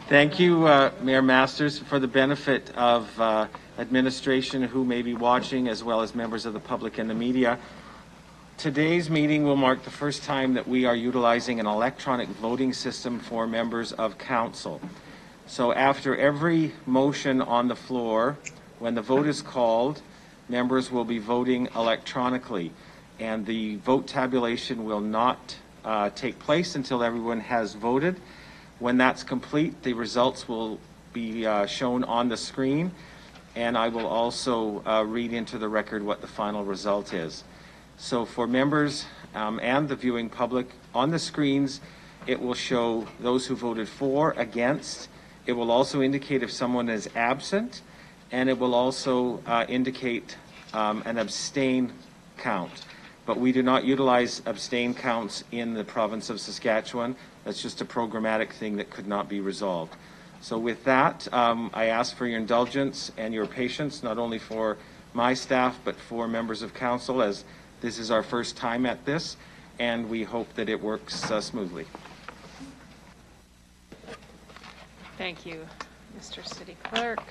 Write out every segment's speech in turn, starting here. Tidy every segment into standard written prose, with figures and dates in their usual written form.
Thank you, Mayor Masters. For the benefit of administration who may be watching, as well as members of the public and the media, today's meeting will mark the first time that we are utilizing an electronic voting system for members of council. So after every motion on the floor, when the vote is called, members will be voting electronically, and the vote tabulation will not take place until everyone has voted. When that's complete, the results will be shown on the screen, and I will also read into the record what the final result is. So for members and the viewing public, on the screens, it will show those who voted for, against. It will also indicate if someone is absent, and it will also indicate an abstain count. But we do not utilize abstain counts in the province of Saskatchewan. That's just a programmatic thing that could not be resolved. So with that, I ask for your indulgence and your patience, not only for my staff, but for members of council, as this is our first time at this, and we hope that it works smoothly. Thank you, Mr. City Clerk.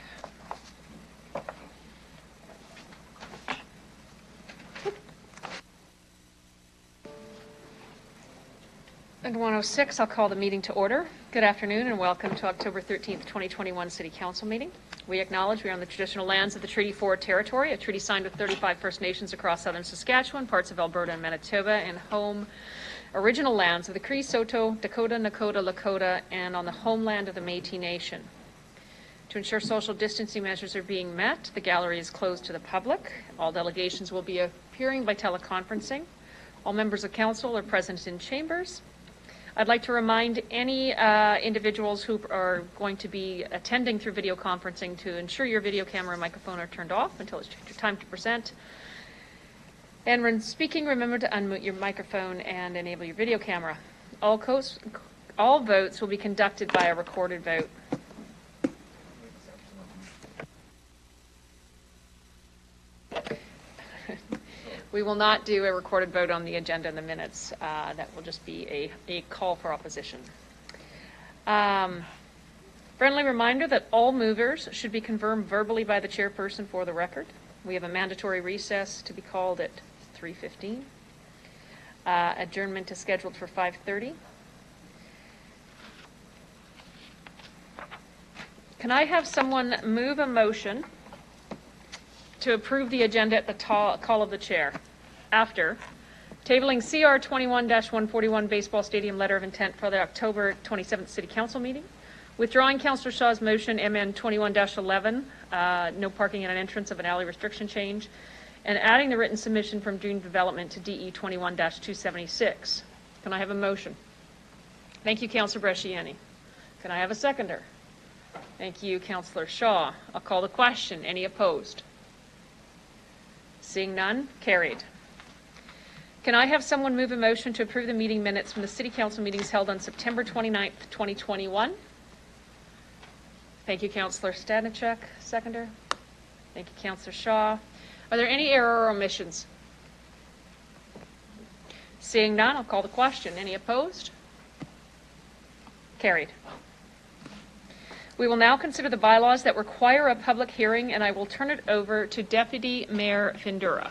At 1:06, I'll call the meeting to order. Good afternoon and welcome to October 13th, 2021 City Council meeting. We acknowledge we are on the traditional lands of the Treaty 4 territory, a treaty signed with 35 First Nations across southern Saskatchewan, parts of Alberta and Manitoba, and home original lands of the Cree, Saulteaux, Dakota, Nakota, Lakota, and on the homeland of the Métis Nation. To ensure social distancing measures are being met, the gallery is closed to the public. All delegations will be appearing by teleconferencing. All members of council are present in chambers. I'd like to remind any individuals who are going to be attending through video conferencing to ensure your video camera and microphone are turned off until it's your time to present. And when speaking, remember to unmute your microphone and enable your video camera. All votes will be conducted by a recorded vote. We will not do a recorded vote on the agenda in the minutes. That will just be a call for opposition. Friendly reminder that all movers should be confirmed verbally by the chairperson for the record. We have a mandatory recess to be called at 3:15. Adjournment is scheduled for 5:30. Can I have someone move a motion to approve the agenda at the call of the chair? After tabling CR 21-141 baseball stadium letter of intent for the October 27th City Council meeting, withdrawing Councillor Shaw's motion MN 21-11, no parking at an entrance of an alley restriction change, and adding the written submission from Dream Development to DE 21-276. Can I have a motion? Thank you, Councillor Bresciani. Can I have a seconder? Thank you, Councillor Shaw. I'll call the question. Any opposed? Seeing none, carried. Can I have someone move a motion to approve the meeting minutes from the City Council meetings held on September 29th, 2021? Thank you, Councillor Stanichuk. Seconder. Thank you, Councillor Shaw. Are there any error or omissions? Seeing none, I'll call the question. Any opposed? Carried. We will now consider the bylaws that require a public hearing, and I will turn it over to Deputy Mayor Findura.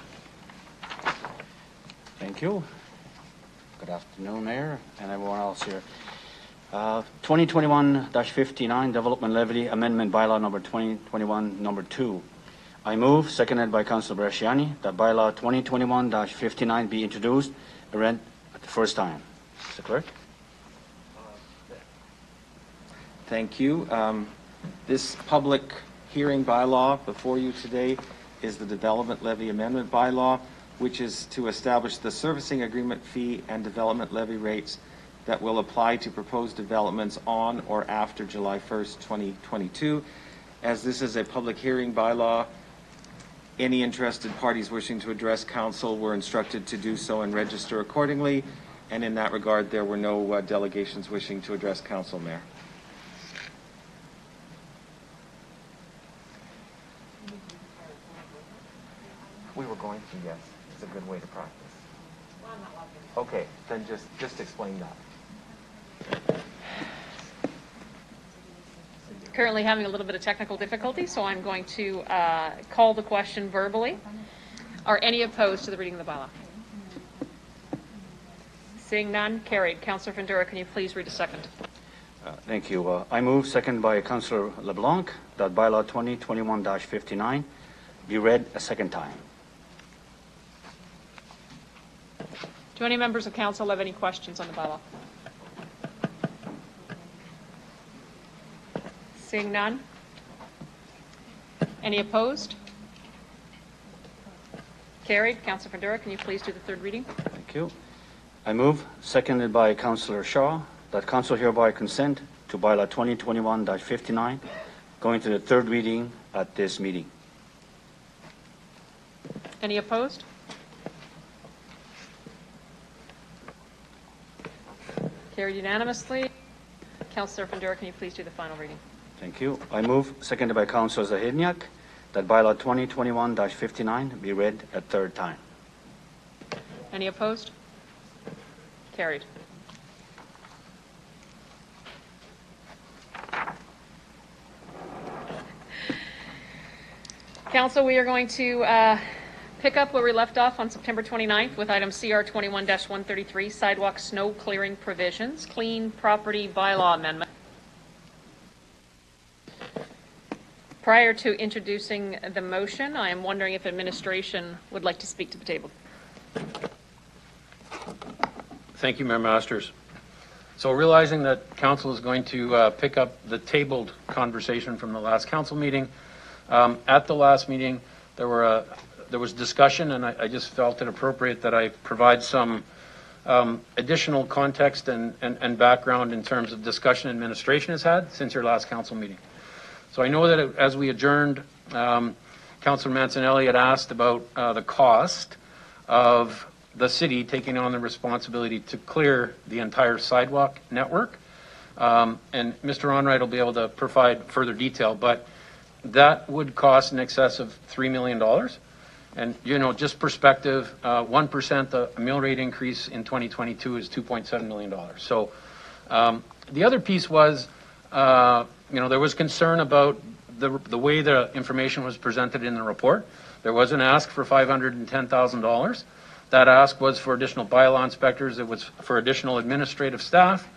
Thank you. Good afternoon, Mayor, and everyone else here. 2021-59 Development Levy Amendment Bylaw number 2021 number 2. I move, seconded by Councillor Bresciani, that Bylaw 2021-59 be introduced and read at the first time. Mr. Clerk. Thank you. This public hearing bylaw before you today is the Development Levy Amendment Bylaw, which is to establish the servicing agreement fee and development levy rates that will apply to proposed developments on or after July 1st, 2022. As this is a public hearing bylaw, any interested parties wishing to address council were instructed to do so and register accordingly. And in that regard, there were no delegations wishing to address council, Mayor. We were going to, yes. It's a good way to practice. Okay, then just explain that. currently having a little bit of technical difficulty, so I'm going to call the question verbally. Are any opposed to the reading of the bylaw? Seeing none, carried. Councillor Fundura, can you please read a second? Thank you. I move, seconded by Councillor LeBlanc, that bylaw 2021-59 be read a second time. Do any members of council have any questions on the bylaw? Seeing none? Any opposed? Carried. Councillor Fundura, can you please do the third reading? Thank you. I move, seconded by Councillor Shaw, that council hereby consent to bylaw 2021-59 going to the third reading at this meeting. Any opposed? Carried unanimously. Councillor Fundura, can you please do the final reading? Thank you. I move, seconded by Councillor Zahidniak, that bylaw 2021-59 be read a third time. Any opposed? Carried. Council, we are going to pick up where we left off on September 29th with item CR 21-133, sidewalk snow clearing provisions, clean property bylaw amendment. Prior to introducing the motion, I am wondering if administration would like to speak to the table. Thank you, Mayor Masters. So realizing that council is going to pick up the tabled conversation from the last council meeting, at the last meeting there was discussion, and I just felt it appropriate that I provide some additional context and background in terms of discussion administration has had since your last council meeting. So I know that as we adjourned, Councillor Mancinelli had asked about the cost of the city taking on the responsibility to clear the entire sidewalk network. And Mr. Onright will be able to provide further detail, but that would cost in excess of $3 million. And, you know, just perspective, 1%, the mill rate increase in 2022 is $2.7 million. So the other piece was, you know, there was concern about the way the information was presented in the report. There was an ask for $510,000. That ask was for additional bylaw inspectors. It was for additional administrative staff.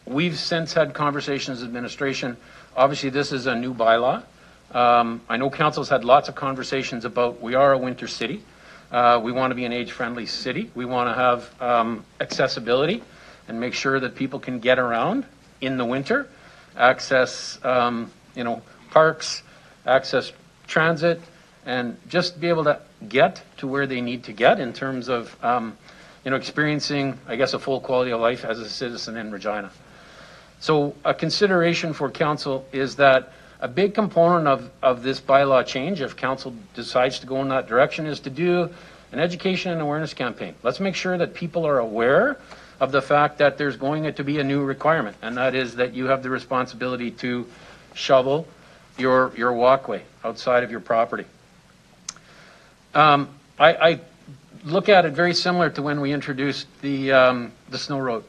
We've since had conversations with administration. Obviously, this is a new bylaw. I know council's had lots of conversations about we are a winter city. We want to be an age-friendly city. We want to have accessibility and make sure that people can get around in the winter, access, you know, parks, access transit, and just be able to get to where they need to get in terms of, you know, experiencing, I guess, a full quality of life as a citizen in Regina. So a consideration for council is that a big component of this bylaw change, if council decides to go in that direction, is to do an education and awareness campaign. Let's make sure that people are aware of the fact that there's going to be a new requirement, and that is that you have the responsibility to shovel your walkway outside of your property. I look at it very similar to when we introduced the snow road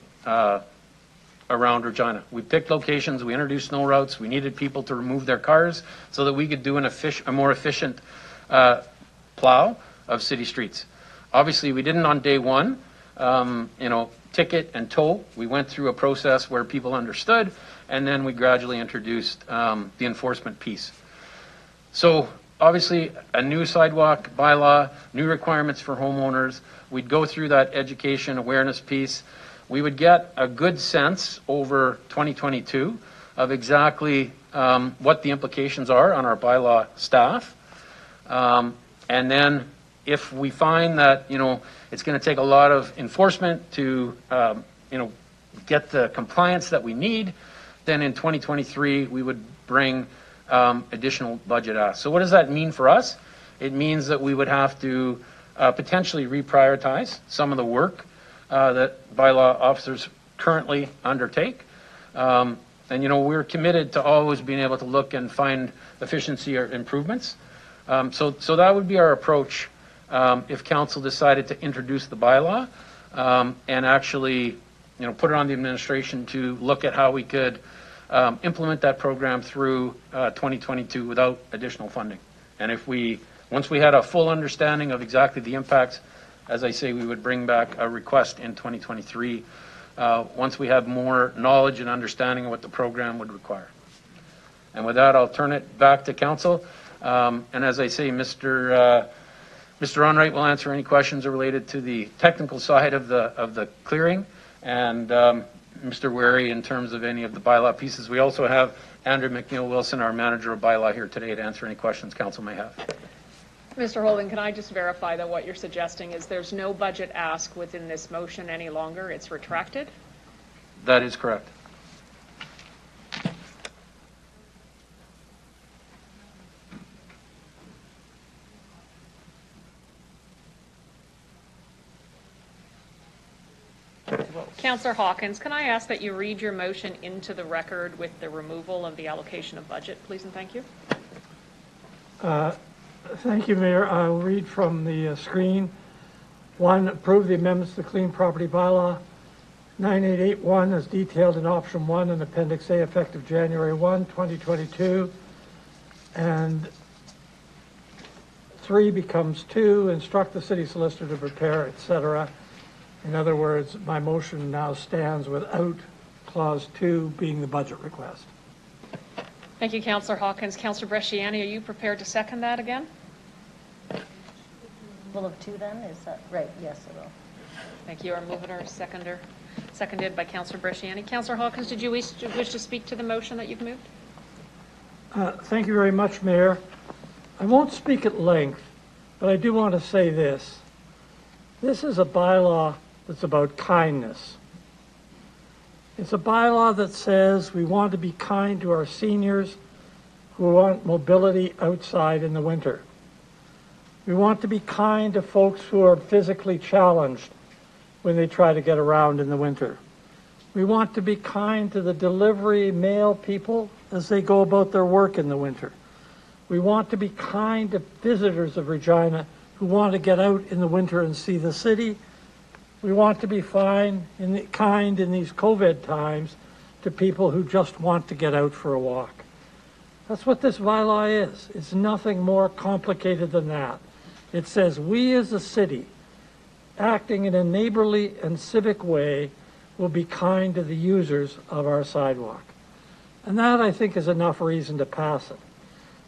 around Regina. We picked locations, we introduced snow routes, we needed people to remove their cars so that we could do a more efficient plow of city streets. Obviously, we didn't on day one, you know, ticket and tow. We went through a process where people understood, and then we gradually introduced the enforcement piece. So obviously, a new sidewalk bylaw, new requirements for homeowners. We'd go through that education awareness piece. We would get a good sense over 2022 of exactly what the implications are on our bylaw staff. And then if we find that, you know, it's going to take a lot of enforcement to, you know, get the compliance that we need, then in 2023, we would bring additional budget asks. So what does that mean for us? It means that we would have to potentially reprioritize some of the work that bylaw officers currently undertake. And, you know, we're committed to always being able to look and find efficiency or improvements. So that would be our approach if council decided to introduce the bylaw and actually, you know, put it on the administration to look at how we could implement that program through 2022 without additional funding. And once we had a full understanding of exactly the impacts, as I say, we would bring back a request in 2023 once we have more knowledge and understanding of what the program would require. And with that, I'll turn it back to council. And as I say, Mr. Onright will answer any questions related to the technical side of the clearing, and Mr. Wary in terms of any of the bylaw pieces. We also have Andrew McNeil-Wilson, our manager of bylaw, here today to answer any questions council may have. Mr. Holden, can I just verify that what you're suggesting is there's no budget ask within this motion any longer? It's retracted? That is correct. Councillor Hawkins, can I ask that you read your motion into the record with the removal of the allocation of budget, please and thank you? Thank you, Mayor. I'll read from the screen. 1, approve the amendments to the Clean Property Bylaw 9881 as detailed in option 1 and Appendix A effective January 1, 2022. And 3 becomes 2, instruct the city solicitor to prepare, etc. In other words, my motion now stands without clause 2 being the budget request. Thank you, Councillor Hawkins. Councillor Bresciani, are you prepared to second that again? Will of 2 then, is that right? Yes, I will. Thank you. Our mover, seconded by Councillor Bresciani. Councillor Hawkins, did you wish to speak to the motion that you've moved? Thank you very much, Mayor. I won't speak at length, but I do want to say this. This is a bylaw that's about kindness. It's a bylaw that says we want to be kind to our seniors who want mobility outside in the winter. We want to be kind to folks who are physically challenged when they try to get around in the winter. We want to be kind to the delivery mail people as they go about their work in the winter. We want to be kind to visitors of Regina who want to get out in the winter and see the city. We want to be kind in these COVID times to people who just want to get out for a walk. That's what this bylaw is. It's nothing more complicated than that. It says we as a city, acting in a neighborly and civic way, will be kind to the users of our sidewalk. And that, I think, is enough reason to pass it.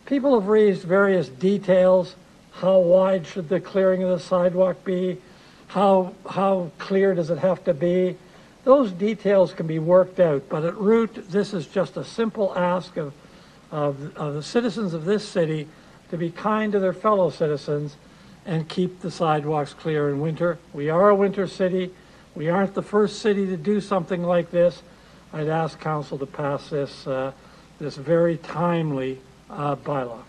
People have raised various details. How wide should the clearing of the sidewalk be? How clear does it have to be? Those details can be worked out, but at root, this is just a simple ask of the citizens of this city to be kind to their fellow citizens and keep the sidewalks clear in winter. We are a winter city. We aren't the first city to do something like this. I'd ask council to pass this very timely bylaw.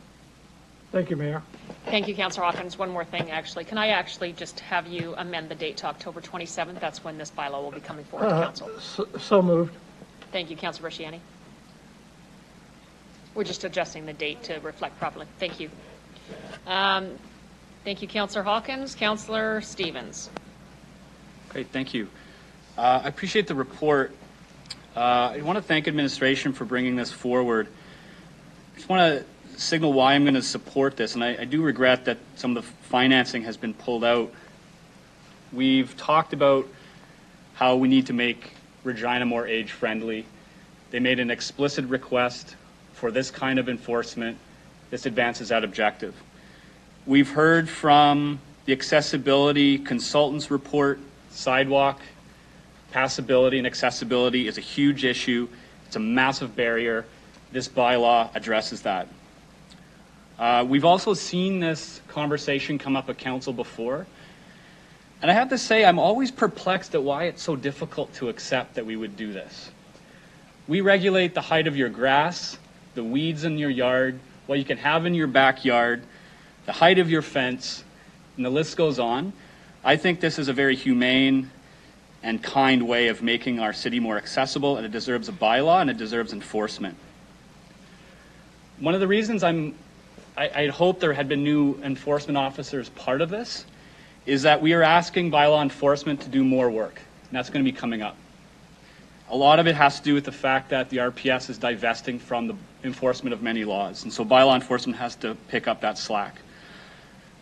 Thank you, Mayor. Thank you, Councillor Hawkins. One more thing, actually. Can I actually just have you amend the date to October 27th? That's when this bylaw will be coming forward to council. So moved. Thank you, Councillor Bresciani. We're just adjusting the date to reflect properly. Thank you. Thank you, Councillor Hawkins. Councillor Stevens. Great, thank you. I appreciate the report. I want to thank administration for bringing this forward. I just want to signal why I'm going to support this, and I do regret that some of the financing has been pulled out. We've talked about how we need to make Regina more age-friendly. They made an explicit request for this kind of enforcement. This advances that objective. We've heard from the accessibility consultants report, sidewalk passability and accessibility is a huge issue. It's a massive barrier. This bylaw addresses that. We've also seen this conversation come up at council before. And I have to say, I'm always perplexed at why it's so difficult to accept that we would do this. We regulate the height of your grass, the weeds in your yard, what you can have in your backyard, the height of your fence, and the list goes on. I think this is a very humane and kind way of making our city more accessible, and it deserves a bylaw and it deserves enforcement. One of the reasons I'd hope there had been new enforcement officers part of this is that we are asking bylaw enforcement to do more work, and that's going to be coming up. A lot of it has to do with the fact that the RPS is divesting from the enforcement of many laws, and so bylaw enforcement has to pick up that slack.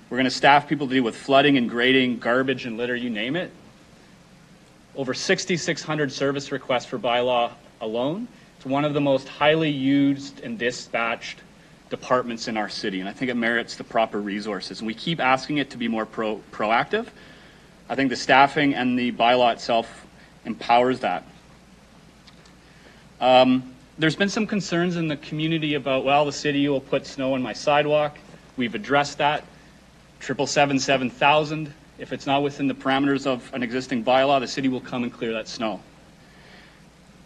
We're going to staff people to deal with flooding and grading, garbage and litter, you name it. Over 6,600 service requests for bylaw alone. It's one of the most highly used and dispatched departments in our city, and I think it merits the proper resources. And we keep asking it to be more proactive. I think the staffing and the bylaw itself empowers that. There's been some concerns in the community about, well, the city will put snow on my sidewalk. We've addressed that. 777,000. If it's not within the parameters of an existing bylaw, the city will come and clear that snow.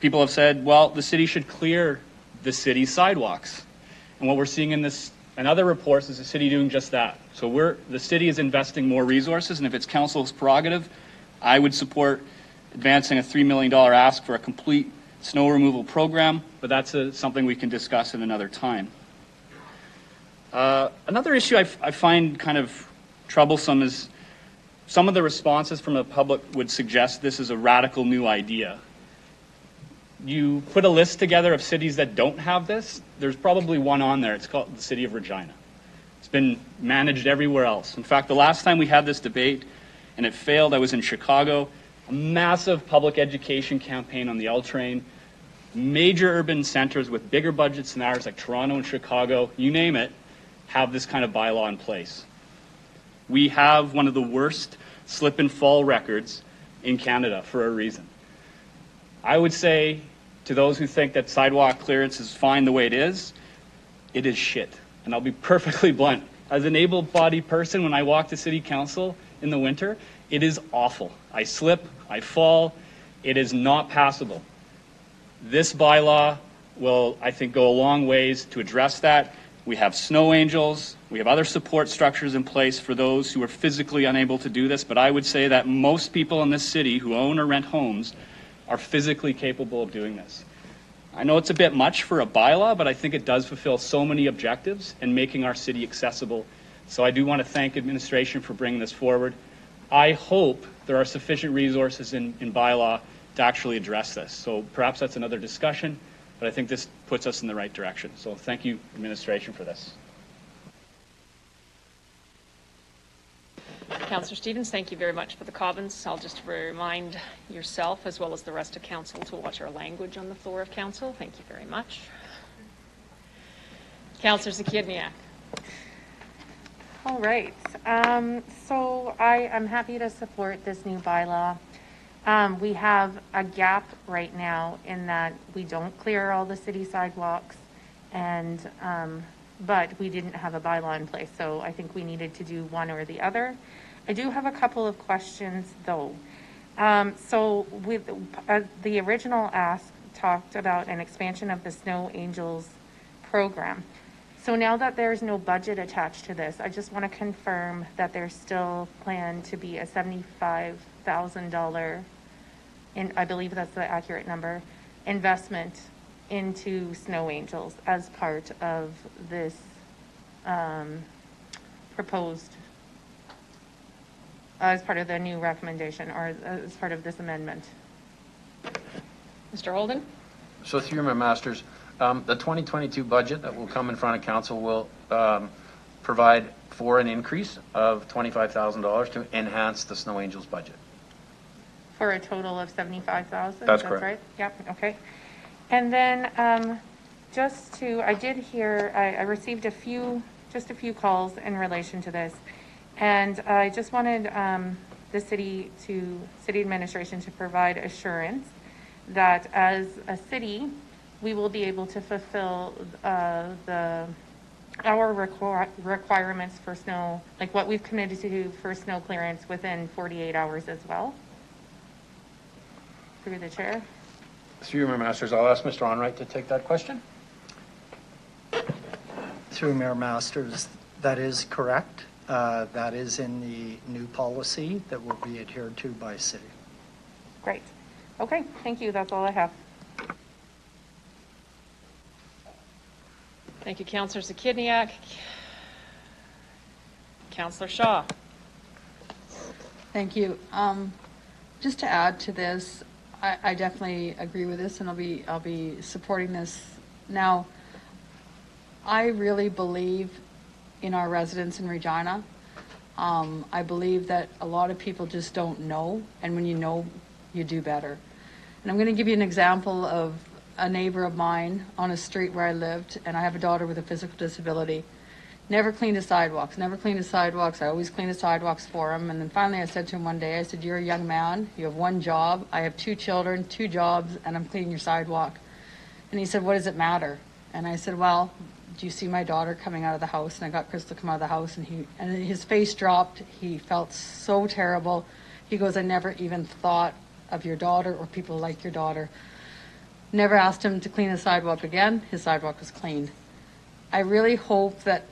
People have said, well, the city should clear the city's sidewalks. And what we're seeing in this and other reports is the city doing just that. So the city is investing more resources, and if it's council's prerogative, I would support advancing a $3 million ask for a complete snow removal program, but that's something we can discuss at another time. Another issue I find kind of troublesome is some of the responses from the public would suggest this is a radical new idea. You put a list together of cities that don't have this, there's probably one on there. It's called the city of Regina. It's been managed everywhere else. In fact, the last time we had this debate and it failed, I was in Chicago, a massive public education campaign on the L train, major urban centers with bigger budgets than ours, like Toronto and Chicago, you name it, have this kind of bylaw in place. We have one of the worst slip and fall records in Canada for a reason. I would say to those who think that sidewalk clearance is fine the way it is shit. And I'll be perfectly blunt. As an able-bodied person, when I walk to City Council in the winter, it is awful. I slip, I fall, it is not passable. This bylaw will, I think, go a long ways to address that. We have snow angels, we have other support structures in place for those who are physically unable to do this, but I would say that most people in this city who own or rent homes are physically capable of doing this. I know it's a bit much for a bylaw, but I think it does fulfill so many objectives in making our city accessible. So I do want to thank administration for bringing this forward. I hope there are sufficient resources in bylaw to actually address this. So perhaps that's another discussion, but I think this puts us in the right direction. So thank you, administration, for this. Councillor Stevens, thank you very much for the comments. I'll just remind yourself, as well as the rest of council, to watch our language on the floor of council. Thank you very much. Councillor Zakidniak. All right. So I am happy to support this new bylaw. We have a gap right now in that we don't clear all the city sidewalks, and but we didn't have a bylaw in place. So I think we needed to do one or the other. I do have a couple of questions though. So with the original ask talked about an expansion of the Snow Angels program. So now that there's no budget attached to this, I just want to confirm that there's still planned to be a $75,000, and I believe that's the accurate number, investment into Snow Angels as part of this proposed, as part of the new recommendation, or as part of this amendment. Mr. Holden? So through my masters, the 2022 budget that will come in front of council will provide for an increase of $25,000 to enhance the Snow Angels budget. For a total of $75,000? That's correct. Right? Yep, okay. And then I did hear, I received just a few calls in relation to this. And I just wanted the city administration to provide assurance that as a city, we will be able to fulfill our requirements for snow, like what we've committed to do for snow clearance within 48 hours as well. Through the chair. Through my masters, I'll ask Mr. Onright to take that question. Through Mayor Masters, that is correct. That is in the new policy that will be adhered to by city. Great. Okay, thank you. That's all I have. Thank you, Councillor Zakidniak. Councillor Shaw. Thank you. Just to add to this, I definitely agree with this, and I'll be supporting this. Now, I really believe in our residents in Regina. I believe that a lot of people just don't know, and when you know, you do better. And I'm going to give you an example of a neighbor of mine on a street where I lived, and I have a daughter with a physical disability. Never cleaned his sidewalks, never cleaned his sidewalks. I always cleaned his sidewalks for him. And then finally I said to him one day, I said, you're a young man, you have one job, I have 2 children, 2 jobs, and I'm cleaning your sidewalk. And he said, what does it matter? And I said, well, do you see my daughter coming out of the house? And I got Crystal to come out of the house, and his face dropped. He felt so terrible. He goes, I never even thought of your daughter or people like your daughter. Never asked him to clean the sidewalk again. His sidewalk was cleaned. I really hope that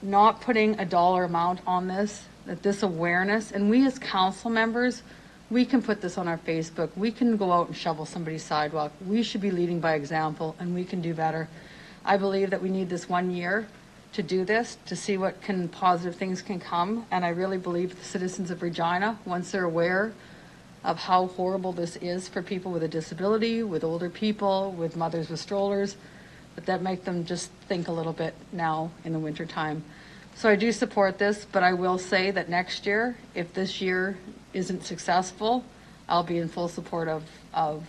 not putting a dollar amount on this, that this awareness, and we as council members, we can put this on our Facebook. We can go out and shovel somebody's sidewalk. We should be leading by example, and we can do better. I believe that we need this 1 year to do this, to see what positive things can come. And I really believe the citizens of Regina, once they're aware of how horrible this is for people with a disability, with older people, with mothers with strollers, that make them just think a little bit now in the winter time. So I do support this, but I will say that next year, if this year isn't successful, I'll be in full support of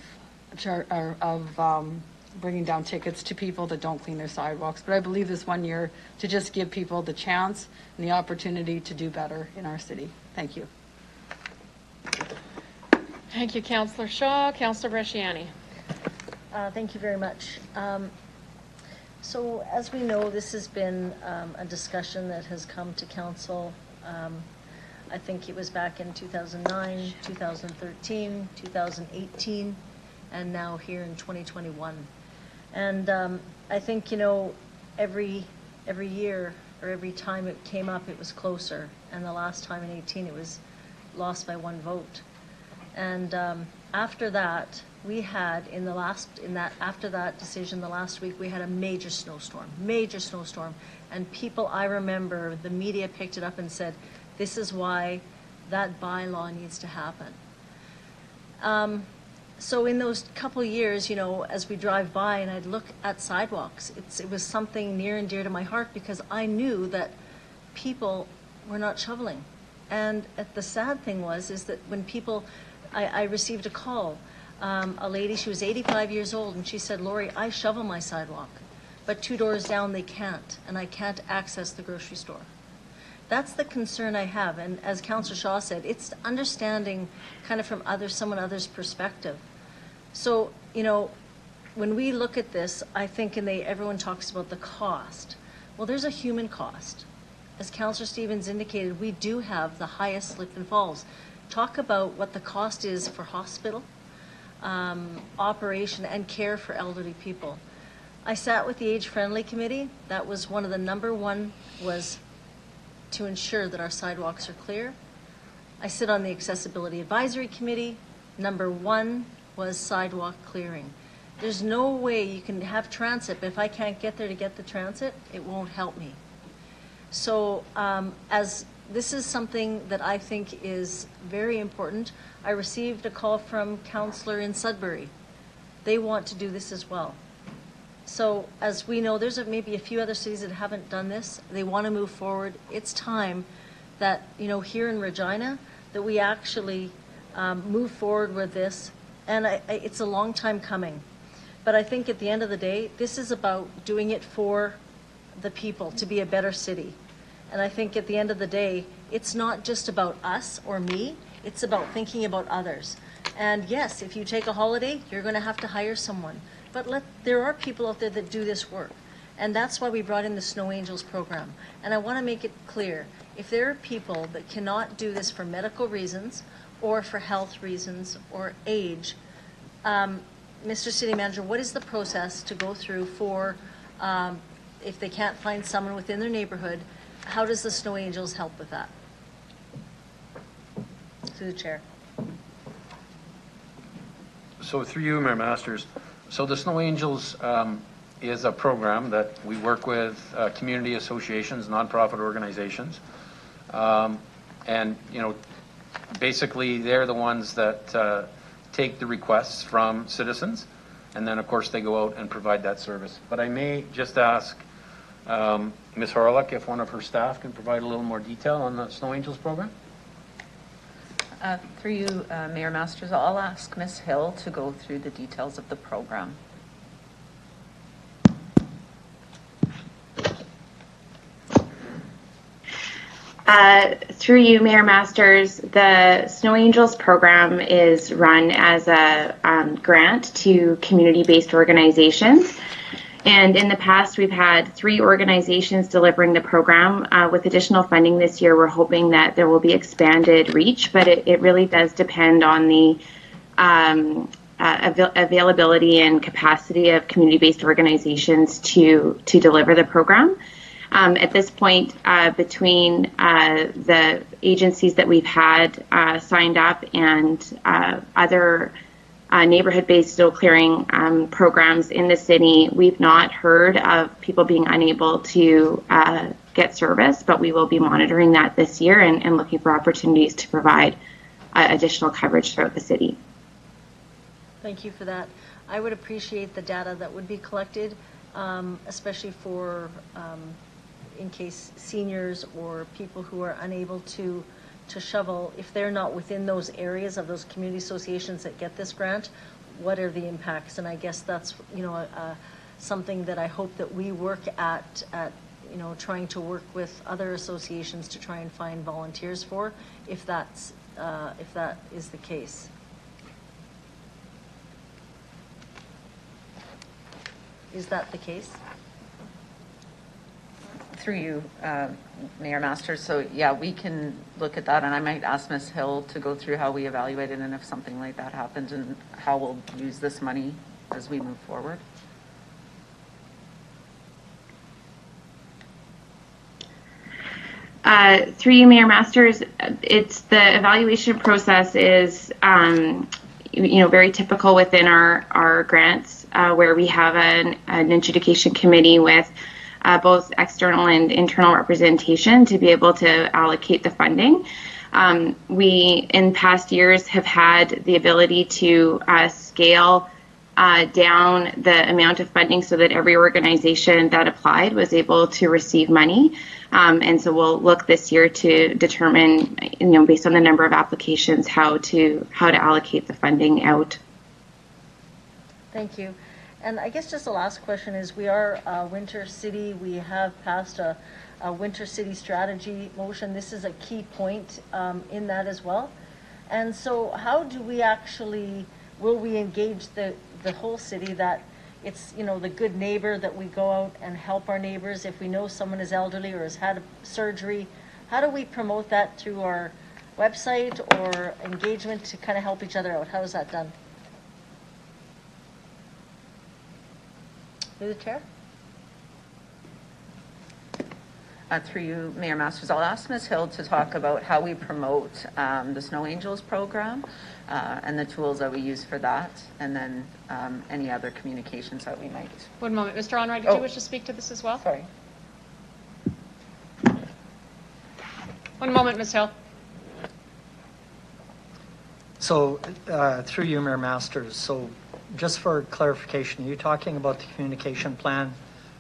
bringing down tickets to people that don't clean their sidewalks. But I believe this 1 year to just give people the chance and the opportunity to do better in our city. Thank you. Thank you, Councillor Shaw. Councillor Bresciani. Thank you very much. So as we know, this has been a discussion that has come to council. I think it was back in 2009, 2013, 2018, and now here in 2021. And I think, you know, every year or every time it came up, it was closer. And the last time in 18, it was lost by 1 vote. And after that, we had after that decision, the last week, we had a major snowstorm, and people, I remember, the media picked it up and said, this is why that bylaw needs to happen. So in those couple years, you know, as we drive by and I'd look at sidewalks, it was something near and dear to my heart because I knew that people were not shoveling. And the sad thing is that when people, I received a call, a lady, she was 85 years old, and she said, Lori, I shovel my sidewalk, but 2 doors down they can't, and I can't access the grocery store. That's the concern I have, and as Councillor Shaw said, it's understanding kind of from someone else's perspective. So, you know, when we look at this, I think, everyone talks about the cost. Well, there's a human cost. As Councillor Stevens indicated, we do have the highest slip and falls. Talk about what the cost is for hospital, operation, and care for elderly people. I sat with the age-friendly committee. That was one of the #1 was to ensure that our sidewalks are clear. I sit on the accessibility advisory committee. #1 was sidewalk clearing. There's no way you can have transit, but if I can't get there to get the transit, it won't help me. So as this is something that I think is very important. I received a call from Councillor in Sudbury. They want to do this as well. So as we know, there's maybe a few other cities that haven't done this. They want to move forward. It's time that, you know, here in Regina, that we actually move forward with this. And it's a long time coming. But I think at the end of the day, this is about doing it for the people to be a better city. And I think at the end of the day, it's not just about us or me, it's about thinking about others. And yes, if you take a holiday, you're going to have to hire someone. But there are people out there that do this work. And that's why we brought in the Snow Angels program. And I want to make it clear, if there are people that cannot do this for medical reasons or for health reasons or age, Mr. City Manager, what is the process to go through for, if they can't find someone within their neighborhood, how does the Snow Angels help with that? Through the chair. So through you, Mayor Masters, so the Snow Angels is a program that we work with community associations, nonprofit organizations, and you know, basically they're the ones that take the requests from citizens, and then, of course, they go out and provide that service. But I may just ask Ms. Horlick if one of her staff can provide a little more detail on the Snow Angels program. Through you, Mayor Masters, I'll ask Ms. Hill to go through the details of the program. Through you, Mayor Masters, the Snow Angels program is run as a grant to community-based organizations. And in the past, we've had 3 organizations delivering the program. With additional funding this year, we're hoping that there will be expanded reach, but it really does depend on the availability and capacity of community-based organizations to deliver the program. At this point, between the agencies that we've had signed up and other neighborhood-based snow clearing programs in the city, we've not heard of people being unable to get service, but we will be monitoring that this year and looking for opportunities to provide additional coverage throughout the city. Thank you for that. I would appreciate the data that would be collected, especially for in case seniors or people who are unable to shovel, if they're not within those areas of those community associations that get this grant, what are the impacts? And I guess that's, something that I hope that we work at trying to work with other associations to try and find volunteers for, if that is the case. Is that the case? Through you, Mayor Masters. So yeah, we can look at that, and I might ask Ms. Hill to go through how we evaluate it and if something like that happens and how we'll use this money as we move forward. Through you, Mayor Masters, it's the evaluation process is very typical within our grants, where we have an adjudication committee with both external and internal representation to be able to allocate the funding. We, in past years, have had the ability to scale down the amount of funding so that every organization that applied was able to receive money. And so we'll look this year to determine, based on the number of applications, how to allocate the funding out. Thank you. And I guess just the last question is, we are a winter city. We have passed a winter city strategy motion. This is a key point in that as well. And so how do we will we engage the whole city that it's, the good neighbor, that we go out and help our neighbors if we know someone is elderly or has had surgery? How do we promote that through our website or engagement to kind of help each other out? How is that done? Through the chair. Through you, Mayor Masters, I'll ask Ms. Hill to talk about how we promote the Snow Angels program and the tools that we use for that, and then any other communications that we might. One moment. Mr. Onright, did you wish to speak to this as well? Sorry. One moment, Ms. Hill. So through you, Mayor Masters, so just for clarification, are you talking about the communication plan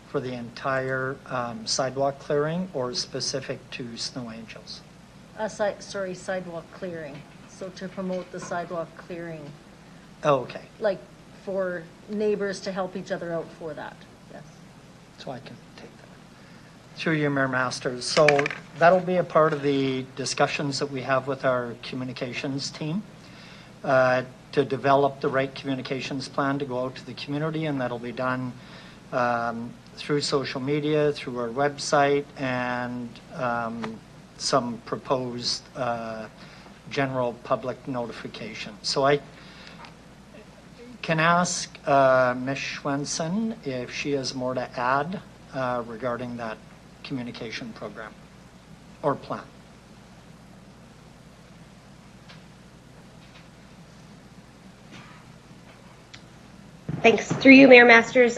for the entire sidewalk clearing or specific to Snow Angels? Sidewalk clearing. So to promote the sidewalk clearing. Oh, okay. Like for neighbors to help each other out for that. Yes. So I can take that. Through you, Mayor Masters. So that'll be a part of the discussions that we have with our communications team to develop the right communications plan to go out to the community, and that'll be done through social media, through our website, and some proposed general public notification. So I can ask Ms. Schwensen if she has more to add regarding that communication program or plan. Thanks. Through you, Mayor Masters.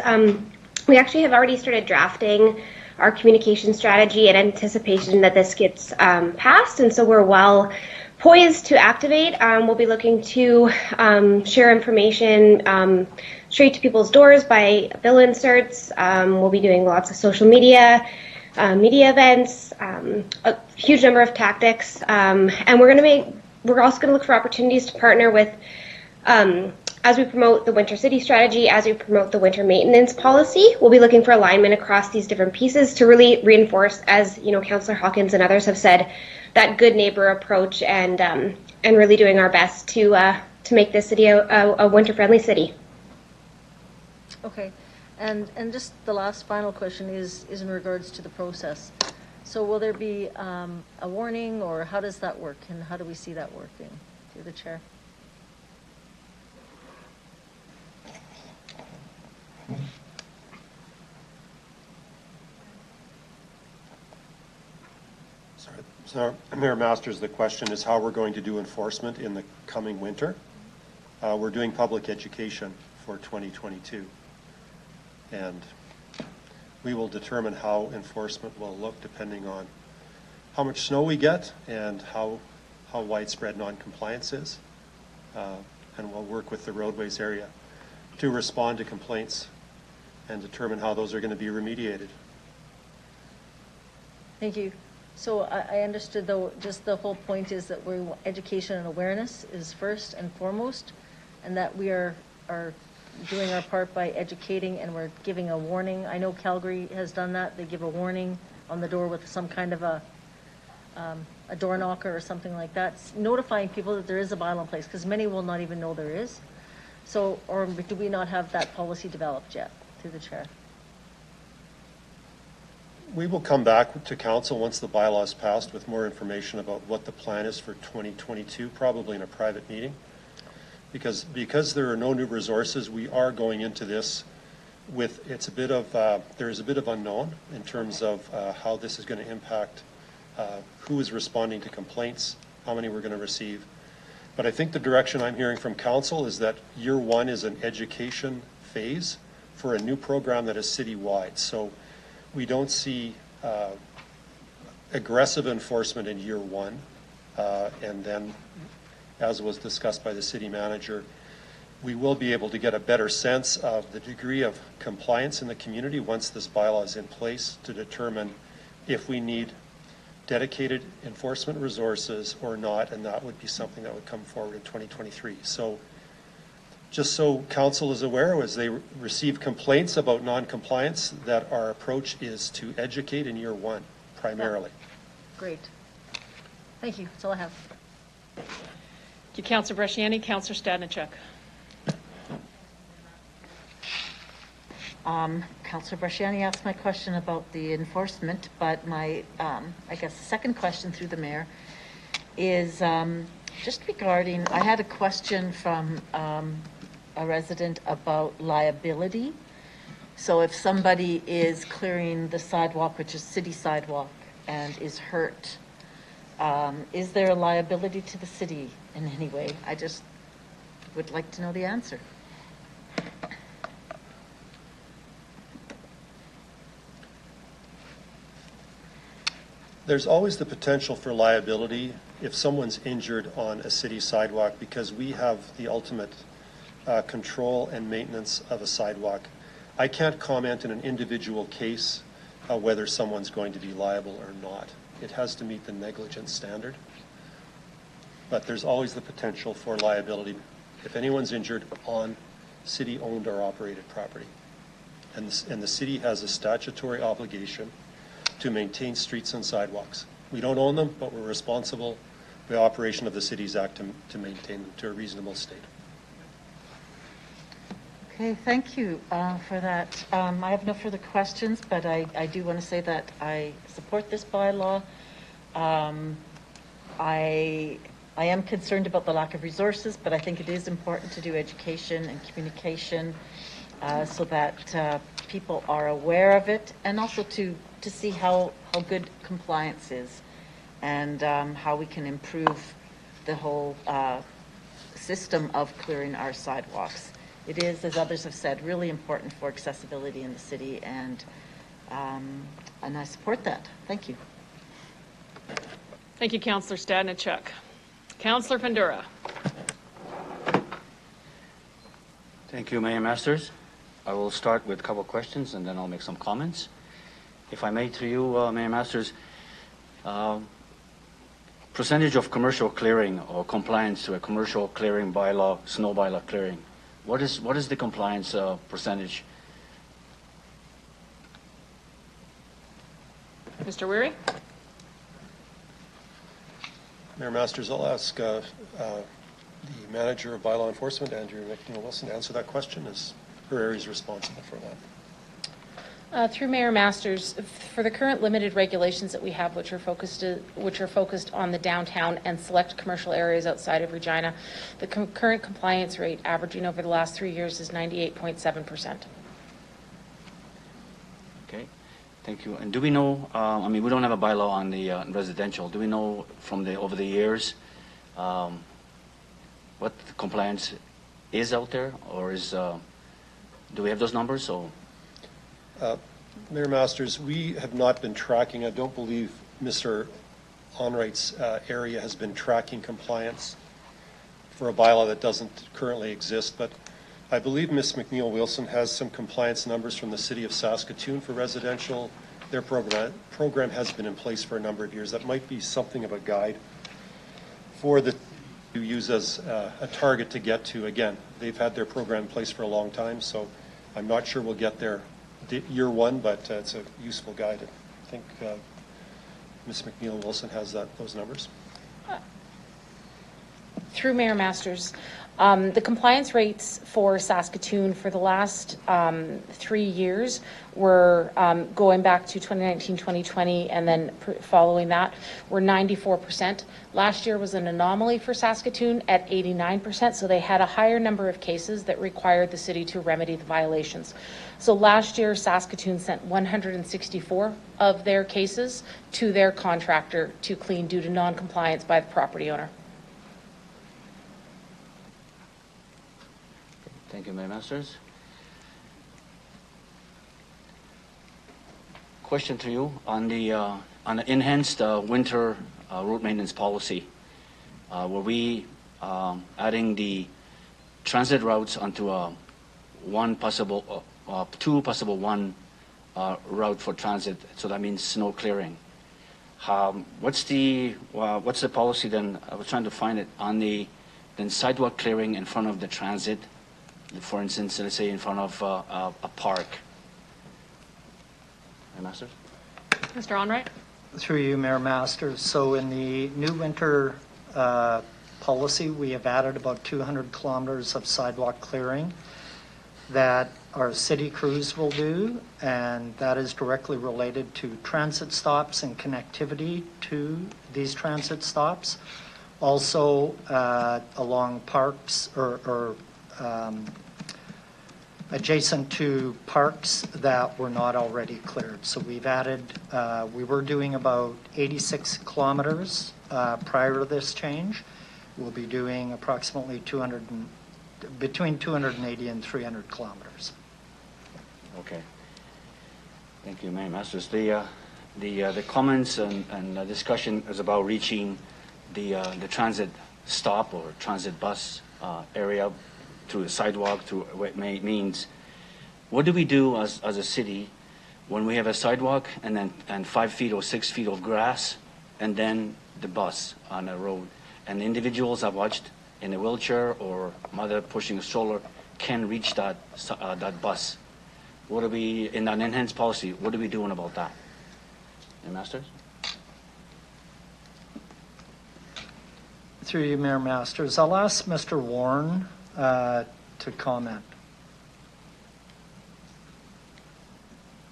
We actually have already started drafting our communication strategy in anticipation that this gets passed, and so we're well poised to activate. We'll be looking to share information straight to people's doors by bill inserts. We'll be doing lots of social media, media events, a huge number of tactics, and we're also going to look for opportunities to partner with, as we promote the winter city strategy, as we promote the winter maintenance policy. We'll be looking for alignment across these different pieces to really reinforce, as Councillor Hawkins and others have said, that good neighbor approach, and really doing our best to make this city a winter-friendly city. Okay, and just the last final question is in regards to the process. So will there be a warning, or how does that work, and how do we see that working? Through the chair. So, Mayor Masters, the question is how we're going to do enforcement in the coming winter. We're doing public education for 2022, and we will determine how enforcement will look depending on how much snow we get and how widespread non-compliance is, and we'll work with the roadways area to respond to complaints and determine how those are going to be remediated. Thank you. So I understood, though, just the whole point is that education and awareness is first and foremost, and that we are doing our part by educating, and we're giving a warning. I know Calgary has done that. They give a warning on the door with some kind of a door knocker or something like that, notifying people that there is a bylaw in place, because many will not even know there is. So, or do we not have that policy developed yet? Through the chair. We will come back to council once the bylaw is passed with more information about what the plan is for 2022, probably in a private meeting. Because there are no new resources, we are going into this with, there is a bit of unknown in terms of how this is going to impact who is responding to complaints, how many we're going to receive. But I think the direction I'm hearing from council is that year one is an education phase for a new program that is citywide. So we don't see aggressive enforcement in year one, and then, as was discussed by the city manager, we will be able to get a better sense of the degree of compliance in the community once this bylaw is in place to determine if we need dedicated enforcement resources or not, and that would be something that would come forward in 2023. So just so council is aware, as they receive complaints about non-compliance, that our approach is to educate in year one, primarily. Great. Thank you. That's all I have. Thank you, Councillor Bresciani. Councillor Stadnichuk. Councillor Bresciani asked my question about the enforcement, but my, I guess the second question through the mayor is just regarding, I had a question from a resident about liability. So if somebody is clearing the sidewalk, which is city sidewalk, and is hurt, is there a liability to the city in any way? I just would like to know the answer. There's always the potential for liability if someone's injured on a city sidewalk, because we have the ultimate control and maintenance of a sidewalk. I can't comment in an individual case whether someone's going to be liable or not. It has to meet the negligence standard. But there's always the potential for liability if anyone's injured on city-owned or operated property. And the city has a statutory obligation to maintain streets and sidewalks. We don't own them, but we're responsible by operation of the Cities Act to maintain them to a reasonable state. Okay, thank you for that. I have no further questions, but I do want to say that I support this bylaw. I am concerned about the lack of resources, but I think it is important to do education and communication so that people are aware of it, and also to see how good compliance is, and how we can improve the whole system of clearing our sidewalks. It is, as others have said, really important for accessibility in the city, and I support that. Thank you. Thank you, Councillor Stadnichuk. Councillor Fundura. Thank you, Mayor Masters. I will start with a couple of questions and then I'll make some comments. If I may, to you, Mayor Masters, percentage of commercial clearing or compliance to a commercial clearing bylaw, snow bylaw clearing. What is the compliance percentage? Mr. Weary? Mayor Masters, I'll ask the manager of bylaw enforcement, Andrew McNeil-Wilson, to answer that question, as her area is responsible for that. Through Mayor Masters, for the current limited regulations that we have, which are focused on the downtown and select commercial areas outside of Regina, the current compliance rate averaging over the last 3 years is 98.7%. Okay, thank you. And do we know, I mean, we don't have a bylaw on the residential. Do we know from over the years what the compliance is out there, or do we have those numbers? So, Mayor Masters, we have not been tracking. I don't believe Mr. Onwright's area has been tracking compliance for a bylaw that doesn't currently exist, but I believe Ms. McNeil-Wilson has some compliance numbers from the City of Saskatoon for residential. Their program has been in place for a number of years. That might be something of a guide for the to use as a target to get to. Again, they've had their program in place for a long time, so I'm not sure we'll get there year one, but it's a useful guide. I think Ms. McNeil-Wilson has those numbers. Through Mayor Masters, the compliance rates for Saskatoon for the last 3 years were going back to 2019, 2020, and then following that were 94%. Last year was an anomaly for Saskatoon at 89%, so they had a higher number of cases that required the city to remedy the violations. So last year, Saskatoon sent 164 of their cases to their contractor to clean due to non-compliance by the property owner. thank you, Mayor Masters. Question to you on the enhanced winter road maintenance policy. Were we adding the transit routes onto two possible one route for transit? So that means snow clearing. What's the policy then? I was trying to find it on the sidewalk clearing in front of the transit. For instance, let's say in front of a park. Mayor Masters? Mr. Onwright? Through you, Mayor Masters. So in the new winter policy, we have added about 200 kilometers of sidewalk clearing that our city crews will do, and that is directly related to transit stops and connectivity to these transit stops. Also along parks or adjacent to parks that were not already cleared. So we've added, we were doing about 86 kilometers prior to this change. We'll be doing approximately between 280 and 300 kilometers. Okay. Thank you, Mayor Masters. The comments and discussion is about reaching the transit stop or transit bus area through the sidewalk, through what it means. What do we do as a city when we have a sidewalk and 5 feet or 6 feet of grass and then the bus on the road? And individuals I've watched in a wheelchair or mother pushing a stroller can reach that bus. What are we, in that enhanced policy, what are we doing about that? Mayor Masters? Through you, Mayor Masters. I'll ask Mr. Warren to comment.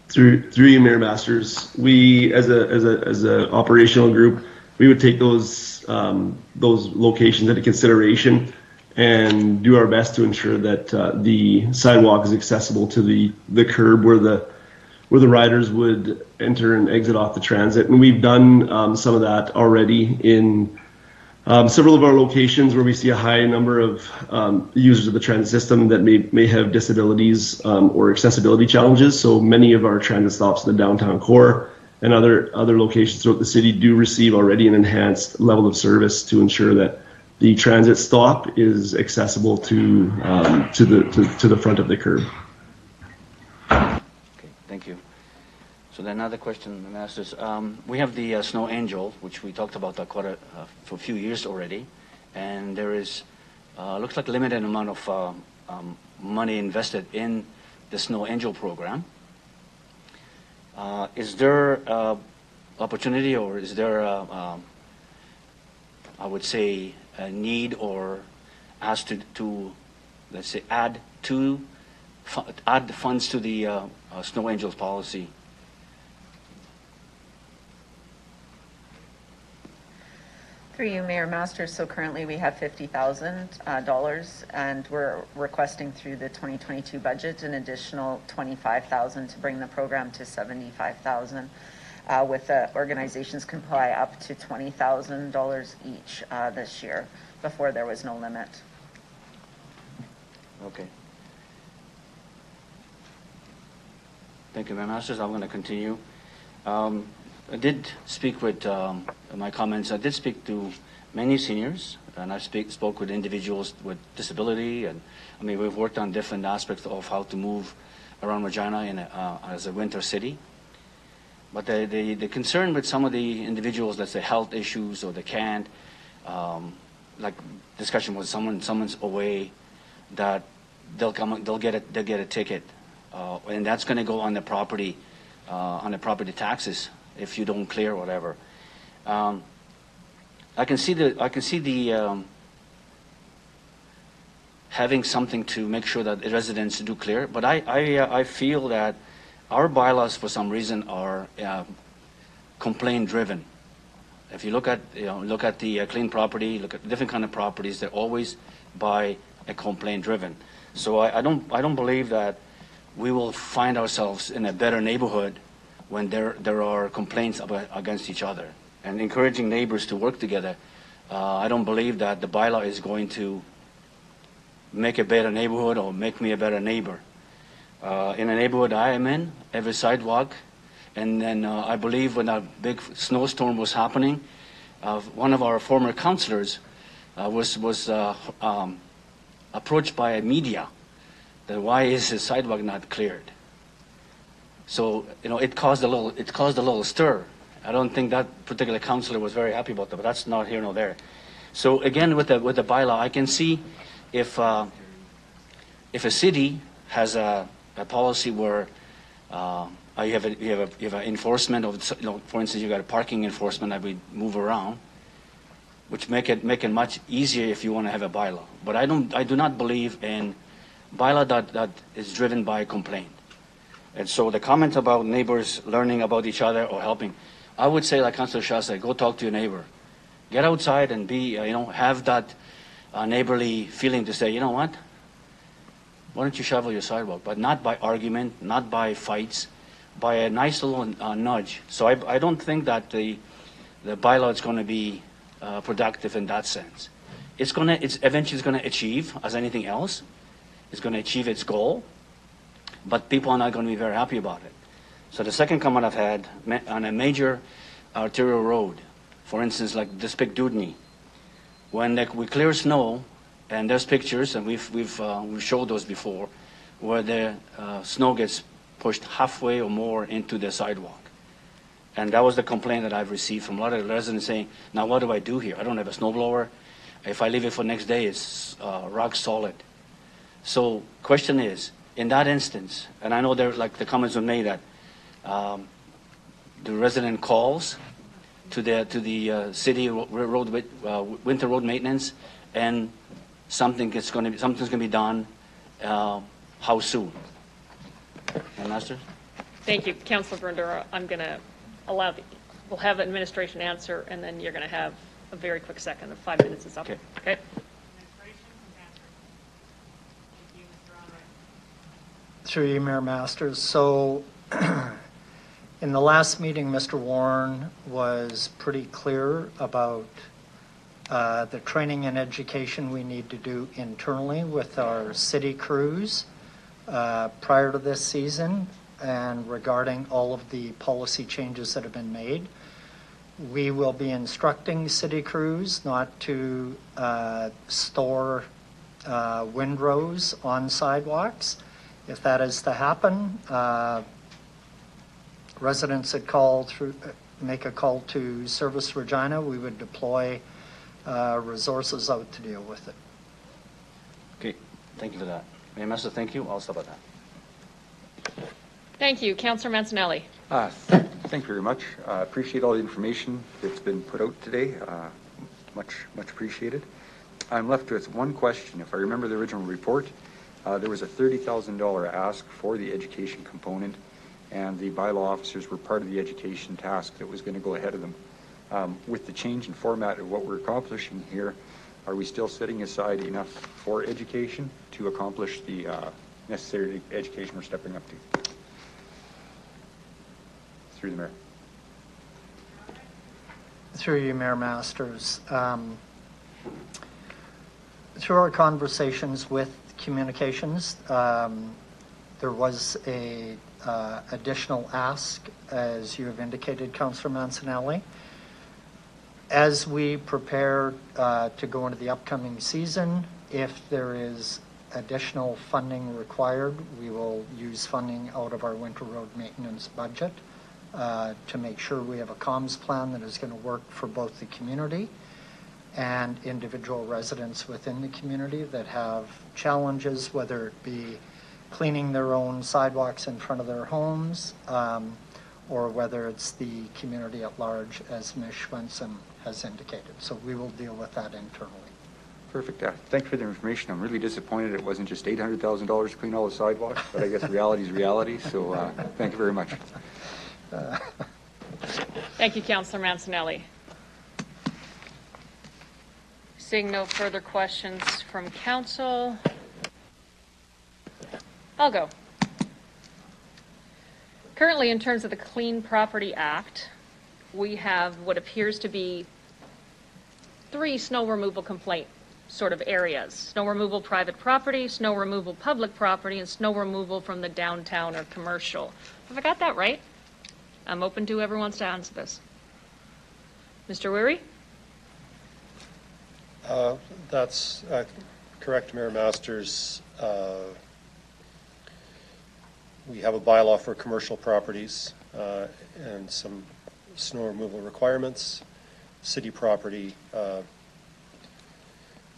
Through you, Mayor Masters, we as a operational group, we would take those locations into consideration and do our best to ensure that the sidewalk is accessible to the curb where the riders would enter and exit off the transit. And we've done some of that already in several of our locations where we see a high number of users of the transit system that may have disabilities or accessibility challenges. So many of our transit stops in the downtown core and other locations throughout the city do receive already an enhanced level of service to ensure that the transit stop is accessible to the front of the curb. Okay, thank you. So then another question, Masters. We have the Snow Angel, which we talked about for a few years already, and there is looks like limited amount of money invested in the Snow Angel program. Is there opportunity, or is there I would say a need or ask to let's say add funds to the Snow Angels policy? Through you, Mayor Masters, so currently we have $50,000 and we're requesting through the 2022 budget an additional $25,000 to bring the program to $75,000. With the organizations can apply up to $20,000 each this year. Before there was no limit. Okay. Thank you, Mayor Masters. I'm going to continue. I did speak with my comments. I did speak to many seniors, and I spoke with individuals with disability, and I mean we've worked on different aspects of how to move around Regina as a winter city. But the concern with some of the individuals, let's say health issues, or they can't, like discussion was someone's away, that they'll get a ticket, and that's going to go on the property taxes if you don't clear or whatever. I can see the having something to make sure that the residents do clear, but I feel that our bylaws for some reason are complaint driven. If you look at the clean property, look at different kind of properties, they're always by a complaint driven. So I don't believe that we will find ourselves in a better neighborhood when there are complaints against each other. And encouraging neighbors to work together, I don't believe that the bylaw is going to make a better neighborhood or make me a better neighbor. In a neighborhood I am in, every sidewalk, and then I believe when a big snowstorm was happening, one of our former councilors was approached by a media that why is his sidewalk not cleared? So it caused a little stir. I don't think that particular councilor was very happy about that, but that's not here nor there. So again, with the bylaw, I can see if a city has a policy where you have an enforcement of, for instance, you got a parking enforcement that we move around, which make it much easier if you want to have a bylaw. But I do not believe in bylaw that is driven by complaint. And so the comment about neighbors learning about each other or helping, I would say, like Councilor Shah said, go talk to your neighbor, get outside and be have that neighborly feeling to say, you know what, why don't you shovel your sidewalk? But not by argument, not by fights, by a nice little nudge. So I don't think that the bylaw is going to be productive in that sense. It's eventually going to achieve, as anything else, it's going to achieve its goal, but people are not going to be very happy about it. So the second comment I've had on a major arterial road, for instance, like this big Dudney, when we clear snow, and there's pictures, and we've showed those before, where the snow gets pushed halfway or more into the sidewalk. And that was the complaint that I've received from a lot of the residents saying, now what do I do here? I don't have a snow blower. If I leave it for next day, it's rock solid. So question is, in that instance, and I know there, like the comments were made that the resident calls to the city road winter road maintenance, and something's going to be done. How soon? Master? Thank you, Councilor Brundera. I'm going to we'll have administration answer, and then you're going to have a very quick second. 5 minutes is up. Okay. Through you, Mayor Masters. So in the last meeting, Mr. Warren was pretty clear about the training and education we need to do internally with our city crews prior to this season, and regarding all of the policy changes that have been made. We will be instructing city crews not to store windrows on sidewalks. If that is to happen, residents that make a call to Service Regina, we would deploy resources out to deal with it. Okay, thank you for that. Mayor Master, thank you. I'll stop at that. Thank you. Councillor Mancinelli. Thank you very much. Appreciate all the information that's been put out today. Much appreciated. I'm left with one question. If I remember the original report, there was a $30,000 ask for the education component, and the bylaw officers were part of the education task that was going to go ahead of them. With the change in format of what we're accomplishing here, are we still setting aside enough for education to accomplish the necessary education we're stepping up to? Through the mayor. Through you, Mayor Masters. Through our conversations with communications, there was a additional ask, as you have indicated, Councillor Mancinelli. As we prepare to go into the upcoming season, if there is additional funding required, we will use funding out of our winter road maintenance budget to make sure we have a comms plan that is going to work for both the community and individual residents within the community that have challenges, whether it be cleaning their own sidewalks in front of their homes, or whether it's the community at large, as Ms. Schwensen has indicated. So we will deal with that internally. Perfect. Thanks for the information. I'm really disappointed it wasn't just $800,000 to clean all the sidewalks, but I guess reality is reality. So thank you very much. Thank you, Councillor Mancinelli. Seeing no further questions from council, I'll go. Currently, in terms of the Clean Property Act, we have what appears to be 3 snow removal complaint sort of areas. Snow removal private property, snow removal public property, and snow removal from the downtown or commercial. Have I got that right? I'm open to whoever wants to answer this. Mr. Weary? That's correct, Mayor Masters. We have a bylaw for commercial properties and some snow removal requirements. City property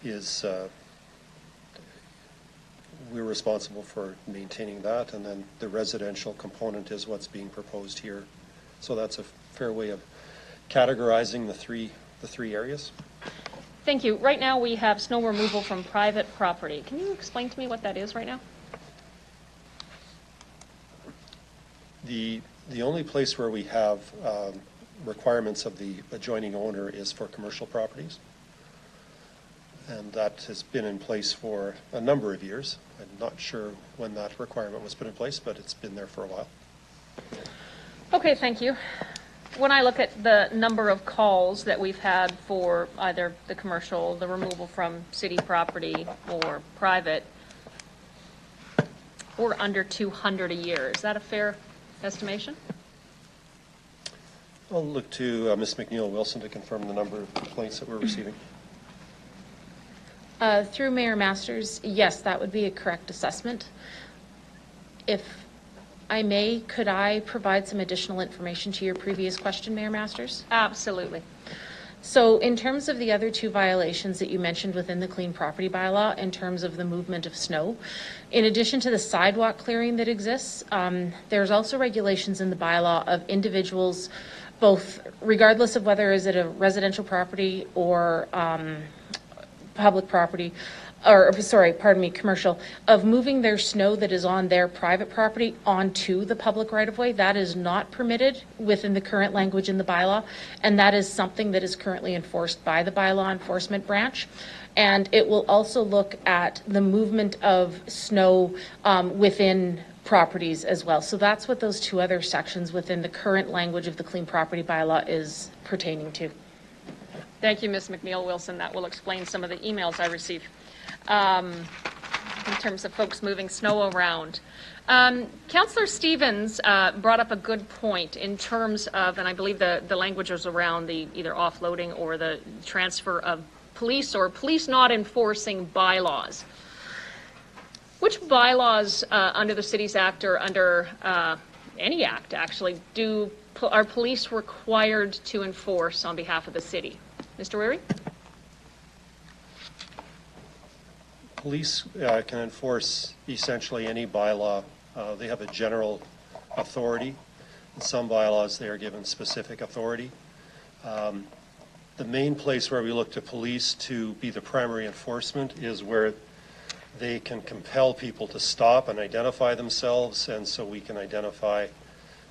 is, we're responsible for maintaining that, and then the residential component is what's being proposed here. So that's a fair way of categorizing the three areas. Thank you. Right now we have snow removal from private property. Can you explain to me what that is right now? The only place where we have requirements of the adjoining owner is for commercial properties. And that has been in place for a number of years. I'm not sure when that requirement was put in place, but it's been there for a while. Okay, thank you. When I look at the number of calls that we've had for either the commercial, the removal from city property, or private, we're under 200 a year. Is that a fair estimation? I'll look to Ms. McNeil-Wilson to confirm the number of complaints that we're receiving. Through Mayor Masters, yes, that would be a correct assessment. If I may, could I provide some additional information to your previous question, Mayor Masters? Absolutely. So in terms of the other 2 violations that you mentioned within the Clean Property Bylaw, in terms of the movement of snow, in addition to the sidewalk clearing that exists, there's also regulations in the bylaw of individuals, both regardless of whether is it a residential property or public property, or sorry, pardon me, commercial, of moving their snow that is on their private property onto the public right-of-way. That is not permitted within the current language in the bylaw, and that is something that is currently enforced by the bylaw enforcement branch. And it will also look at the movement of snow within properties as well. So that's what those 2 other sections within the current language of the Clean Property Bylaw is pertaining to. Thank you, Ms. McNeil-Wilson. That will explain some of the emails I received. in terms of folks moving snow around. Councillor Stevens brought up a good point in terms of, and I believe the language was around the either offloading or the transfer of police or police not enforcing bylaws. Which bylaws under the Cities Act or under any act actually are police required to enforce on behalf of the city? Mr. Weary? Police can enforce essentially any bylaw. They have a general authority. In some bylaws, they are given specific authority. The main place where we look to police to be the primary enforcement is where they can compel people to stop and identify themselves, and so we can identify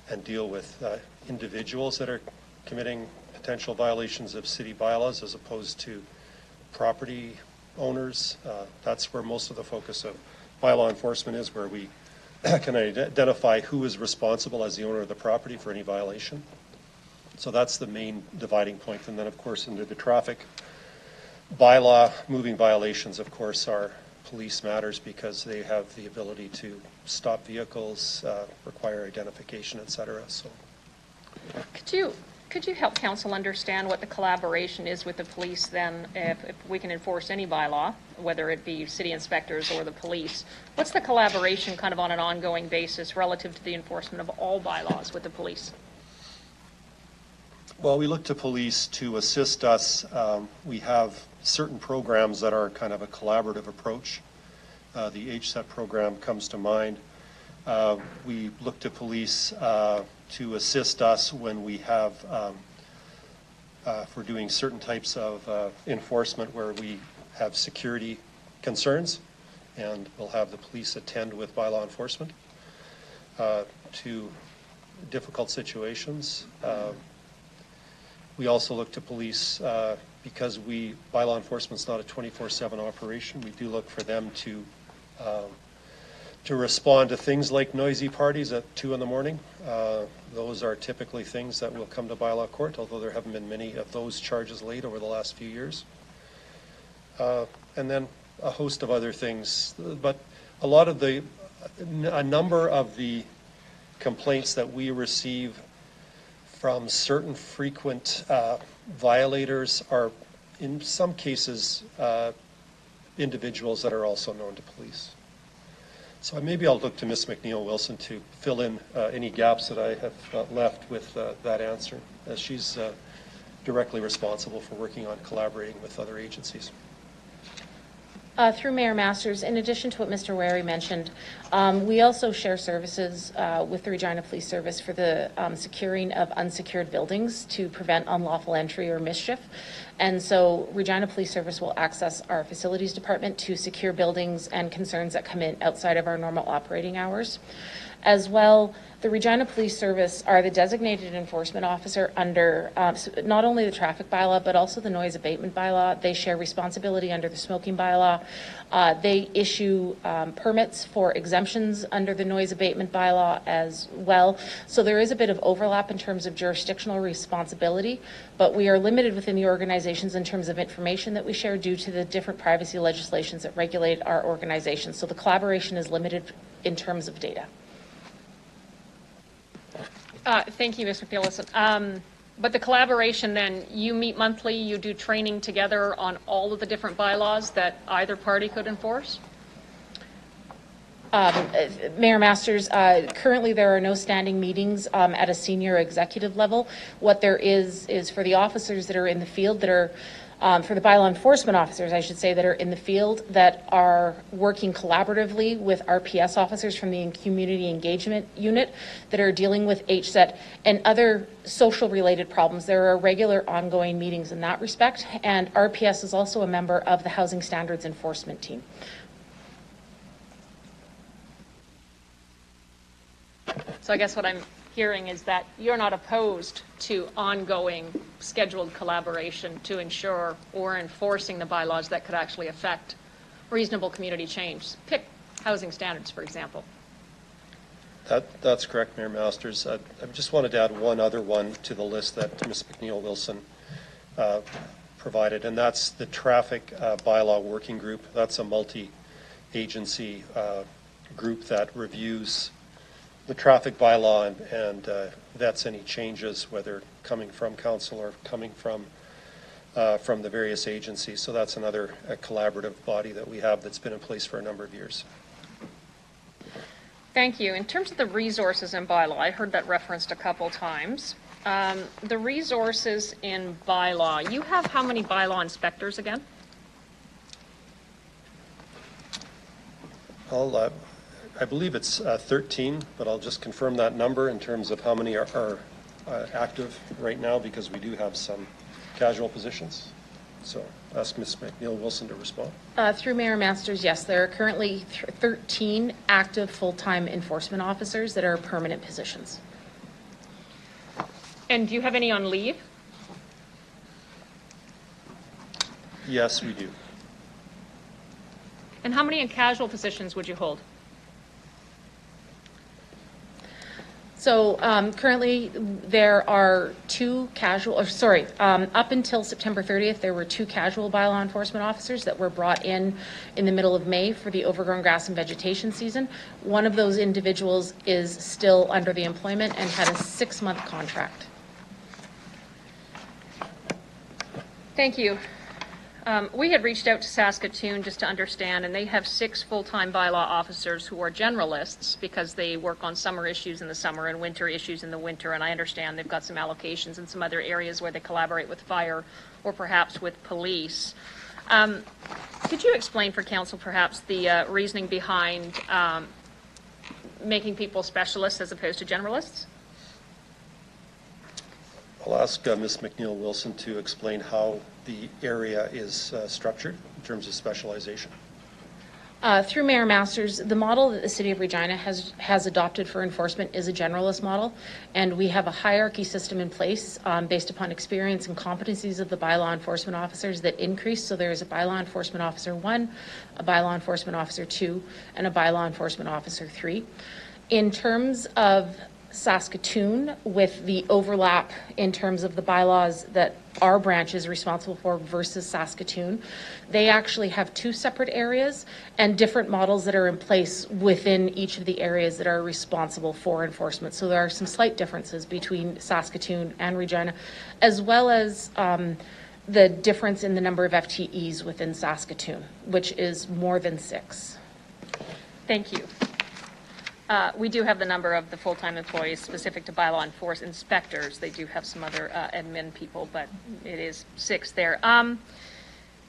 and deal with individuals that are committing potential violations of city bylaws as opposed to property owners. That's where most of the focus of bylaw enforcement is, where we can identify who is responsible as the owner of the property for any violation. So that's the main dividing point. And then, of course, under the traffic bylaw, moving violations, of course, are police matters because they have the ability to stop vehicles, require identification, etc. So, Could you help council understand what the collaboration is with the police then, if we can enforce any bylaw, whether it be city inspectors or the police? What's the collaboration kind of on an ongoing basis relative to the enforcement of all bylaws with the police? well, we look to police to assist us. We have certain programs that are kind of a collaborative approach. The HSET program comes to mind. We look to police to assist us when we have, for doing certain types of enforcement where we have security concerns, and we'll have the police attend with bylaw enforcement to difficult situations. We also look to police because bylaw enforcement is not a 24/7 operation. We do look for them to respond to things like noisy parties at 2 in the morning. Those are typically things that will come to bylaw court, although there haven't been many of those charges laid over the last few years. And then a host of other things. But a number of the complaints that we receive from certain frequent violators are, in some cases, individuals that are also known to police. So maybe I'll look to Ms. McNeil-Wilson to fill in any gaps that I have left with that answer, as she's directly responsible for working on collaborating with other agencies. Through Mayor Masters, in addition to what Mr. Wary mentioned, we also share services with the Regina Police Service for the securing of unsecured buildings to prevent unlawful entry or mischief. And so Regina Police Service will access our facilities department to secure buildings and concerns that come in outside of our normal operating hours. As well, the Regina Police Service are the designated enforcement officer under not only the traffic bylaw, but also the noise abatement bylaw. They share responsibility under the smoking bylaw. They issue permits for exemptions under the noise abatement bylaw as well. So there is a bit of overlap in terms of jurisdictional responsibility, but we are limited within the organizations in terms of information that we share due to the different privacy legislations that regulate our organizations. So the collaboration is limited in terms of data. Thank you, Ms. McNeil-Wilson. But the collaboration then, you meet monthly, you do training together on all of the different bylaws that either party could enforce? Mayor Masters, currently there are no standing meetings at a senior executive level. What there is for the officers that are in the field that are for the bylaw enforcement officers, I should say, that are in the field that are working collaboratively with RPS officers from the Community Engagement Unit that are dealing with HSET and other social related problems. There are regular ongoing meetings in that respect, and RPS is also a member of the Housing Standards Enforcement Team. So I guess what I'm hearing is that you're not opposed to ongoing scheduled collaboration to ensure or enforcing the bylaws that could actually affect reasonable community change. Pick housing standards, for example. That's correct, Mayor Masters. I just wanted to add one other one to the list that Ms. McNeil-Wilson provided, and that's the traffic bylaw working group. That's a agency group that reviews the traffic bylaw and vets any changes, whether coming from council or coming from the various agencies. So that's another collaborative body that we have that's been in place for a number of years. Thank you. In terms of the resources in bylaw, I heard that referenced a couple times. The resources in bylaw, you have how many bylaw inspectors again? I believe it's 13, but I'll just confirm that number in terms of how many are active right now, because we do have some casual positions. So ask Ms. McNeil-Wilson to respond. Through Mayor Masters, yes, there are currently 13 active full-time enforcement officers that are permanent positions. And do you have any on leave? Yes, we do. And how many in casual positions would you hold? So currently there are up until September 30th, there were 2 casual bylaw enforcement officers that were brought in the middle of May for the overgrown grass and vegetation season. One of those individuals is still under the employment and had a 6-month contract. Thank you. We had reached out to Saskatoon just to understand, and they have 6 full-time bylaw officers who are generalists because they work on summer issues in the summer and winter issues in the winter, and I understand they've got some allocations in some other areas where they collaborate with fire or perhaps with police. Could you explain for council perhaps the reasoning behind making people specialists as opposed to generalists? I'll ask Ms. McNeil-Wilson to explain how the area is structured in terms of specialization. Through Mayor Masters, the model that the City of Regina has adopted for enforcement is a generalist model, and we have a hierarchy system in place based upon experience and competencies of the bylaw enforcement officers that increase. So there is a bylaw enforcement officer 1, a bylaw enforcement officer 2, and a bylaw enforcement officer 3. In terms of Saskatoon, with the overlap in terms of the bylaws that our branch is responsible for versus Saskatoon, they actually have 2 separate areas and different models that are in place within each of the areas that are responsible for enforcement. So there are some slight differences between Saskatoon and Regina, as well as the difference in the number of FTEs within Saskatoon, which is more than 6. Thank you. We do have the number of the full-time employees specific to bylaw enforcement inspectors. They do have some other admin people, but it is 6 there.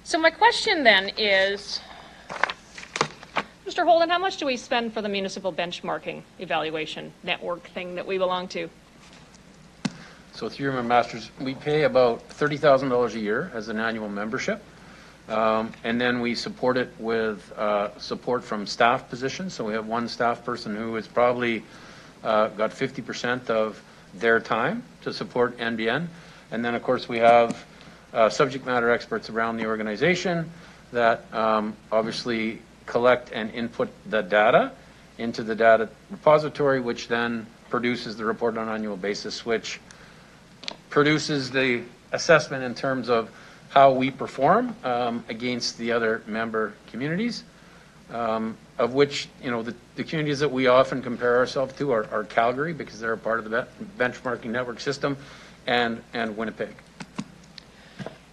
So my question then is, Mr. Holden, how much do we spend for the municipal benchmarking evaluation network thing that we belong to? So through Mayor Masters, we pay about $30,000 a year as an annual membership. And then we support it with support from staff positions. So we have one staff person who has probably got 50% of their time to support NBN. And then, of course, we have subject matter experts around the organization that obviously collect and input the data into the data repository, which then produces the report on an annual basis, which produces the assessment in terms of how we perform against the other member communities, of which, the communities that we often compare ourselves to are Calgary, because they're a part of the benchmarking network system, and Winnipeg.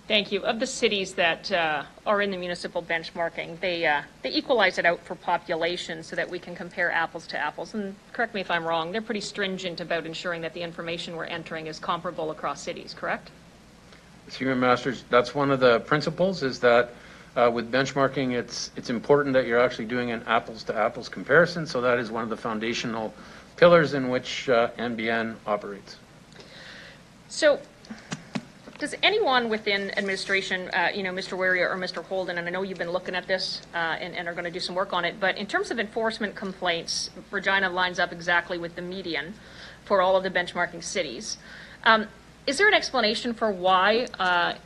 Thank you. Of the cities that are in the municipal benchmarking, they equalize it out for population so that we can compare apples to apples. And correct me if I'm wrong, they're pretty stringent about ensuring that the information we're entering is comparable across cities, correct? Human Masters, that's one of the principles, is that with benchmarking, it's important that you're actually doing an apples to apples comparison. So that is one of the foundational pillars in which NBN operates. So does anyone within administration, Mr. Waria or Mr. Holden, and I know you've been looking at this and are going to do some work on it, but in terms of enforcement complaints, Regina lines up exactly with the median for all of the benchmarking cities. Is there an explanation for why,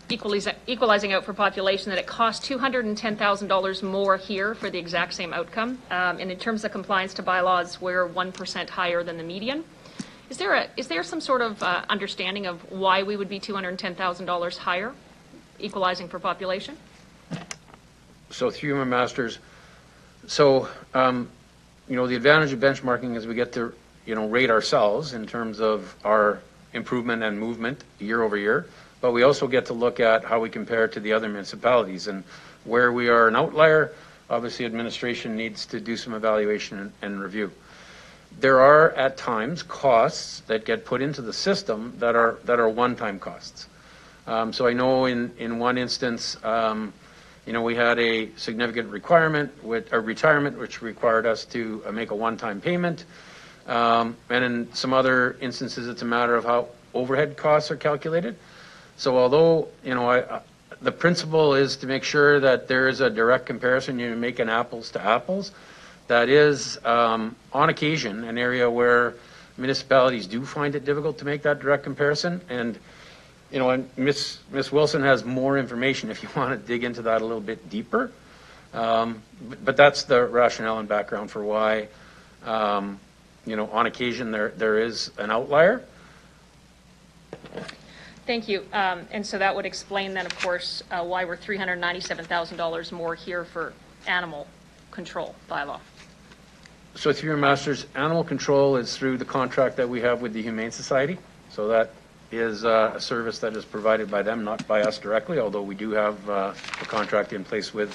equalizing out for population, that it costs $210,000 more here for the exact same outcome? And in terms of compliance to bylaws, we're 1% higher than the median. Is there some sort of understanding of why we would be $210,000 higher, equalizing for population? So through Human Masters, So, the advantage of benchmarking is we get to, rate ourselves in terms of our improvement and movement year over year, but we also get to look at how we compare to the other municipalities, and where we are an outlier, obviously administration needs to do some evaluation and review. There are at times costs that get put into the system that are one-time costs. So I know in one instance, we had a significant retirement, which required us to make a one-time payment. And in some other instances, it's a matter of how overhead costs are calculated. So although, the principle is to make sure that there is a direct comparison, you make an apples to apples. That is, on occasion, an area where municipalities do find it difficult to make that direct comparison. And and Ms. Wilson has more information if you want to dig into that a little bit deeper. But that's the rationale and background for why, on occasion there is an outlier. Thank you. And so that would explain then, of course, why we're $397,000 more here for animal control bylaw. So through your masters, animal control is through the contract that we have with the Humane Society. So that is a service that is provided by them, not by us directly, although we do have a contract in place with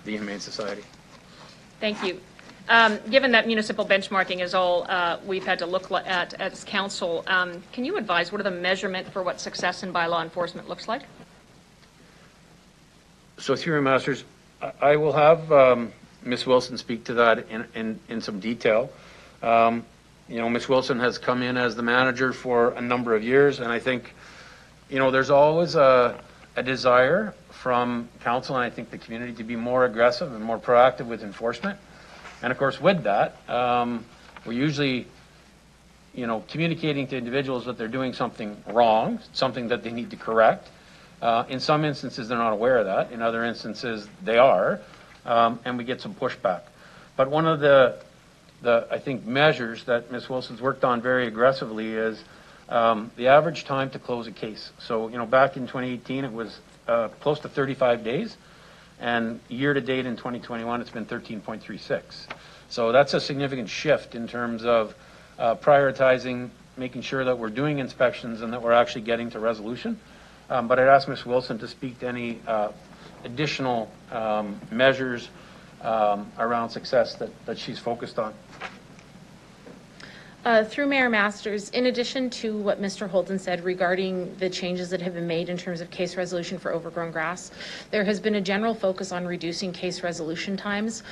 the Humane Society. Thank you. Given that municipal benchmarking is all we've had to look at as council, can you advise what are the measurement for what success in bylaw enforcement looks like? So through your masters, I will have Ms. Wilson speak to that in some detail. Ms. Wilson has come in as the manager for a number of years, and I think, there's always a desire from council and I think the community to be more aggressive and more proactive with enforcement. And of course, with that, we're usually, communicating to individuals that they're doing something wrong, something that they need to correct. In some instances, they're not aware of that. In other instances, they are, and we get some pushback. But one of the I think measures that Ms. Wilson's worked on very aggressively is the average time to close a case. So, back in 2018, it was close to 35 days. And year to date in 2021, it's been 13.36. So that's a significant shift in terms of prioritizing, making sure that we're doing inspections and that we're actually getting to resolution. But I'd ask Ms. Wilson to speak to any additional measures around success that she's focused on. Through Mayor Masters, in addition to what Mr. Holden said regarding the changes that have been made in terms of case resolution for overgrown grass, there has been a general focus on reducing case resolution times,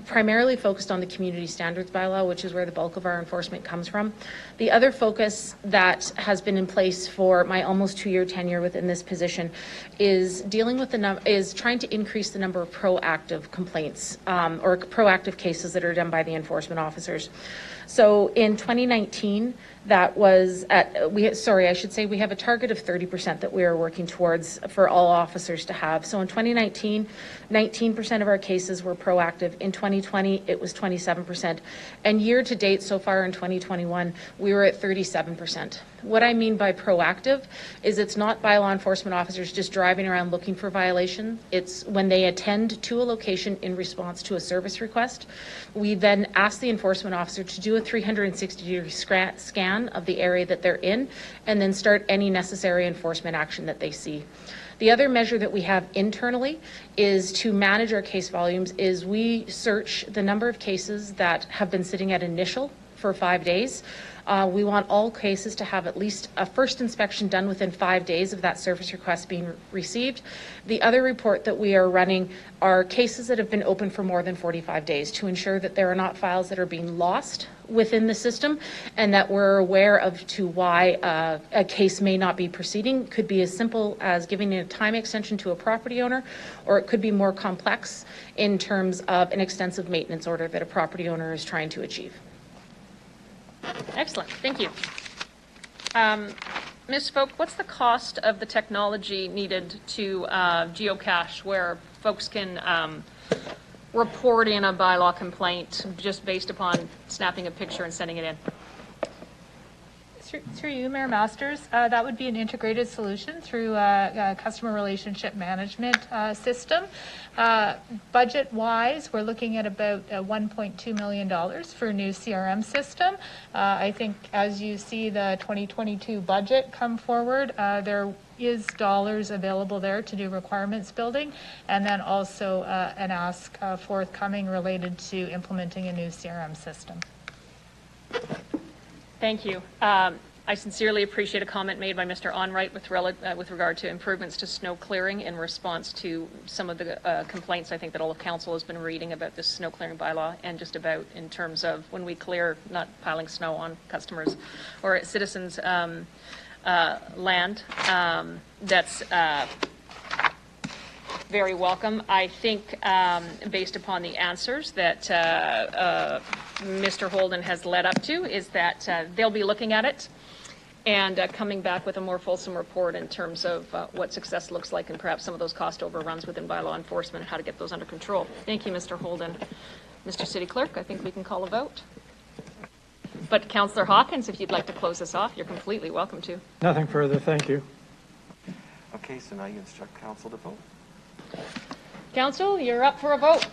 primarily focused on the community standards bylaw, which is where the bulk of our enforcement comes from. The other focus that has been in place for my almost 2-year tenure within this position is dealing with is trying to increase the number of proactive complaints or proactive cases that are done by the enforcement officers. So in 2019, that was we have a target of 30% that we are working towards for all officers to have. So in 2019, 19% of our cases were proactive. In 2020, it was 27%. And year to date so far in 2021, we were at 37%. What I mean by proactive is it's not by law enforcement officers just driving around looking for violation. It's when they attend to a location in response to a service request. We then ask the enforcement officer to do a 360-degree scan of the area that they're in and then start any necessary enforcement action that they see. The other measure that we have internally is to manage our case volumes is we search the number of cases that have been sitting at initial for 5 days. We want all cases to have at least a first inspection done within 5 days of that service request being received. The other report that we are running are cases that have been open for more than 45 days to ensure that there are not files that are being lost within the system and that we're aware of to why a case may not be proceeding. Could be as simple as giving a time extension to a property owner, or it could be more complex in terms of an extensive maintenance order that a property owner is trying to achieve. Excellent, thank you. Ms. Folk, what's the cost of the technology needed to geocache where folks can report in a bylaw complaint just based upon snapping a picture and sending it in? Through you, Mayor Masters, that would be an integrated solution through a customer relationship management system. Budget-wise, we're looking at about $1.2 million for a new CRM system. I think as you see the 2022 budget come forward, there is dollars available there to do requirements building, and then also an ask forthcoming related to implementing a new CRM system. Thank you. I sincerely appreciate a comment made by Mr. Onright with regard to improvements to snow clearing in response to some of the complaints I think that all of council has been reading about this snow clearing bylaw, and just about in terms of when we clear, not piling snow on customers or citizens' land. That's very welcome. I think based upon the answers that Mr. Holden has led up to, is that they'll be looking at it and coming back with a more fulsome report in terms of what success looks like, and perhaps some of those cost overruns within bylaw enforcement and how to get those under control. Thank you, Mr. Holden. Mr. City Clerk, I think we can call a vote. But Councillor Hawkins, if you'd like to close this off, you're completely welcome to. Nothing further, thank you. Okay, so now you instruct council to vote. Council, you're up for a vote.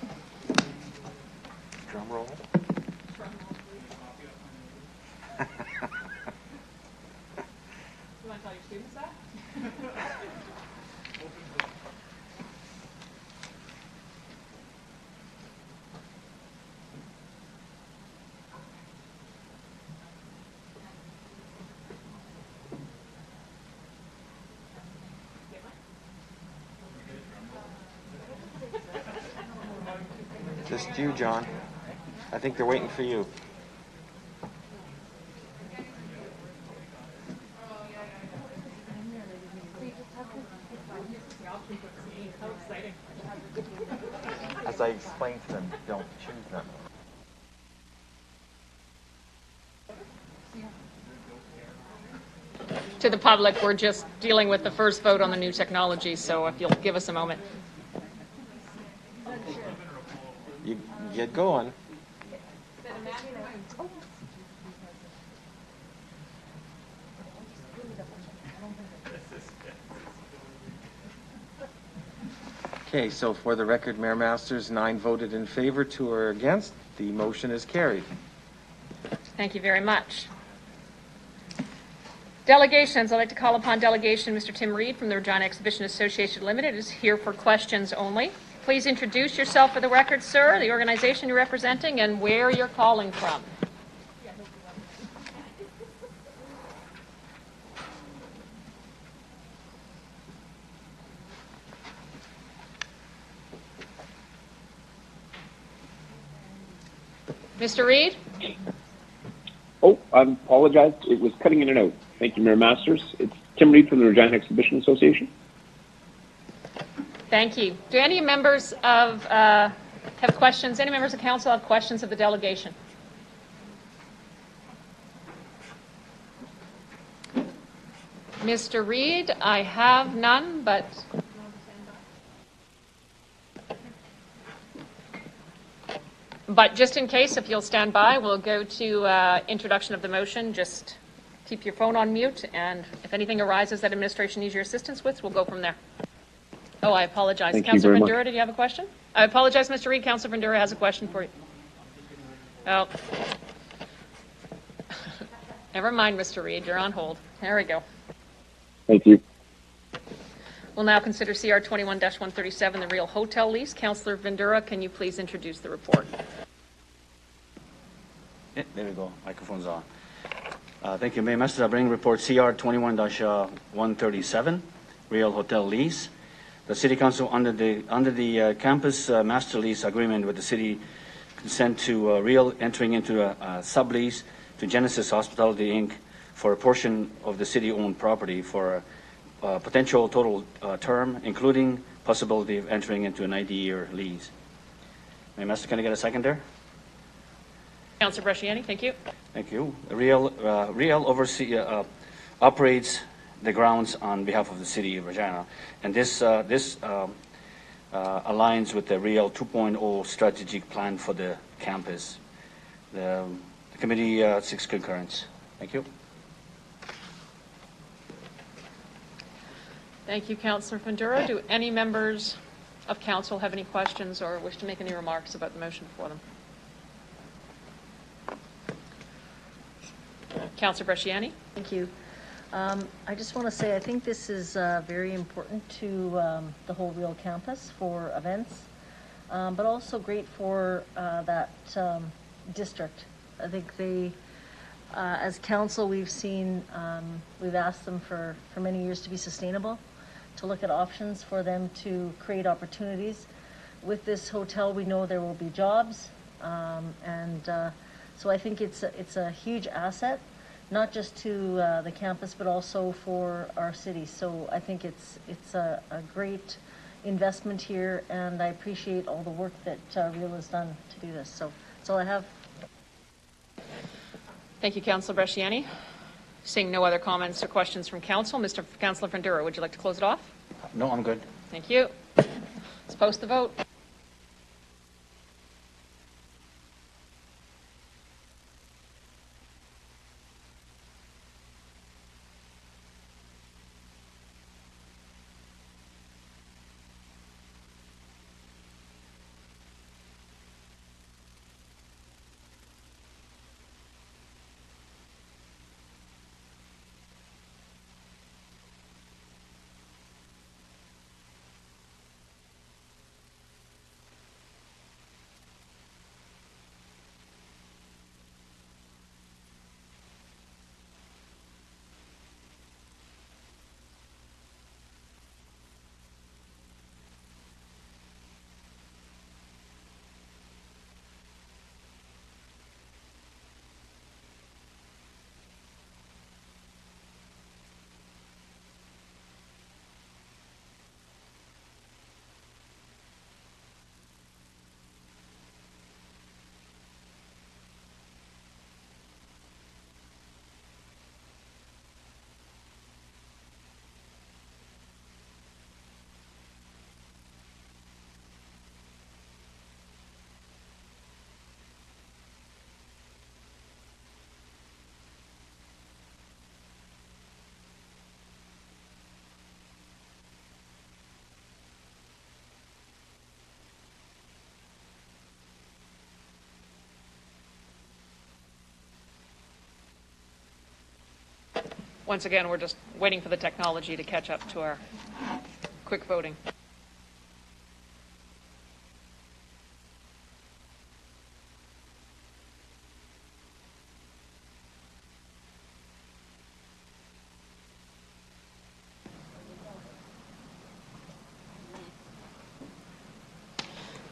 Drum roll. You want to tell your students that? Just you, John. I think they're waiting for you. As I explained to them, don't choose them. To the public, we're just dealing with the first vote on the new technology, so if you'll give us a moment. You get going. Okay, so for the record, Mayor Masters, 9 voted in favor, 2 are against. The motion is carried. Thank you very much. Delegations. I'd like to call upon delegation Mr. Tim Reed from the Regina Exhibition Association Limited is here for questions only. Please introduce yourself for the record, sir, the organization you're representing, and where you're calling from. Mr. Reed? Oh, I apologize. It was cutting in and out. Thank you, Mayor Masters. It's Tim Reed from the Regina Exhibition Association. Thank you. Do any members of have questions? Any members of council have questions of the delegation? Mr. Reed, I have none, but just in case, if you'll stand by, we'll go to introduction of the motion. Just keep your phone on mute, and if anything arises that administration needs your assistance with, we'll go from there. Oh, I apologize. Councillor Vendura, did you have a question? I apologize, Mr. Reed. Councillor Vendura has a question for you. Oh. Never mind, Mr. Reed. You're on hold. There we go. Thank you. We'll now consider CR 21-137, the Real Hotel lease. Councillor Vendura, can you please introduce the report? Yeah, there we go. Microphone's on. Thank you, Mayor Masters. I bring report CR 21-137, Real Hotel lease. The City Council, under the campus master lease agreement with the city, consent to Real entering into a sublease to Genesis Hospitality Inc. for a portion of the city-owned property for a potential total term, including possibility of entering into a 90-year lease. Mayor Master, can I get a second there? Councillor Bresciani, thank you. Thank you. Real operates the grounds on behalf of the city of Regina, and this aligns with the Real 2.0 strategic plan for the campus. The committee seeks concurrence. Thank you. Thank you, Councillor Fundura. Do any members of council have any questions or wish to make any remarks about the motion before them? Councillor Bresciani? Thank you. I just want to say I think this is very important to the whole Real Campus for events, but also great for that district. I think they, as council, we've seen, we've asked them for many years to be sustainable, to look at options for them to create opportunities. With this hotel, we know there will be jobs, so I think it's a huge asset, not just to the campus, but also for our city. So I think it's a great investment here, and I appreciate all the work that Real has done to do this. So that's all I have. Thank you, Councillor Bresciani. Seeing no other comments or questions from council, Councillor Fundura, would you like to close it off? No, I'm good. Thank you. Let's post the vote. Once again, we're just waiting for the technology to catch up to our quick voting.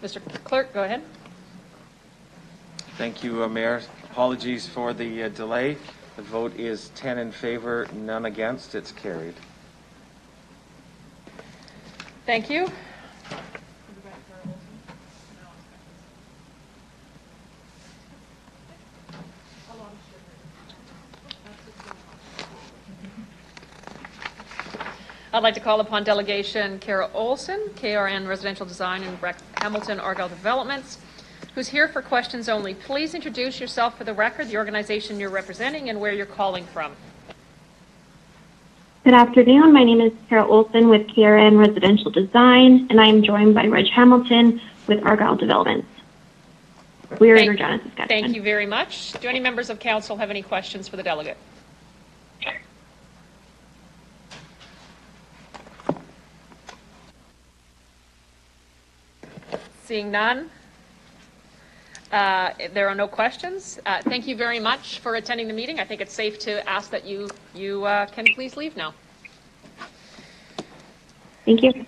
Mr. Clerk, go ahead. Thank you, Mayor. Apologies for the delay. The vote is 10 in favor, none against. It's carried. Thank you. I'd like to call upon Delegation Kara Olson, KRN Residential Design and Hamilton Argyle Developments, who's here for questions only. Please introduce yourself for the record, the organization you're representing, and where you're calling from. Good afternoon. My name is Kara Olson with KRN Residential Design, and I am joined by Reg Hamilton with Argyle Developments. We are in Regina, Saskatchewan. Thank you very much. Do any members of council have any questions for the delegate? Seeing none, there are no questions. Thank you very much for attending the meeting. I think it's safe to ask that you can please leave now. Thank you.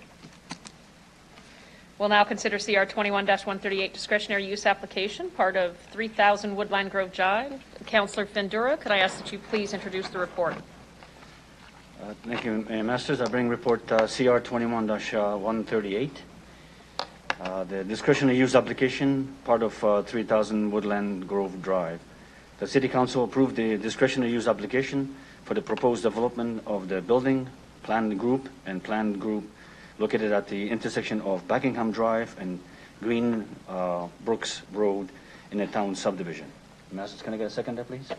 We'll now consider CR 21-138 discretionary use application, part of 3000 Woodland Grove Drive. Councillor Fundura, could I ask that you please introduce the report? Thank you, Masters. I bring report CR 21-138. The discretionary use application, part of 3000 Woodland Grove Drive. The City Council approved the discretionary use application for the proposed development of the building, planned group located at the intersection of Buckingham Drive and Green Brooks Road in the town subdivision. Masters, can I get a seconder, please?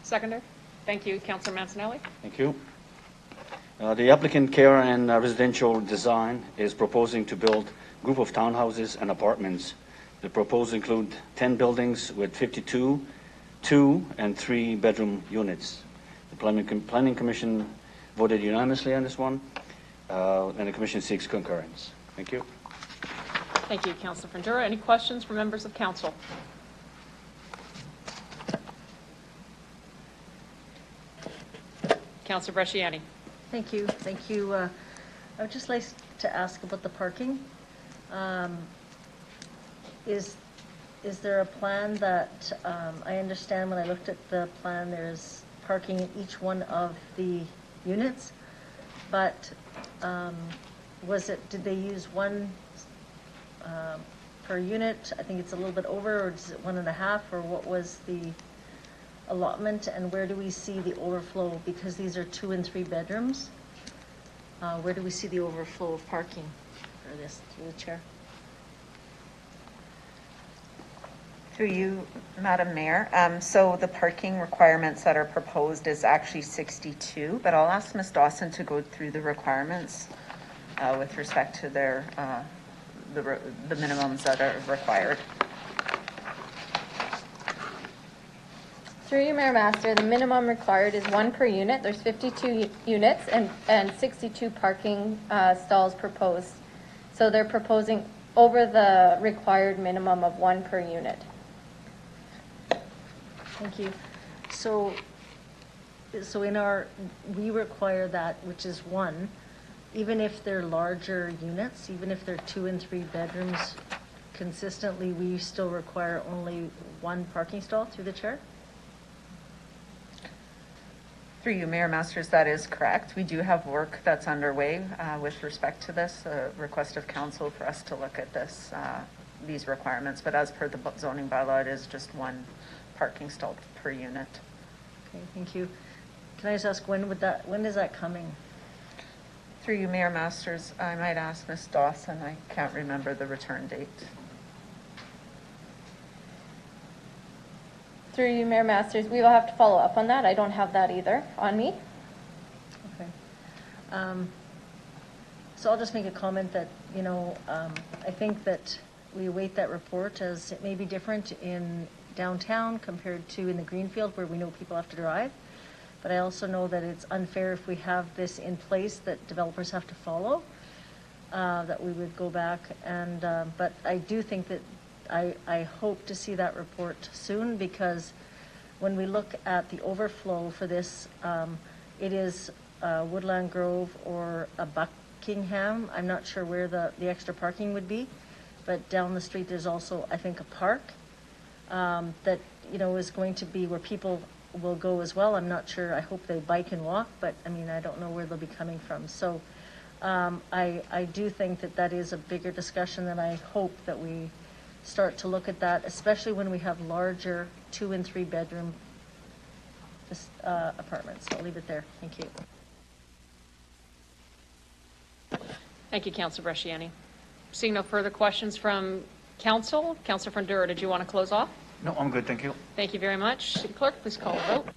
Seconder. Thank you, Councillor Mancinelli. Thank you. The applicant Care and Residential Design is proposing to build a group of townhouses and apartments. The proposals include 10 buildings with 52 2 and 3 bedroom units. The Planning Commission voted unanimously on this one, and the Commission seeks concurrence. Thank you. Thank you, Councillor Frondura. Any questions from members of council? Councillor Bresciani. Thank you. Thank you. I would just like to ask about the parking. Is there a plan that, I understand when I looked at the plan, there's parking in each one of the units, but did they use one per unit? I think it's a little bit over, or is it 1.5, or what was the allotment, and where do we see the overflow? Because these are 2 and 3 bedrooms. Where do we see the overflow of parking for this, through the chair? Through you, Madam Mayor. So the parking requirements that are proposed is actually 62, but I'll ask Ms. Dawson to go through the requirements with respect to their the minimums that are required. Through you, Mayor Master, the minimum required is 1 per unit. There's 52 units and 62 parking stalls proposed. So they're proposing over the required minimum of 1 per unit. Thank you. So we require that, which is 1, even if they're larger units, even if they're 2 and 3 bedrooms, consistently, we still require only 1 parking stall, through the chair? Through you, Mayor Masters, that is correct. We do have work that's underway with respect to this, a request of council for us to look at this, these requirements, but as per the zoning bylaw, it is just 1 parking stall per unit. Okay, thank you. Can I just ask, when is that coming? Through you, Mayor Masters, I might ask Ms. Dawson. I can't remember the return date. Through you, Mayor Masters, we will have to follow up on that. I don't have that either on me. Okay. So I'll just make a comment that, I think that we await that report, as it may be different in downtown compared to in the Greenfield, where we know people have to drive. But I also know that it's unfair if we have this in place that developers have to follow, that we would go back and, but I do think that I hope to see that report soon, because when we look at the overflow for this, it is Woodland Grove or a Buckingham. I'm not sure where the extra parking would be, but down the street there's also, I think, a park that, is going to be where people will go as well. I'm not sure. I hope they bike and walk, but I mean, I don't know where they'll be coming from. So I do think that is a bigger discussion, and I hope that we start to look at that, especially when we have larger 2 and 3 bedroom apartments. So I'll leave it there. Thank you. Thank you, Councillor Bresciani. Seeing no further questions from council, Councillor Frondura, did you want to close off? No, I'm good, thank you. Thank you very much. City Clerk, please call the vote.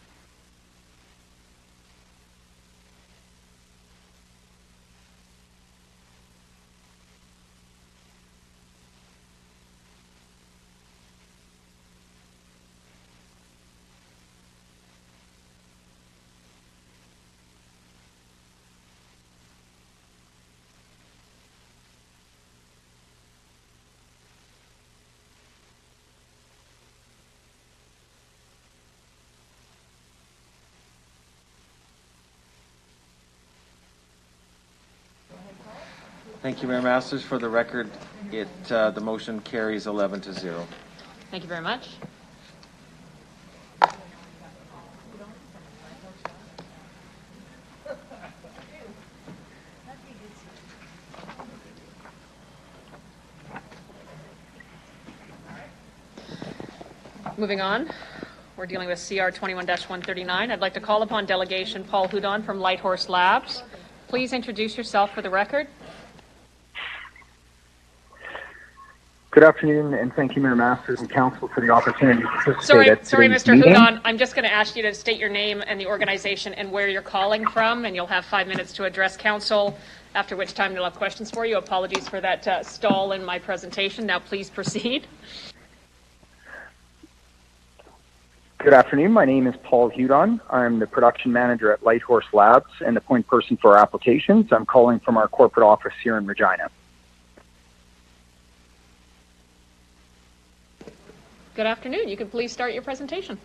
Thank you, Mayor Masters. For the record, the motion carries 11-0. Thank you very much. Moving on, we're dealing with CR 21-139. I'd like to call upon Delegation Paul Houdon from Lighthorse Labs. Please introduce yourself for the record. Good afternoon, and thank you, Mayor Masters and Council, for the opportunity to participate Sorry, today's Mr. meeting. Hudon. I'm just going to ask you to state your name and the organization and where you're calling from, and you'll have 5 minutes to address council, after which time they'll have questions for you. Apologies for that stall in my presentation. Now please proceed. Good afternoon. My name is Paul Hudon. I'm the production manager at Lighthorse Labs and the point person for our applications. I'm calling from our corporate office here in Regina. Good afternoon. You can please start your presentation.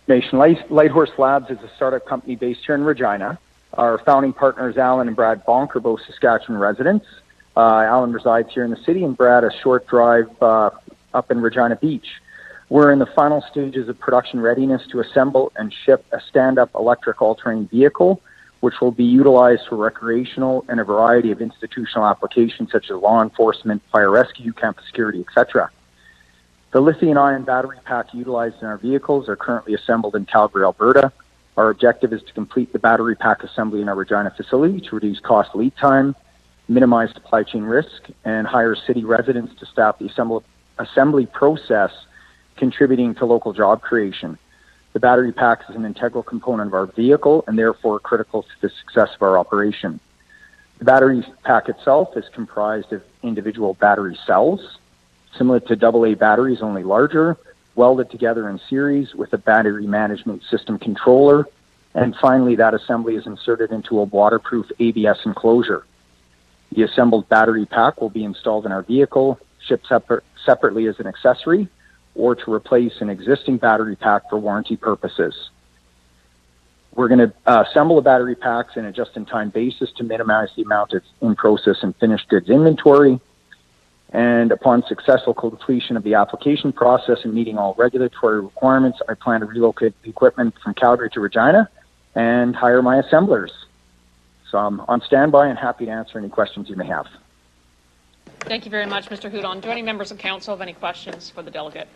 Lighthorse Labs is a startup company based here in Regina. Our founding partners, Alan and Brad Bonk, are both Saskatchewan residents. Alan resides here in the city, and Brad a short drive up in Regina Beach. We're in the final stages of production readiness to assemble and ship a stand-up electric all-terrain vehicle, which will be utilized for recreational and a variety of institutional applications such as law enforcement, fire rescue, campus security, etc. The lithium-ion battery pack utilized in our vehicles are currently assembled in Calgary, Alberta. Our objective is to complete the battery pack assembly in our Regina facility to reduce cost lead time, minimize supply chain risk, and hire city residents to staff the assembly process, contributing to local job creation. The battery pack is an integral component of our vehicle and therefore critical to the success of our operation. The battery pack itself is comprised of individual battery cells, similar to AA batteries, only larger, welded together in series with a battery management system controller. And finally, that assembly is inserted into a waterproof ABS enclosure. The assembled battery pack will be installed in our vehicle, shipped separately as an accessory, or to replace an existing battery pack for warranty purposes. We're going to assemble the battery packs in a just-in-time basis to minimize the amount of in-process and finished goods inventory. And upon successful completion of the application process and meeting all regulatory requirements, I plan to relocate the equipment from Calgary to Regina and hire my assemblers. So I'm on standby and happy to answer any questions you may have. Thank you very much, Mr. Hudon. Do any members of council have any questions for the delegate?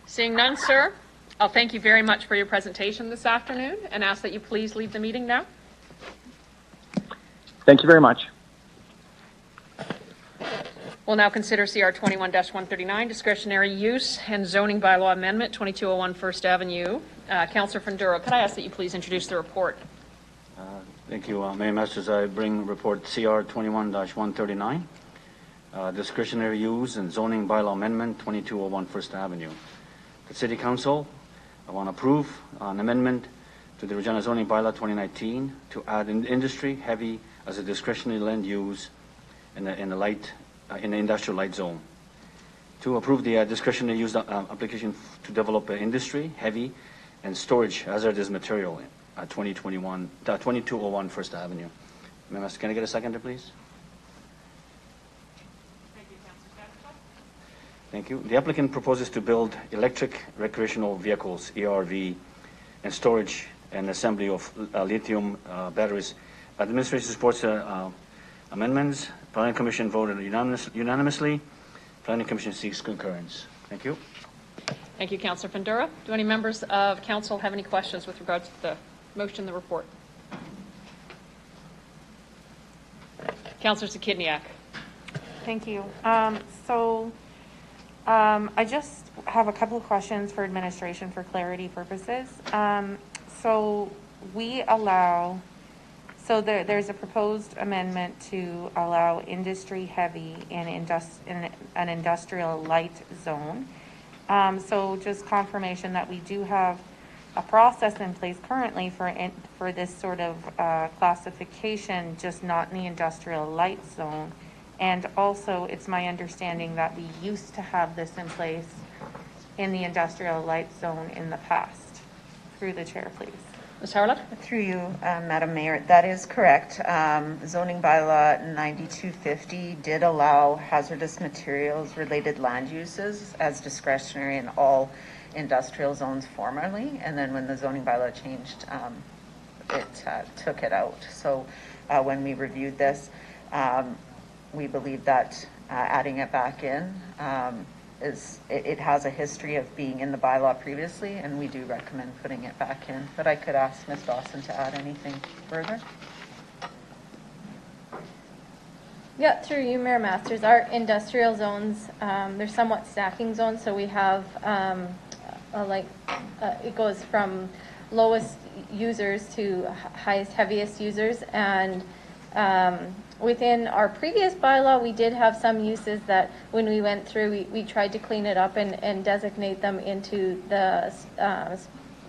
Seeing none, sir, I'll thank you very much for your presentation this afternoon and ask that you please leave the meeting now. Thank you very much. We'll now consider CR 21-139, discretionary use and zoning bylaw amendment, 2201 First Avenue. Councillor Fundura, could I ask that you please introduce the report? Thank you, Mayor Masters. I bring report CR 21-139, discretionary use and zoning bylaw amendment, 2201 First Avenue. The City Council, I want to approve an amendment to the Regina zoning bylaw 2019 to add industry heavy as a discretionary land use in the industrial light zone. To approve the discretionary use application to develop industry heavy and storage hazardous material at 2201 First Avenue. Members, can I get a seconder, please? Thank you. The applicant proposes to build electric recreational vehicles, ERV, and storage and assembly of lithium batteries. Administration supports amendments. Planning Commission voted unanimously. Planning Commission seeks concurrence. Thank you. Thank you, Councillor Fundura. Do any members of council have any questions with regards to the motion in the report? Councillor Zakidniak. Thank you. I just have a couple of questions for administration for clarity purposes. There's a proposed amendment to allow industry heavy in an industrial light zone. Just confirmation that we do have a process in place currently for this sort of classification, just not in the industrial light zone. And also, it's my understanding that we used to have this in place in the industrial light zone in the past. Through the chair, please. Ms. Harlett? Through you, Madam Mayor, that is correct. Zoning bylaw 9250 did allow hazardous materials related land uses as discretionary in all industrial zones formerly, and then when the zoning bylaw changed, it took it out. So when we reviewed this, we believe that adding it back in it has a history of being in the bylaw previously, and we do recommend putting it back in. But I could ask Ms. Dawson to add anything further. Yeah, through you, Mayor Masters, our industrial zones, they're somewhat stacking zones, so we have, it goes from lowest users to highest, heaviest users, and within our previous bylaw, we did have some uses that when we went through, we tried to clean it up and designate them into the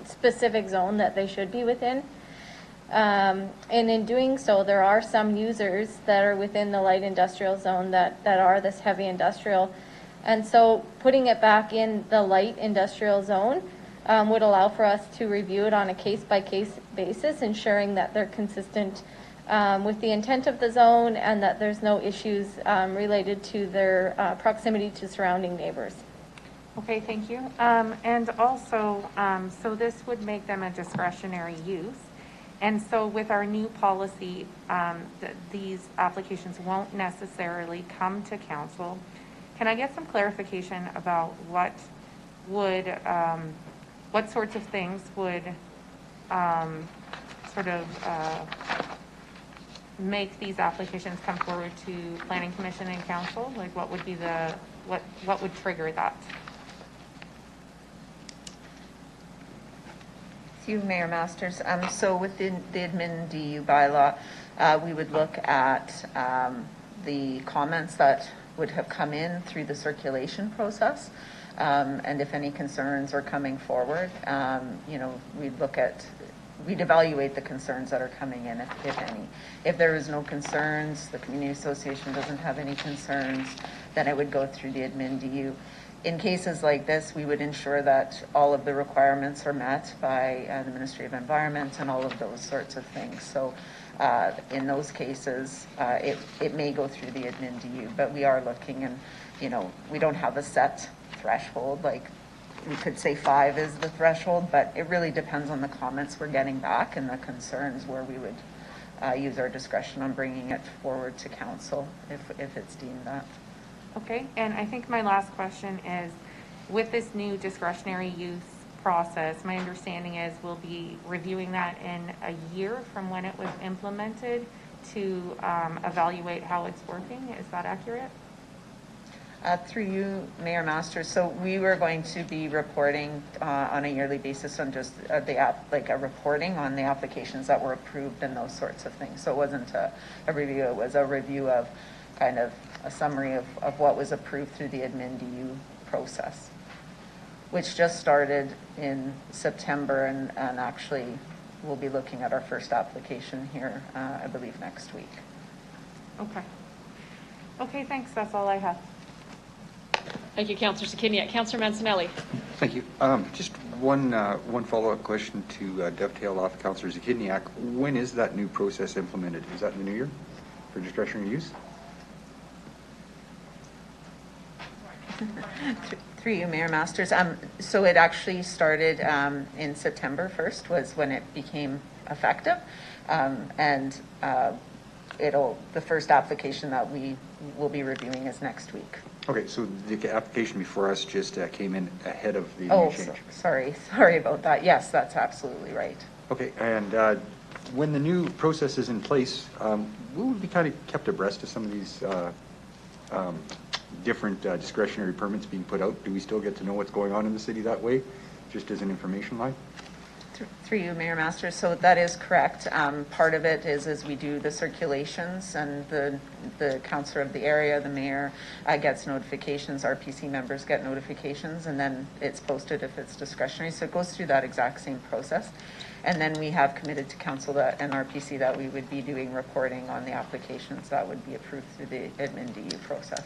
specific zone that they should be within. And in doing so, there are some users that are within the light industrial zone that are this heavy industrial. And so putting it back in the light industrial zone would allow for us to review it on a case-by-case basis, ensuring that they're consistent with the intent of the zone and that there's no issues related to their proximity to surrounding neighbors. Okay, thank you. And also, so this would make them a discretionary use. And so with our new policy, these applications won't necessarily come to council. Can I get some clarification about what sorts of things would make these applications come forward to Planning Commission and Council? Like what would be what would trigger that? You, Mayor Masters. So within the admin DU bylaw, we would look at the comments that would have come in through the circulation process, and if any concerns are coming forward, we'd evaluate the concerns that are coming in, if any. If there is no concerns, the community association doesn't have any concerns, then it would go through the admin DU. In cases like this, we would ensure that all of the requirements are met by the Ministry of Environment and all of those sorts of things. So in those cases, it may go through the admin DU, but we are looking, and we don't have a set threshold. Like we could say 5 is the threshold, but it really depends on the comments we're getting back and the concerns where we would use our discretion on bringing it forward to council if it's deemed that. Okay, and I think my last question is, with this new discretionary use process, my understanding is we'll be reviewing that in a year from when it was implemented to evaluate how it's working. Is that accurate? Through you, Mayor Masters. So we were going to be reporting on a yearly basis on just a reporting on the applications that were approved and those sorts of things. So it wasn't a review, it was a review of kind of a summary of what was approved through the admin DU process, which just started in September, and actually we'll be looking at our first application here, I believe, next week. Okay. Okay, thanks. That's all I have. Thank you, Councillor Zakiniak. Councillor Mancinelli. Thank you. Just one follow-up question to dovetail off Councillor Zakiniak. When is that new process implemented? Is that in the new year for discretionary use? Through you, Mayor Masters. So it actually started in September 1st was when it became effective, and the first application that we will be reviewing is next week. Okay, so the application before us just came in ahead of the new change. Sorry about that. Yes, that's absolutely right. Okay, and when the new process is in place, will we be kind of kept abreast of some of these different discretionary permits being put out? Do we still get to know what's going on in the city that way, just as an information line? Through you, Mayor Masters. So that is correct. Part of it is as we do the circulations, and the councillor of the area, the mayor, gets notifications. RPC members get notifications, and then it's posted if it's discretionary. So it goes through that exact same process. And then we have committed to council and RPC that we would be doing reporting on the applications that would be approved through the admin DU process.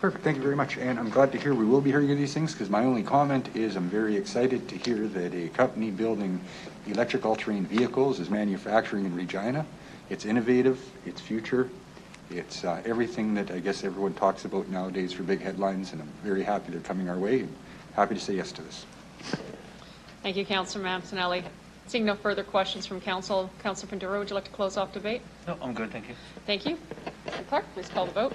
Perfect. Thank you very much. And I'm glad to hear we will be hearing of these things, because my only comment is I'm very excited to hear that a company building electric all-terrain vehicles is manufacturing in Regina. It's innovative, it's future, it's everything that I guess everyone talks about nowadays for big headlines, and I'm very happy they're coming our way and happy to say yes to this. Thank you, Councillor Mancinelli. Seeing no further questions from Council, Councillor Pandura, would you like to close off debate? No, I'm good, thank you. Thank you. Mr. Clerk, please call the vote.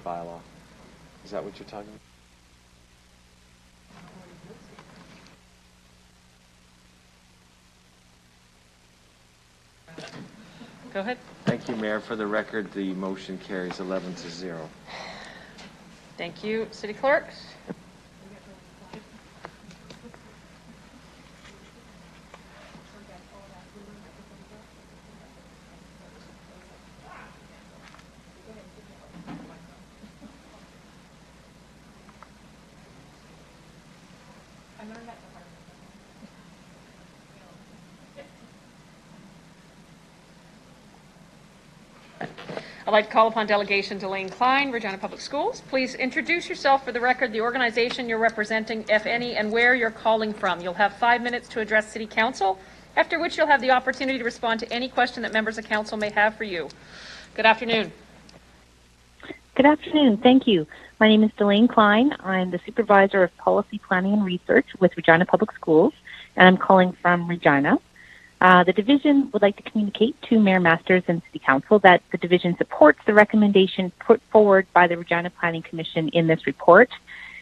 bylaw. Is that what you're talking about? Go ahead. Thank you, Mayor. For the record, the motion carries 11-0. Thank you, City Clerk. I'd like to call upon Delegation Delane Klein, Regina Public Schools. Please introduce yourself for the record, the organization you're representing, if any, and where you're calling from. You'll have 5 minutes to address City Council, after which you'll have the opportunity to respond to any question that members of Council may have for you. Good afternoon. Good afternoon. Thank you. My name is Delane Klein. I'm the Supervisor of Policy Planning and Research with Regina Public Schools, and I'm calling from Regina. The division would like to communicate to Mayor Masters and City Council that the division supports the recommendation put forward by the Regina Planning Commission in this report.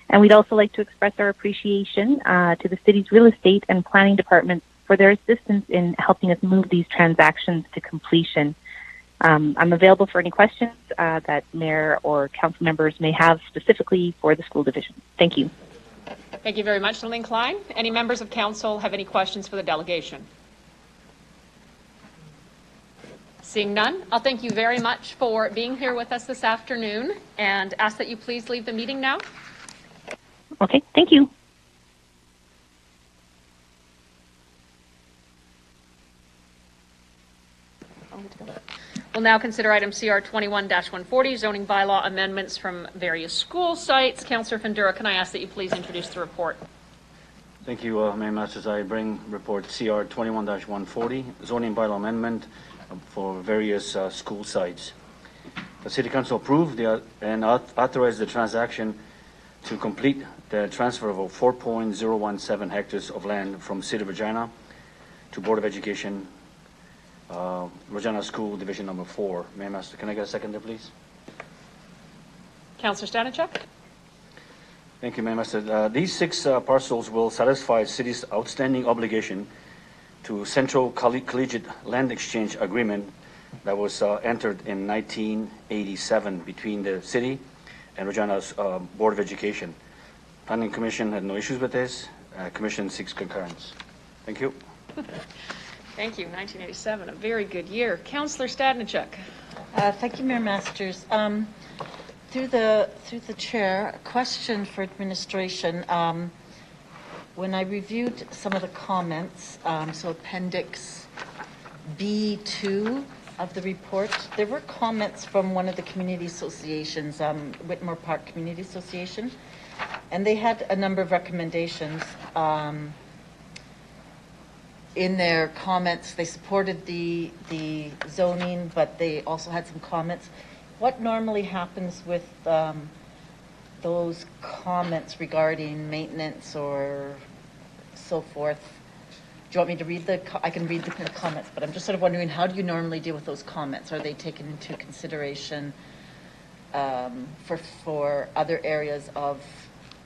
And we'd also like to express our appreciation to the city's real estate and planning departments for their assistance in helping us move these transactions to completion. I'm available for any questions that Mayor or Council members may have specifically for the school division. Thank you. Thank you very much, Delane Klein. Any members of Council have any questions for the delegation? Seeing none, I'll thank you very much for being here with us this afternoon and ask that you please leave the meeting now. Okay, thank you. We'll now consider item CR 21-140, zoning bylaw amendments from various school sites. Councillor Fundura, can I ask that you please introduce the report? Thank you, Mayor Masters. I bring report CR 21-140, zoning bylaw amendment for various school sites. The City Council approved and authorized the transaction to complete the transfer of 4.017 hectares of land from City of Regina to Board of Education, Regina School Division number 4. Mayor Master, can I get a second there, please? Councillor Stanichuk. Thank you, Mayor Master. These 6 parcels will satisfy City's outstanding obligation to Central Collegiate Land Exchange Agreement that was entered in 1987 between the City and Regina's Board of Education. Planning Commission had no issues with this. Commission seeks concurrence. Thank you. Thank you. 1987, a very good year. Councillor Stanichuk. Thank you, Mayor Masters. Through the chair, a question for administration. When I reviewed some of the comments, so Appendix B2 of the report, there were comments from one of the community associations, Whitmore Park Community Association, and they had a number of recommendations. In their comments, they supported the zoning, but they also had some comments. What normally happens with those comments regarding maintenance or so forth? Do you want me to read I can read the comments, but I'm just sort of wondering, how do you normally deal with those comments? Are they taken into consideration for other areas of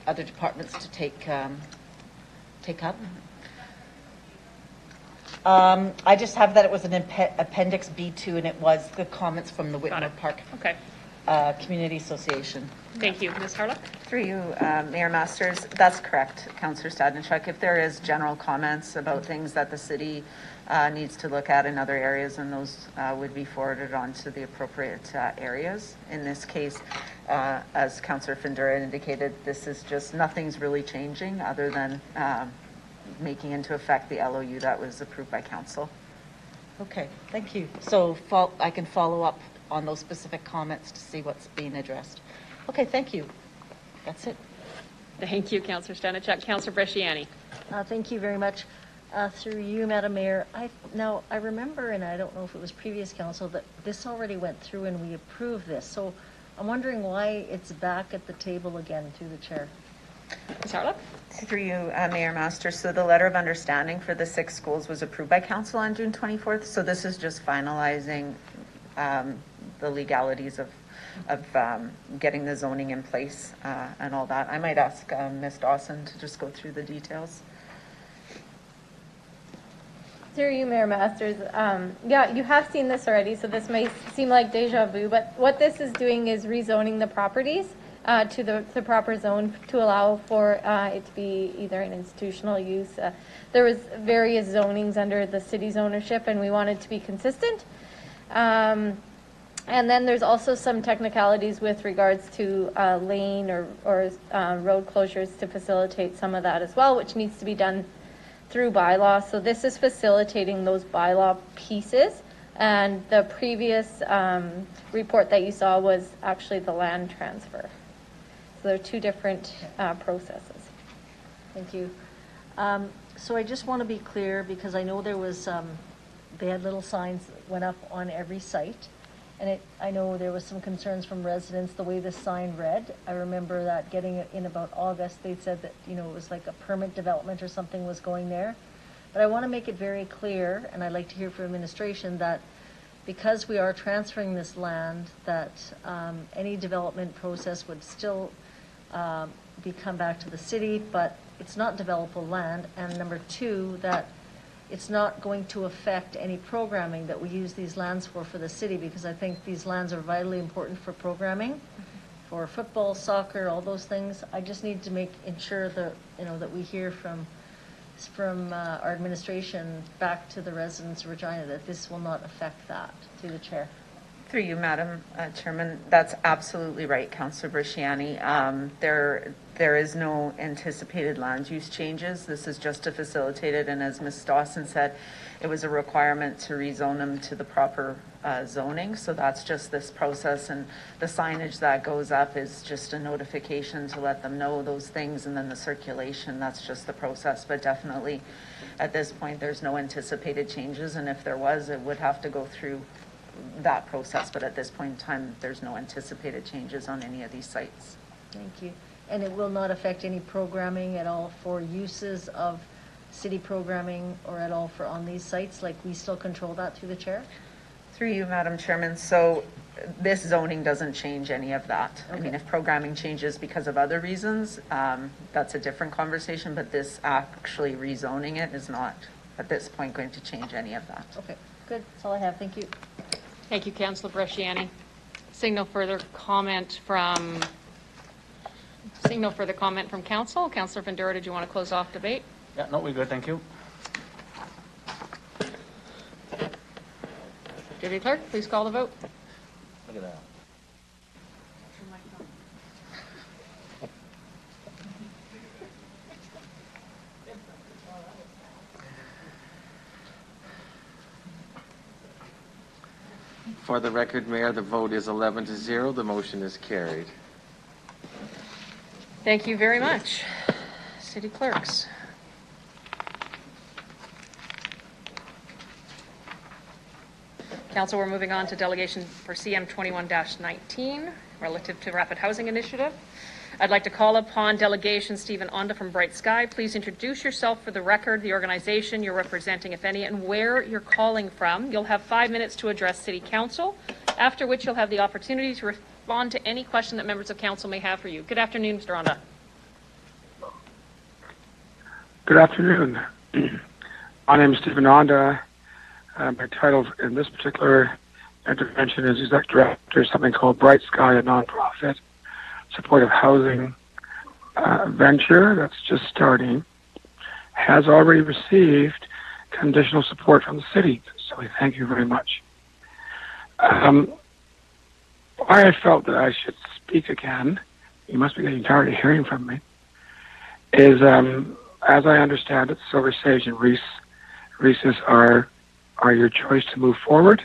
other departments to take up? I just have that it was an Appendix B2, and it was the comments from the Whitmore Park Community Association. Thank you. Ms. Harlock? Through you, Mayor Masters, that's correct, Councillor Stadnichuk. If there is general comments about things that the city needs to look at in other areas, and those would be forwarded on to the appropriate areas. In this case, as Councillor Fundura indicated, this is just, nothing's really changing other than making into effect the LOU that was approved by Council. Okay, thank you. So I can follow up on those specific comments to see what's being addressed. Okay, thank you. That's it. Thank you, Councillor Stanichuk. Councillor Bresciani. Thank you very much. Through you, Madam Mayor, I remember, and I don't know if it was previous council, that this already went through and we approved this. So I'm wondering why it's back at the table again through the chair. Ms. Harlock? Through you, Mayor Master. So the letter of understanding for the 6 schools was approved by Council on June 24th. So this is just finalizing the legalities of getting the zoning in place and all that. I might ask Ms. Dawson to just go through the details. Through you, Mayor Masters. Yeah, you have seen this already, so this may seem like deja vu, but what this is doing is rezoning the properties to the proper zone to allow for it to be either an institutional use. There was various zonings under the city's ownership, and we wanted to be consistent. And then there's also some technicalities with regards to lane or road closures to facilitate some of that as well, which needs to be done through bylaw. So this is facilitating those bylaw pieces. And the previous report that you saw was actually the land transfer. So they're two different processes. Thank you. So I just want to be clear, because I know there was, they had little signs that went up on every site. And I know there was some concerns from residents, the way the sign read. I remember that getting it in about August, they said that, you know, it was like a permit development or something was going there. But I want to make it very clear, and I'd like to hear from administration, that because we are transferring this land, that any development process would still come back to the city, but it's not developable land. And number two, that it's not going to affect any programming that we use these lands for the city, because I think these lands are vitally important for programming, for football, soccer, all those things. I just need to ensure that, you know, that we hear from our administration back to the residents of Regina that this will not affect that. Through the chair. Through you, Madam Chairman, that's absolutely right, Councillor Bresciani. There is no anticipated land use changes. This is just to facilitate it, and as Ms. Dawson said, it was a requirement to rezone them to the proper zoning. So that's just this process, and the signage that goes up is just a notification to let them know those things, and then the circulation, that's just the process. But definitely, at this point, there's no anticipated changes, and if there was, it would have to go through that process. But at this point in time, there's no anticipated changes on any of these sites. Thank you. And it will not affect any programming at all for uses of city programming or at all for on these sites? Like, we still control that through the chair? Through you, Madam Chairman. So this zoning doesn't change any of that. Okay. I mean, if programming changes because of other reasons, that's a different conversation, but this actually rezoning it is not at this point going to change any of that. Okay, good. That's all I have. Thank you. Thank you, Councillor Bresciani. Seeing no further comment from council. Councillor Vendura, did you want to close off debate? Yeah, no, we're good, thank you. Deputy Clerk, please call the vote. Look at that. For the record, Mayor, the vote is 11-0. The motion is carried. Thank you very much. City Clerks. Council, we're moving on to delegation for CM 21-19 relative to Rapid Housing Initiative. I'd like to call upon Delegation Stephen Onda from Bright Sky. Please introduce yourself for the record, the organization you're representing, if any, and where you're calling from. You'll have 5 minutes to address City Council, after which you'll have the opportunity to respond to any question that members of Council may have for you. Good afternoon, Mr. Onda. Good afternoon. My name is Stephen Onda. My title in this particular intervention is Executive Director of something called Bright Sky, a nonprofit supportive housing venture that's just starting, has already received conditional support from the city. So we thank you very much. Why I felt that I should speak again, you must be getting tired of hearing from me, is as I understand it, Silver Sage and Reese's are your choice to move forward.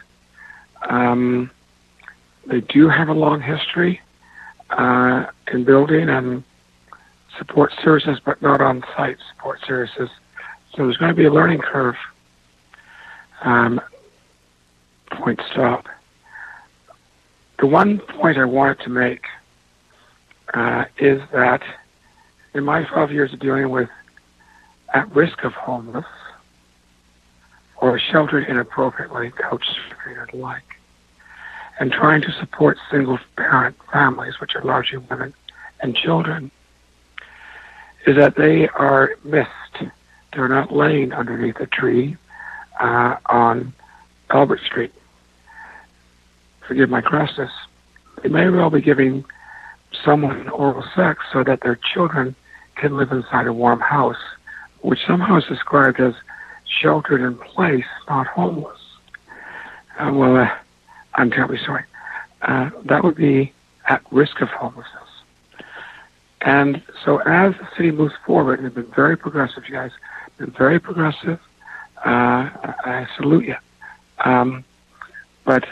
They do have a long history in building and support services, but not on-site support services. So there's going to be a learning curve. Point stop. The one point I wanted to make is that in my 12 years of dealing with at risk of homeless or sheltered inappropriately, couch surfing or the like, and trying to support single-parent families, which are largely women and children, is that they are missed. They're not laying underneath a tree on Albert Street. Forgive my crassness. They may well be giving someone oral sex so that their children can live inside a warm house, which somehow is described as sheltered in place, not homeless. I'm terribly sorry. That would be at risk of homelessness. And so as the city moves forward, and they've been very progressive, you guys, been very progressive. I salute you. But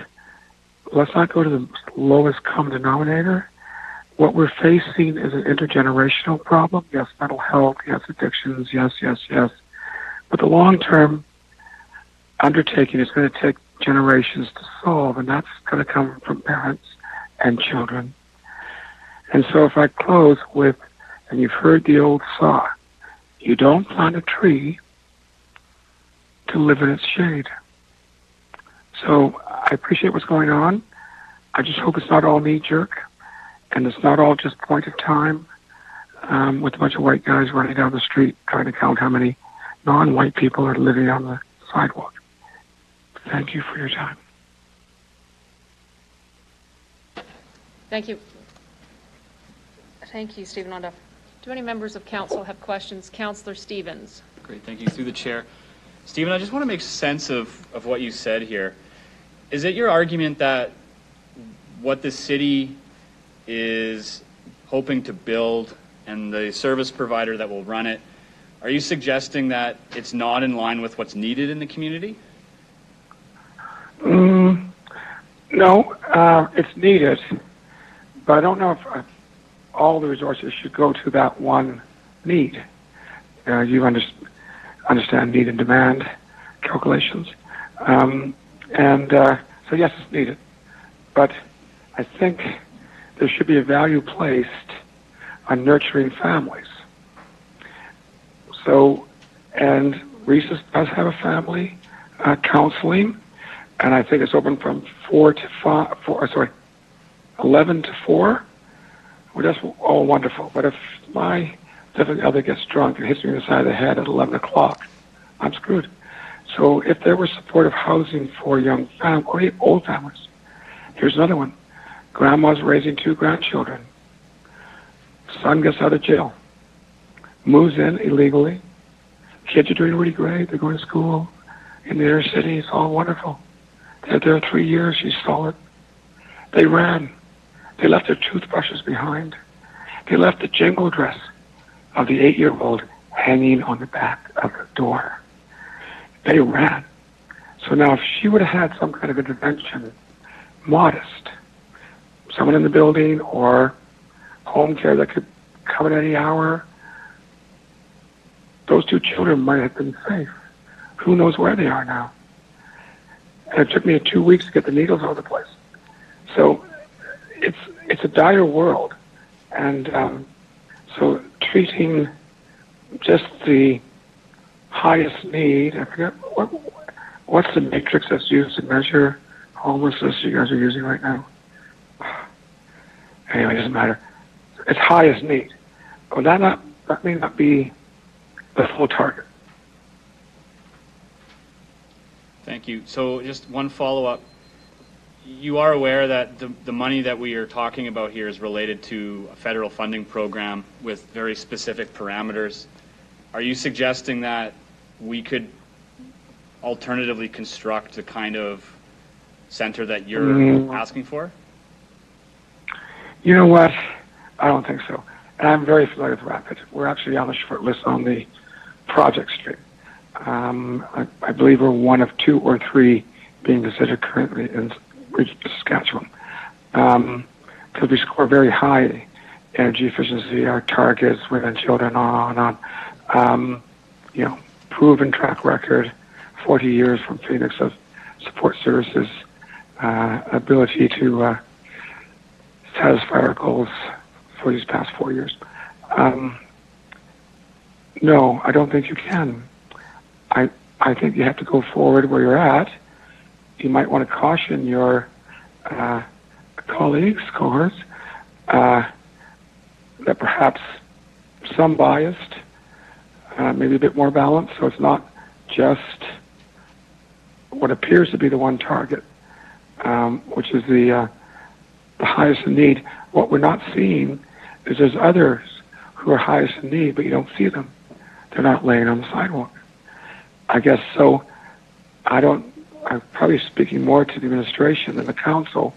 let's not go to the lowest common denominator. What we're facing is an intergenerational problem. Yes, mental health, yes, addictions, yes. But the long-term undertaking is going to take generations to solve, and that's going to come from parents and children. And so if I close with, and you've heard the old saw, you don't plant a tree to live in its shade. So I appreciate what's going on. I just hope it's not all knee-jerk, and it's not all just point of time with a bunch of white guys running down the street trying to count how many non-white people are living on the sidewalk. Thank you for your time. Thank you. Thank you, Stephen Onda. Do any members of council have questions? Councillor Stevens. Great, thank you. Through the chair. Stephen, I just want to make sense of what you said here. Is it your argument that what the city is hoping to build and the service provider that will run it, are you suggesting that it's not in line with what's needed in the community? No, it's needed, but I don't know if all the resources should go to that one need. You understand need and demand calculations. So yes, it's needed. But I think there should be a value placed on nurturing families. So, and Reese's does have a family counseling, and I think it's open from 11 to 4. Well, that's all wonderful. But if my significant other gets drunk and hits me in the side of the head at 11 o'clock, I'm screwed. So if there was supportive housing for young families, or old families, here's another one. Grandma's raising 2 grandchildren. Son gets out of jail. Moves in illegally. Kids are doing really great. They're going to school in the inner city. It's all wonderful. They're there 3 years. She's solid. They ran. They left their toothbrushes behind. They left the jingle dress of the 8-year-old hanging on the back of the door. They ran. So now if she would have had some kind of intervention, modest, someone in the building or home care that could come at any hour, those 2 children might have been safe. Who knows where they are now? And it took me 2 weeks to get the needles out of the place. So it's a dire world. And so treating just the highest need, I forget, what's the matrix that's used to measure homelessness you guys are using right now? Anyway, it doesn't matter. It's highest need. Well, that may not be the full target. Thank you. So just one follow-up. You are aware that the money that we are talking about here is related to a federal funding program with very specific parameters. Are you suggesting that we could alternatively construct the kind of center that you're asking for? You know what? I don't think so. And I'm very familiar with Rapid. We're actually on the short list on the project stream. I believe we're one of 2 or 3 being considered currently in Saskatchewan. Because we score very high energy efficiency, our targets, women, children, on and on. Proven track record, 40 years from Phoenix of support services, ability to satisfy our goals for these past 4 years. No, I don't think you can. I think you have to go forward where you're at. You might want to caution your colleagues, cohorts, that perhaps some biased, maybe a bit more balanced, so it's not just what appears to be the one target, which is the highest in need. What we're not seeing is there's others who are highest in need, but you don't see them. They're not laying on the sidewalk. I guess so. I'm probably speaking more to the administration than the council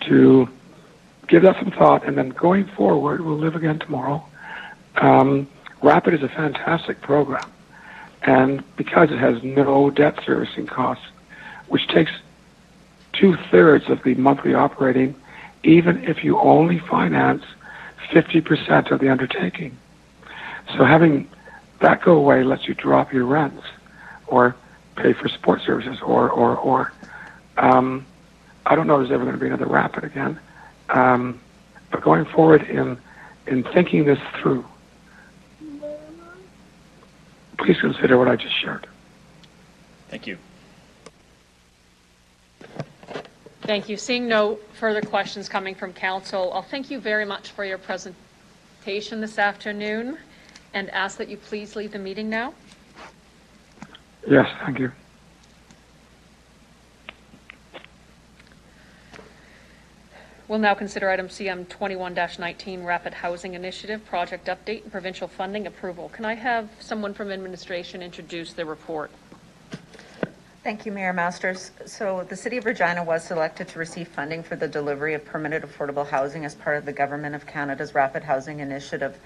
to give that some thought, and then going forward, we'll live again tomorrow. Rapid is a fantastic program, and because it has no debt servicing costs, which takes 2/3 of the monthly operating, even if you only finance 50% of the undertaking. So having that go away lets you drop your rents or pay for support services or I don't know if there's ever going to be another Rapid again. But going forward in thinking this through, please consider what I just shared. Thank you. Thank you. Seeing no further questions coming from council, I'll thank you very much for your presentation this afternoon and ask that you please leave the meeting now. Yes, thank you. We'll now consider item CM 21-19, Rapid Housing Initiative, Project Update and Provincial Funding Approval. Can I have someone from administration introduce the report? Thank you, Mayor Masters. So the City of Regina was selected to receive funding for the delivery of permanent affordable housing as part of the Government of Canada's Rapid Housing Initiative,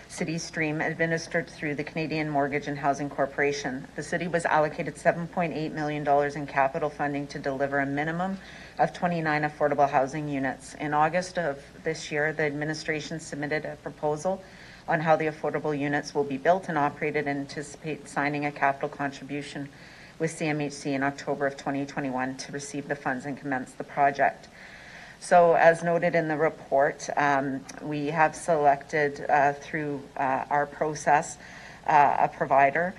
City Stream, administered through the Canadian Mortgage and Housing Corporation. The city was allocated $7.8 million in capital funding to deliver a minimum of 29 affordable housing units. In August of this year, the administration submitted a proposal on how the affordable units will be built and operated, and anticipate signing a capital contribution with CMHC in October of 2021 to receive the funds and commence the project. So as noted in the report, we have selected through our process a provider,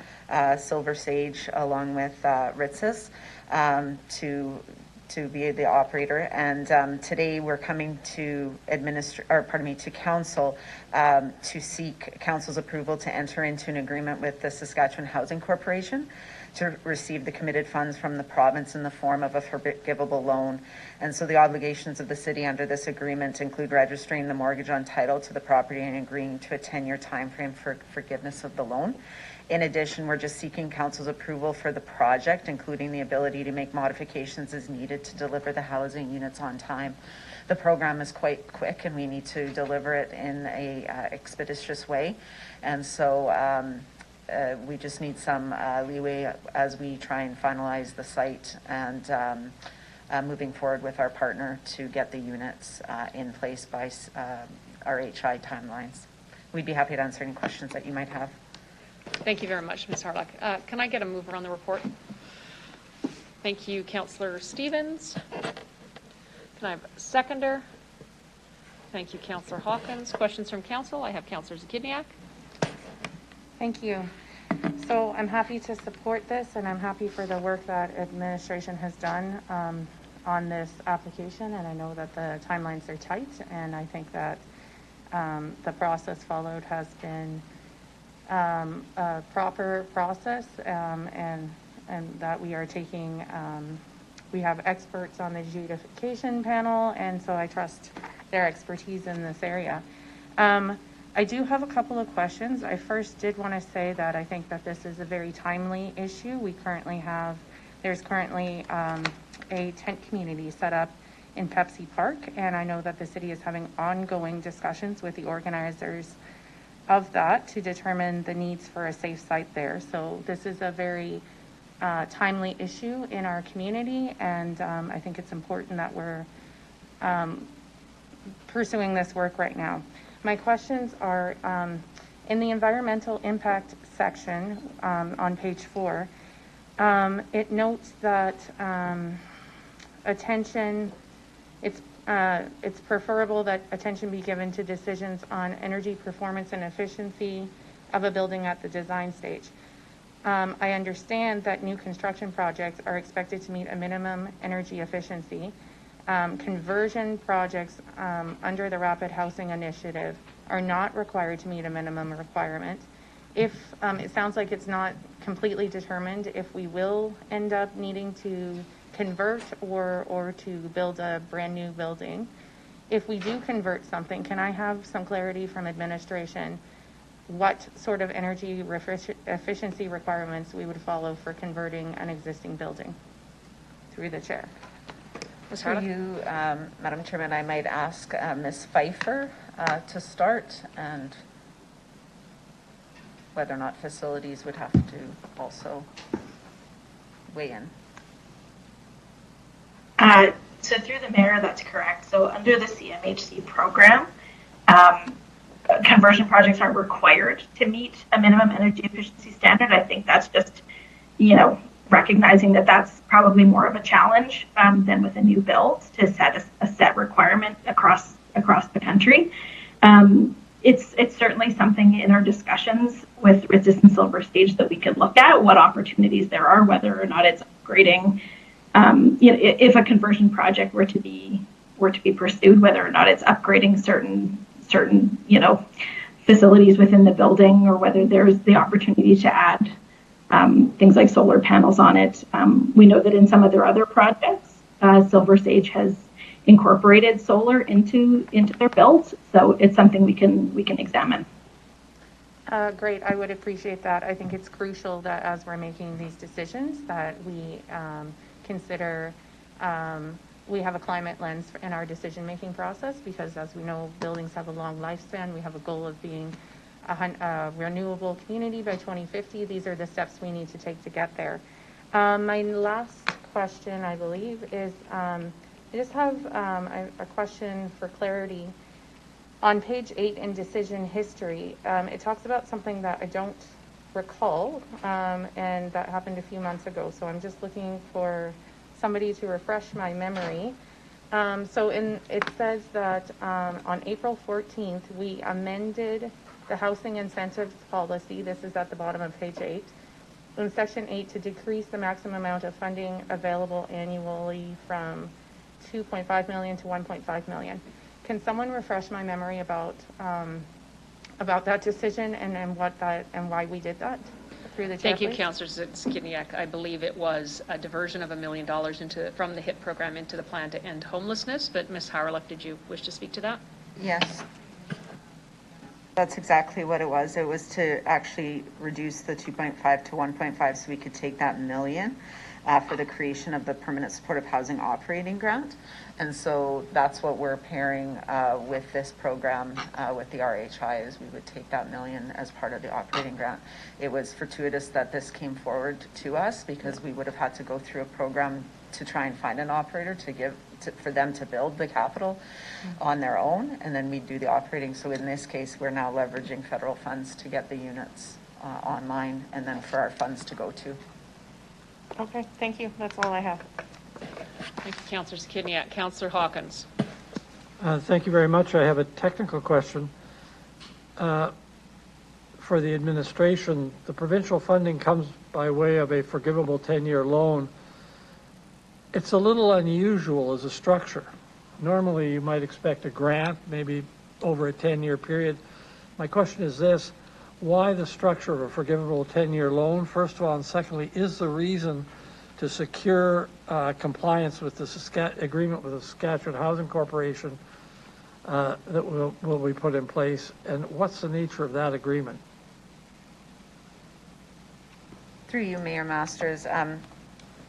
Silver Sage, along with Ritzis, to be the operator. And today we're coming to council to seek council's approval to enter into an agreement with the Saskatchewan Housing Corporation to receive the committed funds from the province in the form of a forgivable loan. And so the obligations of the city under this agreement include registering the mortgage on title to the property and agreeing to a 10-year time frame for forgiveness of the loan. In addition, we're just seeking council's approval for the project, including the ability to make modifications as needed to deliver the housing units on time. The program is quite quick, and we need to deliver it in a expeditious way. And so we just need some leeway as we try and finalize the site and moving forward with our partner to get the units in place by our HI timelines. We'd be happy to answer any questions that you might have. Thank you very much, Ms. Harlock. Can I get a mover on the report? Thank you, Councillor Stevens. Can I have a seconder? Thank you, Councillor Hawkins. Questions from council? I have Councillor Zakidniak. Thank you. So I'm happy to support this, and I'm happy for the work that administration has done on this application. And I know that the timelines are tight, and I think that the process followed has been a proper process, and that we are taking, we have experts on the adjudication panel, and so I trust their expertise in this area. I do have a couple of questions. I first did want to say that I think that this is a very timely issue. There's currently a tent community set up in Pepsi Park, and I know that the city is having ongoing discussions with the organizers of that to determine the needs for a safe site there. So this is a very timely issue in our community, and I think it's important that we're pursuing this work right now. My questions are, in the environmental impact section on page 4, it notes that it's preferable that attention be given to decisions on energy performance and efficiency of a building at the design stage. I understand that new construction projects are expected to meet a minimum energy efficiency, conversion projects under the Rapid Housing Initiative are not required to meet a minimum requirement. If it sounds like it's not completely determined if we will end up needing to convert or to build a brand new building. If we do convert something, can I have some clarity from administration what sort of energy efficiency requirements we would follow for converting an existing building? Through the chair. Through you, Madam Chairman, I might ask Ms. Pfeiffer to start, and whether or not facilities would have to also weigh in. So through the mayor, that's correct. So under the CMHC program, conversion projects are required to meet a minimum energy efficiency standard. I think that's just, recognizing that that's probably more of a challenge than with a new build to set a set requirement across the country. It's certainly something in our discussions with Resistance Silver Stage that we could look at what opportunities there are, whether or not it's upgrading. If a conversion project were to be pursued, whether or not it's upgrading certain facilities within the building, or whether there's the opportunity to add things like solar panels on it. We know that in some of their other projects, Silver Sage has incorporated solar into their builds, so it's something we can examine. Great, I would appreciate that. I think it's crucial that as we're making these decisions that we consider we have a climate lens in our decision-making process, because as we know, buildings have a long lifespan. We have a goal of being a renewable community by 2050. These are the steps we need to take to get there. My last question, I believe, is I just have a question for clarity. On page 8 in decision history, it talks about something that I don't recall, and that happened a few months ago. So I'm just looking for somebody to refresh my memory. It says that on April 14th, we amended the housing incentives policy. This is at the bottom of page 8. In section 8, to decrease the maximum amount of funding available annually from 2.5 million to 1.5 million. Can someone refresh my memory about that decision and why we did that? Through the chair, Thank you, please. Councillor Skidniak. I believe it was a diversion of $1 million from the HIP program into the plan to end homelessness. But Ms. Howrellock, did you wish to speak to that? Yes. That's exactly what it was. It was to actually reduce the 2.5 to 1.5 so we could take that million for the creation of the Permanent Supportive Housing Operating Grant. And so that's what we're pairing with this program with the RHI, is we would take that million as part of the operating grant. It was fortuitous that this came forward to us, because we would have had to go through a program to try and find an operator for them to build the capital on their own, and then we do the operating. So in this case, we're now leveraging federal funds to get the units online, and then for our funds to go to. Okay, thank you. That's all I have. Thank you, Councillor Skidniak. Councillor Hawkins. Thank you very much. I have a technical question. For the administration, the provincial funding comes by way of a forgivable 10-year loan. It's a little unusual as a structure. Normally, you might expect a grant, maybe over a 10-year period. My question is this: why the structure of a forgivable 10-year loan, first of all, and secondly, is the reason to secure compliance with the agreement with the Saskatchewan Housing Corporation that will be put in place, and what's the nature of that agreement? Through you, Mayor Masters,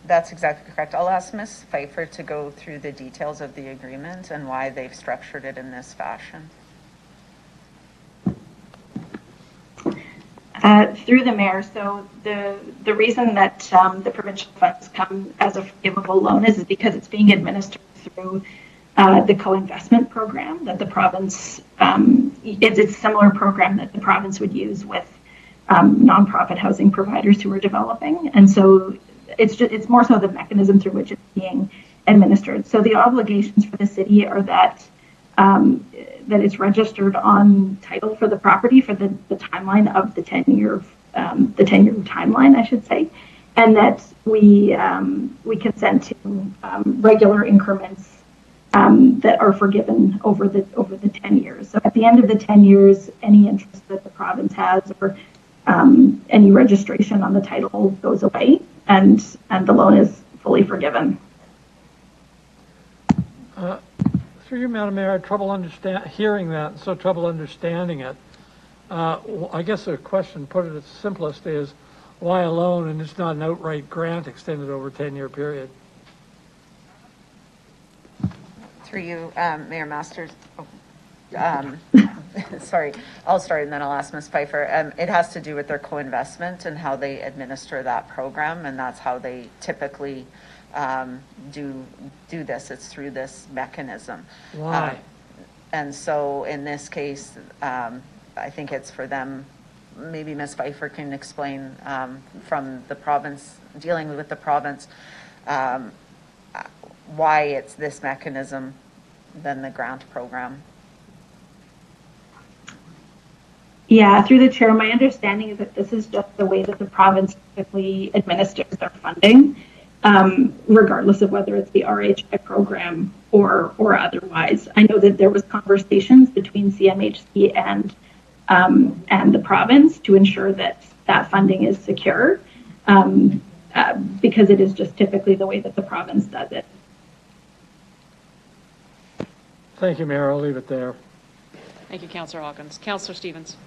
that's exactly correct. I'll ask Ms. Pfeiffer to go through the details of the agreement and why they've structured it in this fashion. Through the mayor, so the reason that the provincial funds come as a forgivable loan is because it's being administered through the co-investment program that the province, it's a similar program that the province would use with nonprofit housing providers who are developing. And so it's more so the mechanism through which it's being administered. So the obligations for the city are that it's registered on title for the property for the timeline of the 10-year timeline, I should say, and that we consent to regular increments that are forgiven over the 10 years. So at the end of the 10 years, any interest that the province has or any registration on the title goes away, and the loan is fully forgiven. Through you, Madam Mayor, I had trouble hearing that, so trouble understanding it. I guess the question, put it at its simplest, is why a loan and it's not an outright grant extended over a 10-year period? Through you, Mayor Masters. Sorry, I'll start and then I'll ask Ms. Pfeiffer. It has to do with their co-investment and how they administer that program, and that's how they typically do this. It's through this mechanism. Why? And so in this case, I think it's for them. Maybe Ms. Pfeiffer can explain from the province, dealing with the province, why it's this mechanism than the grant program. Yeah, through the chair, my understanding is that this is just the way that the province typically administers their funding, regardless of whether it's the RHI program or otherwise. I know that there was conversations between CMHC and the province to ensure that that funding is secure, because it is just typically the way that the province does it. Thank you, Mayor. I'll leave it there. Thank you, Councillor Hawkins. Councillor Stevens.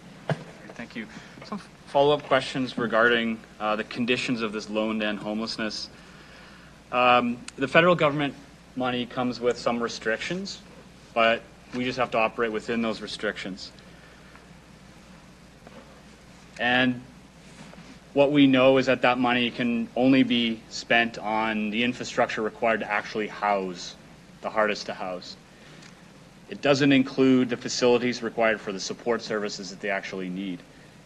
Thank you. Some follow-up questions regarding the conditions of this loan to end homelessness. The federal government money comes with some restrictions, but we just have to operate within those restrictions. And what we know is that that money can only be spent on the infrastructure required to actually house the hardest to house. It doesn't include the facilities required for the support services that they actually need.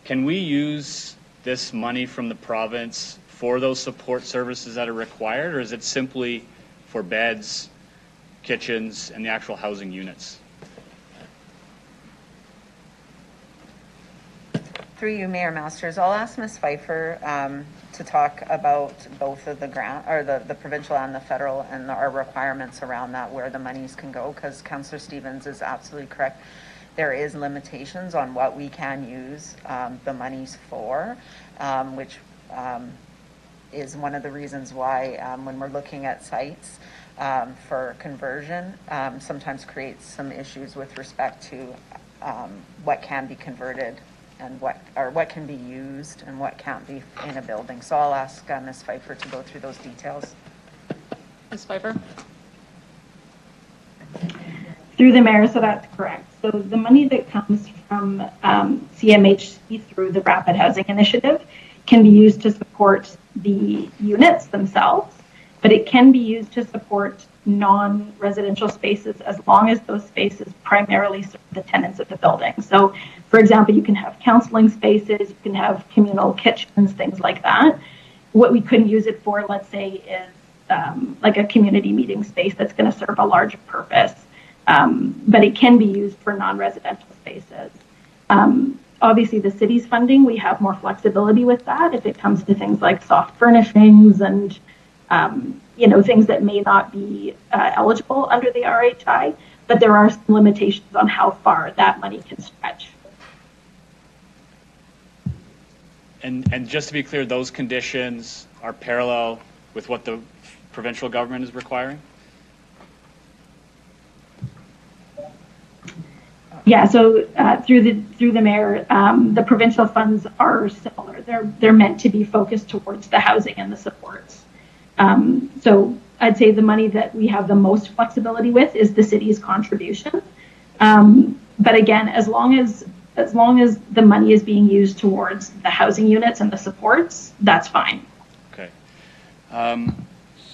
Can we use this money from the province for those support services that are required, or is it simply for beds, kitchens, and the actual housing units? Through you, Mayor Masters, I'll ask Ms. Pfeiffer to talk about both of the grant, or the provincial and the federal, and our requirements around that, where the monies can go, because Councillor Stevens is absolutely correct. There is limitations on what we can use the monies for, which is one of the reasons why when we're looking at sites for conversion, sometimes creates some issues with respect to what can be converted and what can be used and what can't be in a building. So I'll ask Ms. Pfeiffer to go through those details. Ms. Pfeiffer? Through the mayor, so that's correct. So the money that comes from CMHC through the Rapid Housing Initiative can be used to support the units themselves, but it can be used to support non-residential spaces as long as those spaces primarily serve the tenants of the building. So, for example, you can have counseling spaces, you can have communal kitchens, things like that. What we couldn't use it for, let's say, is like a community meeting space that's going to serve a larger purpose, but it can be used for non-residential spaces. Obviously, the city's funding, we have more flexibility with that if it comes to things like soft furnishings and things that may not be eligible under the RHI, but there are some limitations on how far that money can stretch. And just to be clear, those conditions are parallel with what the provincial government is requiring? Yeah, so through the mayor, the provincial funds are similar. They're meant to be focused towards the housing and the supports. So I'd say the money that we have the most flexibility with is the city's contribution. But again, as long as the money is being used towards the housing units and the supports, that's fine. Okay.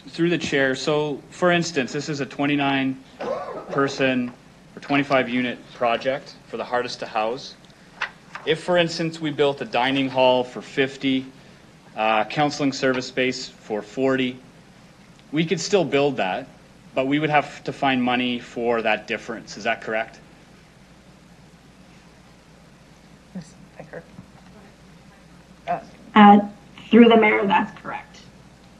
Through the chair, so for instance, this is a 29-person or 25-unit project for the hardest to house. If, for instance, we built a dining hall for 50, counseling service space for 40, we could still build that, but we would have to find money for that difference. Is that correct? Ms. Pfeiffer? Through the mayor, that's correct.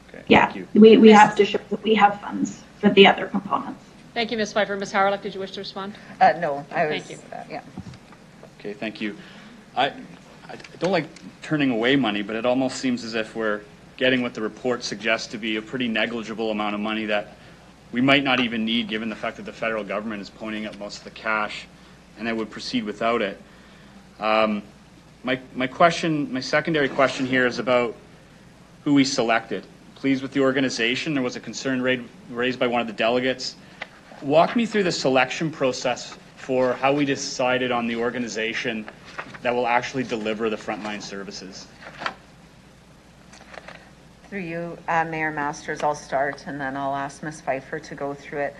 Okay, yeah, thank you. we have to show that we have funds for the other components. Thank you, Ms. Pfeiffer. Ms. Howard, did you wish to respond? No, I was, Thank you. yeah. Okay, thank you. I don't like turning away money, but it almost seems as if we're getting what the report suggests to be a pretty negligible amount of money that we might not even need, given the fact that the federal government is ponying up most of the cash, and I would proceed without it. My secondary question here is about who we selected. Pleased with the organization. There was a concern raised by one of the delegates. Walk me through the selection process for how we decided on the organization that will actually deliver the frontline services. Through you, Mayor Masters, I'll start and then I'll ask Ms. Pfeiffer to go through it.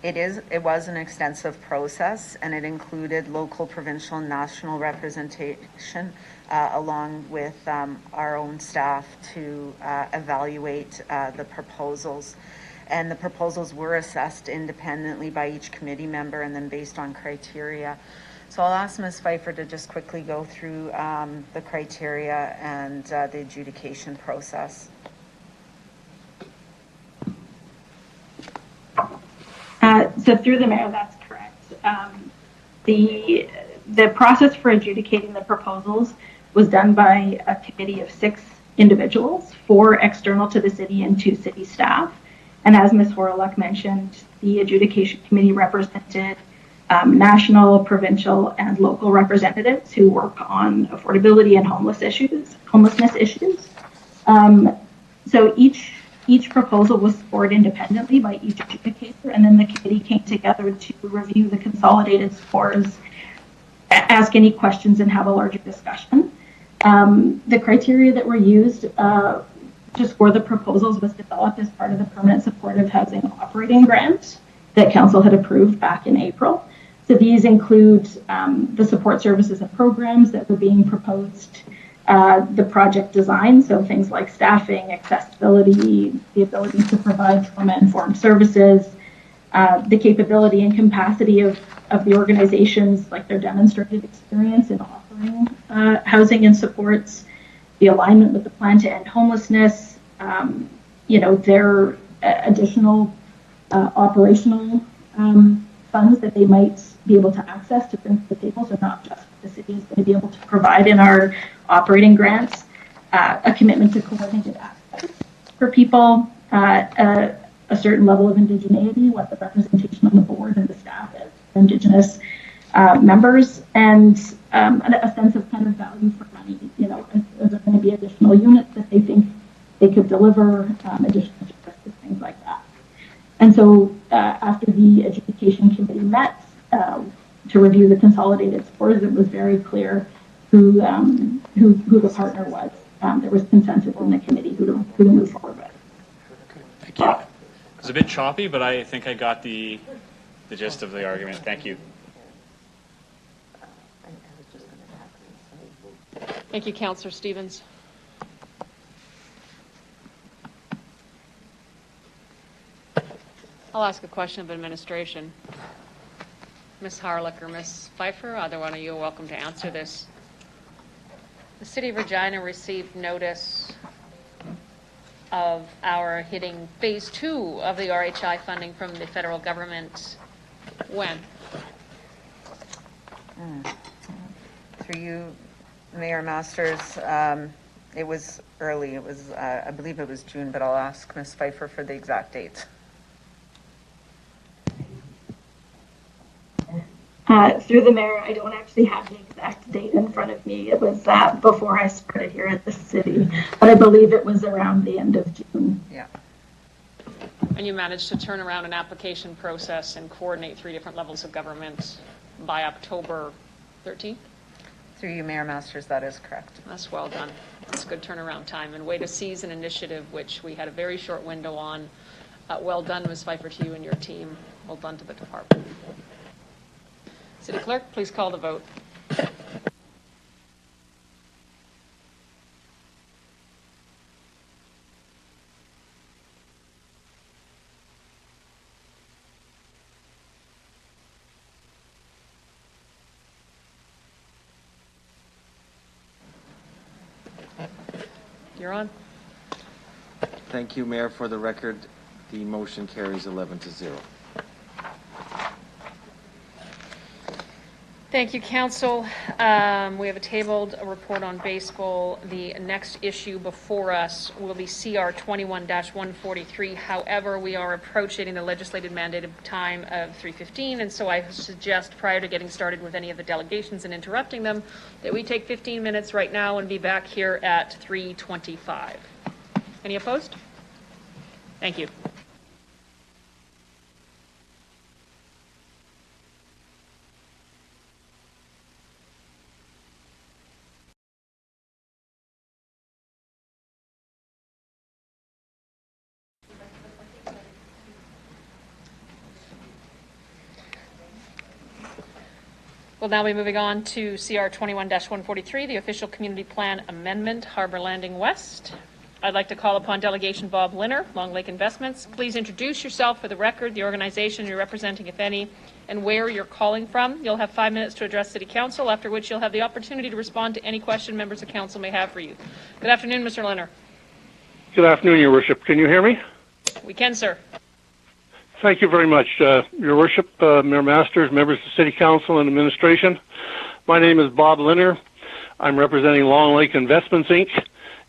It was an extensive process, and it included local, provincial, and national representation, along with our own staff to evaluate the proposals. And the proposals were assessed independently by each committee member and then based on criteria. So I'll ask Ms. Pfeiffer to just quickly go through the criteria and the adjudication process. So through the mayor, that's correct. The process for adjudicating the proposals was done by a committee of 6 individuals, 4 external to the city and 2 city staff. And as Ms. Horlock mentioned, the adjudication committee represented national, provincial, and local representatives who work on affordability and homelessness issues. So each proposal was scored independently by each adjudicator, and then the committee came together to review the consolidated scores, ask any questions, and have a larger discussion. The criteria that were used to score the proposals was developed as part of the Permanent Supportive Housing Operating Grant that Council had approved back in April. So these include the support services and programs that were being proposed, the project design, so things like staffing, accessibility, the ability to provide trauma-informed services, the capability and capacity of the organizations, like their demonstrated experience in offering housing and supports, the alignment with the plan to end homelessness, their additional operational funds that they might be able to access to bring to the table, so not just what the city is going to be able to provide in our operating grants, a commitment to coordinated access for people, a certain level of indigeneity, what the representation on the board and the staff is for Indigenous members, and a sense of kind of value for money. Is there going to be additional units that they think they could deliver, additional services, things like that. And so after the adjudication committee met to review the consolidated scores, it was very clear who the partner was. There was consensus in the committee who to move forward with. Thank you. It was a bit choppy, but I think I got the gist of the argument. Thank you. Thank you, Councillor Stevens. I'll ask a question of administration. Ms. Harlech or Ms. Pfeiffer, either one of you are welcome to answer this. The City of Regina received notice of our hitting phase 2 of the RHI funding from the federal government. When? Through you, Mayor Masters, it was early. It was, I believe it was June, but I'll ask Ms. Pfeiffer for the exact date. Through the mayor, I don't actually have the exact date in front of me. It was before I started here at the city, but I believe it was around the end of June. Yeah. And you managed to turn around an application process and coordinate 3 different levels of government by October 13th? Through you, Mayor Masters, that is correct. That's well done. That's good turnaround time and way to seize an initiative which we had a very short window on. Well done, Ms. Pfeiffer, to you and your team. Well done to the department. City Clerk, please call the vote. You're on. Thank you, Mayor. For the record, the motion carries 11-0. Thank you, Council. We have a tabled report on baseball. The next issue before us will be CR 21-143. However, we are approaching the legislative mandated time of 3:15, and so I suggest, prior to getting started with any of the delegations and interrupting them, that we take 15 minutes right now and be back here at 3:25. Any opposed? Thank you. We'll now be moving on to CR 21-143, the official community plan amendment, Harbor Landing West. I'd like to call upon Delegation Bob Linner, Long Lake Investments. Please introduce yourself for the record, the organization you're representing, if any, and where you're calling from. You'll have 5 minutes to address City Council, after which you'll have the opportunity to respond to any question members of Council may have for you. Good afternoon, Mr. Linner. Good afternoon, Your Worship. Can you hear me? We can, sir. Thank you very much, Your Worship, Mayor Masters, members of the City Council and Administration. My name is Bob Linner. I'm representing Long Lake Investments, Inc.,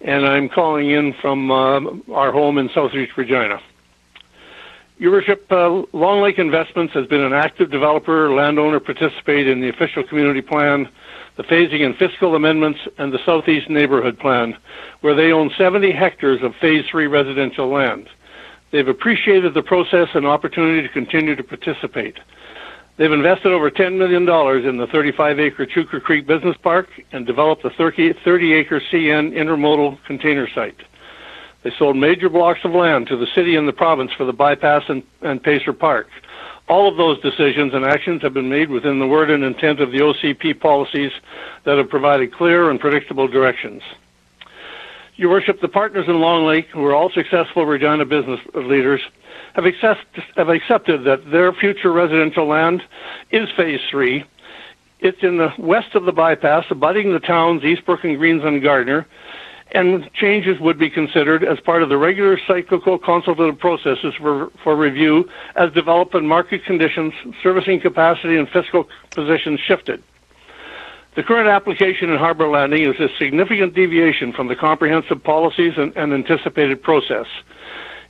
and I'm calling in from our home in Southeast Regina. Your Worship, Long Lake Investments has been an active developer, landowner, participate in the official community plan, the phasing and fiscal amendments, and the Southeast Neighborhood Plan, where they own 70 hectares of Phase 3 residential land. They've appreciated the process and opportunity to continue to participate. They've invested over $10 million in the 35-acre Chuka Creek Business Park and developed a 30-acre CN intermodal container site. They sold major blocks of land to the city and the province for the bypass and Pacer Park. All of those decisions and actions have been made within the word and intent of the OCP policies that have provided clear and predictable directions. Your Worship, the partners in Long Lake, who are all successful Regina business leaders, have accepted that their future residential land is Phase 3. It's in the west of the bypass, abutting the towns Eastbrook and Greens and Gardner, and changes would be considered as part of the regular cyclical consultative processes for review as development market conditions, servicing capacity, and fiscal positions shifted. The current application in Harbor Landing is a significant deviation from the comprehensive policies and anticipated process.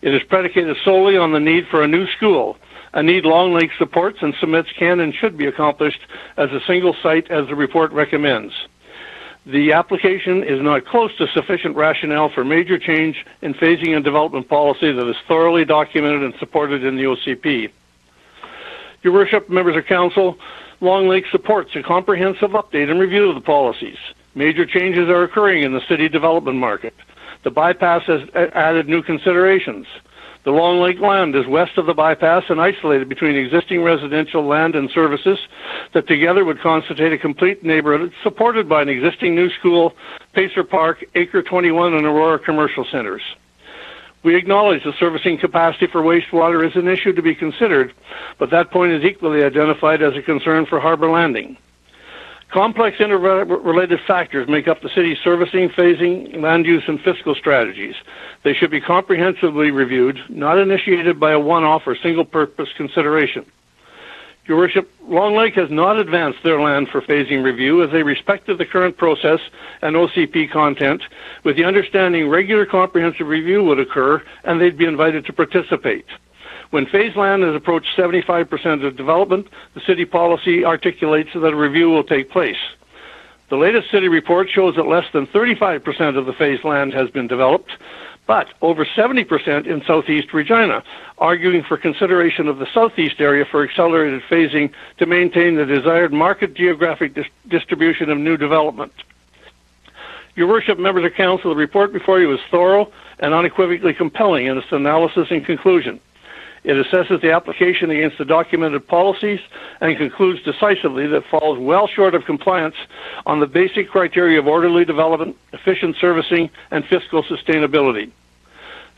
It is predicated solely on the need for a new school, a need Long Lake supports and submits can and should be accomplished as a single site as the report recommends. The application is not close to sufficient rationale for major change in phasing and development policy that is thoroughly documented and supported in the OCP. Your Worship, members of Council, Long Lake supports a comprehensive update and review of the policies. Major changes are occurring in the city development market. The bypass has added new considerations. The Long Lake land is west of the bypass and isolated between existing residential land and services that together would constitute a complete neighborhood supported by an existing new school, Pacer Park, Acre 21, and Aurora commercial centers. We acknowledge the servicing capacity for wastewater is an issue to be considered, but that point is equally identified as a concern for Harbor Landing. Complex interrelated factors make up the city's servicing, phasing, land use, and fiscal strategies. They should be comprehensively reviewed, not initiated by a one-off or single-purpose consideration. Your Worship, Long Lake has not advanced their land for phasing review as they respected the current process and OCP content, with the understanding regular comprehensive review would occur and they'd be invited to participate. When phase land has approached 75% of development, the city policy articulates that a review will take place. The latest city report shows that less than 35% of the phase land has been developed, but over 70% in Southeast Regina, arguing for consideration of the Southeast area for accelerated phasing to maintain the desired market geographic distribution of new development. Your Worship, members of Council, the report before you is thorough and unequivocally compelling in its analysis and conclusion. It assesses the application against the documented policies and concludes decisively that falls well short of compliance on the basic criteria of orderly development, efficient servicing, and fiscal sustainability.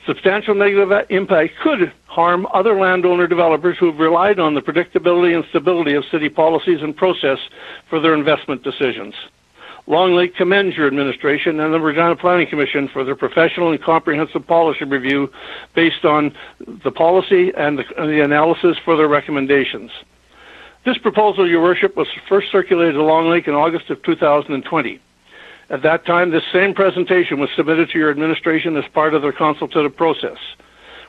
Substantial negative impact could harm other landowner developers who have relied on the predictability and stability of city policies and process for their investment decisions. Long Lake commends your administration and the Regina Planning Commission for their professional and comprehensive policy review based on the policy and the analysis for their recommendations. This proposal, Your Worship, was first circulated to Long Lake in August of 2020. At that time, this same presentation was submitted to your administration as part of their consultative process.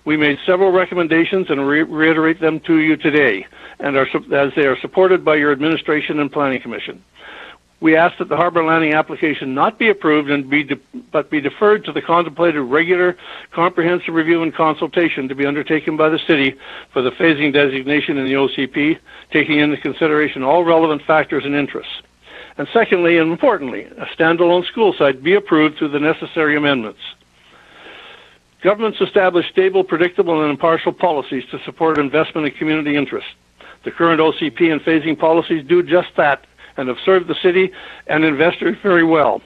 We made several recommendations and reiterate them to you today, and as they are supported by your administration and planning commission. We ask that the Harbour Landing application not be approved but be deferred to the contemplated regular comprehensive review and consultation to be undertaken by the city for the phasing designation in the OCP, taking into consideration all relevant factors and interests. And secondly, and importantly, a standalone school site be approved through the necessary amendments. Governments establish stable, predictable, and impartial policies to support investment and community interests. The current OCP and phasing policies do just that and have served the city and investors very well.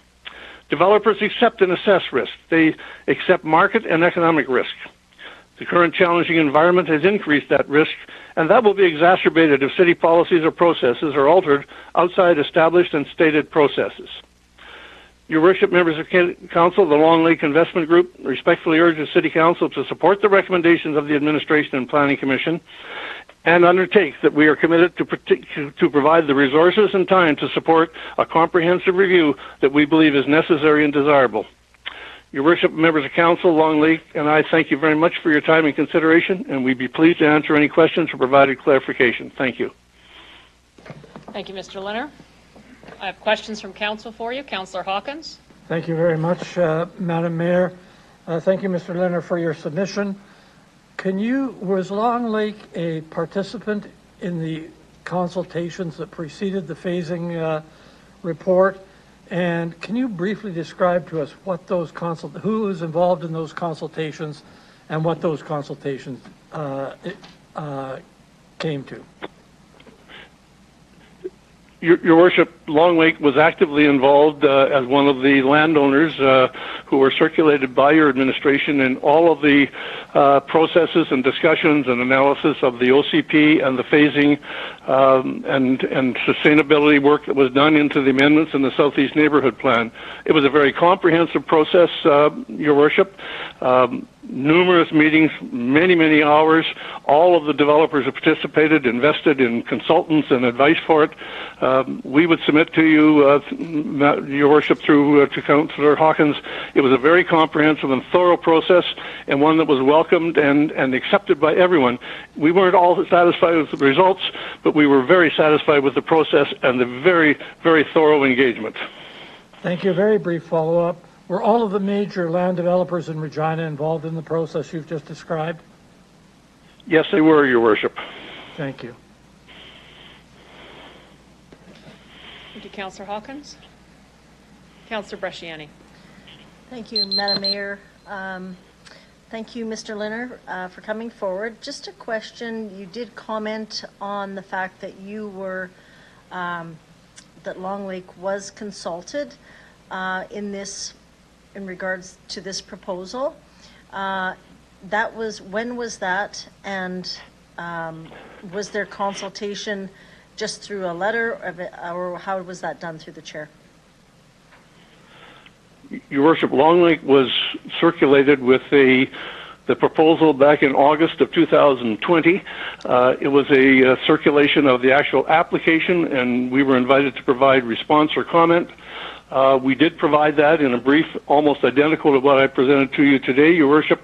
Developers accept and assess risk. They accept market and economic risk. The current challenging environment has increased that risk, and that will be exacerbated if city policies or processes are altered outside established and stated processes. Your Worship, members of Council, the Long Lake Investment Group respectfully urges City Council to support the recommendations of the Administration and Planning Commission and undertakes that we are committed to provide the resources and time to support a comprehensive review that we believe is necessary and desirable. Your Worship, members of Council, Long Lake, and I thank you very much for your time and consideration, and we'd be pleased to answer any questions or provide clarification. Thank you. Thank you, Mr. Linner. I have questions from Council for you. Councillor Hawkins. Thank you very much, Madam Mayor. Thank you, Mr. Linner, for your submission. Was Long Lake a participant in the consultations that preceded the phasing report? And can you briefly describe to us what those who was involved in those consultations and what those consultations came to? Your Worship, Long Lake was actively involved as one of the landowners who were circulated by your administration in all of the processes and discussions and analysis of the OCP and the phasing and sustainability work that was done into the amendments in the Southeast Neighbourhood Plan. It was a very comprehensive process, Your Worship. Numerous meetings, many hours. All of the developers have participated, invested in consultants and advice for it. We would submit to you, Your Worship, through to Councillor Hawkins, it was a very comprehensive and thorough process and one that was welcomed and accepted by everyone. We weren't all satisfied with the results, but we were very satisfied with the process and the very thorough engagement. Thank you. Very brief follow-up. Were all of the major land developers in Regina involved in the process you've just described? Yes, they were, Your Worship. Thank you. Thank you, Councillor Hawkins. Councillor Bresciani. Thank you, Madam Mayor. Thank you, Mr. Linner, for coming forward. Just a question. You did comment on the fact that you were, that Long Lake was consulted in regards to this proposal. When was that, and was there consultation just through a letter, or how was that done through the chair? Your Worship, Long Lake was circulated with the proposal back in August of 2020. It was a circulation of the actual application, and we were invited to provide response or comment. We did provide that in a brief, almost identical to what I presented to you today, Your Worship,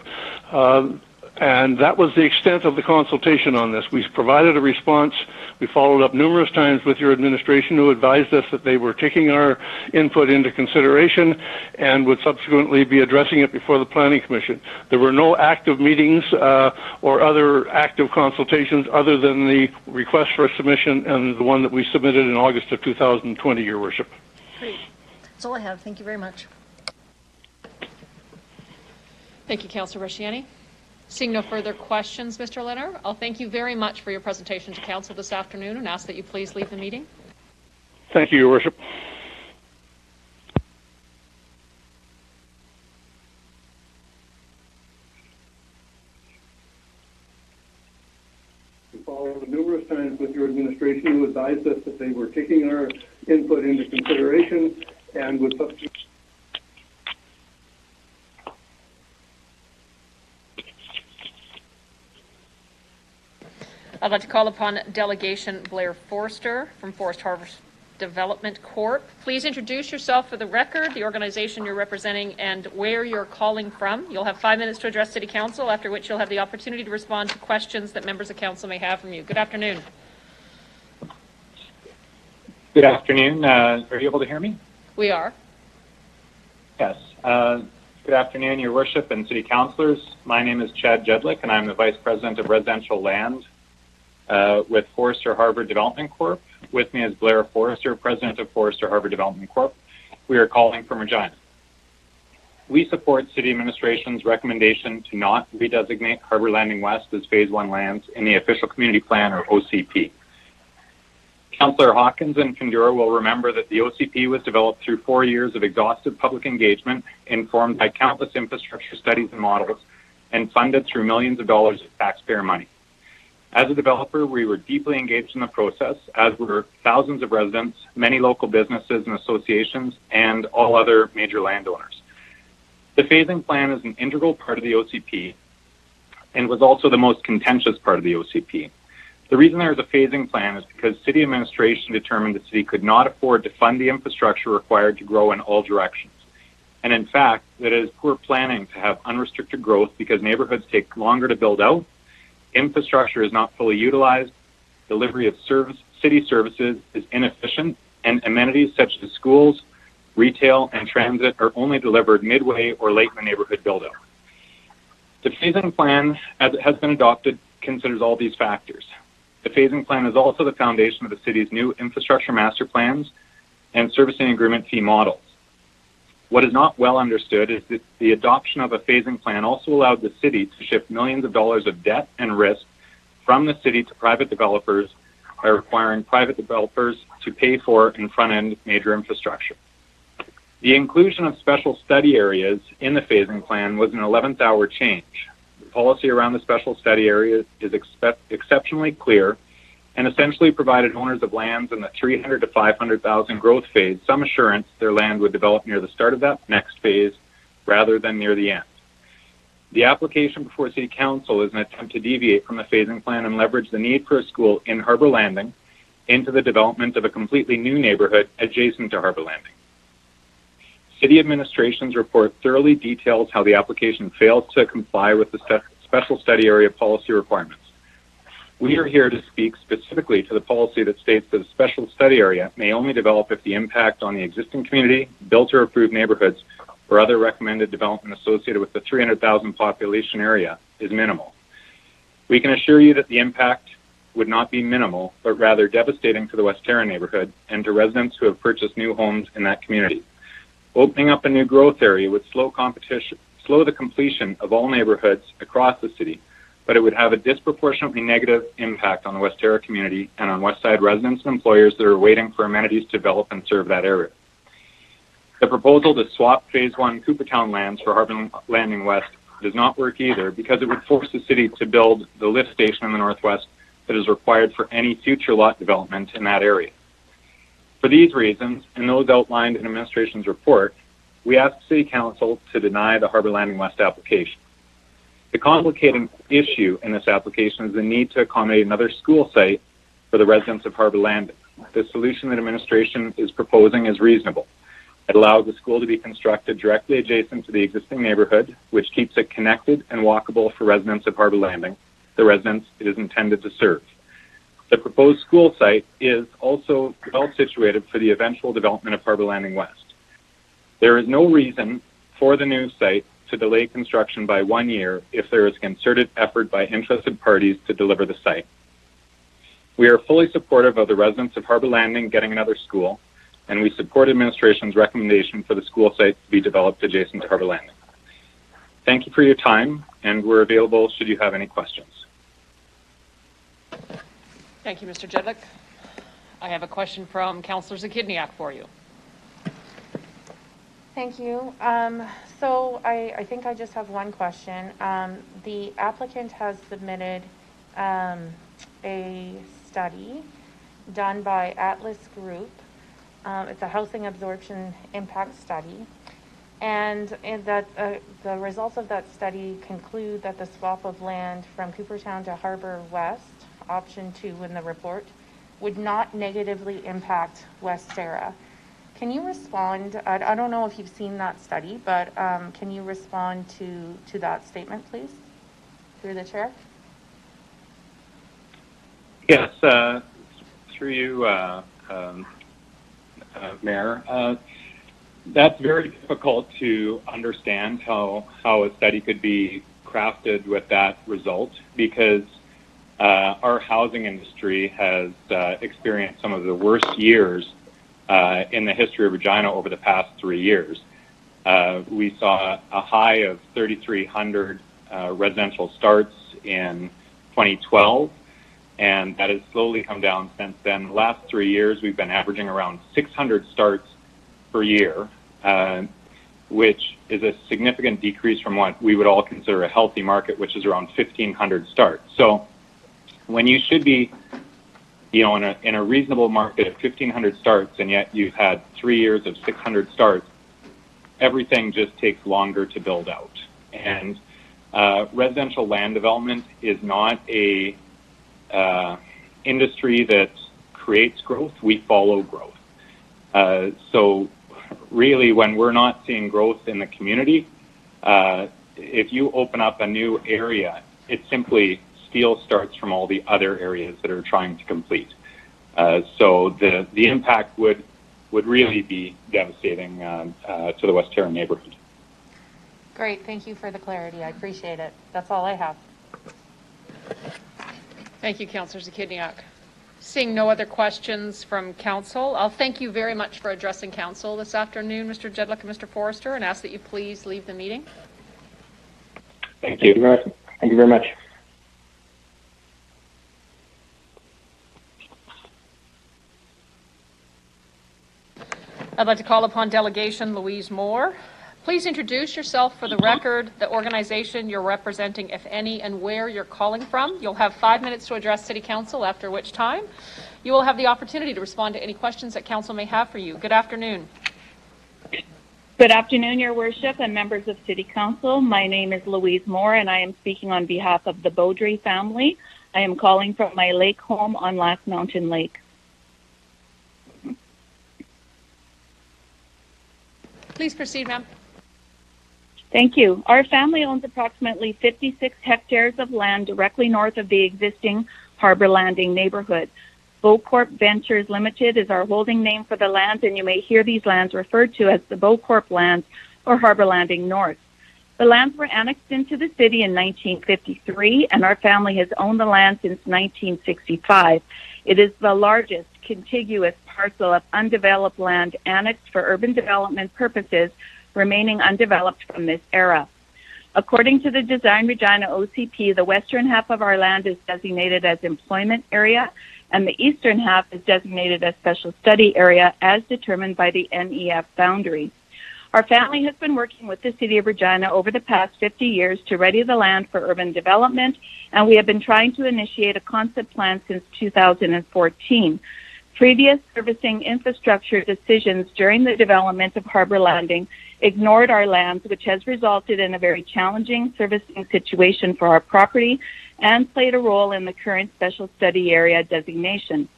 and that was the extent of the consultation on this. We provided a response. We followed up numerous times with your administration, who advised us that they were taking our input into consideration and would subsequently be addressing it before the Planning Commission. There were no active meetings or other active consultations other than the request for a submission and the one that we submitted in August of 2020, Your Worship. Great. That's all I have. Thank you very much. Thank you, Councillor Bresciani. Seeing no further questions, Mr. Linner, I'll thank you very much for your presentation to Council this afternoon and ask that you please leave the meeting. Thank you, Your Worship. We followed numerous times with your administration, who advised us that they were taking our input into consideration and would subsequently. I'd like to call upon Delegation Blair Forster from Forest Harvest Development Corp. Please introduce yourself for the record, the organization you're representing, and where you're calling from. You'll have 5 minutes to address City Council, after which you'll have the opportunity to respond to questions that members of Council may have from you. Good afternoon. Good afternoon. Are you able to hear me? We are. Yes. Good afternoon, Your Worship and City Councillors. My name is Chad Jedlick, and I'm the Vice President of Residential Land with Forester Harbour Development Corp. With me is Blair Forster, President of Forester Harbour Development Corp. We are calling from Regina. We support City Administration's recommendation to not redesignate Harbour Landing West as Phase 1 lands in the Official Community Plan, or OCP. Councillor Hawkins and Fundura will remember that the OCP was developed through 4 years of exhaustive public engagement, informed by countless infrastructure studies and models, and funded through millions of dollars of taxpayer money. As a developer, we were deeply engaged in the process, as were thousands of residents, many local businesses and associations, and all other major landowners. The phasing plan is an integral part of the OCP and was also the most contentious part of the OCP. The reason there is a phasing plan is because City Administration determined the City could not afford to fund the infrastructure required to grow in all directions. And in fact, that it is poor planning to have unrestricted growth because neighborhoods take longer to build out, infrastructure is not fully utilized, delivery of city services is inefficient, and amenities such as schools, retail, and transit are only delivered midway or late in the neighborhood build-out. The phasing plan, as it has been adopted, considers all these factors. The phasing plan is also the foundation of the City's new infrastructure master plans and servicing agreement fee models. What is not well understood is that the adoption of a phasing plan also allowed the City to shift millions of dollars of debt and risk from the City to private developers by requiring private developers to pay for and front-end major infrastructure. The inclusion of special study areas in the phasing plan was an 11th hour change. The policy around the special study area is exceptionally clear and essentially provided owners of lands in the 300 to 500,000 growth phase some assurance their land would develop near the start of that next phase rather than near the end. The application before City Council is an attempt to deviate from the phasing plan and leverage the need for a school in Harbour Landing into the development of a completely new neighborhood adjacent to Harbour Landing. City Administration's report thoroughly details how the application fails to comply with the special study area policy requirements. We are here to speak specifically to the policy that states that a special study area may only develop if the impact on the existing community, built or approved neighborhoods, or other recommended development associated with the 300,000 population area is minimal. We can assure you that the impact would not be minimal, but rather devastating to the West Terra neighborhood and to residents who have purchased new homes in that community. Opening up a new growth area would slow the completion of all neighborhoods across the city, but it would have a disproportionately negative impact on the West Terra community and on West Side residents and employers that are waiting for amenities to develop and serve that area. The proposal to swap Phase 1 Coopertown lands for Harbour Landing West does not work either because it would force the city to build the lift station in the northwest that is required for any future lot development in that area. For these reasons, and those outlined in Administration's report, we ask City Council to deny the Harbour Landing West application. The complicating issue in this application is the need to accommodate another school site for the residents of Harbour Landing. The solution that Administration is proposing is reasonable. It allows the school to be constructed directly adjacent to the existing neighborhood, which keeps it connected and walkable for residents of Harbour Landing, the residents it is intended to serve. The proposed school site is also well situated for the eventual development of Harbour Landing West. There is no reason for the new site to delay construction by 1 year if there is a concerted effort by interested parties to deliver the site. We are fully supportive of the residents of Harbour Landing getting another school, and we support Administration's recommendation for the school site to be developed adjacent to Harbour Landing. Thank you for your time, and we're available should you have any questions. Thank you, Mr. Jedlick. I have a question from Councillor Zakidniak for you. Thank you. So I think I just have one question. The applicant has submitted a study done by Atlas Group. It's a housing absorption impact study. And that the results of that study conclude that the swap of land from Coopertown to Harbour West option 2 in the report, would not negatively impact West Sarah. Can you respond? I don't know if you've seen that study, but can you respond to that statement, please, through the chair? Yes, through you, Mayor. That's very difficult to understand how a study could be crafted with that result, because our housing industry has experienced some of the worst years in the history of Regina over the past 3 years. We saw a high of 3,300 residential starts in 2012, and that has slowly come down since then. The last 3 years, we've been averaging around 600 starts per year, which is a significant decrease from what we would all consider a healthy market, which is around 1,500 starts. So when you should be, in a reasonable market of 1,500 starts, and yet you've had 3 years of 600 starts, everything just takes longer to build out. And residential land development is not a industry that creates growth. We follow growth. So really, when we're not seeing growth in the community, if you open up a new area, it simply steals starts from all the other areas that are trying to complete. So the impact would really be devastating to the West Terra neighborhood. Great, thank you for the clarity. I appreciate it. That's all I have. Thank you, Councillor Zakidniak. Seeing no other questions from council, I'll thank you very much for addressing council this afternoon, Mr. Jedlick and Mr. Forrester, and ask that you please leave the meeting. Thank you. Thank you very much. I'd like to call upon Delegation Louise Moore. Please introduce yourself for the record, the organization you're representing, if any, and where you're calling from. You'll have 5 minutes to address City Council, after which time you will have the opportunity to respond to any questions that Council may have for you. Good afternoon. Good afternoon, Your Worship and members of City Council. My name is Louise Moore, and I am speaking on behalf of the Beaudry family. I am calling from my lake home on Last Mountain Lake. Please proceed, ma'am. Thank you. Our family owns approximately 56 hectares of land directly north of the existing Harbor Landing neighborhood. Beaucorp Ventures Limited is our holding name for the lands, and you may hear these lands referred to as the Beaucorp lands or Harbor Landing North. The lands were annexed into the city in 1953, and our family has owned the land since 1965. It is the largest contiguous parcel of undeveloped land annexed for urban development purposes, remaining undeveloped from this era. According to the Design Regina OCP, the western half of our land is designated as employment area, and the eastern half is designated as special study area as determined by the NEF boundary. Our family has been working with the City of Regina over the past 50 years to ready the land for urban development, and we have been trying to initiate a concept plan since 2014. Previous servicing infrastructure decisions during the development of Harbor Landing ignored our lands, which has resulted in a very challenging servicing situation for our property and played a role in the current special study area designation.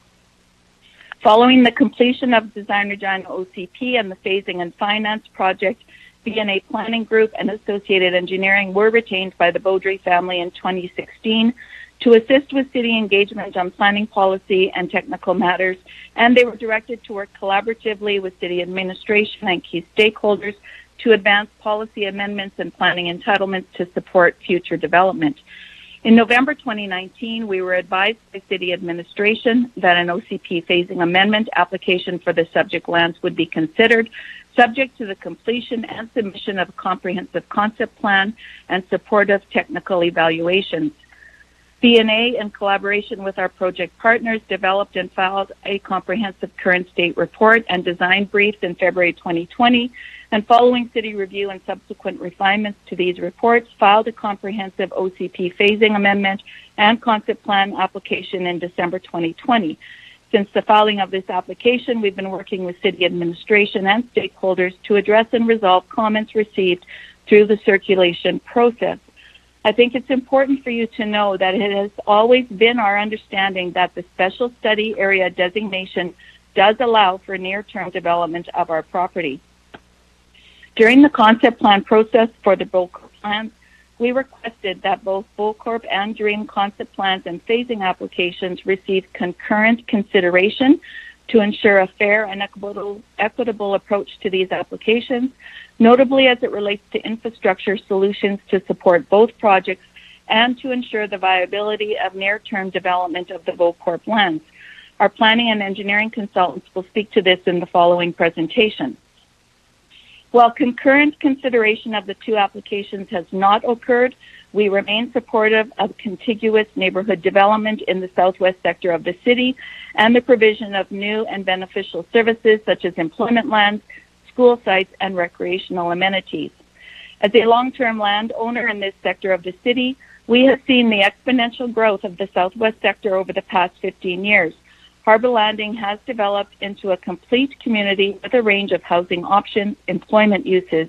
Following the completion of Design Regina OCP and the phasing and finance project, BNA Planning Group and Associated Engineering were retained by the Beaudry family in 2016 to assist with city engagement on planning policy and technical matters, and they were directed to work collaboratively with city administration and key stakeholders to advance policy amendments and planning entitlements to support future development. In November 2019, we were advised by city administration that an OCP phasing amendment application for the subject lands would be considered, subject to the completion and submission of a comprehensive concept plan and supportive technical evaluations. BNA, in collaboration with our project partners, developed and filed a comprehensive current state report and design briefs in February 2020, and following city review and subsequent refinements to these reports, filed a comprehensive OCP phasing amendment and concept plan application in December 2020. Since the filing of this application, we've been working with city administration and stakeholders to address and resolve comments received through the circulation process. I think it's important for you to know that it has always been our understanding that the special study area designation does allow for near-term development of our property. During the concept plan process for the Beaucorp plans, we requested that both Beaucorp and Dream concept plans and phasing applications receive concurrent consideration to ensure a fair and equitable approach to these applications, notably as it relates to infrastructure solutions to support both projects and to ensure the viability of near-term development of the Beaucorp lands. Our planning and engineering consultants will speak to this in the following presentation. While concurrent consideration of the two applications has not occurred, we remain supportive of contiguous neighborhood development in the southwest sector of the city and the provision of new and beneficial services such as employment lands, school sites, and recreational amenities. As a long-term landowner in this sector of the city, we have seen the exponential growth of the southwest sector over the past 15 years. Harbor Landing has developed into a complete community with a range of housing options, employment uses,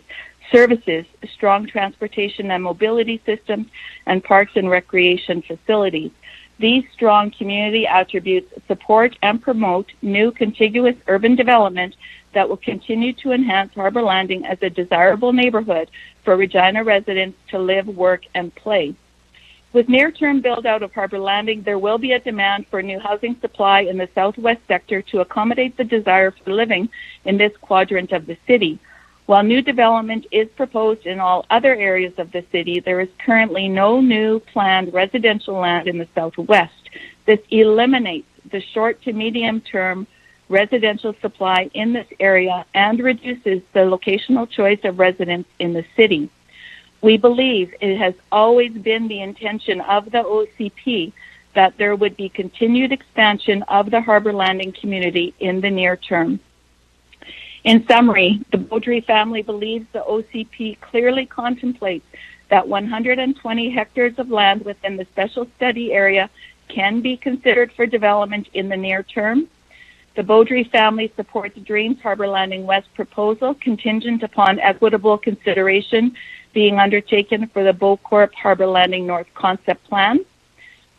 services, strong transportation and mobility systems, and parks and recreation facilities. These strong community attributes support and promote new contiguous urban development that will continue to enhance Harbor Landing as a desirable neighborhood for Regina residents to live, work, and play. With near-term build-out of Harbor Landing, there will be a demand for new housing supply in the southwest sector to accommodate the desire for living in this quadrant of the city. While new development is proposed in all other areas of the city, there is currently no new planned residential land in the southwest. This eliminates the short to medium-term residential supply in this area and reduces the locational choice of residents in the city. We believe it has always been the intention of the OCP that there would be continued expansion of the Harbor Landing community in the near term. In summary, the Beaudry family believes the OCP clearly contemplates that 120 hectares of land within the special study area can be considered for development in the near term. The Beaudry family supports Dream's Harbor Landing West proposal contingent upon equitable consideration being undertaken for the Beaucorp Harbor Landing North concept plan.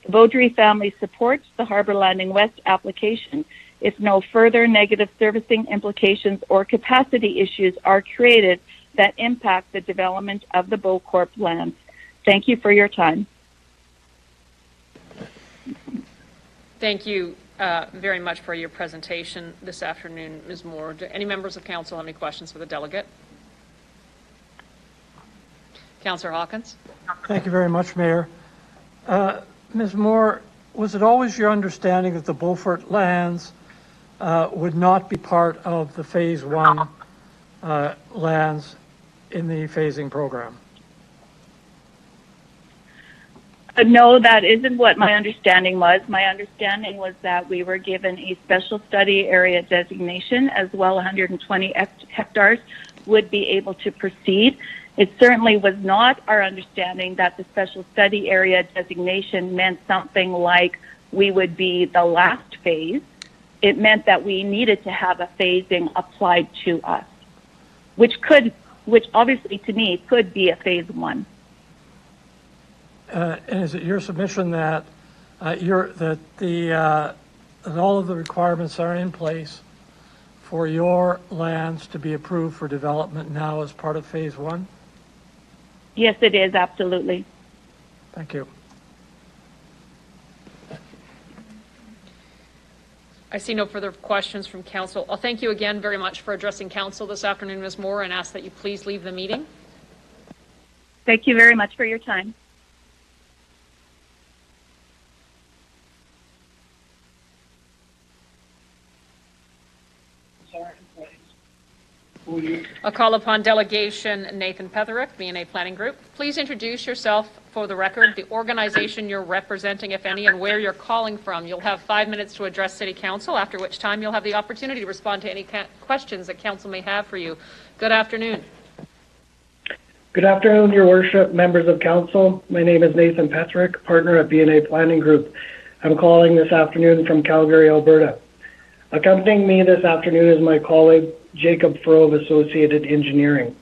The Beaudry family supports the Harbor Landing West application if no further negative servicing implications or capacity issues are created that impact the development of the Beaucorp lands. Thank you for your time. Thank you very much for your presentation this afternoon, Ms. Moore. Do any members of council have any questions for the delegate? Councillor Hawkins. Thank you very much, Mayor. Ms. Moore, was it always your understanding that the Beaufort lands would not be part of the Phase 1 lands in the phasing program? No, that isn't what my understanding was. My understanding was that we were given a special study area designation as well. 120 hectares would be able to proceed. It certainly was not our understanding that the special study area designation meant something like we would be the last phase. It meant that we needed to have a phasing applied to us, which obviously to me could be a Phase 1. And is it your submission that that all of the requirements are in place for your lands to be approved for development now as part of Phase 1? Yes, it is, absolutely. Thank you. I see no further questions from council. I'll thank you again very much for addressing council this afternoon, Ms. Moore, and ask that you please leave the meeting. Thank you very much for your time. I'll call upon Delegation Nathan Petherick, B&A Planning Group. Please introduce yourself for the record, the organization you're representing, if any, and where you're calling from. You'll have 5 minutes to address City Council, after which time you'll have the opportunity to respond to any questions that Council may have for you. Good afternoon. Good afternoon, Your Worship, members of Council. My name is Nathan Petherick, partner at B&A Planning Group. I'm calling this afternoon from Calgary, Alberta. Accompanying me this afternoon is my colleague, Jacob Froh of Associated Engineering.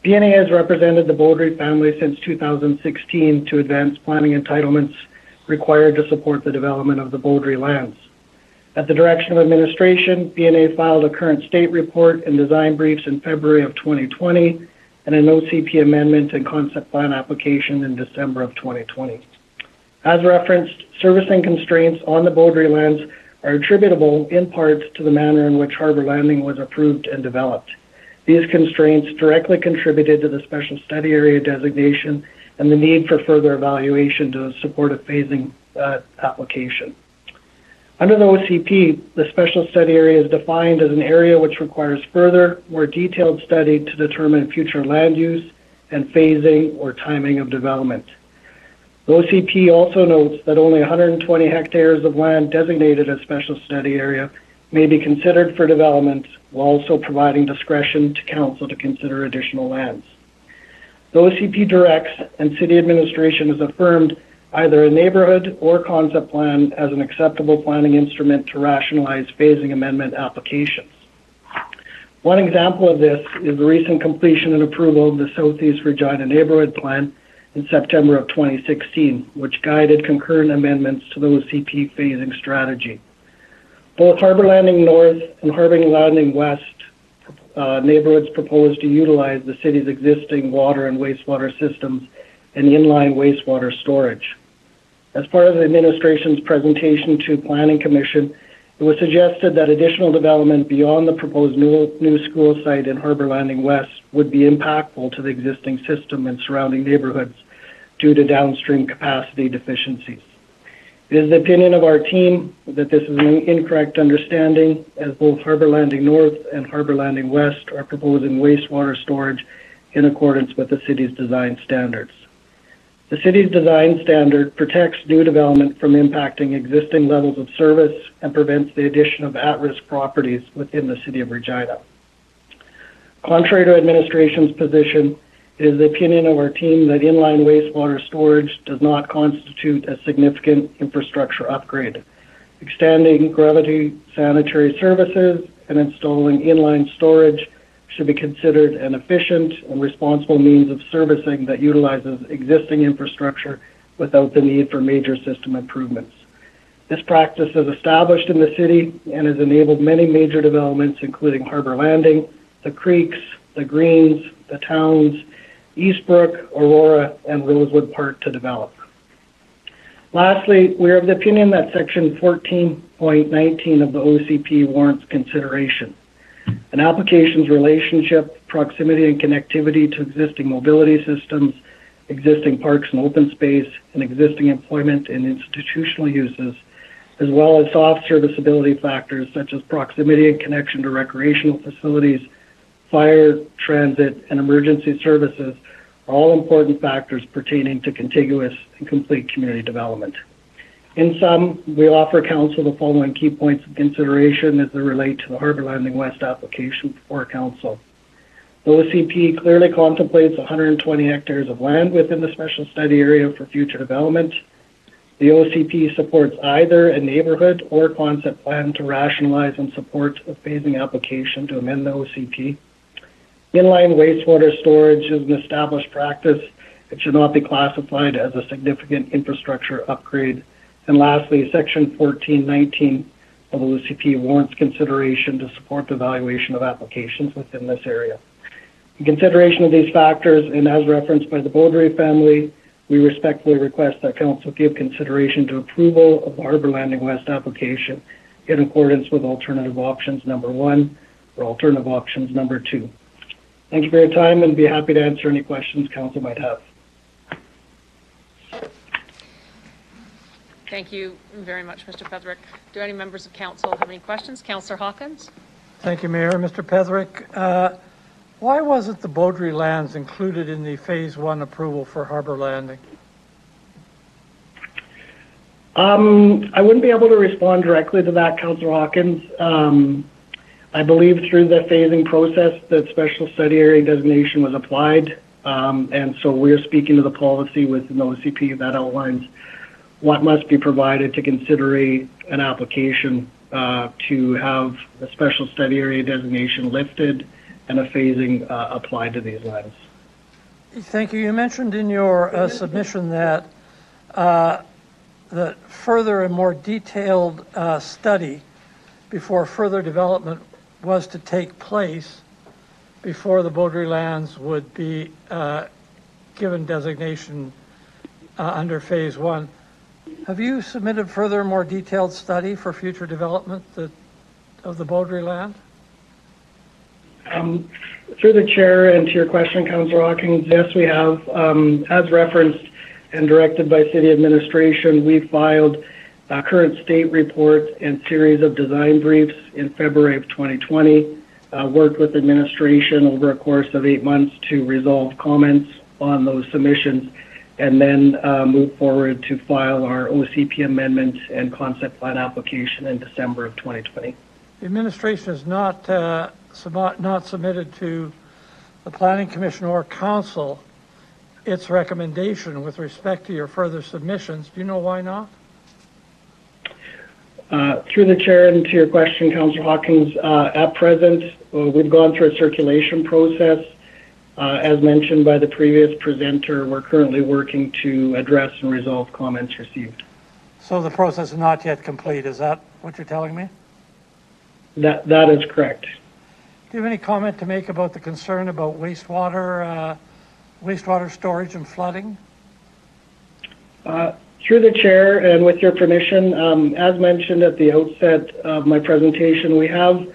BNA has represented the Beaudry family since 2016 to advance planning entitlements required to support the development of the Beaudry lands. At the direction of administration, BNA filed a current state report and design briefs in February of 2020 and an OCP amendment and concept plan application in December of 2020. As referenced, servicing constraints on the Beaudry lands are attributable in part to the manner in which Harbour Landing was approved and developed. These constraints directly contributed to the special study area designation and the need for further evaluation to support a phasing application. Under the OCP, the special study area is defined as an area which requires further, more detailed study to determine future land use and phasing or timing of development. The OCP also notes that only 120 hectares of land designated as special study area may be considered for development, while also providing discretion to council to consider additional lands. The OCP directs and city administration has affirmed either a neighborhood or concept plan as an acceptable planning instrument to rationalize phasing amendment applications. One example of this is the recent completion and approval of the Southeast Regina Neighborhood Plan in September of 2016, which guided concurrent amendments to the OCP phasing strategy. Both Harbour Landing North and Harbour Landing West neighborhoods propose to utilize the city's existing water and wastewater systems and inline wastewater storage. As part of the administration's presentation to Planning Commission, it was suggested that additional development beyond the proposed new school site in Harbour Landing West would be impactful to the existing system and surrounding neighborhoods due to downstream capacity deficiencies. It is the opinion of our team that this is an incorrect understanding, as both Harbour Landing North and Harbour Landing West are proposing wastewater storage in accordance with the city's design standards. The city's design standard protects new development from impacting existing levels of service and prevents the addition of at-risk properties within the city of Regina. Contrary to administration's position, it is the opinion of our team that inline wastewater storage does not constitute a significant infrastructure upgrade. Extending gravity sanitary services and installing inline storage should be considered an efficient and responsible means of servicing that utilizes existing infrastructure without the need for major system improvements. This practice is established in the city and has enabled many major developments, including Harbour Landing, the Creeks, the Greens, the Towns, Eastbrook, Aurora, and Rosewood Park to develop. Lastly, we are of the opinion that Section 14.19 of the OCP warrants consideration. An application's relationship, proximity, and connectivity to existing mobility systems, existing parks and open space, and existing employment and institutional uses, as well as soft serviceability factors such as proximity and connection to recreational facilities, fire, transit, and emergency services, are all important factors pertaining to contiguous and complete community development. In sum, we offer Council the following key points of consideration as they relate to the Harbour Landing West application before Council. The OCP clearly contemplates 120 hectares of land within the special study area for future development. The OCP supports either a neighborhood or concept plan to rationalize and support a phasing application to amend the OCP. Inline wastewater storage is an established practice. It should not be classified as a significant infrastructure upgrade. And lastly, Section 14.19 of the OCP warrants consideration to support the evaluation of applications within this area. In consideration of these factors, and as referenced by the Beaudry family, we respectfully request that Council give consideration to approval of the Harbour Landing West application in accordance with alternative options number 1 or alternative options number 2. Thank you for your time, and be happy to answer any questions Council might have. Thank you very much, Mr. Petherick. Do any members of Council have any questions? Councillor Hawkins? Thank you, Mayor. Mr. Petherick, why wasn't the Beaudry lands included in the Phase 1 approval for Harbour Landing? I wouldn't be able to respond directly to that, Councillor Hawkins. I believe through the phasing process that special study area designation was applied, and so we're speaking to the policy within the OCP that outlines what must be provided to consider an application to have the special study area designation lifted and a phasing applied to these lands. Thank you. You mentioned in your submission that that further and more detailed study before further development was to take place before the Beaudry lands would be given designation under Phase 1. Have you submitted further more detailed study for future development of the Beaudry land? Through the chair and to your question, Councillor Hawkins, yes, we have. As referenced and directed by City Administration, we filed a current state report and series of design briefs in February of 2020, worked with administration over a course of 8 months to resolve comments on those submissions, and then move forward to file our OCP amendment and concept plan application in December of 2020. The administration has not submitted to the Planning Commission or Council its recommendation with respect to your further submissions. Do you know why not? Through the chair and to your question, Councillor Hawkins, at present, we've gone through a circulation process. As mentioned by the previous presenter, we're currently working to address and resolve comments received. So the process is not yet complete, is that what you're telling me? That is correct. Do you have any comment to make about the concern about wastewater storage and flooding? Through the chair and with your permission, as mentioned at the outset of my presentation, we have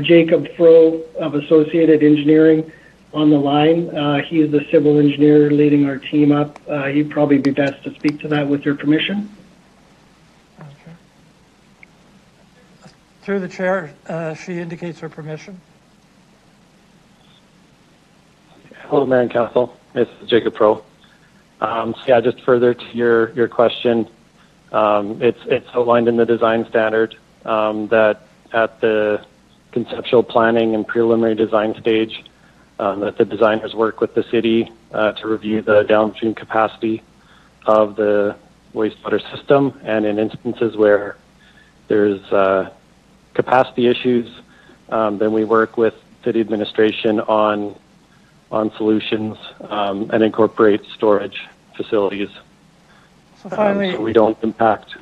Jacob Froh of Associated Engineering on the line. He's the civil engineer leading our team up. He'd probably be best to speak to that with your permission. Okay. Through the chair, she indicates her permission. Hello, Mayor and Council. It's Jacob Froh. Just further to your question, it's outlined in the design standard that at the conceptual planning and preliminary design stage, that the designers work with the city to review the downstream capacity of the wastewater system, and in instances where there's capacity issues, then we work with city administration on solutions and incorporate storage facilities. So finally, so we don't impact.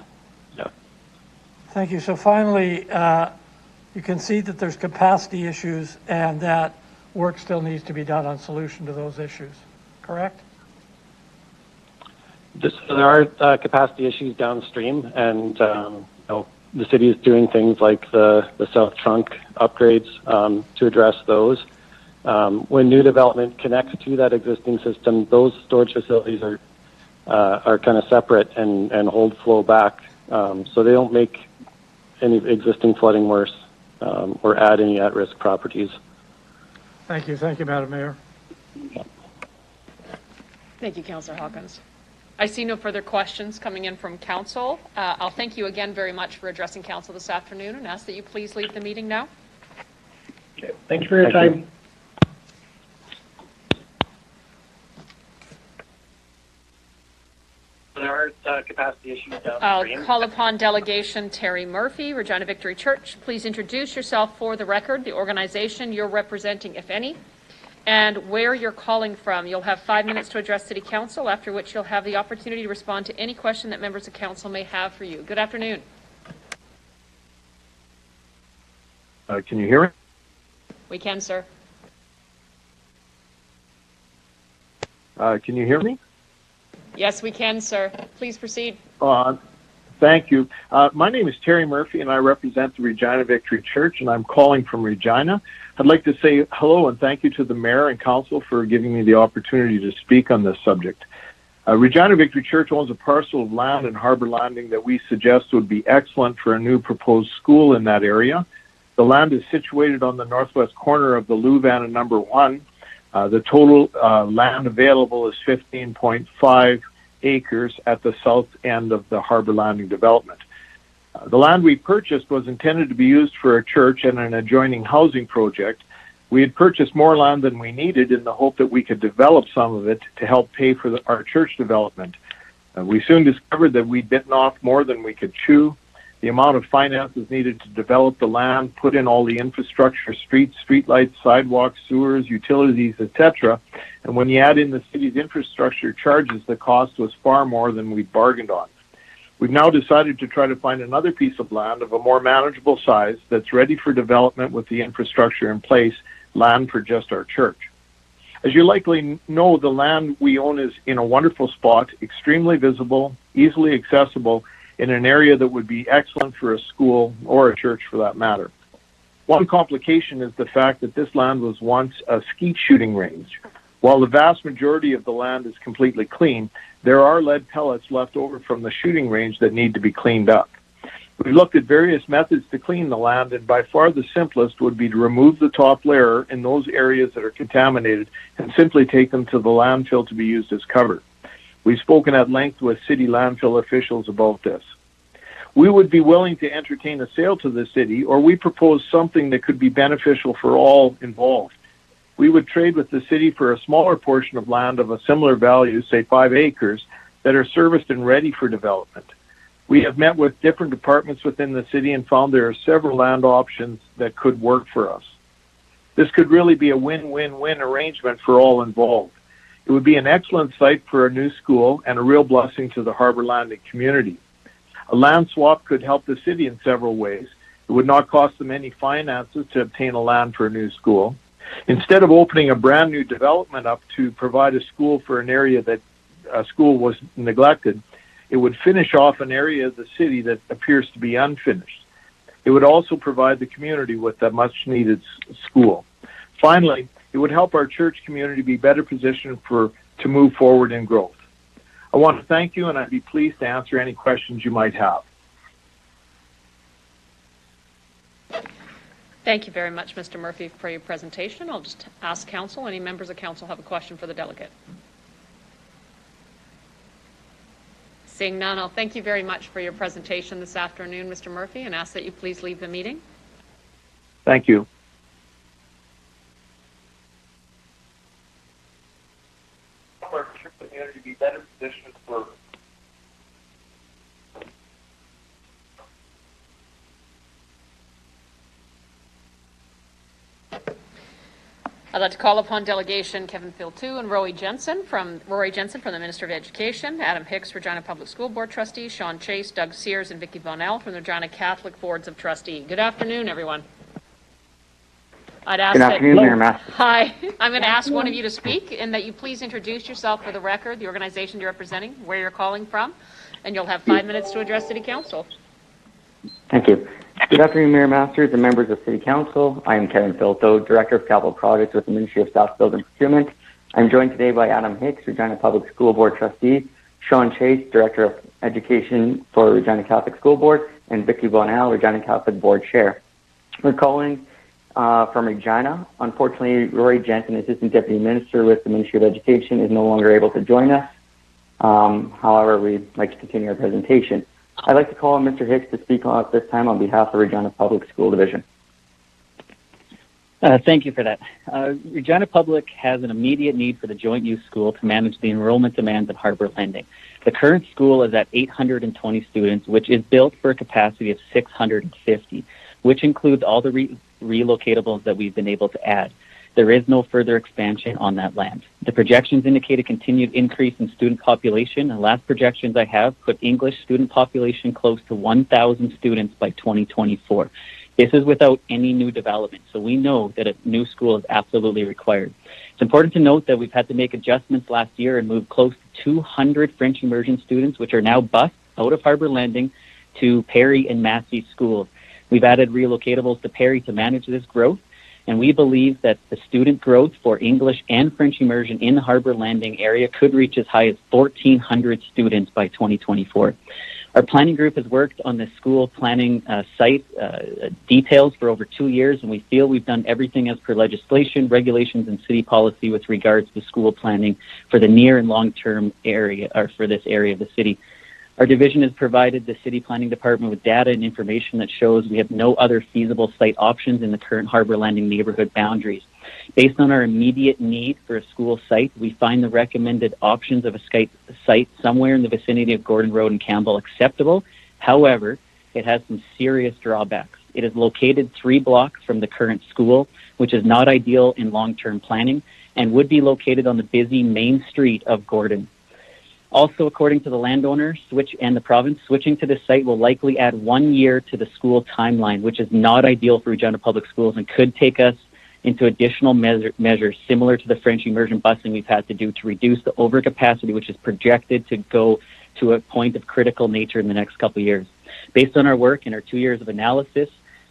Yeah. Thank you. So finally, you can see that there's capacity issues and that work still needs to be done on solution to those issues, correct? There are capacity issues downstream, and the city is doing things like the South Trunk upgrades to address those. When new development connects to that existing system, those storage facilities are kind of separate and hold flow back, so they don't make any existing flooding worse or add any at-risk properties. Thank you. Thank you, Madam Mayor. Thank you, Councillor Hawkins. I see no further questions coming in from Council. I'll thank you again very much for addressing Council this afternoon and ask that you please leave the meeting now. Okay. Thank you for your time. There are capacity issues I'll call upon Delegation Terry Murphy, Regina Victory Church. Please introduce yourself for the record, the organization you're representing, if any, and where you're calling from. You'll have 5 minutes to address City Council, after which you'll have the opportunity to respond to any question that members of Council may have for you. Good afternoon. Can you hear me? We can, sir. Can you hear me? Yes, we can, sir. Please proceed. Thank you. My name is Terry Murphy, and I represent the Regina Victory Church, and I'm calling from Regina. I'd like to say hello and thank you to the Mayor and Council for giving me the opportunity to speak on this subject. Regina Victory Church owns a parcel of land in Harbour Landing that we suggest would be excellent for a new proposed school in that area. The land is situated on the northwest corner of the Louvain and Number 1. The total land available is 15.5 acres at the south end of the Harbour Landing development. The land we purchased was intended to be used for a church and an adjoining housing project. We had purchased more land than we needed in the hope that we could develop some of it to help pay for our church development. We soon discovered that we'd bitten off more than we could chew. the amount of finances needed to develop the land, put in all the infrastructure, streets, streetlights, sidewalks, sewers, utilities, etc. And when you add in the city's infrastructure charges, the cost was far more than we bargained on. We've now decided to try to find another piece of land of a more manageable size that's ready for development with the infrastructure in place, land for just our church. As you likely know, the land we own is in a wonderful spot, extremely visible, easily accessible, in an area that would be excellent for a school or a church for that matter. One complication is the fact that this land was once a skeet shooting range. While the vast majority of the land is completely clean, there are lead pellets left over from the shooting range that need to be cleaned up. We've looked at various methods to clean the land, and by far the simplest would be to remove the top layer in those areas that are contaminated and simply take them to the landfill to be used as cover. We've spoken at length with city landfill officials about this. We would be willing to entertain a sale to the city, or we propose something that could be beneficial for all involved. We would trade with the city for a smaller portion of land of a similar value, say 5 acres, that are serviced and ready for development. We have met with different departments within the city and found there are several land options that could work for us. This could really be a win-win-win arrangement for all involved. It would be an excellent site for a new school and a real blessing to the Harbour Landing community. A land swap could help the city in several ways. It would not cost them any finances to obtain a land for a new school. Instead of opening a brand new development up to provide a school for an area that a school was neglected, it would finish off an area of the city that appears to be unfinished. It would also provide the community with a much-needed school. Finally, it would help our church community be better positioned to move forward in growth. I want to thank you, and I'd be pleased to answer any questions you might have. Thank you very much, Mr. Murphy, for your presentation. I'll just ask council, any members of council have a question for the delegate? Seeing none, I'll thank you very much for your presentation this afternoon, Mr. Murphy, and ask that you please leave the meeting. Thank you. Our community be better positioned for I'd like to call upon delegation Kevin Phil-Two and Rory Jensen from the Minister of Education, Adam Hicks, Regina Public School Board Trustee, Sean Chase, Doug Sears, and Vicki Bonnell from the Regina Catholic Boards of Trustee. Good afternoon, everyone. I'd ask Good afternoon, Mayor Master. Hi. I'm going to ask one of you to speak and that you please introduce yourself for the record, the organization you're representing, where you're calling from, and you'll have 5 minutes to address City Council. Thank you. Good afternoon, Mayor Masters and members of City Council. I am Kevin Filto, Director of Capital Projects with the Ministry of Staff Build and Procurement. I'm joined today by Adam Hicks, Regina Public School Board Trustee, Sean Chase, Director of Education for Regina Catholic School Board, and Vicki Bonnell, Regina Catholic Board Chair. We're calling from Regina. Unfortunately, Rory Jensen, Assistant Deputy Minister with the Ministry of Education, is no longer able to join us. However, we'd like to continue our presentation. I'd like to call on Mr. Hicks to speak at this time on behalf of Regina Public School Division. Thank you for that. Regina Public has an immediate need for the joint use school to manage the enrollment demands at Harbour Landing. The current school is at 820 students, which is built for a capacity of 650, which includes all the relocatables that we've been able to add. There is no further expansion on that land. The projections indicate a continued increase in student population. The last projections I have put English student population close to 1,000 students by 2024. This is without any new development, so we know that a new school is absolutely required. It's important to note that we've had to make adjustments last year and move close to 200 French immersion students, which are now bused out of Harbour Landing to Perry and Massey schools. We've added relocatables to Perry to manage this growth. And we believe that the student growth for English and French immersion in the Harbour Landing area could reach as high as 1,400 students by 2024. Our planning group has worked on the school planning site details for over 2 years, and we feel we've done everything as per legislation, regulations, and city policy with regards to school planning for the near and long-term area, or for this area of the city. Our division has provided the City Planning Department with data and information that shows we have no other feasible site options in the current Harbour Landing neighbourhood boundaries. Based on our immediate need for a school site, we find the recommended options of a site somewhere in the vicinity of Gordon Road and Campbell acceptable. However, it has some serious drawbacks. It is located 3 blocks from the current school, which is not ideal in long-term planning, and would be located on the busy main street of Gordon. Also, according to the landowner and the province, switching to this site will likely add 1 year to the school timeline, which is not ideal for Regina Public Schools and could take us into additional measures similar to the French immersion busing we've had to do to reduce the overcapacity, which is projected to go to a point of critical nature in the next couple of years. Based on our work and our 2 years of analysis,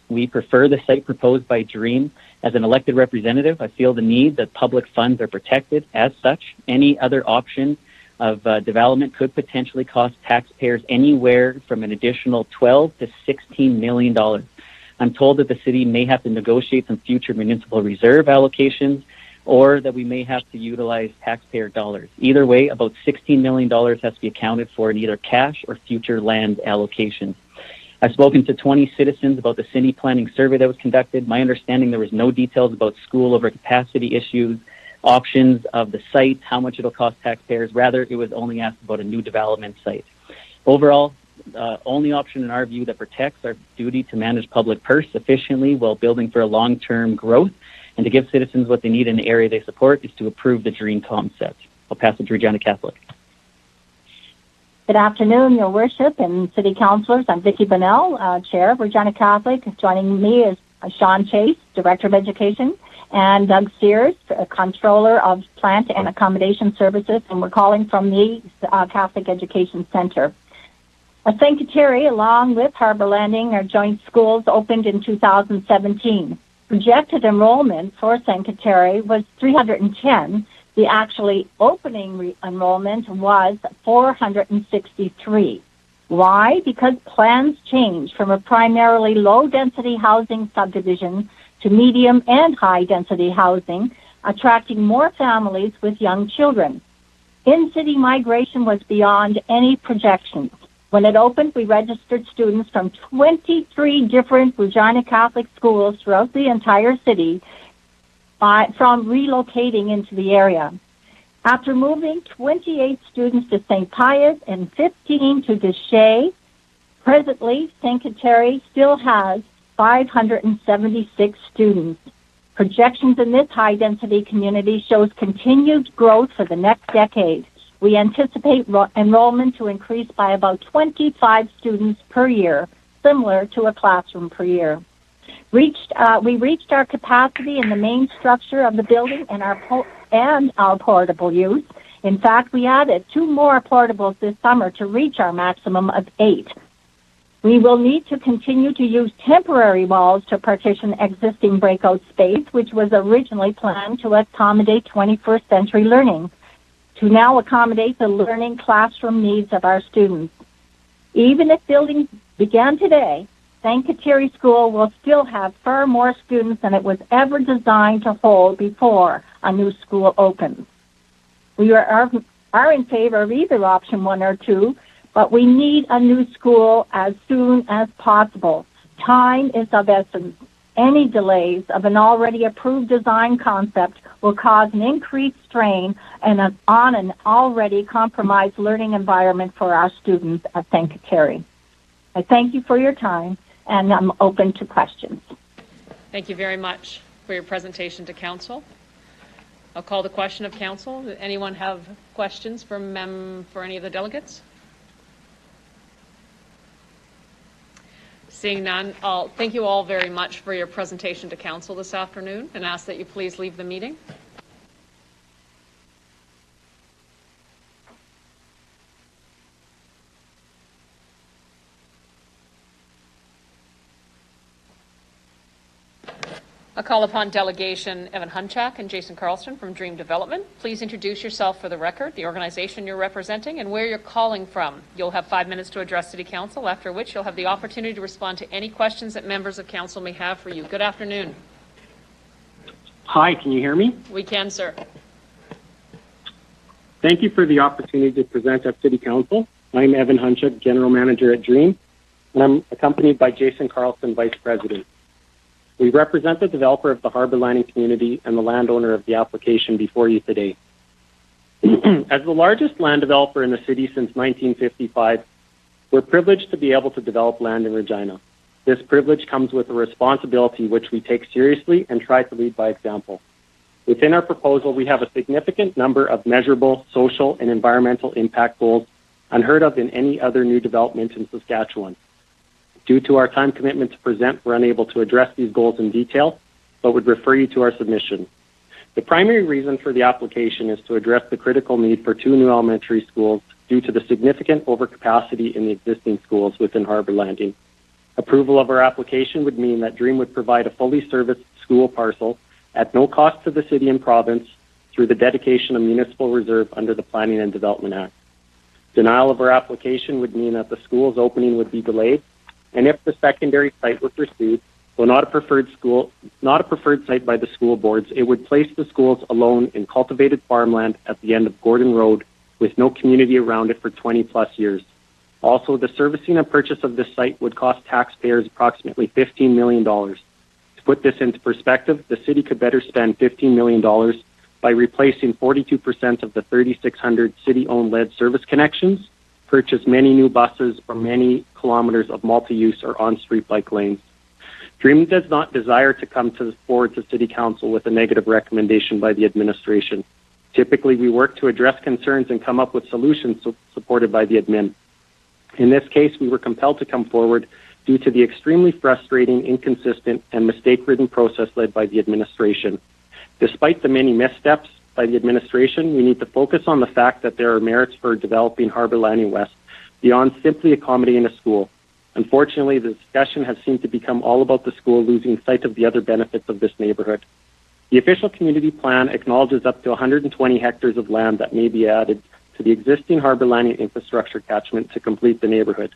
we prefer the site proposed by DREAM. As an elected representative, I feel the need that public funds are protected. As such, any other option of development could potentially cost taxpayers anywhere from an additional $12 to $16 million. I'm told that the city may have to negotiate some future municipal reserve allocations, or that we may have to utilize taxpayer dollars. Either way, about $16 million has to be accounted for in either cash or future land allocations. I've spoken to 20 citizens about the city planning survey that was conducted. My understanding, there was no details about school overcapacity issues, options of the site, how much it'll cost taxpayers. Rather, it was only asked about a new development site. Overall, only option in our view that protects our duty to manage public purse efficiently while building for a long-term growth and to give citizens what they need in the area they support is to approve the DREAM concept. I'll pass it to Regina Catholic. Good afternoon, Your Worship and City Councilors. I'm Vicki Bunnell, Chair of Regina Catholic. Joining me is Sean Chase, Director of Education, and Doug Sears, Controller of Plant and Accommodation Services, and we're calling from the Catholic Education Center. St. Kateri, along with Harbor Landing, our joint schools, opened in 2017. Projected enrollment for St. Kateri was 310. The actually opening enrollment was 463. Why? Because plans changed from a primarily low-density housing subdivision to medium and high-density housing, attracting more families with young children. In-city migration was beyond any projections. When it opened, we registered students from 23 different Regina Catholic schools throughout the entire city from relocating into the area. After moving 28 students to St. Pius and 15 to Deschamps, presently St. Kateri still has 576 students. Projections in this high-density community shows continued growth for the next decade. We anticipate enrollment to increase by about 25 students per year, similar to a classroom per year. We reached our capacity in the main structure of the building and our portable use. In fact, we added 2 more portables this summer to reach our maximum of 8. We will need to continue to use temporary walls to partition existing breakout space, which was originally planned to accommodate 21st century learning, to now accommodate the learning classroom needs of our students. Even if building began today, St. Kateri School will still have far more students than it was ever designed to hold before a new school opens. We are in favor of either option 1 or 2, but we need a new school as soon as possible. Time is of essence. Any delays of an already approved design concept will cause an increased strain on an already compromised learning environment for our students at St. Kateri. I thank you for your time, and I'm open to questions. Thank you very much for your presentation to Council. I'll call the question of Council. Does anyone have questions for any of the delegates? Seeing none, I'll thank you all very much for your presentation to Council this afternoon and ask that you please leave the meeting. I'll call upon Delegation Evan Hunchak and Jason Carlston from Dream Development. Please introduce yourself for the record, the organization you're representing, and where you're calling from. You'll have 5 minutes to address City Council, after which you'll have the opportunity to respond to any questions that members of Council may have for you. Good afternoon. Hi, can you hear me? We can, sir. Thank you for the opportunity to present at City Council. I'm Evan Hunchak, General Manager at Dream, and I'm accompanied by Jason Carlston, Vice President. We represent the developer of the Harbor Landing community and the landowner of the application before you today. As the largest land developer in the city since 1955, We're privileged to be able to develop land in Regina. This privilege comes with a responsibility which we take seriously and try to lead by example. Within our proposal, we have a significant number of measurable social and environmental impact goals unheard of in any other new development in Saskatchewan. Due to our time commitment to present, we're unable to address these goals in detail, but would refer you to our submission. The primary reason for the application is to address the critical need for 2 new elementary schools due to the significant overcapacity in the existing schools within Harbour Landing. Approval of our application would mean that DREAM would provide a fully serviced school parcel at no cost to the city and province through the dedication of municipal reserve under the Planning and Development Act. Denial of our application would mean that the school's opening would be delayed, and if the secondary site were pursued, though not a preferred site by the school boards, it would place the schools alone in cultivated farmland at the end of Gordon Road with no community around it for 20 plus years. Also, the servicing and purchase of this site would cost taxpayers approximately $15 million. To put this into perspective, the city could better spend $15 million by replacing 42% of the 3,600 city-owned lead service connections, purchase many new buses or many kilometers of multi-use or on-street bike lanes. DREAM does not desire to come forward to City Council with a negative recommendation by the administration. Typically, we work to address concerns and come up with solutions supported by the admin. In this case, we were compelled to come forward due to the extremely frustrating, inconsistent, and mistake-ridden process led by the administration. Despite the many missteps by the administration, we need to focus on the fact that there are merits for developing Harbour Landing West beyond simply accommodating a school. Unfortunately, the discussion has seemed to become all about the school losing sight of the other benefits of this neighbourhood. The official community plan acknowledges up to 120 hectares of land that may be added to the existing Harbour Landing infrastructure catchment to complete the neighbourhood.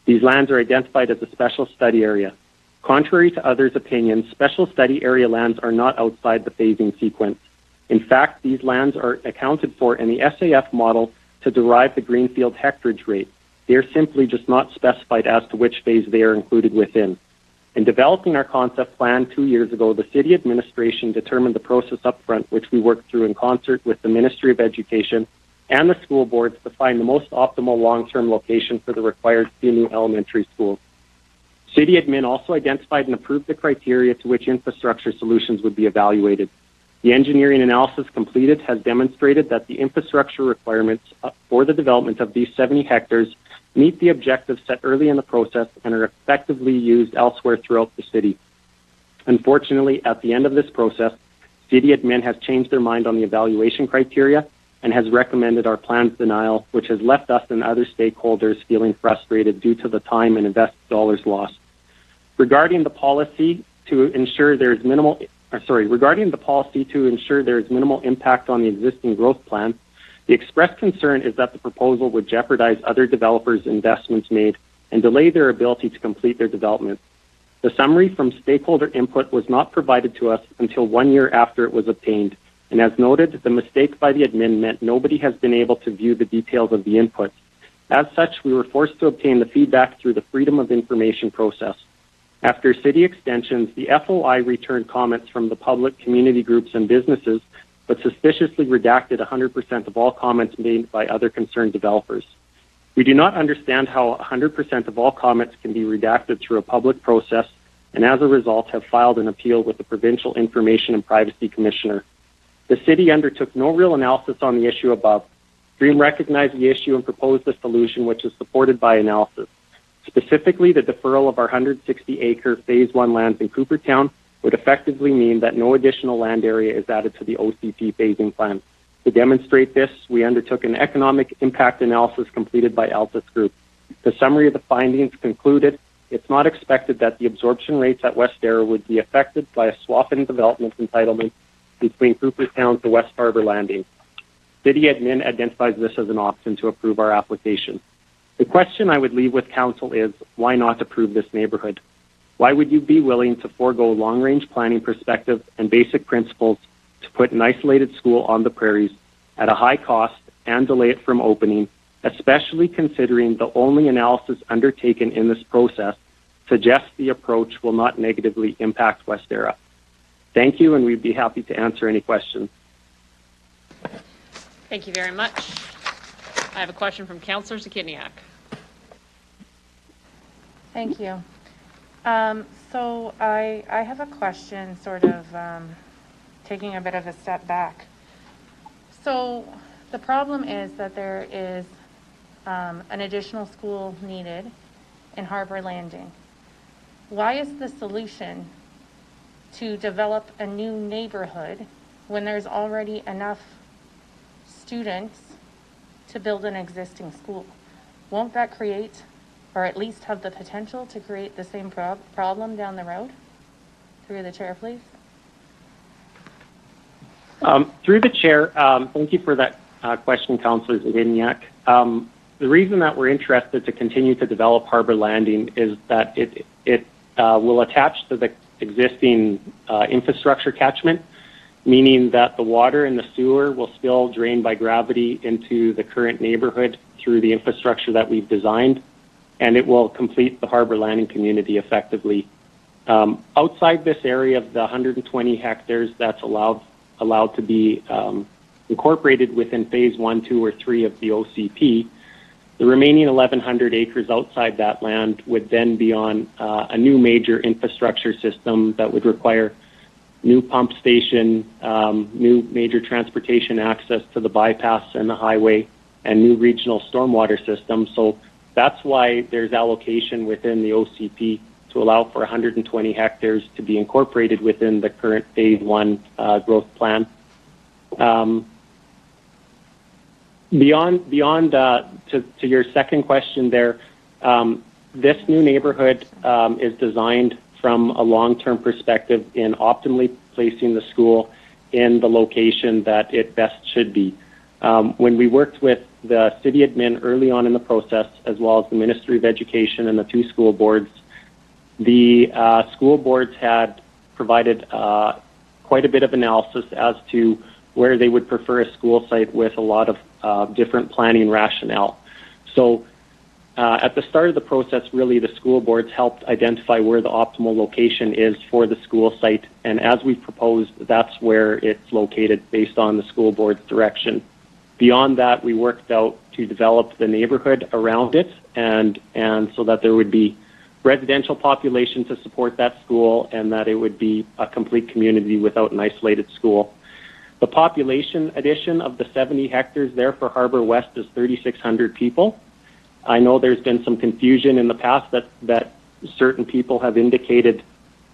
These lands are identified as a special study area. Contrary to others' opinions, special study area lands are not outside the phasing sequence. In fact, these lands are accounted for in the SAF model to derive the greenfield hectarage rate. They are simply just not specified as to which phase they are included within. In developing our concept plan 2 years ago, the city administration determined the process upfront, which we worked through in concert with the Ministry of Education and the school boards to find the most optimal long-term location for the required 2 new elementary schools. City admin also identified and approved the criteria to which infrastructure solutions would be evaluated. The engineering analysis completed has demonstrated that the infrastructure requirements for the development of these 70 hectares meet the objectives set early in the process and are effectively used elsewhere throughout the city. Unfortunately, at the end of this process, city admin has changed their mind on the evaluation criteria and has recommended our plan's denial, which has left us and other stakeholders feeling frustrated due to the time and invested dollars lost. Regarding the policy to ensure there is minimal impact on the existing growth plan, the expressed concern is that the proposal would jeopardize other developers' investments made and delay their ability to complete their development. The summary from stakeholder input was not provided to us until 1 year after it was obtained, and as noted, the mistake by the admin meant nobody has been able to view the details of the inputs. As such, we were forced to obtain the feedback through the Freedom of Information process. After city extensions, the FOI returned comments from the public, community groups, and businesses, but suspiciously redacted 100% of all comments made by other concerned developers. We do not understand how 100% of all comments can be redacted through a public process, and as a result have filed an appeal with the Provincial Information and Privacy Commissioner. The city undertook no real analysis on the issue above. DREAM recognized the issue and proposed a solution which is supported by analysis. Specifically, the deferral of our 160-acre Phase 1 lands in Coopertown would effectively mean that no additional land area is added to the OCP phasing plan. To demonstrate this, we undertook an economic impact analysis completed by Altus Group. The summary of the findings concluded it's not expected that the absorption rates at Westera would be affected by a swap-in development entitlement between Coopertown to West Harbour Landing. City admin identifies this as an option to approve our application. The question I would leave with Council is, why not approve this neighbourhood? Why would you be willing to forego long-range planning perspective and basic principles to put an isolated school on the prairies at a high cost and delay it from opening, especially considering the only analysis undertaken in this process suggests the approach will not negatively impact Westera? Thank you, and we'd be happy to answer any questions. Thank you very much. I have a question from Councillor Zakitniak. Thank you. So I have a question, sort of taking a bit of a step back. So the problem is that there is an additional school needed in Harbor Landing. Why is the solution to develop a new neighborhood when there's already enough students to build an existing school? Won't that create, or at least have the potential to create, the same problem down the road? Through the chair, please. Through the chair, thank you for that question, Councillor Zaginiak. The reason that we're interested to continue to develop Harbor Landing is that it will attach to the existing infrastructure catchment, meaning that the water and the sewer will still drain by gravity into the current neighborhood through the infrastructure that we've designed, and it will complete the Harbor Landing community effectively. Outside this area of the 120 hectares that's allowed to be incorporated within phase 1, 2, or 3 of the OCP, the remaining 1,100 acres outside that land would then be on a new major infrastructure system that would require new pump station, new major transportation access to the bypass and the highway, and new regional stormwater system. So that's why there's allocation within the OCP to allow for 120 hectares to be incorporated within the current phase 1 growth plan. Beyond to your second question there, this new neighborhood is designed from a long-term perspective in optimally placing the school in the location that it best should be. When we worked with the city admin early on in the process, as well as the Ministry of Education and the 2 school boards, the school boards had provided quite a bit of analysis as to where they would prefer a school site with a lot of different planning rationale. So at the start of the process, really, the school boards helped identify where the optimal location is for the school site, and as we proposed, that's where it's located based on the school board's direction. Beyond that, we worked out to develop the neighborhood around it, and so that there would be residential population to support that school, and that it would be a complete community without an isolated school. The population addition of the 70 hectares there for Harbor West is 3,600 people. I know there's been some confusion in the past that certain people have indicated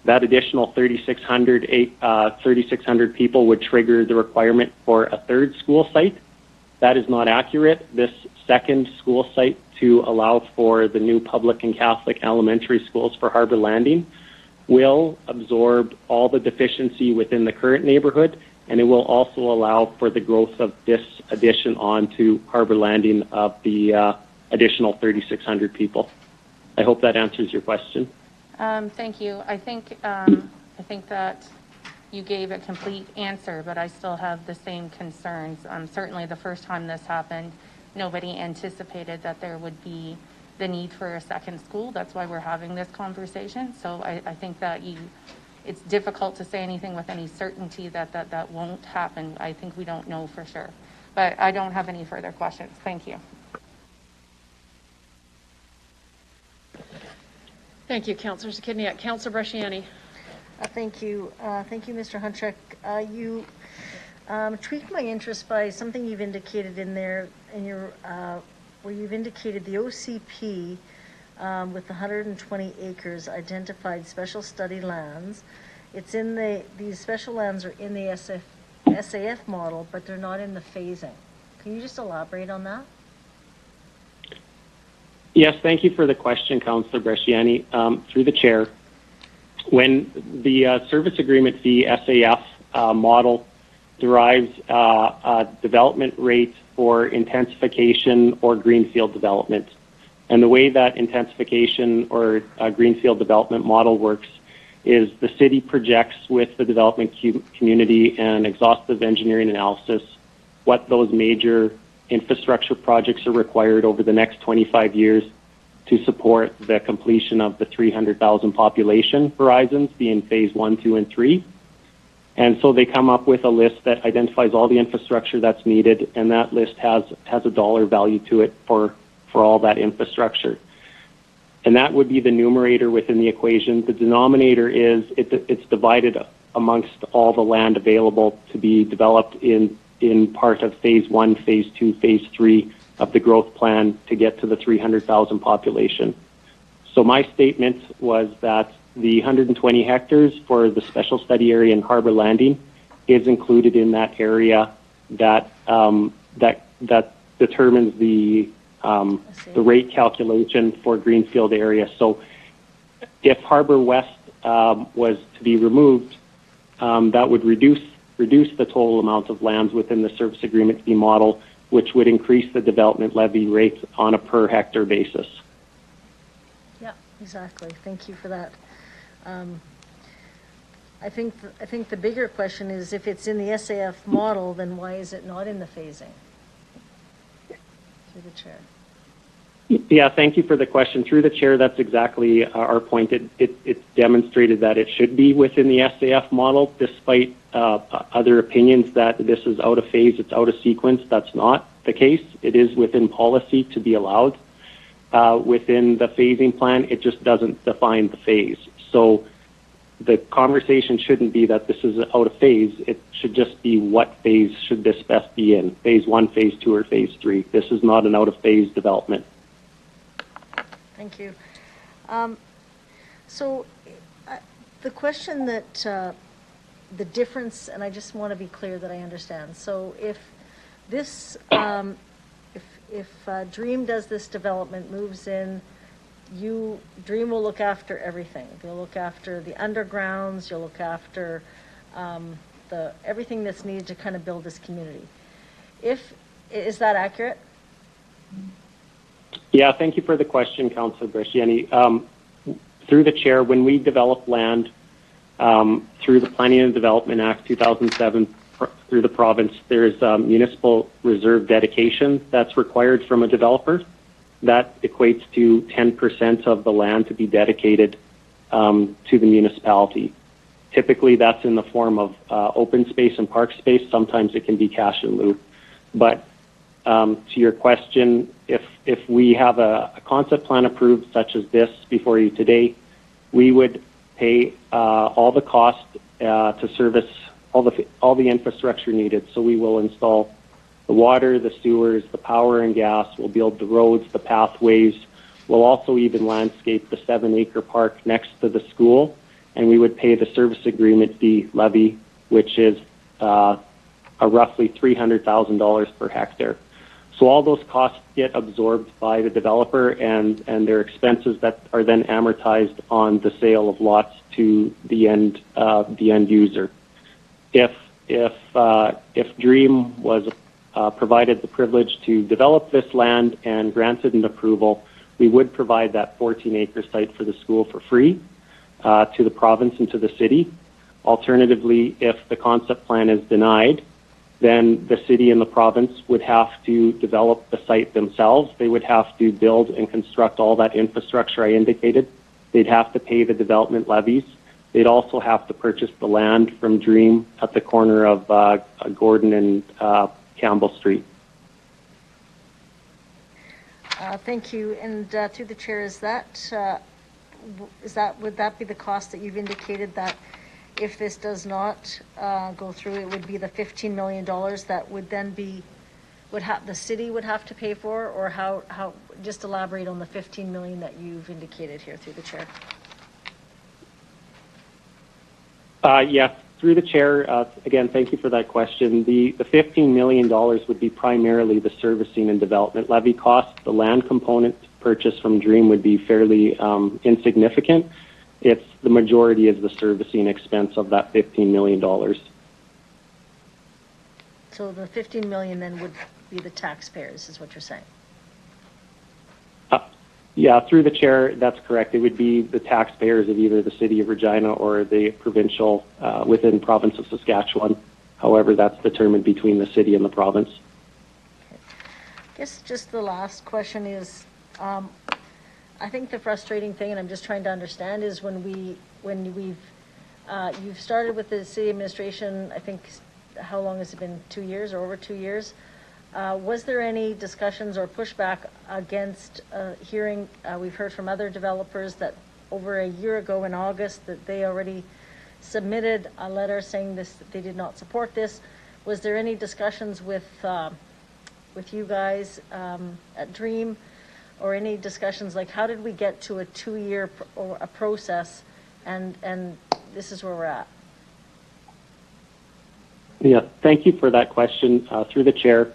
that additional 3,600 people would trigger the requirement for a third school site. That is not accurate. This second school site to allow for the new public and Catholic elementary schools for Harbor Landing will absorb all the deficiency within the current neighborhood, and it will also allow for the growth of this addition onto Harbor Landing of the additional 3,600 people. I hope that answers your question. Thank you. I think that you gave a complete answer, but I still have the same concerns. Certainly the first time this happened, nobody anticipated that there would be the need for a second school. That's why we're having this conversation. So I think that it's difficult to say anything with any certainty that won't happen. I think we don't know for sure. But I don't have any further questions. Thank you. Thank you, Councillor Zakidniak. Councillor Bresciani. Thank you. Thank you, Mr. Hunchak. You tweaked my interest by something you've indicated in there, where you've indicated the OCP with the 120 acres identified special study lands. It's in these special lands are in the SAF model, but they're not in the phasing. Can you just elaborate on that? Yes, thank you for the question, Councillor Bresciani. Through the chair, when the service agreement fee SAF model derives a development rate for intensification or greenfield development, and the way that intensification or greenfield development model works is the city projects with the development community and exhaustive engineering analysis what those major infrastructure projects are required over the next 25 years to support the completion of the 300,000 population horizons, being phase 1, 2, and 3. And so they come up with a list that identifies all the infrastructure that's needed, and that list has a dollar value to it for all that infrastructure. and that would be the numerator within the equation. The denominator is it's divided amongst all the land available to be developed in part of phase 1, phase 2, phase 3 of the growth plan to get to the 300,000 population. So my statement was that the 120 hectares for the special study area in Harbor Landing is included in that area that that determines the rate calculation for greenfield area. So if Harbor West was to be removed, that would reduce the total amount of lands within the service agreement fee model, which would increase the development levy rates on a per hectare basis. Yeah, exactly. Thank you for that. I think the bigger question is, if it's in the SAF model, then why is it not in the phasing? Through the chair. Yeah, thank you for the question. Through the chair, that's exactly our point. It demonstrated that it should be within the SAF model, despite other opinions that this is out of phase, it's out of sequence. That's not the case. It is within policy to be allowed within the phasing plan. It just doesn't define the phase. So the conversation shouldn't be that this is out of phase. It should just be, what phase should this best be in? Phase 1, phase 2, or phase 3? This is not an out of phase development. Thank you. So the question that the difference, and I just want to be clear that I understand. So if this, if Dream does this development, moves in, Dream will look after everything. You'll look after the undergrounds. You'll look after everything that's needed to kind of build this community. Is that accurate? Yeah, thank you for the question, Councillor Bresciani. Through the chair, when we develop land through the Planning and Development Act 2007 through the province, there's municipal reserve dedication that's required from a developer. That equates to 10% of the land to be dedicated to the municipality. Typically, that's in the form of open space and park space. Sometimes it can be cash in lieu. But to your question, if we have a concept plan approved such as this before you today, we would pay all the cost to service all the infrastructure needed. So we will install the water, the sewers, the power and gas. We'll build the roads, the pathways. We'll also even landscape the 7-acre park next to the school, and we would pay the service agreement fee levy, which is a roughly $300,000 per hectare. So all those costs get absorbed by the developer, and their expenses that are then amortized on the sale of lots to the end user. If Dream was provided the privilege to develop this land and granted an approval, we would provide that 14-acre site for the school for free to the province and to the city. Alternatively, if the concept plan is denied, then the city and the province would have to develop the site themselves. They would have to build and construct all that infrastructure I indicated. They'd have to pay the development levies. They'd also have to purchase the land from Dream at the corner of Gordon and Campbell Street. Thank you. And to the chair, would that be the cost that you've indicated, that if this does not go through, it would be the $15 million that would then be the city would have to pay for, or how? Just elaborate on the $15 million that you've indicated here through the chair. Yes, through the chair. Again, thank you for that question. The $15 million would be primarily the servicing and development levy costs. The land component purchase from Dream would be fairly insignificant. It's the majority is the servicing expense of that $15 million. So the $15 million then would be the taxpayers, is what you're saying? Yeah, through the chair, that's correct. It would be the taxpayers of either the city of Regina or the provincial within province of Saskatchewan. However, that's determined between the city and the province. Okay. I guess just the last question is, I think the frustrating thing, and I'm just trying to understand, is you've started with the city administration. I think, how long has it been? 2 years or over 2 years? Was there any discussions or pushback against hearing, we've heard from other developers that over a year ago in August that they already submitted a letter saying this, they did not support this. Was there any discussions with you guys at DREAM, or any discussions like how did we get to a 2-year or a process, and this is where we're at? Yeah, thank you for that question through the chair.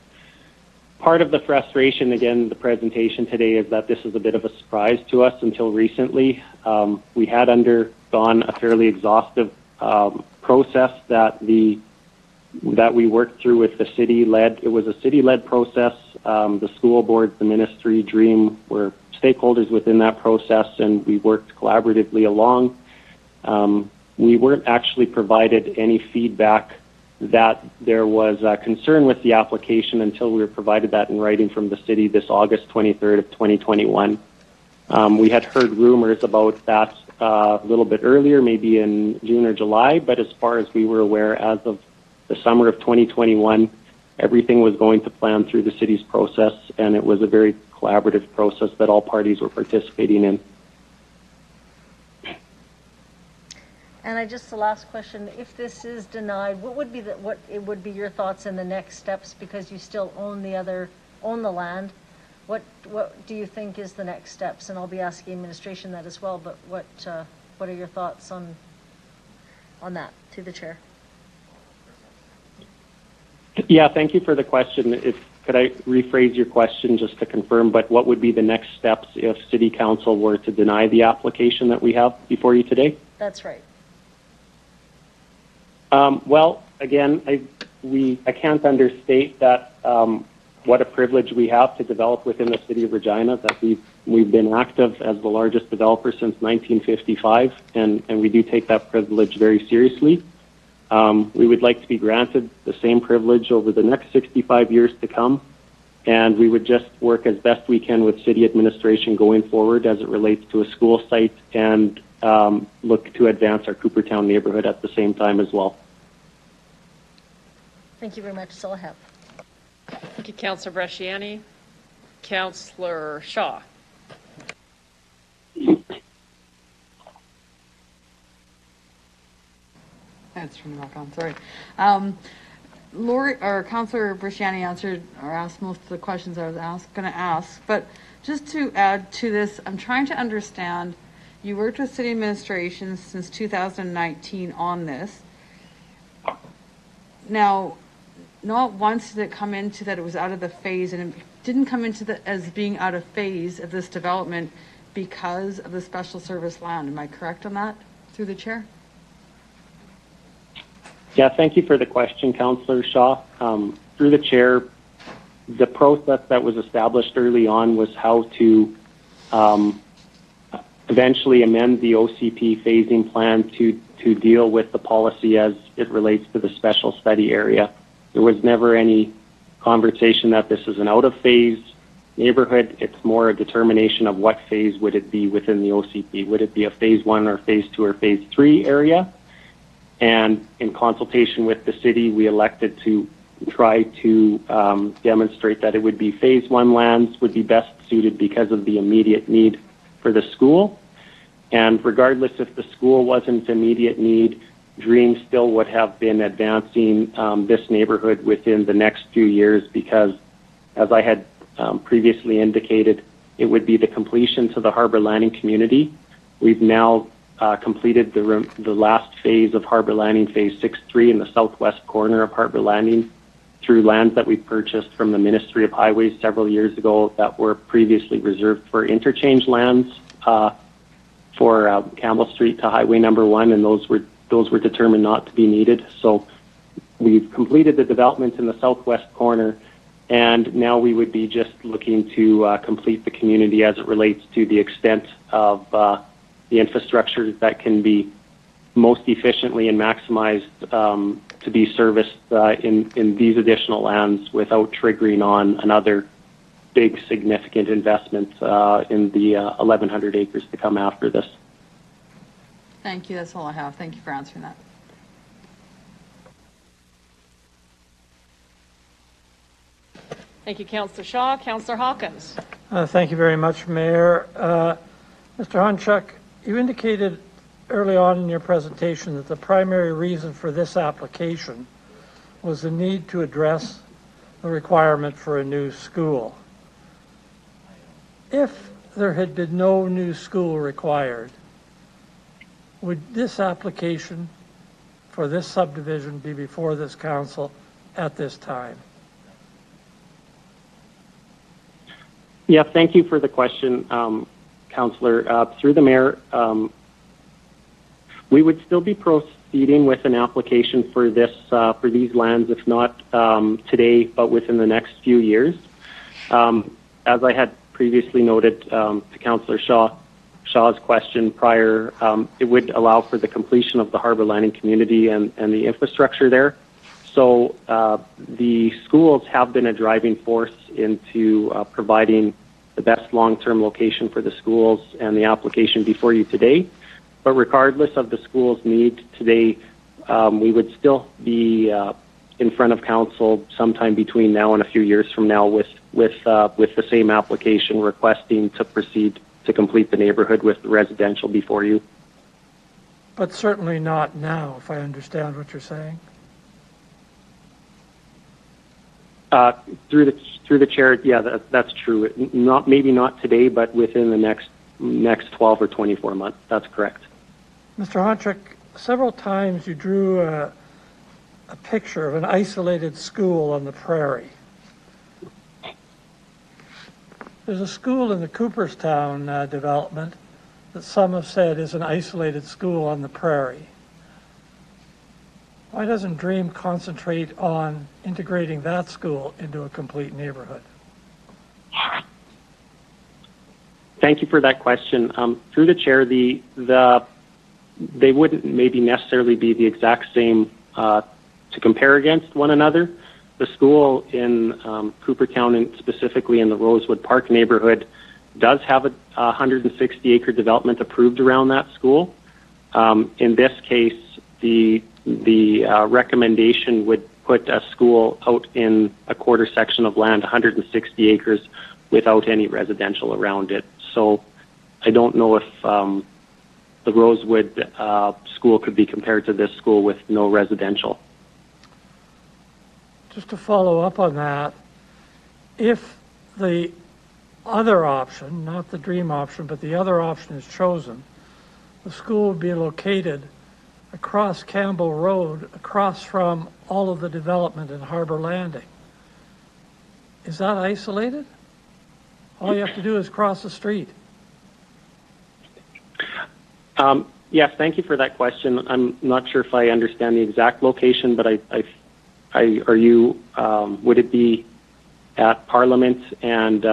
Part of the frustration, again, the presentation today is that this is a bit of a surprise to us until recently. We had undergone a fairly exhaustive process that we worked through with the city-led. It was a city-led process. The school board, the ministry, DREAM were stakeholders within that process, and we worked collaboratively along. We weren't actually provided any feedback that there was a concern with the application until we were provided that in writing from the city this August 23rd of 2021. We had heard rumors about that a little bit earlier, maybe in June or July, but as far as we were aware, as of the summer of 2021, everything was going to plan through the city's process, and it was a very collaborative process that all parties were participating in. And the last question, if this is denied, what would be your thoughts in the next steps, because you still own the land? What do you think is the next steps? And I'll be asking administration that as well, but what are your thoughts on that, through the chair? Yeah, thank you for the question. Could I rephrase your question just to confirm, but what would be the next steps if City Council were to deny the application that we have before you today? That's right. Well, again, I can't understate that what a privilege we have to develop within the city of Regina, that we've been active as the largest developer since 1955, and we do take that privilege very seriously. We would like to be granted the same privilege over the next 65 years to come, and we would just work as best we can with city administration going forward as it relates to a school site, and look to advance our Coopertown neighborhood at the same time as well. Thank you very much. That's all I have. Thank you, Councillor Bresciani. Councillor Shaw. That's from the back on, sorry. Lori, or Councillor Bresciani answered or asked most of the questions I was going to ask, but just to add to this, I'm trying to understand, you worked with city administration since 2019 on this. Now, not once did it come into that it was out of the phase, and it didn't come into as being out of phase of this development because of the special service land. Am I correct on that, through the chair? Yeah, thank you for the question, Councillor Shaw. Through the chair, the process that was established early on was how to eventually amend the OCP phasing plan to deal with the policy as it relates to the special study area. There was never any conversation that this is an out-of-phase neighborhood. It's more a determination of what phase would it be within the OCP. Would it be a phase 1 or phase 2 or phase 3 area? And in consultation with the city, we elected to try to demonstrate that it would be phase 1 lands would be best suited because of the immediate need for the school. And regardless if the school wasn't immediate need, DREAM still would have been advancing this neighborhood within the next few years, because, as I had previously indicated, it would be the completion to the Harbour Landing community. We've now completed the last phase of Harbour Landing, phase 6-3 in the southwest corner of Harbour Landing, through lands that we purchased from the Ministry of Highways several years ago that were previously reserved for interchange lands for Campbell Street to Highway number 1, and those were determined not to be needed. So we've completed the development in the southwest corner, and now we would be just looking to complete the community as it relates to the extent of the infrastructure that can be most efficiently and maximized to be serviced in these additional lands without triggering on another big significant investment in the 1,100 acres to come after this. Thank you. That's all I have. Thank you for answering that. Thank you, Councillor Shaw. Councillor Hawkins. Thank you very much, Mayor. Mr. Hunchuk, you indicated early on in your presentation that the primary reason for this application was the need to address the requirement for a new school. If there had been no new school required, would this application for this subdivision be before this council at this time? Yeah, thank you for the question, Councillor. Through the Mayor, we would still be proceeding with an application for this for these lands, if not today, but within the next few years. As I had previously noted to Councillor Shaw's question prior, it would allow for the completion of the Harbour Landing community and the infrastructure there. So the schools have been a driving force into providing the best long-term location for the schools and the application before you today. But regardless of the school's need today, we would still be in front of council sometime between now and a few years from now with the same application requesting to proceed to complete the neighborhood with the residential before you. But certainly not now, if I understand what you're saying. Through the chair, yeah, that's true. Maybe not today, but within the next 12 or 24 months. That's correct. Mr. Honchuk, several times you drew a picture of an isolated school on the prairie. There's a school in the Cooperstown development that some have said is an isolated school on the prairie. Why doesn't DREAM concentrate on integrating that school into a complete neighborhood? Thank you for that question. Through the chair, they wouldn't maybe necessarily be the exact same to compare against one another. The school in Cooperstown, and specifically in the Rosewood Park neighborhood, does have a 160-acre development approved around that school. In this case, the recommendation would put a school out in a quarter section of land, 160 acres, without any residential around it. So I don't know if the Rosewood school could be compared to this school with no residential. Just to follow up on that, if the other option, not the DREAM option, but the other option is chosen, the school would be located across Campbell Road, across from all of the development in Harbour Landing. Is that isolated? All you have to do is cross the street. Yes, thank you for that question. I'm not sure if I understand the exact location, but would it be at Parliament and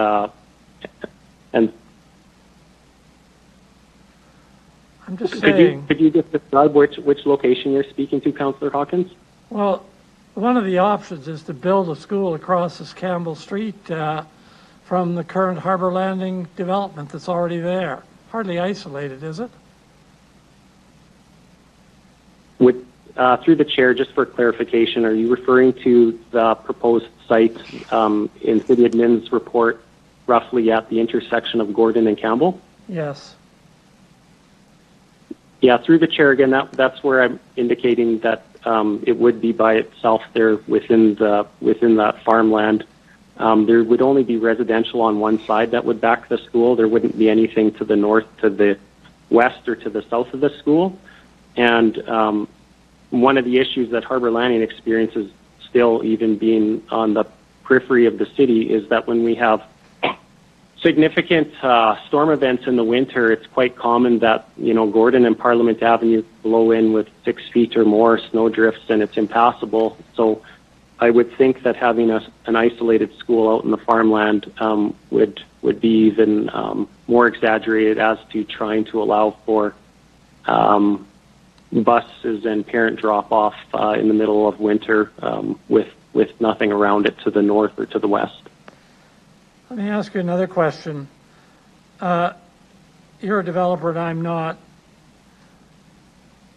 I'm just saying. Could you just describe which location you're speaking to, Councillor Hawkins? Well, one of the options is to build a school across this Campbell Street from the current Harbour Landing development that's already there. Hardly isolated, is it? Through the chair, just for clarification, are you referring to the proposed site in City Admin's report, roughly at the intersection of Gordon and Campbell? Yes. Yeah, through the chair again, that's where I'm indicating that it would be by itself there within that farmland. There would only be residential on one side that would back the school. There wouldn't be anything to the north, to the west, or to the south of the school. And one of the issues that Harbour Landing experiences, still even being on the periphery of the city, is that when we have significant storm events in the winter, it's quite common that, Gordon and Parliament Avenue blow in with 6 feet or more snow drifts, and it's impassable. So I would think that having an isolated school out in the farmland would be even more exaggerated as to trying to allow for buses and parent drop-off in the middle of winter with nothing around it to the north or to the west. Let me ask you another question. You're a developer and I'm not.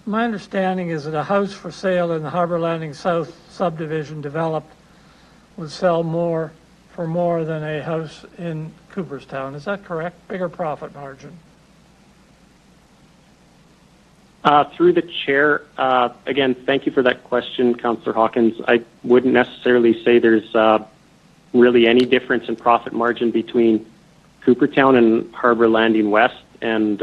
My understanding is that a house for sale in the Harbour Landing South subdivision developed would sell more for more than a house in Cooperstown. Is that correct? Bigger profit margin. Through the chair, again, thank you for that question, Councillor Hawkins. I wouldn't necessarily say there's really any difference in profit margin between Cooperstown and Harbour Landing West, and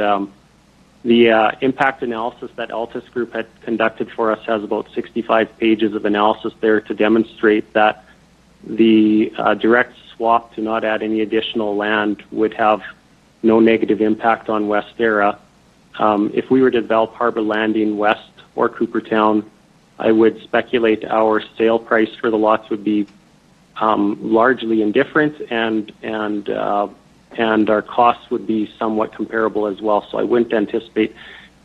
the impact analysis that Altus Group had conducted for us has about 65 pages of analysis there to demonstrate that the direct swap to not add any additional land would have no negative impact on West Era. If we were to develop Harbour Landing West or Cooperstown, I would speculate our sale price for the lots would be largely indifferent, and our costs would be somewhat comparable as well. So I wouldn't anticipate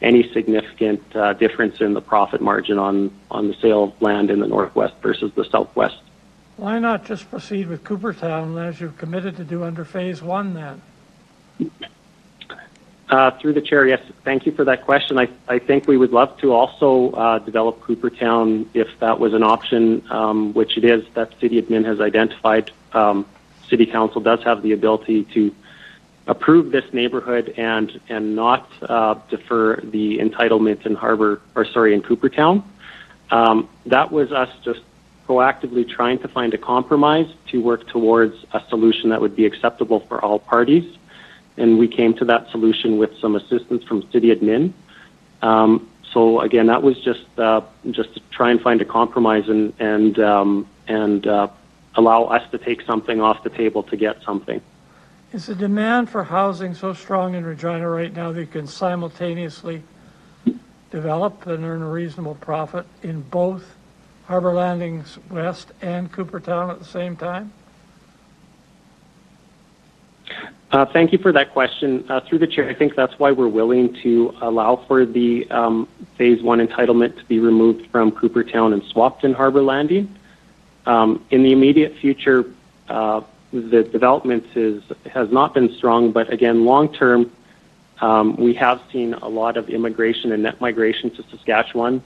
any significant difference in the profit margin on the sale of land in the Northwest versus the Southwest. Why not just proceed with Cooperstown as you've committed to do under Phase 1 then? Through the chair, yes, thank you for that question. I think we would love to also develop Cooperstown if that was an option, which it is, that City Admin has identified. City Council does have the ability to approve this neighborhood and not defer the entitlement in in Cooperstown. That was us just proactively trying to find a compromise to work towards a solution that would be acceptable for all parties. And we came to that solution with some assistance from City Admin. So again, that was just to try and find a compromise and allow us to take something off the table to get something. Is the demand for housing so strong in Regina right now that you can simultaneously develop and earn a reasonable profit in both Harbour Landings West and Cooperstown at the same time? Thank you for that question. Through the chair, I think that's why we're willing to allow for the Phase 1 entitlement to be removed from Cooperstown and swapped in Harbour Landing. In the immediate future, the development has not been strong, but again, long term, we have seen a lot of immigration and net migration to Saskatchewan,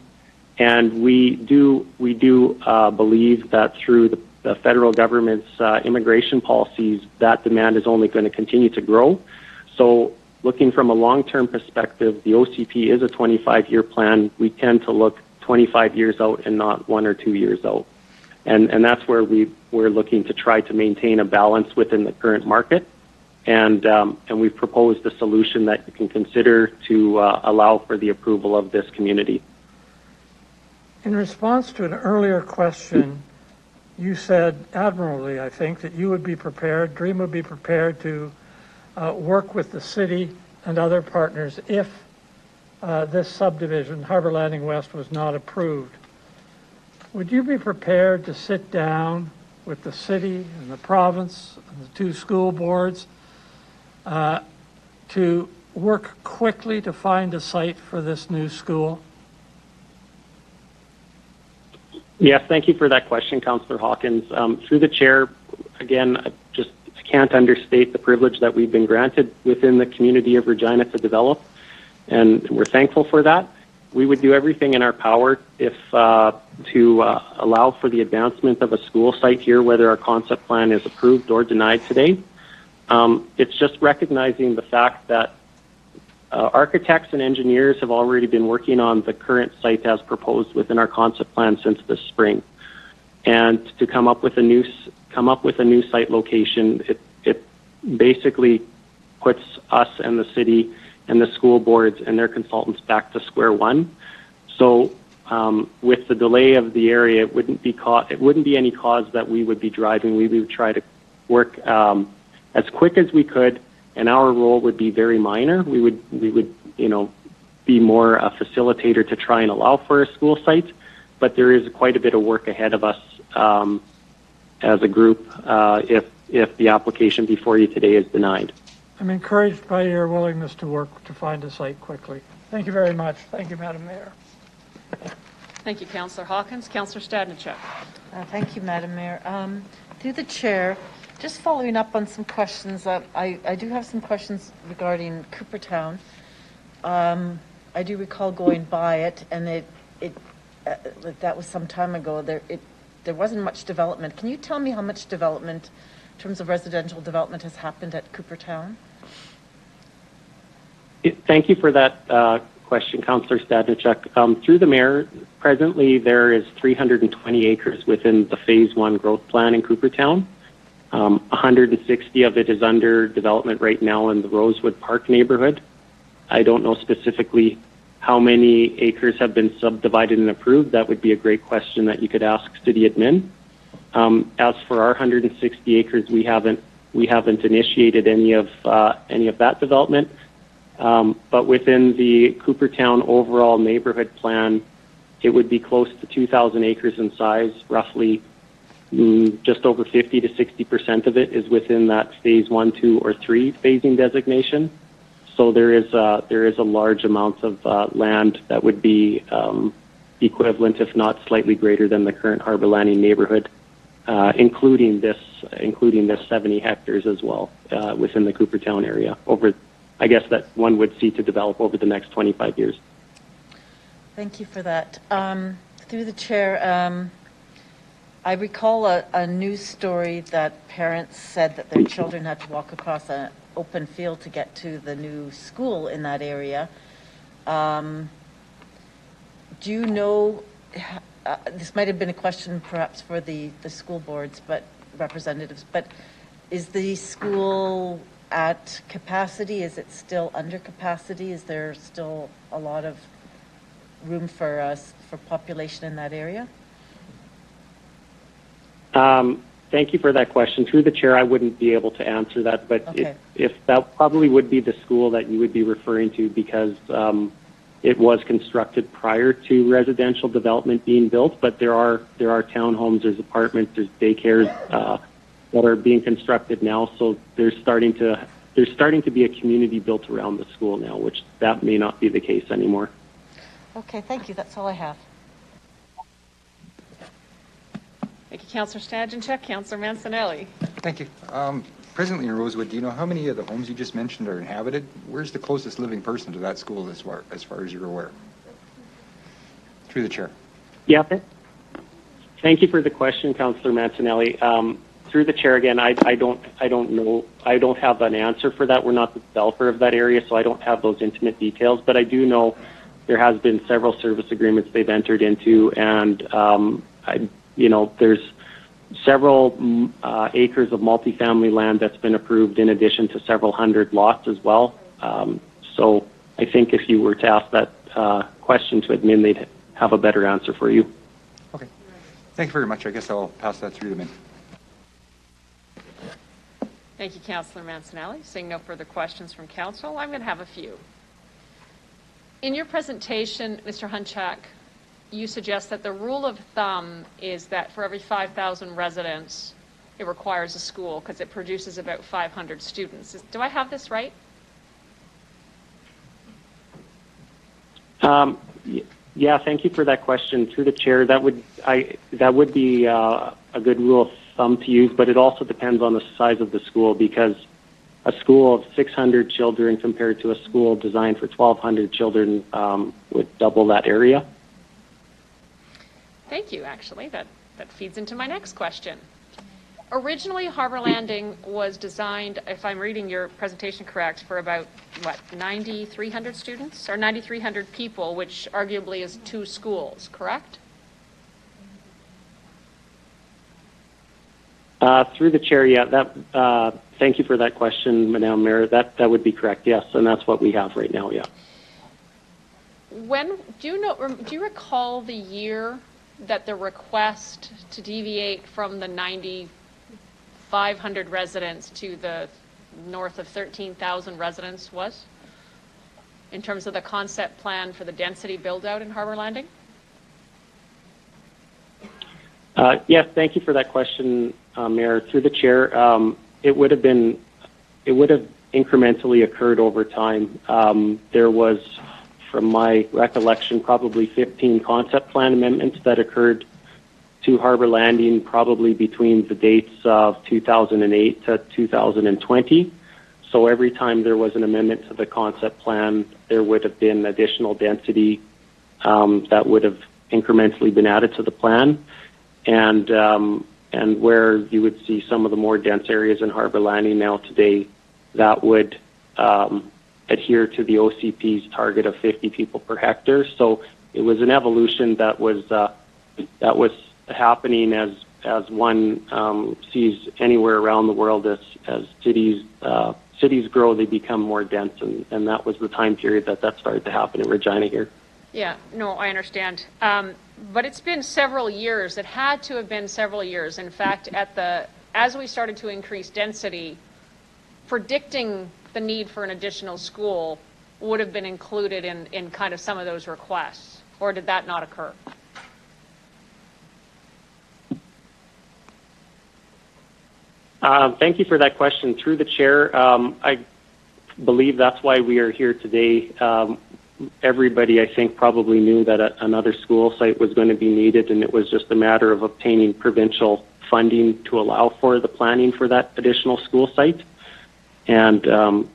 and we do believe that through the federal government's immigration policies, that demand is only going to continue to grow. So looking from a long-term perspective, the OCP is a 25-year plan. We tend to look 25 years out and not 1 or 2 years out. And that's where we're looking to try to maintain a balance within the current market. And we've proposed a solution that you can consider to allow for the approval of this community. In response to an earlier question, you said admirably, I think, that you would be prepared, DREAM would be prepared to work with the city and other partners if this subdivision, Harbour Landing West, was not approved. Would you be prepared to sit down with the city and the province and the 2 school boards to work quickly to find a site for this new school? Yes, thank you for that question, Councillor Hawkins. Through the chair, again, I can't understate the privilege that we've been granted within the community of Regina to develop, and we're thankful for that. We would do everything in our power if to allow for the advancement of a school site here, whether our concept plan is approved or denied today. It's just recognizing the fact that architects and engineers have already been working on the current site as proposed within our concept plan since this spring, and to come up with a new site location, it basically puts us and the city and the school boards and their consultants back to square one. So with the delay of the area, it wouldn't be any cause that we would be driving. We would try to work as quick as we could, and our role would be very minor. We would be more a facilitator to try and allow for a school site, but there is quite a bit of work ahead of us as a group if the application before you today is denied. I'm encouraged by your willingness to work to find a site quickly. Thank you very much. Thank you, Madam Mayor. Thank you, Councillor Hawkins. Councillor Stadnicek. Thank you, Madam Mayor. Through the chair, just following up on some questions, I do have some questions regarding Cooperstown. I do recall going by it, and that was some time ago. There wasn't much development. Can you tell me how much development terms of residential development has happened at Coopertown? Thank you for that question, Councillor Stadnichuk. Through the mayor, presently there is 320 acres within the Phase 1 growth plan in Coopertown. 160 of it is under development right now in the Rosewood Park neighborhood. I don't know specifically how many acres have been subdivided and approved. That would be a great question that you could ask City Admin. As for our 160 acres, we haven't initiated any of that development. But within the Coopertown overall neighborhood plan, it would be close to 2,000 acres in size. Roughly, just over 50 to 60% of it is within that Phase 1, 2, or 3 phasing designation. So there is a large amount of land that would be equivalent, if not slightly greater than the current Harbor Landing neighborhood, including this 70 hectares as well within the Coopertown area. I guess that one would see to develop over the next 25 years. Thank you for that. Through the chair, I recall a news story that parents said that their children had to walk across an open field to get to the new school in that area. Do you know, this might have been a question perhaps for the school boards, but representatives, but is the school at capacity? Is it still under capacity? Is there still a lot of room for population in that area? Thank you for that question. Through the chair, I wouldn't be able to answer that, but okay. if that probably would be the school that you would be referring to, because it was constructed prior to residential development being built, but there are townhomes, there's apartments, there's daycares that are being constructed now. So there's starting to be a community built around the school now, which that may not be the case anymore. Okay, thank you. That's all I have. Thank you, Councillor Stadnichuk. Councillor Mancinelli. Thank you. Presently in Rosewood, do you know how many of the homes you just mentioned are inhabited? Where's the closest living person to that school as far as you're aware? Through the chair. Yeah. Thank you for the question, Councillor Mancinelli. Through the chair again, I don't know. I don't have an answer for that. We're not the developer of that area, so I don't have those intimate details. But I do know there has been several service agreements they've entered into, and there's several acres of multifamily land that's been approved in addition to several hundred lots as well. So I think if you were to ask that question to admin, they'd have a better answer for you. Okay. Thank you very much. I guess I'll pass that through to admin. Thank you, Councillor Mancinelli. Seeing no further questions from Council, I'm going to have a few. In your presentation, Mr. Hunchak, you suggest that the rule of thumb is that for every 5,000 residents, it requires a school because it produces about 500 students. Do I have this right? Yeah, thank you for that question. Through the chair, that would be a good rule of thumb to use, but it also depends on the size of the school, because a school of 600 children compared to a school designed for 1,200 children would double that area. Thank you, actually. That feeds into my next question. Originally, Harbor Landing was designed, if I'm reading your presentation correct, for about, 9,300 students? Or 9,300 people, which arguably is 2 schools, correct? Through the chair, yeah. Thank you for that question, Madam Mayor. That would be correct, yes, and that's what we have right now, yeah. Do you recall the year that the request to deviate from the 9,500 residents to the north of 13,000 residents was, in terms of the concept plan for the density build-out in Harbor Landing? Yes, thank you for that question, Mayor. Through the chair, it would have incrementally occurred over time. There was, from my recollection, probably 15 concept plan amendments that occurred to Harbor Landing probably between the dates of 2008 to 2020. So every time there was an amendment to the concept plan, there would have been additional density that would have incrementally been added to the plan. And and where you would see some of the more dense areas in Harbour Landing now today that would adhere to the OCP's target of 50 people per hectare. So it was an evolution that was happening as one sees anywhere around the world as cities grow, they become more dense, and that was the time period that started to happen in Regina here. Yeah, no, I understand. But it's been several years. It had to have been several years. In fact, as we started to increase density, predicting the need for an additional school would have been included in kind of some of those requests, or did that not occur? Thank you for that question. Through the chair, I believe that's why we are here today. Everybody, I think, probably knew that another school site was going to be needed, and it was just a matter of obtaining provincial funding to allow for the planning for that additional school site. And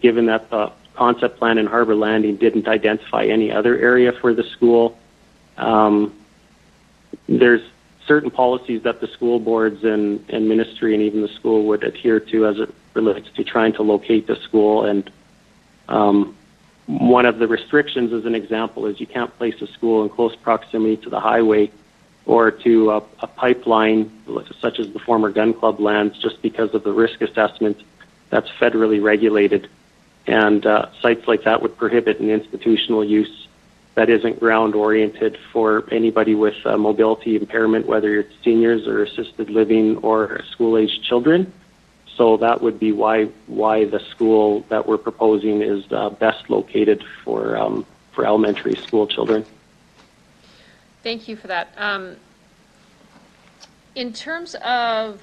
given that the concept plan in Harbour Landing didn't identify any other area for the school, there's certain policies that the school boards and ministry and even the school would adhere to as it relates to trying to locate the school. And one of the restrictions, as an example, is you can't place a school in close proximity to the highway or to a pipeline, such as the former gun club lands, just because of the risk assessment that's federally regulated. And sites like that would prohibit an institutional use that isn't ground-oriented for anybody with mobility impairment, whether it's seniors or assisted living or school-aged children. So that would be why the school that we're proposing is best located for elementary school children. Thank you for that. In terms of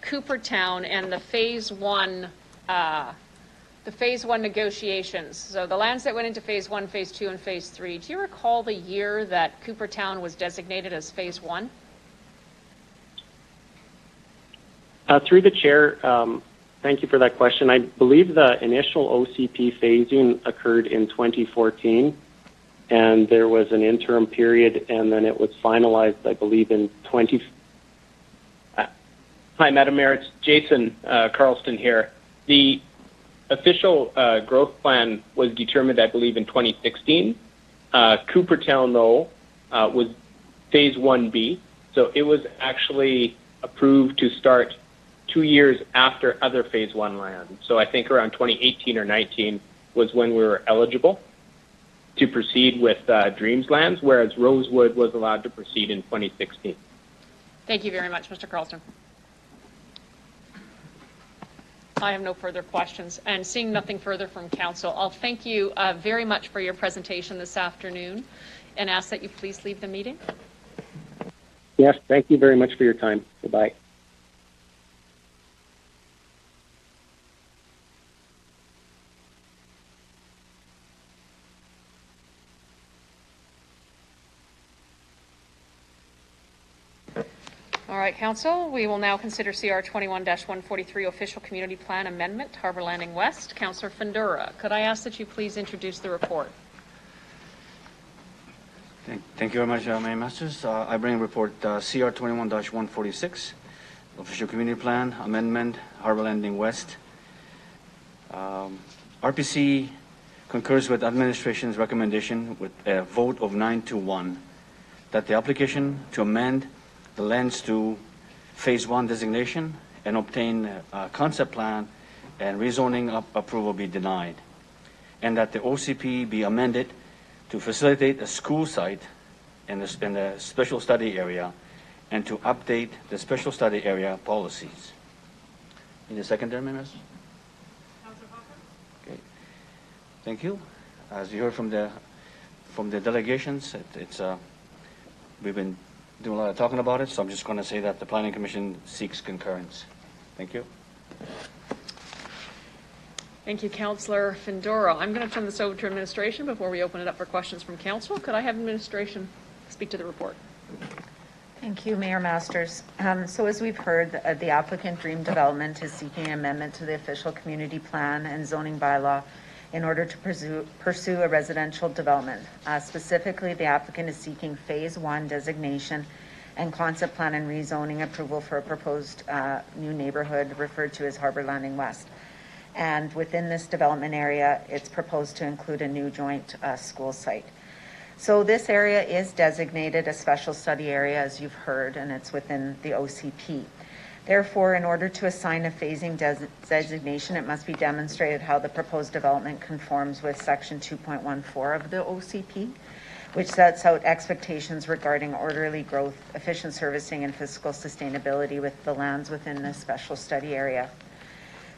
Coopertown and the phase one negotiations, so the lands that went into phase one, phase two, and phase three, do you recall the year that Coopertown was designated as phase one? Through the chair, thank you for that question. I believe the initial OCP phasing occurred in 2014, and there was an interim period, and then it was finalized, I believe, in 20. Hi, Madam Mayor. It's Jason Carlston here. The official growth plan was determined, I believe, in 2016. Coopertown, though, was phase 1B, so it was actually approved to start 2 years after other phase 1 land. So I think around 2018 or 19 was when we were eligible to proceed with Dreams lands, whereas Rosewood was allowed to proceed in 2016. Thank you very much, Mr. Carlston. I have no further questions, and seeing nothing further from council, I'll thank you very much for your presentation this afternoon and ask that you please leave the meeting. Yes, thank you very much for your time. Goodbye. All right, council, we will now consider CR 21-143 Official Community Plan Amendment, Harbour Landing West. Councillor Fundura, could I ask that you please introduce the report? Thank you very much, Mayor Masters. I bring report CR 21-146, Official Community Plan Amendment, Harbour Landing West. RPC concurs with administration's recommendation with a vote of 9-1 that the application to amend the lands to phase 1 designation and obtain a concept plan and rezoning approval be denied, and that the OCP be amended to facilitate a school site in the special study area and to update the special study area policies. Need a second there, Mayor? Okay. Thank you. As you heard from the delegations, we've been doing a lot of talking about it, so I'm just going to say that the Planning Commission seeks concurrence. Thank you. Thank you, Councillor Fundura. I'm going to turn this over to administration before we open it up for questions from council. Could I have administration speak to the report? Thank you, Mayor Masters. So as we've heard, the applicant Dream Development is seeking an amendment to the official community plan and zoning bylaw in order to pursue a residential development. Specifically, the applicant is seeking Phase 1 designation and concept plan and rezoning approval for a proposed new neighborhood referred to as Harbor Landing West. And within this development area, it's proposed to include a new joint school site. So this area is designated a special study area, as you've heard, and it's within the OCP. Therefore, in order to assign a phasing designation, it must be demonstrated how the proposed development conforms with Section 2.14 of the OCP, which sets out expectations regarding orderly growth, efficient servicing, and fiscal sustainability with the lands within this special study area.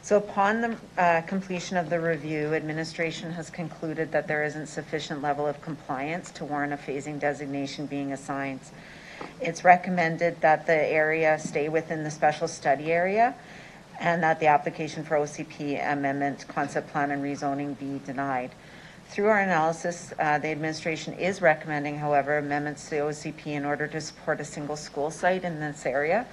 So upon the completion of the review, administration has concluded that there isn't sufficient level of compliance to warrant a phasing designation being assigned. It's recommended that the area stay within the special study area and that the application for OCP amendment, concept plan, and rezoning be denied. Through our analysis, the administration is recommending, however, amendments to the OCP in order to support a single school site in this area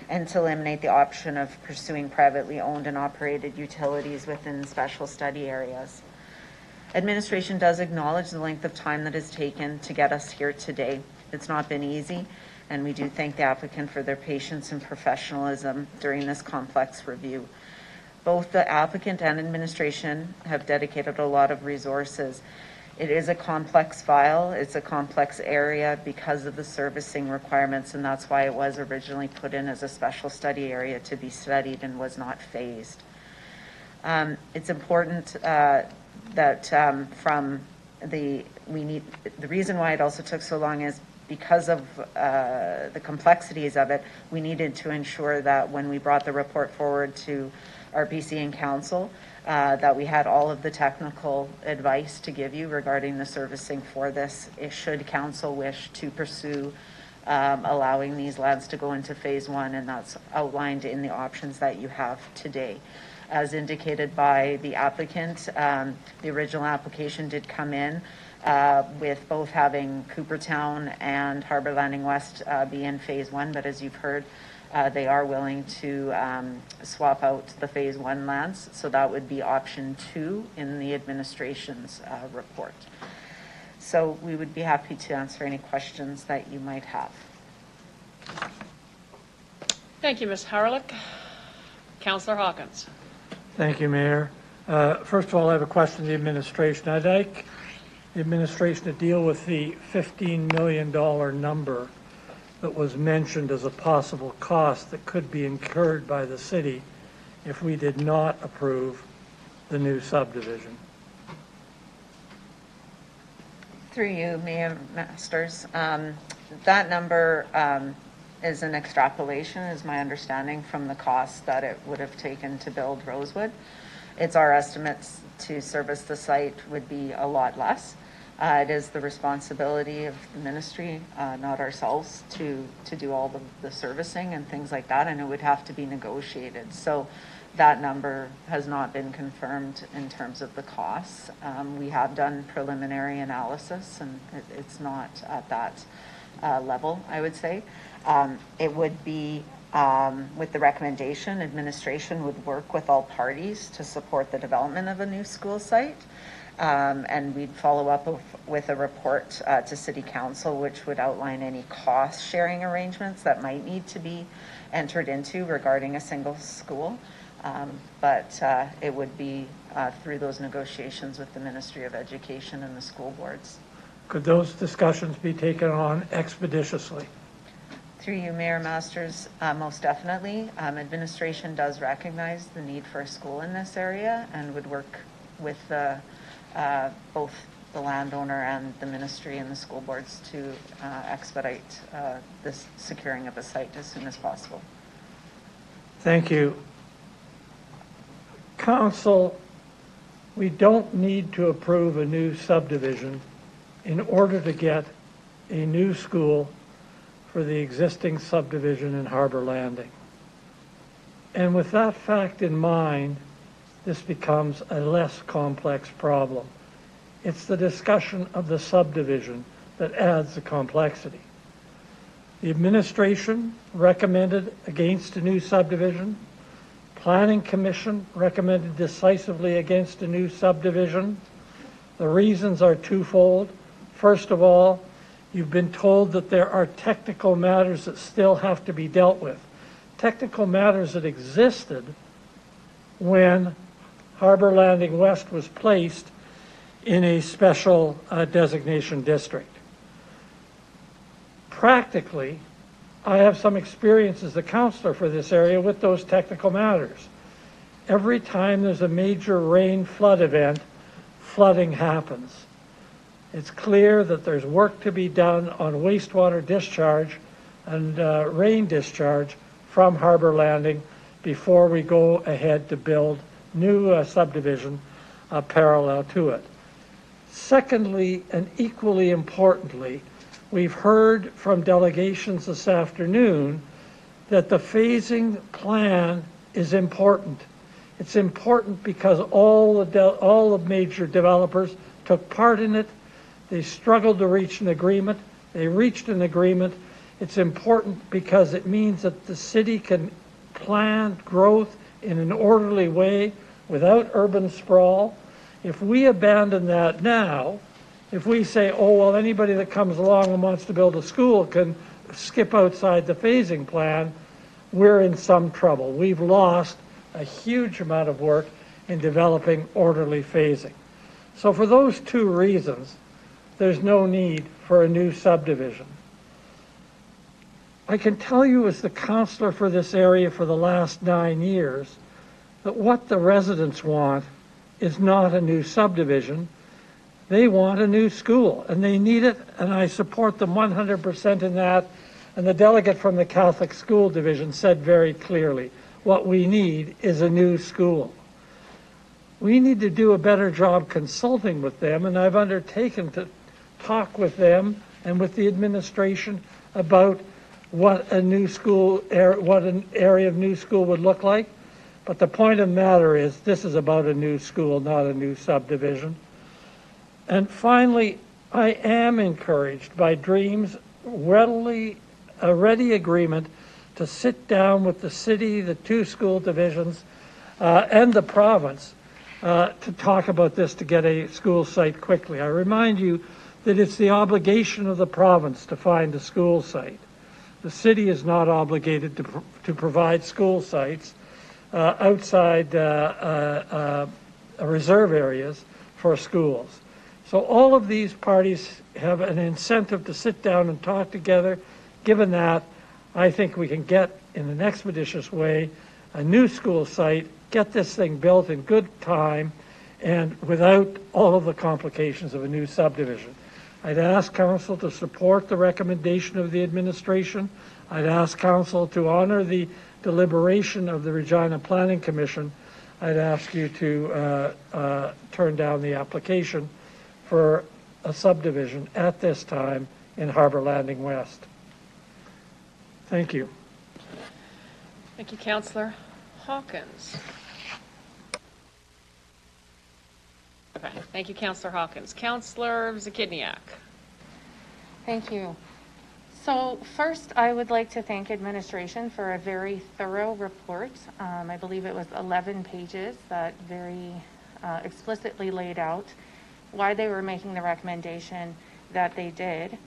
and to eliminate the option of pursuing privately owned and operated utilities within special study areas. Administration does acknowledge the length of time that has taken to get us here today. It's not been easy, and we do thank the applicant for their patience and professionalism during this complex review. Both the applicant and administration have dedicated a lot of resources. It is a complex file, it's a complex area because of the servicing requirements, and that's why it was originally put in as a special study area to be studied and was not phased. It's important that the reason why it also took so long is because of the complexities of it. We needed to ensure that when we brought the report forward to RPC and Council, that we had all of the technical advice to give you regarding the servicing for this, should Council wish to pursue allowing these lands to go into Phase 1, and that's outlined in the options that you have today. As indicated by the applicant, the original application did come in with both having Coopertown and Harbor Landing West be in Phase 1, but as you've heard, they are willing to swap out the Phase 1 lands, so that would be option 2 in the administration's report. So we would be happy to answer any questions that you might have. Thank you, Ms. Harlick. Councillor Hawkins. Thank you, Mayor. First of all, I have a question to the administration. I'd like the administration to deal with the $15 million number that was mentioned as a possible cost that could be incurred by the city if we did not approve the new subdivision. Through you, Mayor Masters, that number is an extrapolation, is my understanding, from the cost that it would have taken to build Rosewood. It's our estimates to service the site would be a lot less. It is the responsibility of the ministry, not ourselves, to do all the servicing and things like that, and it would have to be negotiated. So that number has not been confirmed in terms of the costs. We have done preliminary analysis, and it's not at that level, I would say. It would be, with the recommendation, administration would work with all parties to support the development of a new school site. And we'd follow up with a report to City Council, which would outline any cost sharing arrangements that might need to be entered into regarding a single school. But it would be through those negotiations with the Ministry of Education and the school boards. Could those discussions be taken on expeditiously? Through you, Mayor Masters, most definitely. Administration does recognize the need for a school in this area and would work with both the landowner and the ministry and the school boards to expedite this securing of a site as soon as possible. Thank you. Council, we don't need to approve a new subdivision in order to get a new school for the existing subdivision in Harbor Landing. And with that fact in mind, this becomes a less complex problem. It's the discussion of the subdivision that adds the complexity. The administration recommended against a new subdivision. Planning Commission recommended decisively against a new subdivision. The reasons are twofold. First of all, you've been told that there are technical matters that still have to be dealt with. Technical matters that existed when Harbor Landing West was placed in a special designation district. Practically, I have some experience as the counselor for this area with those technical matters. Every time there's a major rain flood event, flooding happens. It's clear that there's work to be done on wastewater discharge and rain discharge from Harbor Landing before we go ahead to build new subdivision parallel to it. Secondly, and equally importantly, we've heard from delegations this afternoon that the phasing plan is important. It's important because all the major developers took part in it. They struggled to reach an agreement. They reached an agreement. It's important because it means that the city can plan growth in an orderly way without urban sprawl. If we abandon that now, if we say, oh, well, anybody that comes along and wants to build a school can skip outside the phasing plan, we're in some trouble. We've lost a huge amount of work in developing orderly phasing. So for those two reasons, there's no need for a new subdivision. I can tell you as the counselor for this area for the last 9 years that what the residents want is not a new subdivision. They want a new school, and they need it, and I support them 100% in that. And the delegate from the Catholic School Division said very clearly, what we need is a new school. We need to do a better job consulting with them, and I've undertaken to talk with them and with the administration about what a new school, what an area of new school would look like. But the point of the matter is this is about a new school, not a new subdivision. And finally, I am encouraged by Dream's ready agreement to sit down with the city, the two school divisions, and the province to talk about this to get a school site quickly. I remind you that it's the obligation of the province to find a school site. The city is not obligated to provide school sites outside reserve areas for schools. So all of these parties have an incentive to sit down and talk together. Given that, I think we can get, in an expeditious way, a new school site, get this thing built in good time, and without all of the complications of a new subdivision. I'd ask Council to support the recommendation of the administration. I'd ask Council to honor the deliberation of the Regina Planning Commission. I'd ask you to turn down the application for a subdivision at this time in Harbor Landing West. Thank you. Thank you, Councillor Hawkins. Okay, thank you, Councillor Hawkins. Councillor Zakidniak. Thank you. So first, I would like to thank administration for a very thorough report. I believe it was 11 pages that very explicitly laid out why they were making the recommendation that they did.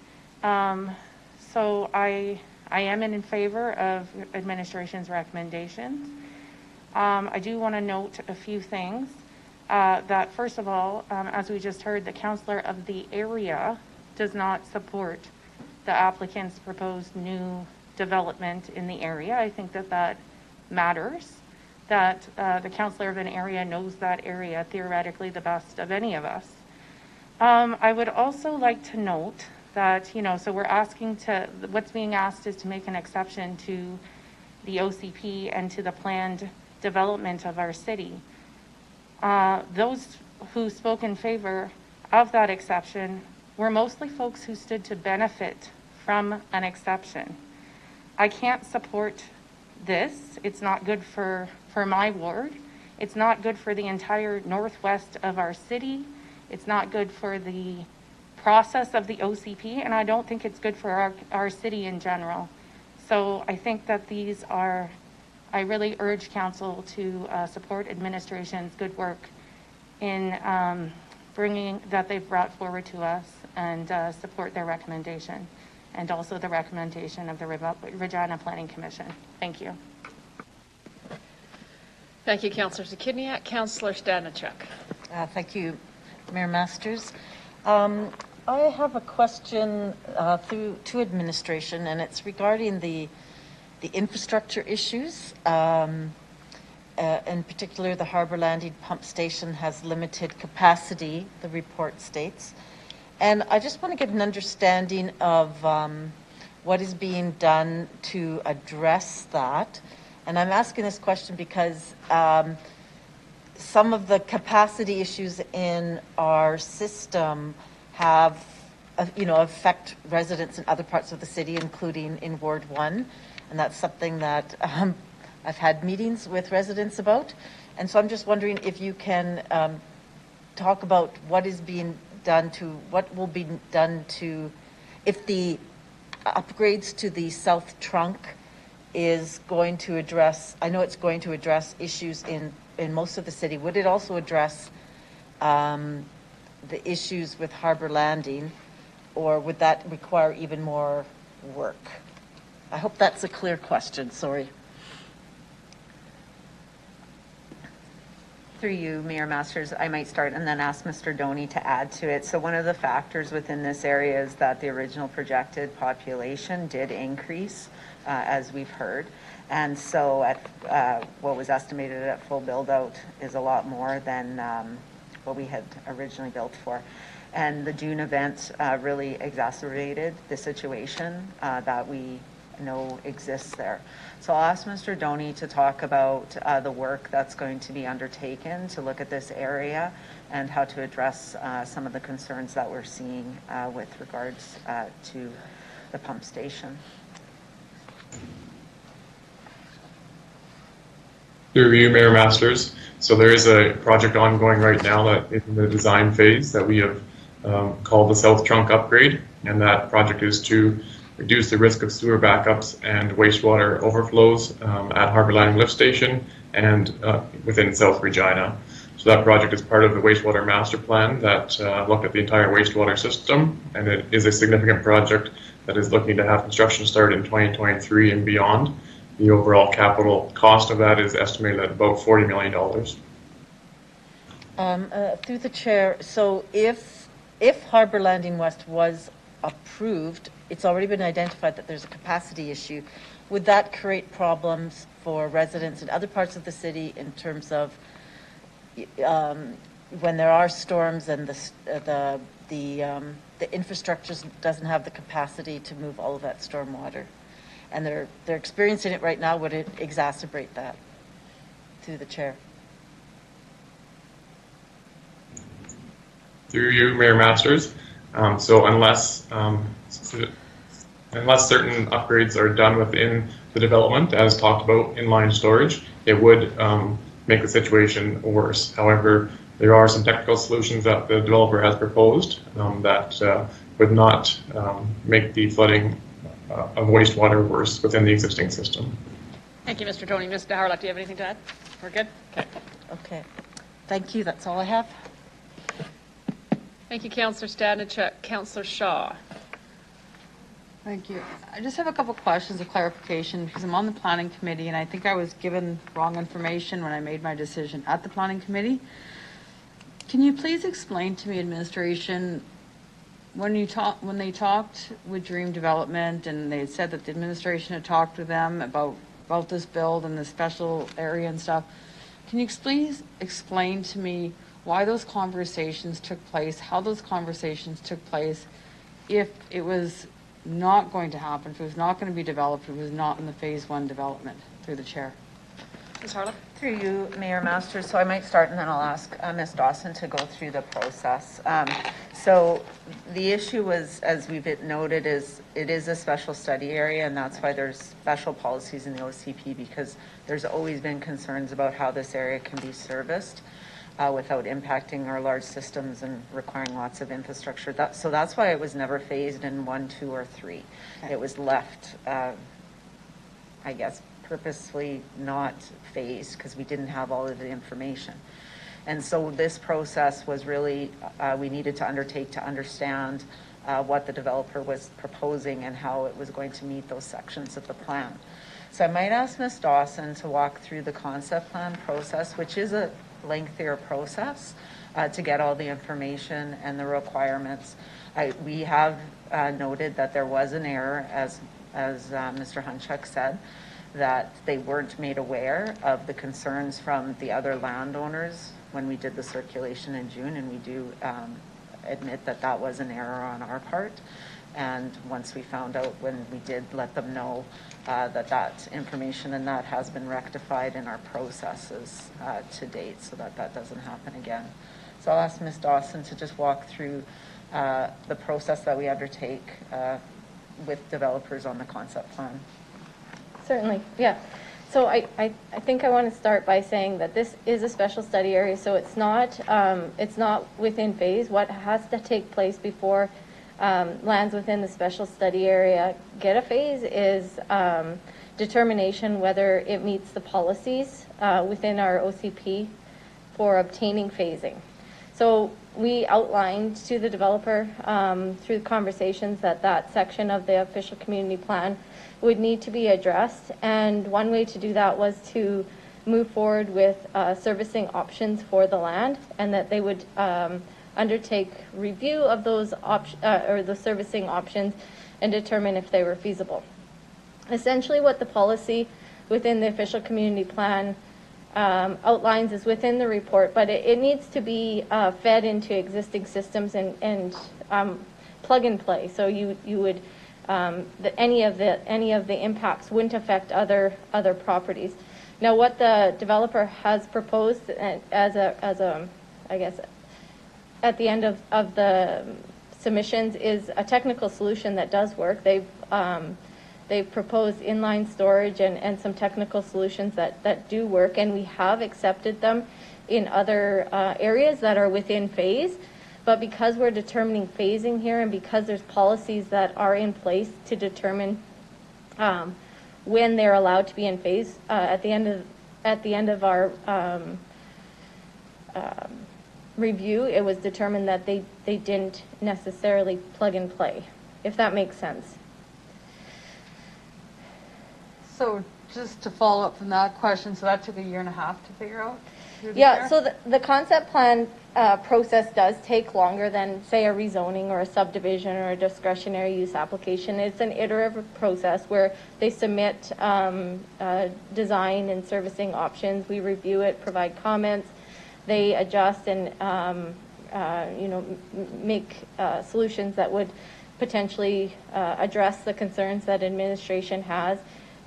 So I am in favor of administration's recommendations. I do want to note a few things. That first of all, as we just heard, the councillor of the area does not support the applicant's proposed new development in the area. I think that that matters, that the councillor of an area knows that area theoretically the best of any of us. I would also like to note that, so we're asking what's being asked is to make an exception to the OCP and to the planned development of our city. Those who spoke in favor of that exception were mostly folks who stood to benefit from an exception. I can't support this. It's not good for my ward. It's not good for the entire northwest of our city. It's not good for the process of the OCP, and I don't think it's good for our city in general. So I think that these are I really urge council to support administration's good work in bringing that they've brought forward to us and support their recommendation and also the recommendation of the Regina Planning Commission. Thank you. Thank you, Councillor Zakidniak. Councillor Stanichuk. Thank you, Mayor Masters. I have a question to administration, and it's regarding the infrastructure issues. In particular, the Harbour Landing Pump Station has limited capacity, the report states. And I just want to get an understanding of what is being done to address that. And I'm asking this question because some of the capacity issues in our system have, affect residents in other parts of the city, including in Ward 1. And that's something that I've had meetings with residents about. And so I'm just wondering if you can talk about what is being done what will be done to, if the upgrades to the South Trunk is going to address, I know it's going to address issues in most of the city. Would it also address the issues with Harbour Landing, or would that require even more work? I hope that's a clear question, sorry. Through you, Mayor Masters, I might start and then ask Mr. Doney to add to it. So one of the factors within this area is that the original projected population did increase, as we've heard. And so at what was estimated at full build-out is a lot more than what we had originally built for. And the June event really exacerbated the situation that we know exists there. So I'll ask Mr. Doney to talk about the work that's going to be undertaken to look at this area and how to address some of the concerns that we're seeing with regards to the pump station. Through you, Mayor Masters. So there is a project ongoing right now that is in the design phase that we have called the South Trunk Upgrade, and that project is to reduce the risk of sewer backups and wastewater overflows at Harbour Landing Lift Station and within South Regina. So that project is part of the wastewater master plan that looked at the entire wastewater system, and it is a significant project that is looking to have construction start in 2023 and beyond. The overall capital cost of that is estimated at about $40 million. Through the chair, so if Harbour Landing West was approved, it's already been identified that there's a capacity issue. Would that create problems for residents in other parts of the city in terms of when there are storms and the infrastructure doesn't have the capacity to move all of that storm water? And they're experiencing it right now. Would it exacerbate that? Through the chair. Through you, Mayor Masters. So unless certain upgrades are done within the development, as talked about inline storage, it would make the situation worse. However, there are some technical solutions that the developer has proposed that would not make the flooding of wastewater worse within the existing system. Thank you, Mr. Doney. Ms. Harlock, do you have anything to add? We're good? Okay. Okay. Thank you. That's all I have. Thank you, Councillor Stanichuk. Councillor Shaw. Thank you. I just have a couple questions of clarification because I'm on the planning committee and I think I was given wrong information when I made my decision at the planning committee. Can you please explain to me, administration, when they talked with Dream Development and they said that the administration had talked with them about this build and the special area and stuff, can you please explain to me why those conversations took place, how those conversations took place, if it was not going to happen, if it was not going to be developed, if it was not in the phase 1 development? Through the chair. Ms. Harlock? Through you, Mayor Masters. So I might start and then I'll ask Ms. Dawson to go through the process. So the issue was, as we've noted, is it is a special study area, and that's why there's special policies in the OCP, because there's always been concerns about how this area can be serviced without impacting our large systems and requiring lots of infrastructure. So that's why it was never phased in 1, 2, or 3. It was left, I guess, purposely not phased because we didn't have all of the information. And so this process was really, we needed to undertake to understand what the developer was proposing and how it was going to meet those sections of the plan. So I might ask Ms. Dawson to walk through the concept plan process, which is a lengthier process to get all the information and the requirements. We have noted that there was an error, as Mr. Hunchuk said, that they weren't made aware of the concerns from the other landowners when we did the circulation in June, and we do admit that that was an error on our part. And once we found out, when we did let them know that information and that has been rectified in our processes to date, so that that doesn't happen again. So I'll ask Ms. Dawson to just walk through the process that we undertake with developers on the concept plan. Certainly, yeah. So I think I want to start by saying that this is a special study area, so it's not within phase. What has to take place before lands within the special study area get a phase is determination whether it meets the policies within our OCP for obtaining phasing. So we outlined to the developer through conversations that section of the official community plan would need to be addressed, and one way to do that was to move forward with servicing options for the land, and that they would undertake review of those or the servicing options and determine if they were feasible. Essentially what the policy within the official community plan outlines is within the report, but it needs to be fed into existing systems and plug and play. So you would any of the impacts wouldn't affect other properties. Now, what the developer has proposed as a I guess at the end of the submissions is a technical solution that does work. They've proposed inline storage and some technical solutions that do work, and we have accepted them in other areas that are within phase. But because we're determining phasing here, and because there's policies that are in place to determine when they're allowed to be in phase, at the end of our review, it was determined that they didn't necessarily plug and play, if that makes sense. So just to follow up from that question, so that took a year and a half to figure out? Yeah, so the concept plan process does take longer than, say, a rezoning or a subdivision or a discretionary use application. It's an iterative process where they submit design and servicing options. We review it, provide comments. They adjust and make solutions that would potentially address the concerns that administration has.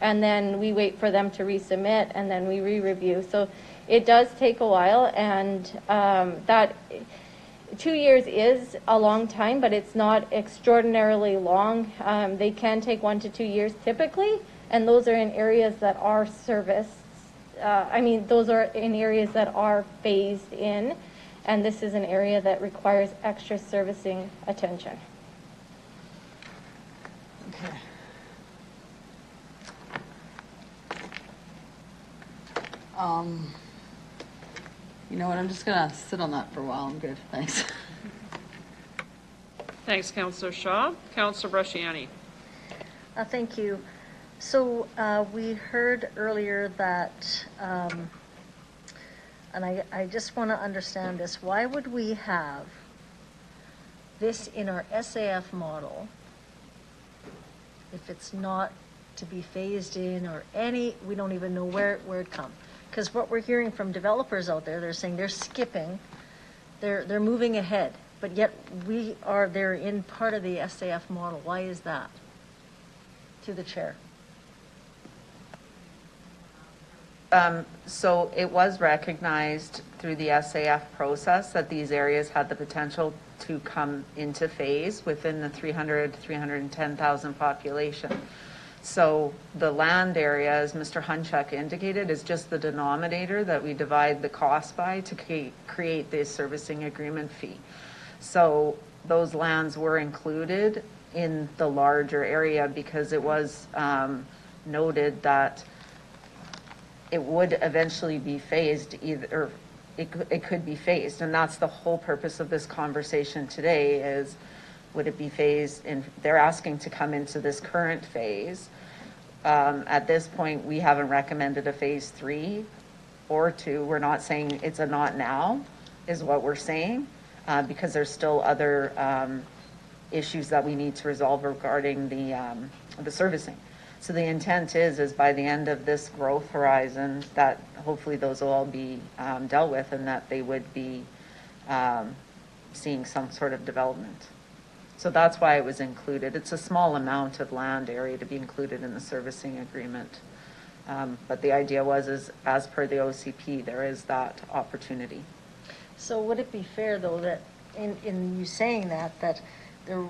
And then we wait for them to resubmit, and then we re-review. So it does take a while, and that 2 years is a long time, but it's not extraordinarily long. They can take 1 to 2 years typically, and those are in areas that are serviced. Those are in areas that are phased in, and this is an area that requires extra servicing attention. Okay. You know what, I'm just going to sit on that for a while. I'm good, thanks. Thanks, Councillor Shaw. Councillor Bresciani. Thank you. So we heard earlier that, and I just want to understand this, why would we have this in our SAF model if it's not to be phased in or we don't even know where it comes? Because what we're hearing from developers out there, they're saying they're skipping, they're moving ahead, but yet they're in part of the SAF model. Why is that? To the chair. So it was recognized through the SAF process that these areas had the potential to come into phase within the 310,000 population. So the land area, as Mr. Hunchuk indicated, is just the denominator that we divide the cost by to create this servicing agreement fee. So those lands were included in the larger area because it was noted that it would eventually be phased either, or it could be phased. And that's the whole purpose of this conversation today is, would it be phased? And they're asking to come into this current phase. At this point, we haven't recommended a phase 3 or 2. We're not saying it's a not now, is what we're saying, because there's still other issues that we need to resolve regarding the servicing. So the intent is by the end of this growth horizon, that hopefully those will all be dealt with, and that they would be seeing some sort of development. So that's why it was included. It's a small amount of land area to be included in the servicing agreement. But the idea is, as per the OCP, there is that opportunity. So would it be fair, though, that in you saying that they're,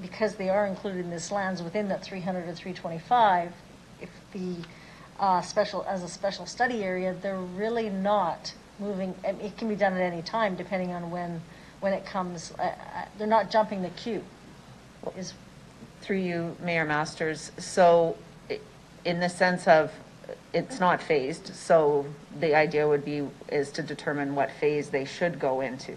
because they are included in this lands within that 300 to 325, if the as a special study area, they're really not moving. It can be done at any time, depending on when it comes. They're not jumping the queue. Is through you, Mayor Masters. So, in the sense of it's not phased. So the idea is to determine what phase they should go into.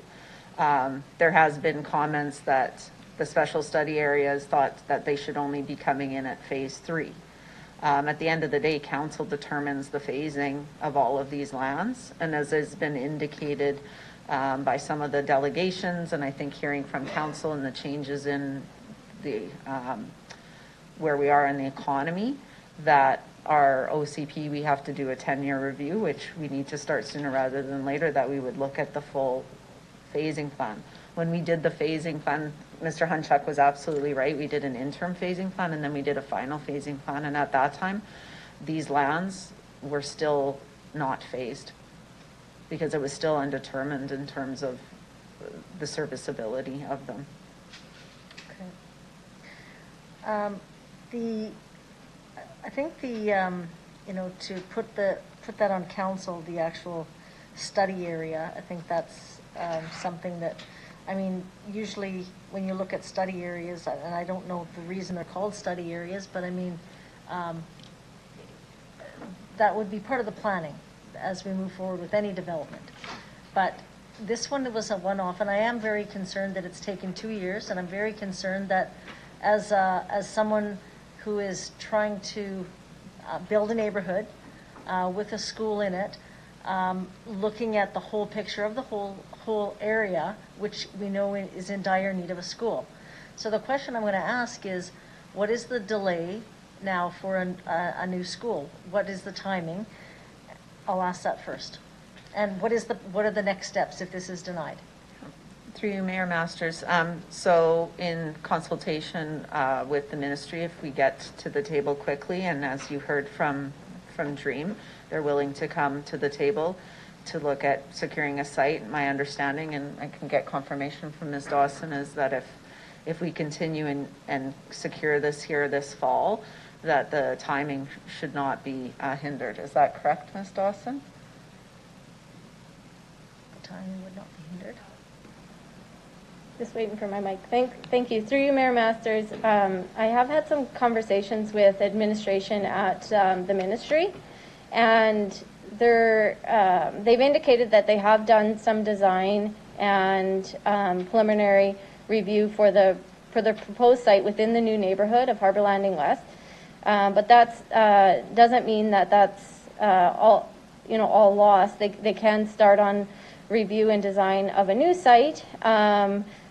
There has been comments that the special study areas thought that they should only be coming in at phase 3. At the end of the day, council determines the phasing of all of these lands, and as has been indicated by some of the delegations, and I think hearing from council and the changes in the where we are in the economy, that our OCP, we have to do a 10-year review, which we need to start sooner rather than later, that we would look at the full phasing plan. When we did the phasing plan, Mr. Hunchuk was absolutely right. We did an interim phasing plan, and then we did a final phasing plan. And at that time, these lands were still not phased because it was still undetermined in terms of the serviceability of them. Okay. I think to put that on council, the actual study area, I think that's something that, I mean, usually when you look at study areas, and I don't know the reason they're called study areas, but I mean, that would be part of the planning as we move forward with any development. But this one was a one-off, and I am very concerned that it's taken 2 years, and I'm very concerned that as someone who is trying to build a neighborhood with a school in it, looking at the whole picture of the whole area, which we know is in dire need of a school. So the question I'm going to ask is, what is the delay now for a new school? What is the timing? I'll ask that first. And what are the next steps if this is denied? Through you, Mayor Masters. So in consultation with the ministry, if we get to the table quickly, and as you heard from Dream, they're willing to come to the table to look at securing a site. My understanding, and I can get confirmation from Ms. Dawson, is that if we continue and secure this here this fall, that the timing should not be hindered. Is that correct, Ms. Dawson? The timing would not be hindered. Just waiting for my mic. Thank you. Through you, Mayor Masters, I have had some conversations with administration at the ministry, and they've indicated that they have done some design and preliminary review for the proposed site within the new neighborhood of Harbour Landing West. But that doesn't mean that that's all lost. They can start on review and design of a new site.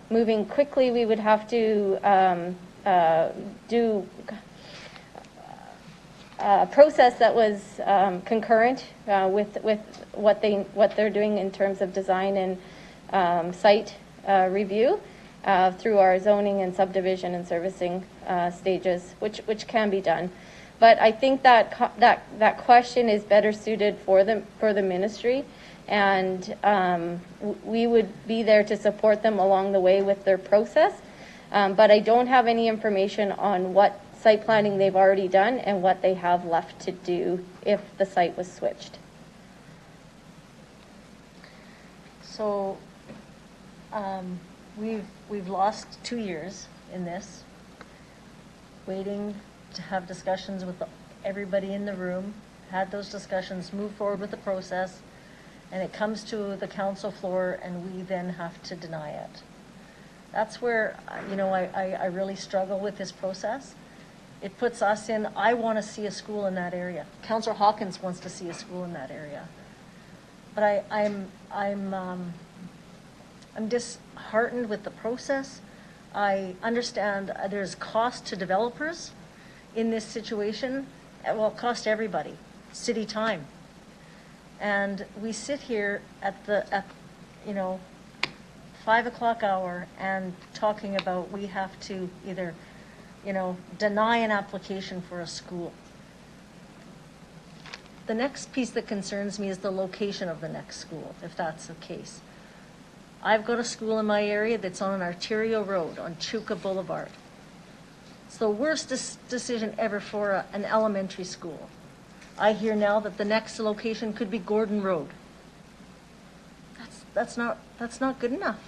Moving quickly, we would have to do a process that was concurrent with what they're doing in terms of design and site review through our zoning and subdivision and servicing stages, which can be done. But I think that question is better suited for the ministry. And we would be there to support them along the way with their process. But I don't have any information on what site planning they've already done and what they have left to do if the site was switched. So we've lost 2 years in this, waiting to have discussions with everybody in the room had those discussions, moved forward with the process, and it comes to the council floor and we then have to deny it. That's where, I really struggle with this process. It puts us in, I want to see a school in that area. Councillor Hawkins wants to see a school in that area. But I'm disheartened with the process. I understand there's cost to developers in this situation. Well, it cost everybody, city time. And we sit here at 5 o'clock hour and talking about we have to either, deny an application for a school. The next piece that concerns me is the location of the next school, if that's the case. I've got a school in my area that's on an arterial road on Chuka Boulevard. It's the worst decision ever for an elementary school. I hear now that the next location could be Gordon Road. That's not good enough.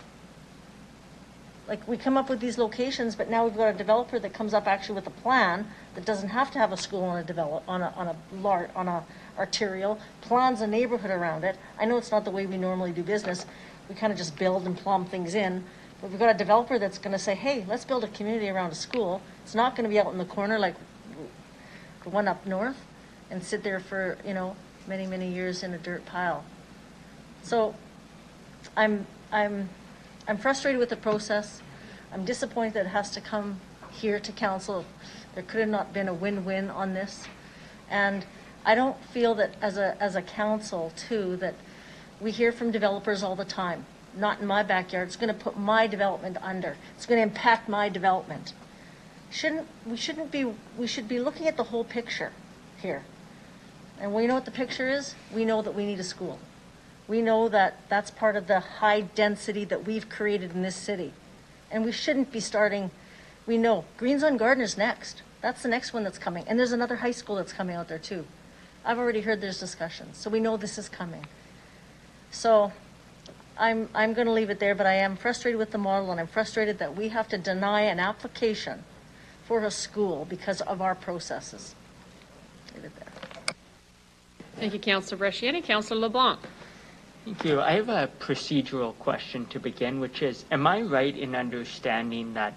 Like, we come up with these locations, but now we've got a developer that comes up actually with a plan that doesn't have to have a school on a arterial, plans a neighborhood around it. I know it's not the way we normally do business. We kind of just build and plumb things in. But we've got a developer that's going to say, hey, let's build a community around a school. It's not going to be out in the corner like the one up north and sit there for, many, many years in a dirt pile. So I'm frustrated with the process. I'm disappointed that it has to come here to council. There could have not been a win-win on this. And I don't feel that as a council, too, that we hear from developers all the time. Not in my backyard. It's going to put my development under. It's going to impact my development. We should be looking at the whole picture here. And we know what the picture is. We know that we need a school. We know that that's part of the high density that we've created in this city. And we shouldn't be starting, we know, Greens on Gardner's next. That's the next one that's coming. And there's another high school that's coming out there too. I've already heard there's discussions. So we know this is coming. So I'm going to leave it there, but I am frustrated with the model, and I'm frustrated that we have to deny an application for a school because of our processes. Leave it there. Thank you, Councillor Bresciani. Councillor LeBlanc. Thank you. I have a procedural question to begin, which is, am I right in understanding that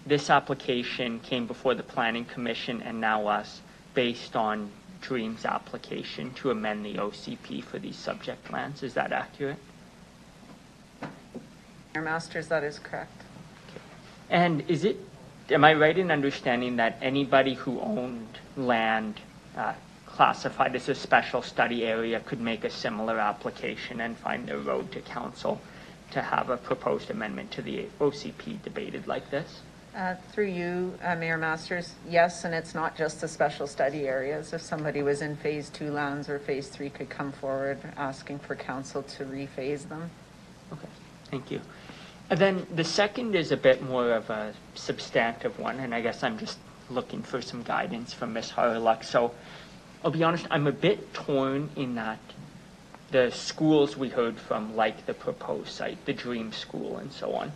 this application came before the Planning Commission and now us based on Dream's application to amend the OCP for these subject lands? Is that accurate? Mayor Masters, that is correct. Okay. And am I right in understanding that anybody who owned land classified as a special study area could make a similar application and find their road to council to have a proposed amendment to the OCP debated like this? Through you, Mayor Masters, yes, and it's not just the special study areas. If somebody was in phase 2 lands or phase 3 could come forward asking for council to rephase them. Okay, thank you. And then the second is a bit more of a substantive one, and I guess I'm just looking for some guidance from Ms. Harluck. So I'll be honest, I'm a bit torn in that the schools we heard from, like the proposed site, the Dream School and so on,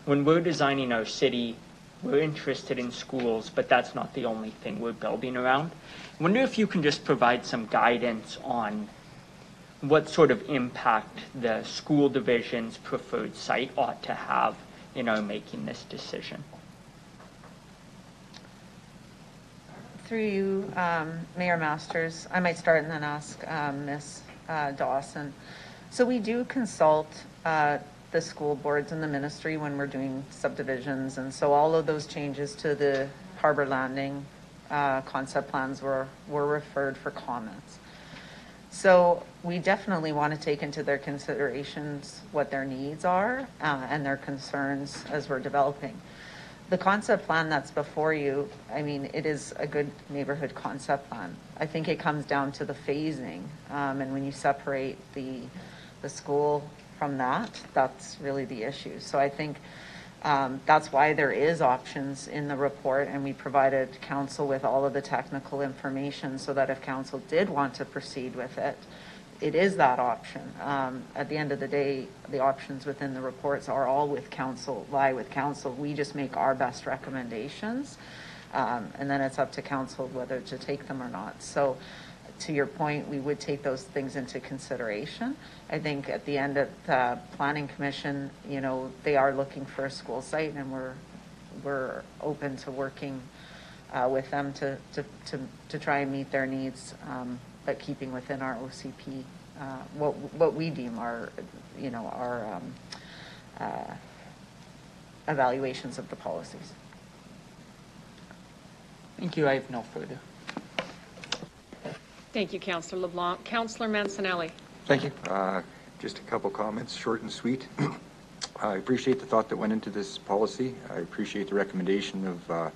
when we're designing our city, we're interested in schools, but that's not the only thing we're building around. I wonder if you can just provide some guidance on what sort of impact the school division's preferred site ought to have in our making this decision. Through you, Mayor Masters, I might start and then ask Ms. Dawson. So we do consult the school boards and the ministry when we're doing subdivisions, and so all of those changes to the Harbor Landing concept plans were referred for comments. So we definitely want to take into their considerations what their needs are and their concerns as we're developing. The concept plan that's before you, I mean, it is a good neighborhood concept plan. I think it comes down to the phasing, and when you separate the school from that, that's really the issue. So I think that's why there is options in the report, and we provided council with all of the technical information so that if council did want to proceed with it, it is that option. At the end of the day, the options within the reports are all with council, lie with council. We just make our best recommendations, and then it's up to council whether to take them or not. So to your point, we would take those things into consideration. I think at the end of the Planning Commission, you know, they are looking for a school site, and we're open to working with them to try and meet their needs, but keeping within our OCP, what we deem our, you know, our evaluations of the policies. Thank you. I have no further. Thank you, Councillor LeBlanc. Councillor Mancinelli. Thank you. Just a couple comments, short and sweet. I appreciate the thought that went into this policy. I appreciate the recommendation of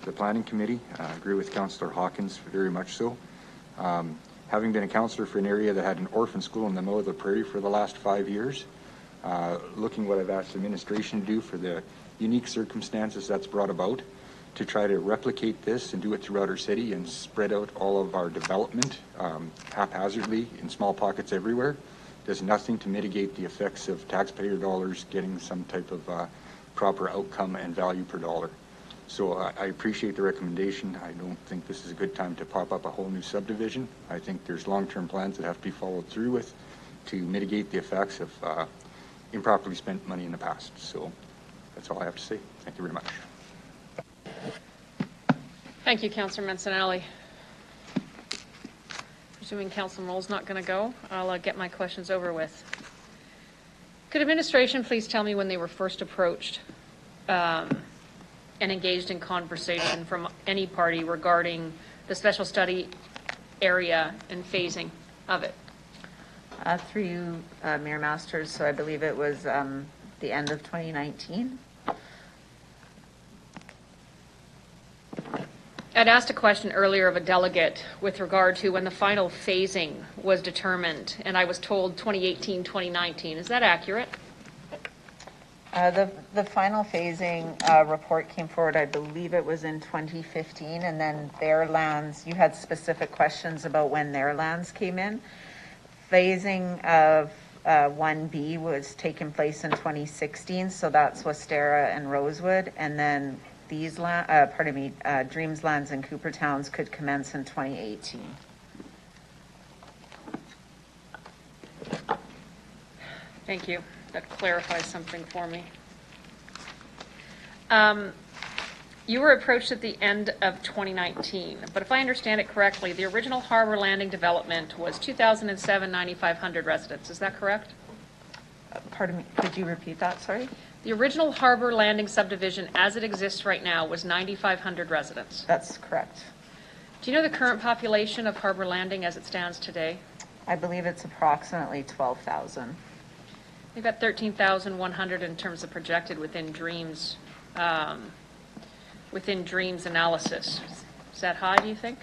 the Planning Committee. I agree with Councillor Hawkins very much so. Having been a councillor for an area that had an orphan school in the middle of the prairie for the last 5 years, looking what I've asked the administration to do for the unique circumstances that's brought about, to try to replicate this and do it throughout our city and spread out all of our development haphazardly in small pockets everywhere, does nothing to mitigate the effects of taxpayer dollars getting some type of proper outcome and value per dollar. So I appreciate the recommendation. I don't think this is a good time to pop up a whole new subdivision. I think there's long-term plans that have to be followed through with to mitigate the effects of improperly spent money in the past. So that's all I have to say. Thank you very much. Thank you, Councillor Mancinelli. Presuming Councillor Moll's not going to go, I'll get my questions over with. Could administration please tell me when they were first approached and engaged in conversation from any party regarding the special study area and phasing of it? Through you, Mayor Masters, so I believe it was the end of 2019. I'd asked a question earlier of a delegate with regard to when the final phasing was determined, and I was told 2018, 2019. Is that accurate? The final phasing report came forward, I believe it was in 2015, and then their lands, you had specific questions about when their lands came in. Phasing of 1B was taking place in 2016, so that's Westera and Rosewood, and then these Dreams lands and Cooper Towns could commence in 2018. Thank you. That clarifies something for me. You were approached at the end of 2019, but if I understand it correctly, the original Harbor Landing development was 2007, 9,500 residents. Is that correct? Pardon me, could you repeat that, sorry? The original Harbor Landing subdivision as it exists right now was 9,500 residents. That's correct. Do you know the current population of Harbor Landing as it stands today? I believe it's approximately 12,000. We've got 13,100 in terms of projected within Dreams analysis. Is that high, do you think?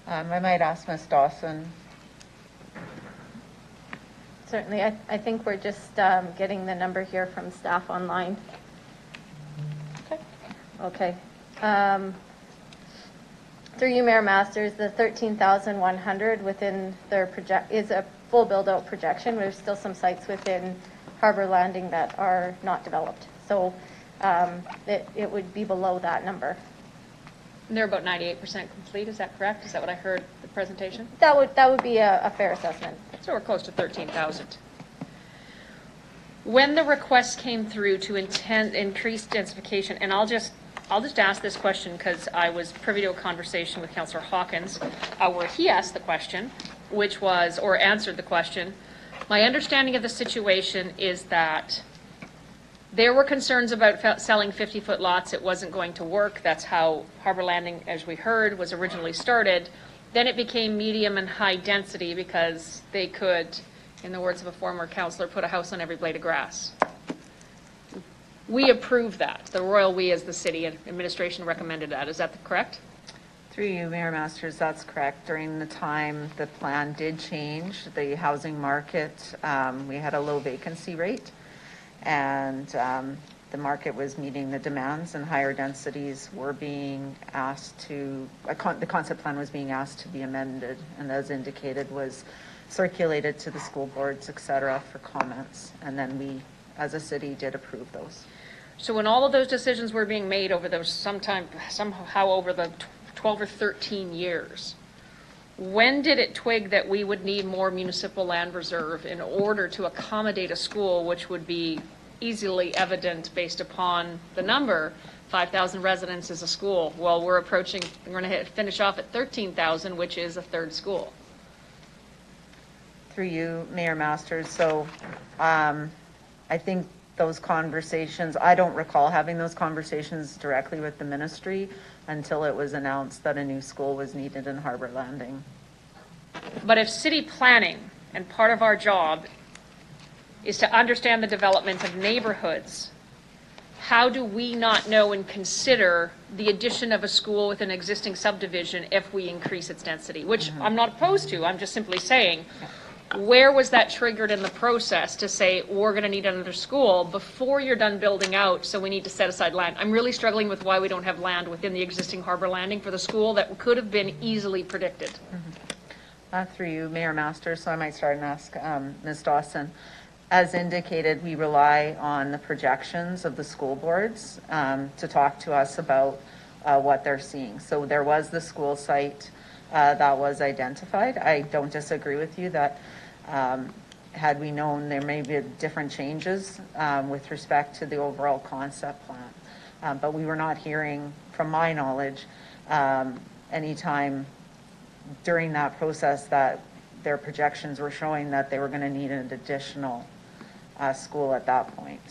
I might ask Ms. Dawson. Certainly, I think we're just getting the number here from staff online. Okay. Through you, Mayor Masters, the 13,100 within their project is a full build-out projection. There's still some sites within Harbor Landing that are not developed, so it would be below that number. And they're about 98% complete. Is that correct? Is that what I heard the presentation? That would be a fair assessment. So we're close to 13,000. When the request came through to increase densification, and I'll just ask this question because I was privy to a conversation with Councillor Hawkins where he asked the question, which was, or answered the question. My understanding of the situation is that there were concerns about selling 50-foot lots. It wasn't going to work. That's how Harbor Landing, as we heard, was originally started. Then it became medium and high density because they could, in the words of a former councillor, put a house on every blade of grass. We approved that. The royal we as the city administration recommended that. Is that correct? Through you, Mayor Masters, that's correct. During the time the plan did change, the housing market, we had a low vacancy rate, and the market was meeting the demands, and higher densities were being asked to, the concept plan was being asked to be amended, and as indicated was circulated to the school boards, et cetera, for comments, and then we as a city did approve those. So when all of those decisions were being made over those somehow over the 12 or 13 years, When did it twig that we would need more municipal land reserve in order to accommodate a school, which would be easily evident based upon the number? 5,000 residents is a school. Well, we're going to finish off at 13,000, which is a third school. Through you, Mayor Masters. So I think those conversations, I don't recall having those conversations directly with the ministry until it was announced that a new school was needed in Harbor Landing. But if city planning, and part of our job is to understand the development of neighborhoods, how do we not know and consider the addition of a school with an existing subdivision if we increase its density? Which I'm not opposed to, I'm just simply saying, where was that triggered in the process to say, we're going to need another school before you're done building out, so we need to set aside land? I'm really struggling with why we don't have land within the existing Harbor Landing for the school that could have been easily predicted. Through you, Mayor Masters, so I might start and ask Ms. Dawson. As indicated, we rely on the projections of the school boards to talk to us about what they're seeing. So there was the school site that was identified. I don't disagree with you that had we known there may be different changes with respect to the overall concept plan. But we were not hearing, from my knowledge, any time during that process that their projections were showing that they were going to need an additional school at that point.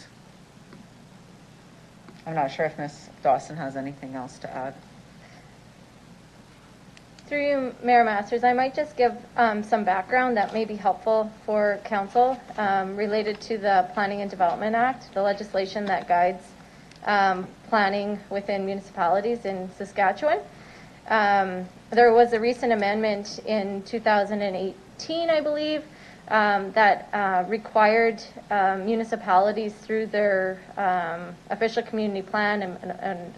I'm not sure if Ms. Dawson has anything else to add. Through you, Mayor Masters, I might just give some background that may be helpful for council related to the Planning and Development Act, the legislation that guides planning within municipalities in Saskatchewan. There was a recent amendment in 2018, I believe, that required municipalities through their official community plan and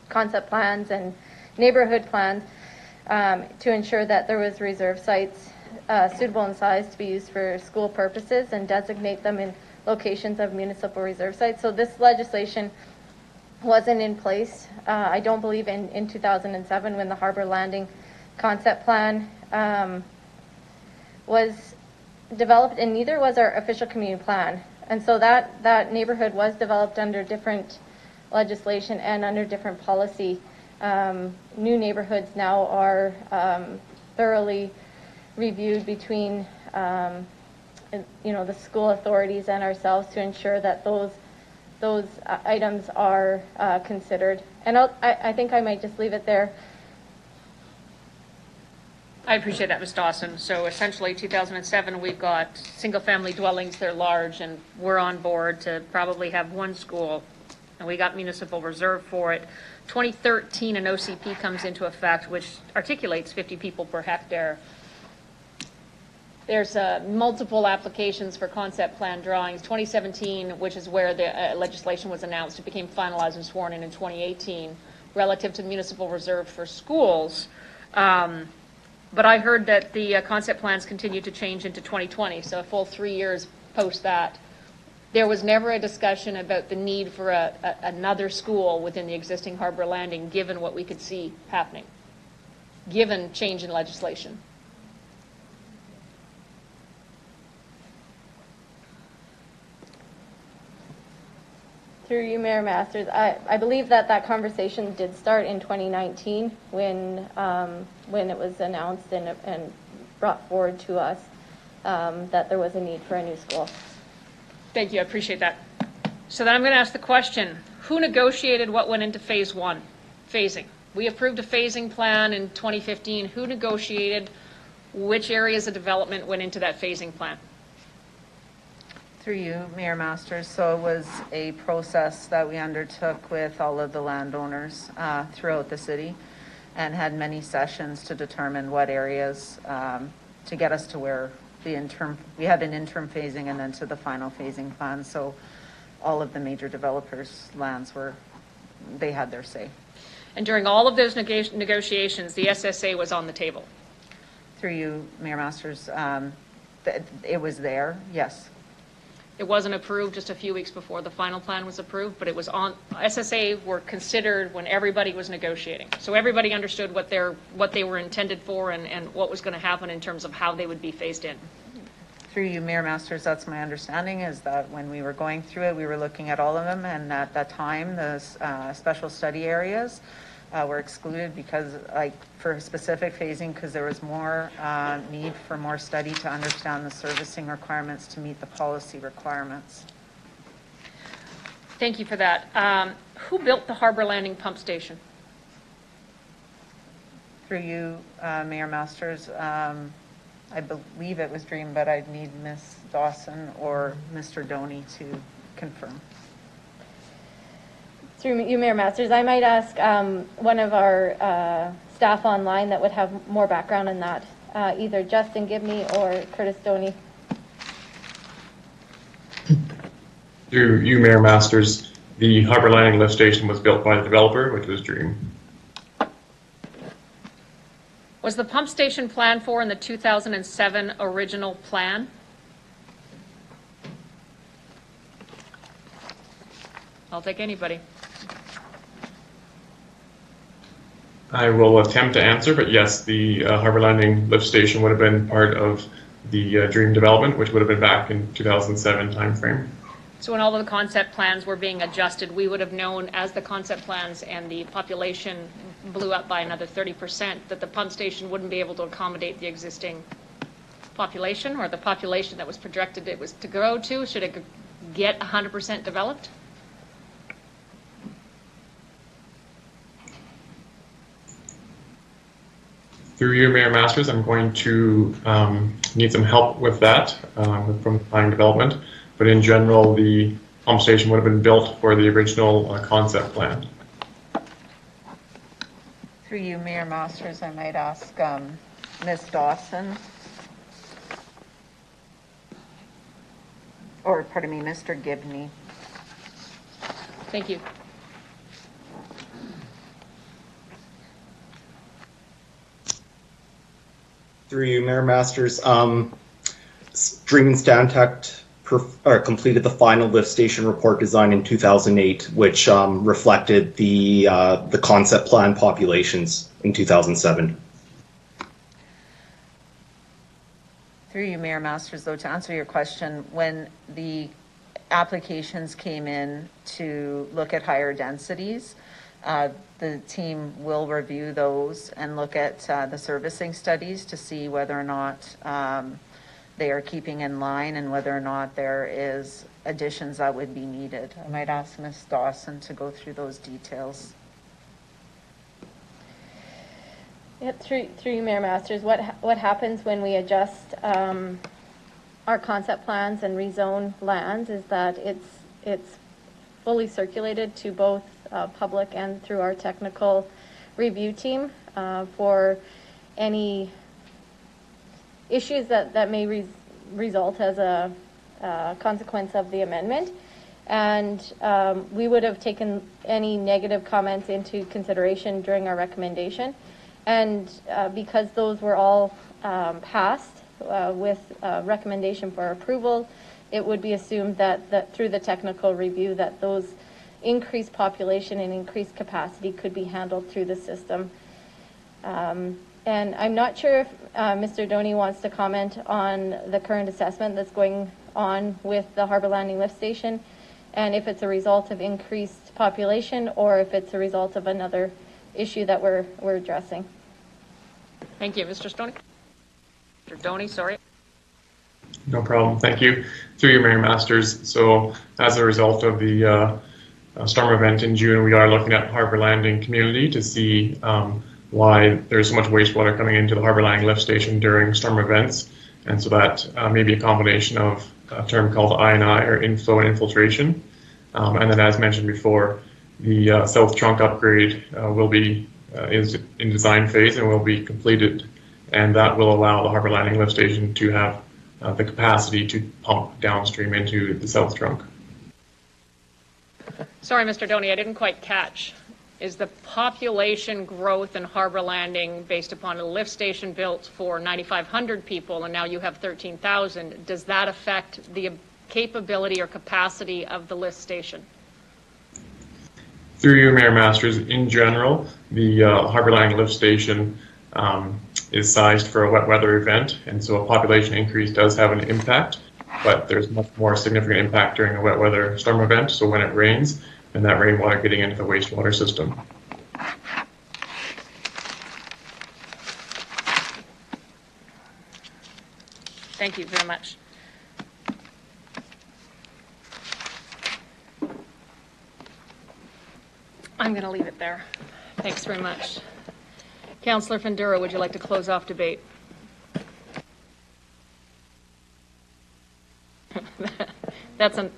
concept plans and neighborhood plans to ensure that there was reserve sites suitable in size to be used for school purposes and designate them in locations of municipal reserve sites. So this legislation wasn't in place, I don't believe, in 2007 when the Harbor Landing concept plan was developed, and neither was our official community plan. And so that neighborhood was developed under different legislation and under different policy. New neighborhoods now are thoroughly reviewed between the school authorities and ourselves to ensure that those items are considered. And I think I might just leave it there. I appreciate that, Ms. Dawson. So essentially, 2007, we've got single-family dwellings, they're large, and we're on board to probably have one school, and we got municipal reserve for it. 2013, an OCP comes into effect, which articulates 50 people per hectare. There's multiple applications for concept plan drawings. 2017, which is where the legislation was announced, it became finalized and sworn in 2018, relative to municipal reserve for schools. But I heard that the concept plans continued to change into 2020, so a full 3 years post that. There was never a discussion about the need for another school within the existing Harbor Landing, given what we could see happening, given change in legislation. Through you, Mayor Masters, I believe that conversation did start in 2019 when it was announced and brought forward to us that there was a need for a new school. Thank you, I appreciate that. So then I'm going to ask the question, who negotiated what went into phase one? Phasing. We approved a phasing plan in 2015. Who negotiated which areas of development went into that phasing plan? Through you, Mayor Masters. So it was a process that we undertook with all of the landowners throughout the city and had many sessions to determine what areas to get us to where we had an interim phasing and then to the final phasing plan. So all of the major developers' lands they had their say. And during all of those negotiations, the SSA was on the table? Through you, Mayor Masters, it was there, yes. It wasn't approved just a few weeks before the final plan was approved, but it was on, SSA were considered when everybody was negotiating. So everybody understood what they were intended for and what was going to happen in terms of how they would be phased in. Through you, Mayor Masters, that's my understanding, is that when we were going through it, we were looking at all of them, and at that time, the special study areas were excluded because, like, for specific phasing, because there was more need for more study to understand the servicing requirements to meet the policy requirements. Thank you for that. Who built the Harbor Landing pump station? Through you, Mayor Masters, I believe it was Dream, but I'd need Ms. Dawson or Mr. Doney to confirm. Through you, Mayor Masters, I might ask one of our staff online that would have more background on that, either Justin Gibney or Curtis Doney. Through you, Mayor Masters, the Harbor Landing lift station was built by the developer, which was Dream. Was the pump station planned for in the 2007 original plan? I'll take anybody. I will attempt to answer, but yes, the Harbor Landing lift station would have been part of the Dream development, which would have been back in 2007 timeframe. So when all of the concept plans were being adjusted, we would have known as the concept plans and the population blew up by another 30% that the pump station wouldn't be able to accommodate the existing population, or the population that was projected it was to grow to. Should it get 100% developed? Through you, Mayor Masters, I'm going to need some help with that from planning development. But in general, the pump station would have been built for the original concept plan. Through you, Mayor Masters, I might ask Ms. Dawson, or pardon me, Mr. Gibney. Thank you. Through you, Mayor Masters, Dream and Stantec completed the final lift station report design in 2008, which reflected the concept plan populations in 2007. Through you, Mayor Masters, though, to answer your question, when the applications came in to look at higher densities, the team will review those and look at the servicing studies to see whether or not they are keeping in line and whether or not there is additions that would be needed. I might ask Ms. Dawson to go through those details. Yeah, through you, Mayor Masters, what happens when we adjust our concept plans and rezone lands is that it's fully circulated to both public and through our technical review team for any issues that may result as a consequence of the amendment. And we would have taken any negative comments into consideration during our recommendation. And because those were all passed with recommendation for approval, it would be assumed that through the technical review that those increased population and increased capacity could be handled through the system. And I'm not sure if Mr. Doney wants to comment on the current assessment that's going on with the Harbor Landing lift station, and if it's a result of increased population or if it's a result of another issue that we're addressing. Thank you, Mr. Stoney. Mr. Doney, sorry. No problem. Thank you. Through you, Mayor Masters. So as a result of the storm event in June, we are looking at Harbor Landing community to see why there's so much wastewater coming into the Harbor Landing lift station during storm events. And so that may be a combination of a term called I&I, or inflow and infiltration. And then, as mentioned before, the South Trunk upgrade is in design phase and will be completed. And that will allow the Harbor Landing lift station to have the capacity to pump downstream into the South Trunk. Sorry, Mr. Doney, I didn't quite catch. Is the population growth in Harbor Landing based upon a lift station built for 9,500 people and now you have 13,000, does that affect the capability or capacity of the lift station? Through you, Mayor Masters, in general, the Harbour Landing lift station is sized for a wet weather event, and so a population increase does have an impact, but there's much more significant impact during a wet weather storm event, so when it rains, and that rainwater getting into the wastewater system. Thank you very much. I'm going to leave it there. Thanks very much. Councillor Fundura, would you like to close off debate? That's an...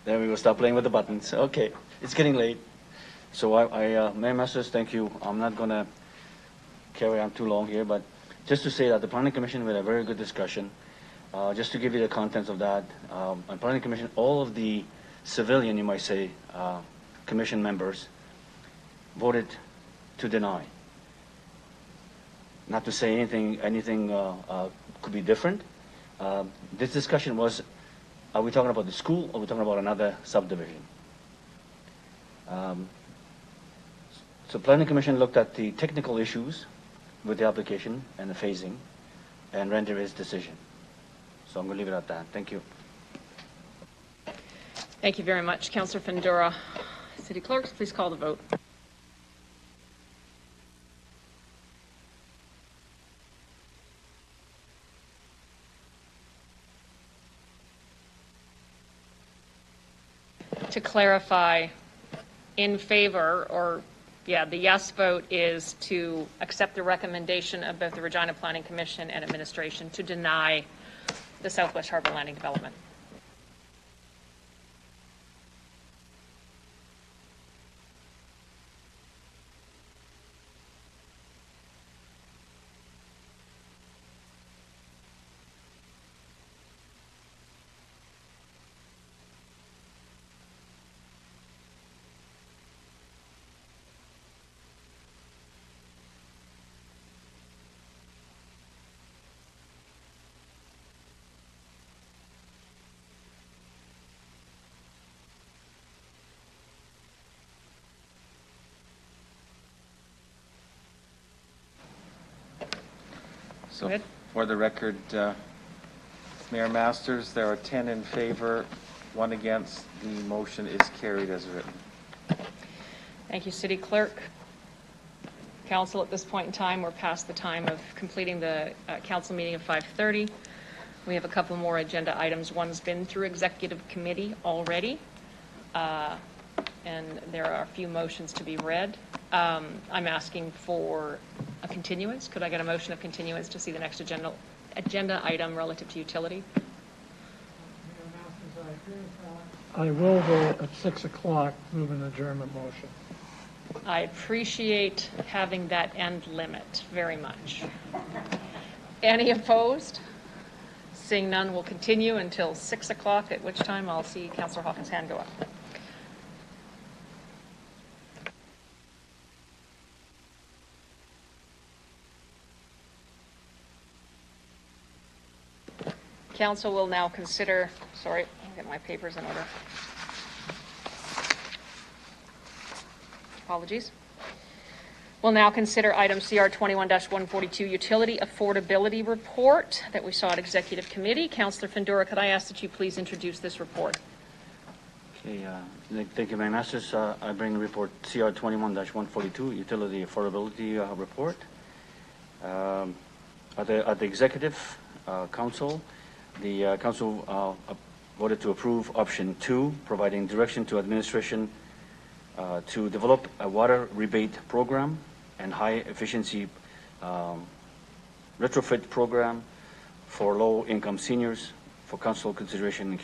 There we go, stop playing with the buttons. Okay, it's getting late. So Mayor Masters, thank you. I'm not going to carry on too long here, but just to say that the Planning Commission had a very good discussion. Just to give you the contents of that, on Planning Commission, all of the civilian, you might say, commission members voted to deny. Not to say anything could be different. This discussion was, are we talking about the school or are we talking about another subdivision? So Planning Commission looked at the technical issues with the application and the phasing and rendered its decision. So I'm going to leave it at that. Thank you. Thank you very much, Councillor Fundura. City Clerks, please call the vote. To clarify, in favor, or the yes vote is to accept the recommendation of both the Regina Planning Commission and Administration to deny the Southwest Harbour Landing development. So for the record, Mayor Masters, there are 10 in favor, 1 against. The motion is carried as written. Thank you, City Clerk. Council, at this point in time, we're past the time of completing the council meeting of 5:30. We have a couple more agenda items. One's been through executive committee already, and there are a few motions to be read. I'm asking for a continuance. Could I get a motion of continuance to see the next agenda item relative to utility? I will vote at 6 o'clock, move an adjournment motion. I appreciate having that end limit very much. Any opposed? Seeing none, we'll continue until 6 o'clock, at which time I'll see Councillor Hawkins' hand go up. Council will now consider, sorry, I'll get my papers in order. Apologies. We'll now consider item CR 21-142, Utility Affordability Report that we saw at Executive Committee. Councillor Fundura, could I ask that you please introduce this report? Okay, thank you, Mayor Masters. I bring the report CR 21-142, Utility Affordability Report. At the Executive Council, the Council voted to approve option 2, providing direction to administration to develop a water rebate program and high efficiency retrofit program for low income seniors for council consideration in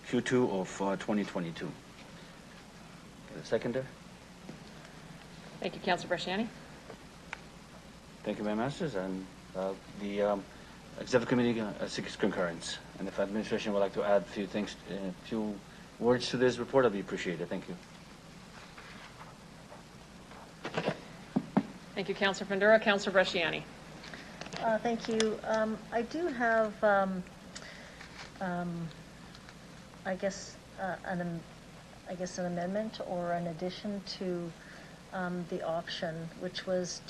Q2 of 2022. Seconder. Thank you, Councillor Bresciani. Thank you, Mayor Masters, and the Executive Committee seeks concurrence. And if administration would like to add a few words to this report, I'd be appreciated. Thank you. Thank you, Councillor Fundura. Councillor Bresciani. Thank you. I do have, I guess, an amendment or an addition to the option, which was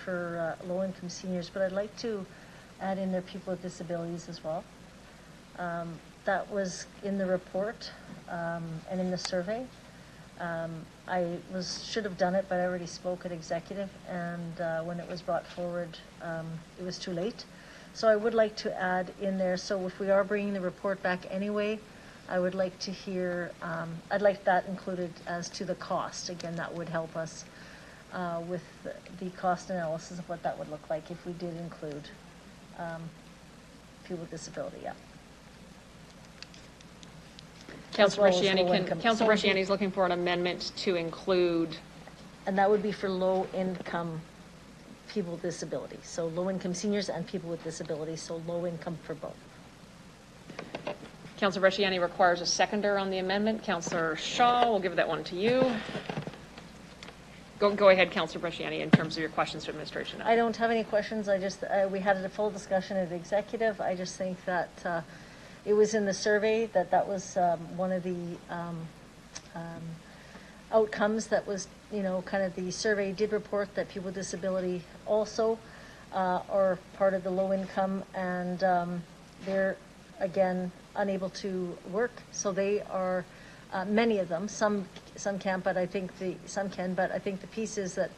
for low-income seniors, but I'd like to add in there people with disabilities as well. That was in the report and in the survey. I should have done it, but I already spoke at executive, and when it was brought forward, it was too late. So I would like to add in there, so if we are bringing the report back anyway, I would like to hear, I'd like that included as to the cost. Again, that would help us with the cost analysis of what that would look like if we did include people with disability, yeah. Councillor As well as low Bresciani, income. Councillor So Bresciani is looking for an amendment to include. And that would be for low-income people with disability. So low-income seniors and people with disabilities, so low income for both. Councillor Bresciani requires a seconder on the amendment. Councillor Shaw, we'll give that one to you. Go ahead, Councillor Bresciani, in terms of your questions to administration. I don't have any questions. I just, we had a full discussion at the executive. I just think that it was in the survey that was one of the outcomes that was, kind of the survey did report that people with disability also are part of the low income, and they're, again, unable to work. So they are, many of them, some can't, but I think some can, but I think the piece is that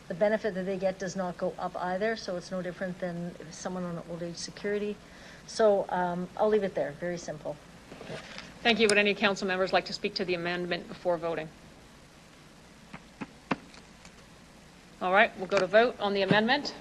the benefit that they get does not go up either, so it's no different than if someone on old age security. So I'll leave it there, very simple. Thank you. Would any council members like to speak to the amendment before voting? All right, we'll go to vote on the amendment.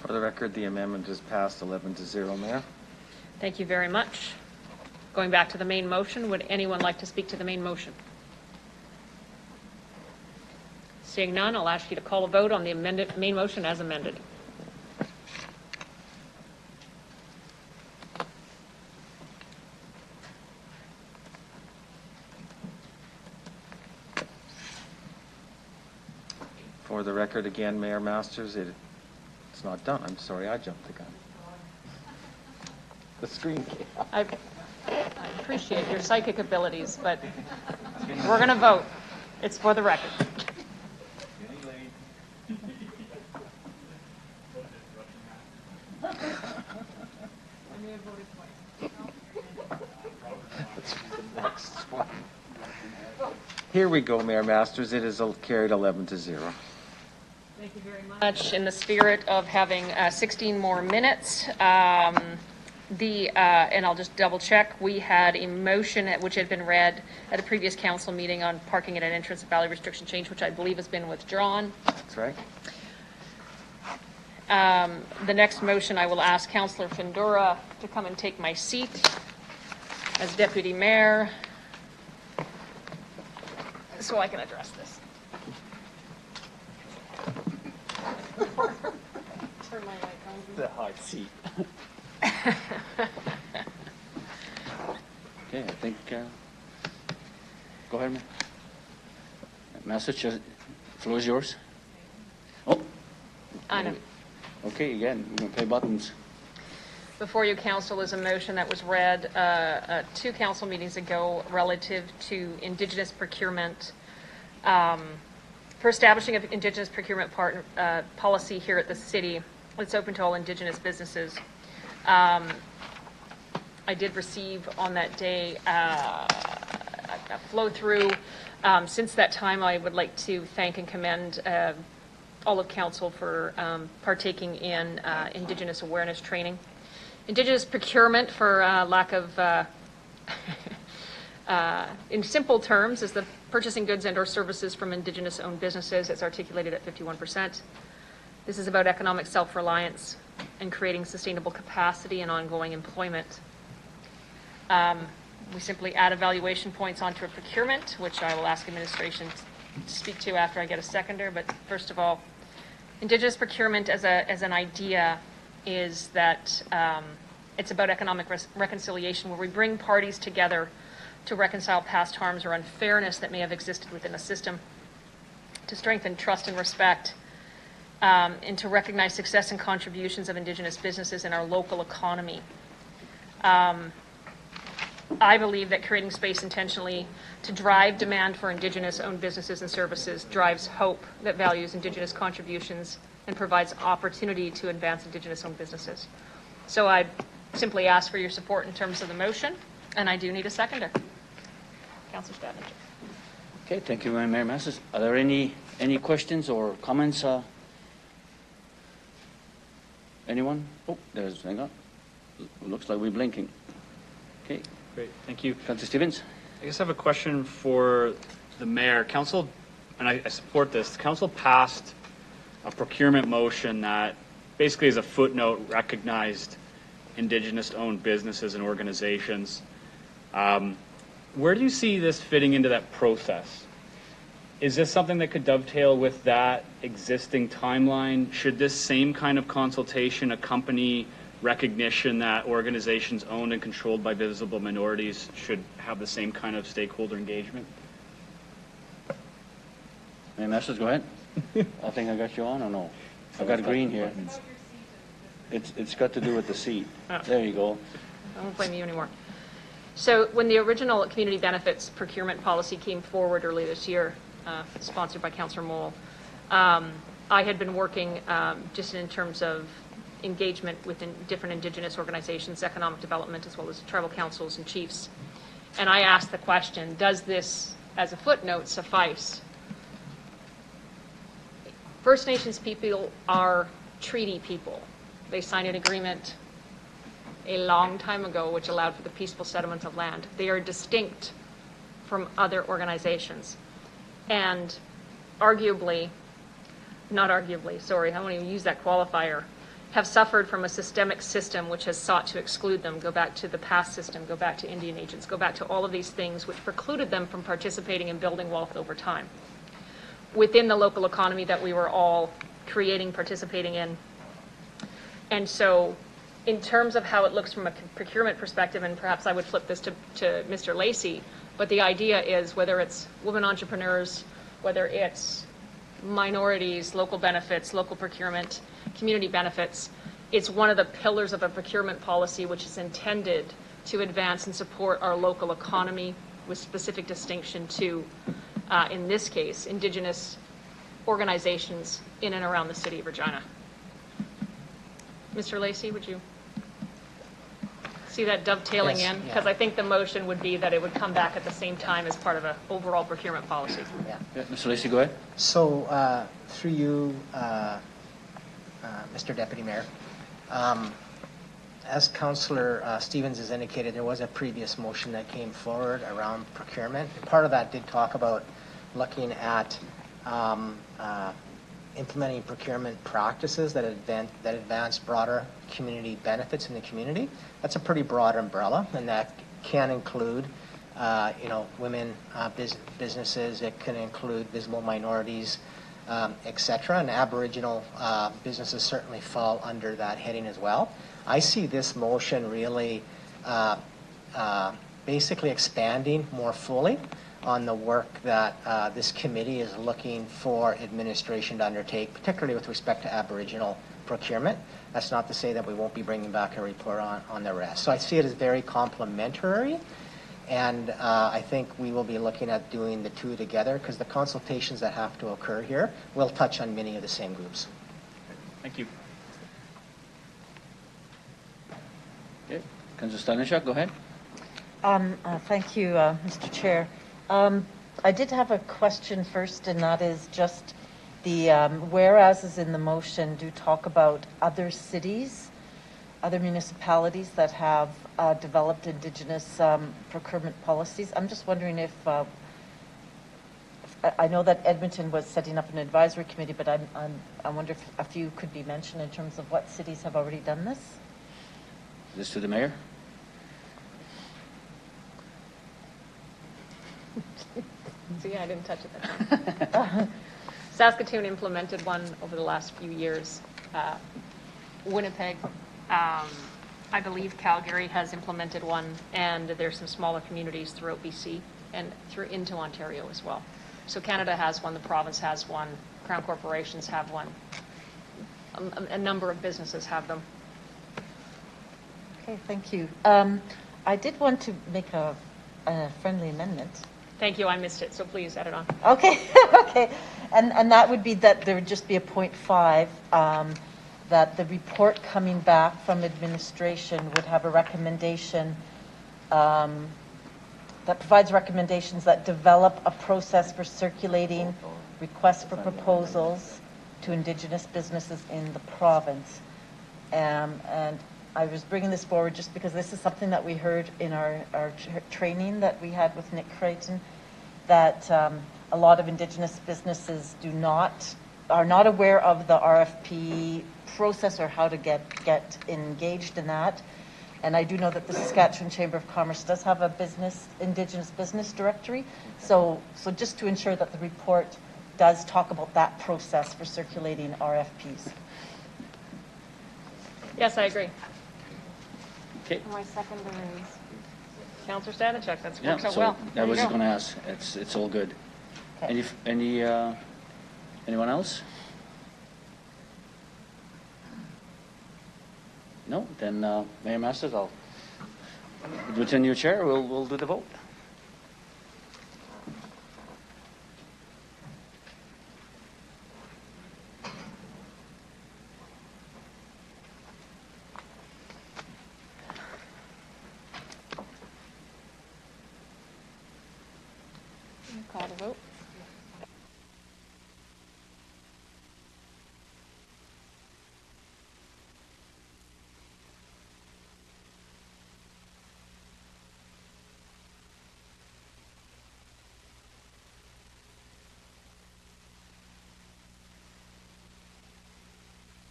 For the record, the amendment is passed 11-0, Mayor. Thank you very much. Going back to the main motion, would anyone like to speak to the main motion? Seeing none, I'll ask you to call a vote on the main motion as amended. For the record, again, Mayor Masters, it's not done. I'm sorry, I jumped the gun. The screen came up. I appreciate your psychic abilities, but we're going to vote. It's for the record. Next one. Here we go, Mayor Masters. It is carried 11-0. Thank you very much. In the spirit of having 16 more minutes, and I'll just double check, we had a motion which had been read at a previous council meeting on parking at an entrance of valley restriction change, which I believe has been withdrawn. That's right. The next motion, I will ask Councillor Fundura to come and take my seat as Deputy Mayor so I can address this. Turn my mic on. The hard seat. Okay, I think, go ahead, man. Message, floor is yours. Oh. I know. Okay, again, we're going to play buttons. Before you, Council, is a motion that was read 2 council meetings ago relative to Indigenous procurement, for establishing an Indigenous procurement policy here at the city. It's open to all Indigenous businesses. I did receive on that day a flow through. Since that time, I would like to thank and commend all of council for partaking in Indigenous awareness training. Indigenous procurement, for lack of in simple terms, is the purchasing goods and/or services from Indigenous-owned businesses. It's articulated at 51%. This is about economic self-reliance and creating sustainable capacity and ongoing employment. We simply add evaluation points onto a procurement, which I will ask administration to speak to after I get a seconder. But first of all, Indigenous procurement as an idea is that it's about economic reconciliation, where we bring parties together to reconcile past harms or unfairness that may have existed within a system, to strengthen trust and respect, and to recognize success and contributions of Indigenous businesses in our local economy. I believe that creating space intentionally to drive demand for Indigenous-owned businesses and services drives hope that values Indigenous contributions and provides opportunity to advance Indigenous-owned businesses. So I simply ask for your support in terms of the motion, and I do need a seconder. Councillor Stadnick. Okay, thank you, Mayor Masters. Are there any questions or comments? Anyone? Oh, hang on. Looks like we're blinking. Okay. Great, thank you. Councillor Stevens? I guess I have a question for the mayor. Council, and I support this, Council passed a procurement motion that basically as a footnote recognized Indigenous-owned businesses and organizations. Where do you see this fitting into that process? Is this something that could dovetail with that existing timeline? Should this same kind of consultation accompany recognition that organizations owned and controlled by visible minorities should have the same kind of stakeholder engagement? Mayor Masters, go ahead. I think I got you on or no? I've got green here. It's got to do with the seat. Oh. There you go. I won't blame you anymore. So when the original community benefits procurement policy came forward early this year, sponsored by Councillor Moll, I had been working just in terms of engagement with different Indigenous organizations, economic development, as well as tribal councils and chiefs. And I asked the question, does this, as a footnote, suffice? First Nations people are treaty people. They signed an agreement a long time ago which allowed for the peaceful settlement of land. They are distinct from other organizations. And arguably, not arguably, sorry, I won't even use that qualifier, have suffered from a systemic system which has sought to exclude them, go back to the past system, go back to Indian agents, go back to all of these things which precluded them from participating in building wealth over time within the local economy that we were all creating, participating in. And so in terms of how it looks from a procurement perspective, and perhaps I would flip this to Mr. Lacey, but the idea is whether it's women entrepreneurs, whether it's minorities, local benefits, local procurement, community benefits, it's one of the pillars of a procurement policy which is intended to advance and support our local economy with specific distinction to, in this case, Indigenous organizations in and around the city of Regina. Mr. Lacey, would you see that dovetailing Yes, in? yeah. Because I think the motion would be that it would come back at the same time as part of an overall procurement policy. Yeah. Mr. Lacey, go ahead. So through you, Mr. Deputy Mayor, as Councillor Stevens has indicated, there was a previous motion that came forward around procurement. And part of that did talk about looking at implementing procurement practices that advance broader community benefits in the community. That's a pretty broad umbrella, and that can include, women businesses. It can include visible minorities, etc. And Aboriginal businesses certainly fall under that heading as well. I see this motion really basically expanding more fully on the work that this committee is looking for administration to undertake, particularly with respect to Aboriginal procurement. That's not to say that we won't be bringing back a report on the rest. So I see it as very complementary, and I think we will be looking at doing the two together because the consultations that have to occur here will touch on many of the same groups. Thank you. Okay. Councillor Staniszak, go ahead. Thank you, Mr. Chair. I did have a question first, and that is just the whereases in the motion do talk about other cities other municipalities that have developed Indigenous procurement policies. I'm just wondering if, I know that Edmonton was setting up an advisory committee, but I wonder if a few could be mentioned in terms of what cities have already done this? This to the mayor? See, I didn't touch it that time. Saskatoon implemented one over the last few years. Winnipeg, I believe Calgary has implemented one, and there's some smaller communities throughout BC and through into Ontario as well. So Canada has one, the province has one, Crown corporations have one. A number of businesses have them. Okay, thank you. I did want to make a friendly amendment. Thank you, I missed it, so please add it on. Okay, okay. And that would be that there would just be a 0.5, that the report coming back from administration would have a recommendation that provides recommendations that develop a process for circulating requests for proposals to Indigenous businesses in the province. And I was bringing this forward just because this is something that we heard in our training that we had with Nick Creighton, that a lot of Indigenous businesses are not aware of the RFP process or how to get engaged in that. And I do know that the Saskatchewan Chamber of Commerce does have a Indigenous business directory. So just to ensure that the report does talk about that process for circulating RFPs. Yes, I agree. Okay. My second is Councillor Stanichuk. That Yeah, works out so well. I was just going to ask. It's all good. Okay. Anyone else? No? Then Mayor Masters, I'll return your chair. We'll do the vote. Call the vote.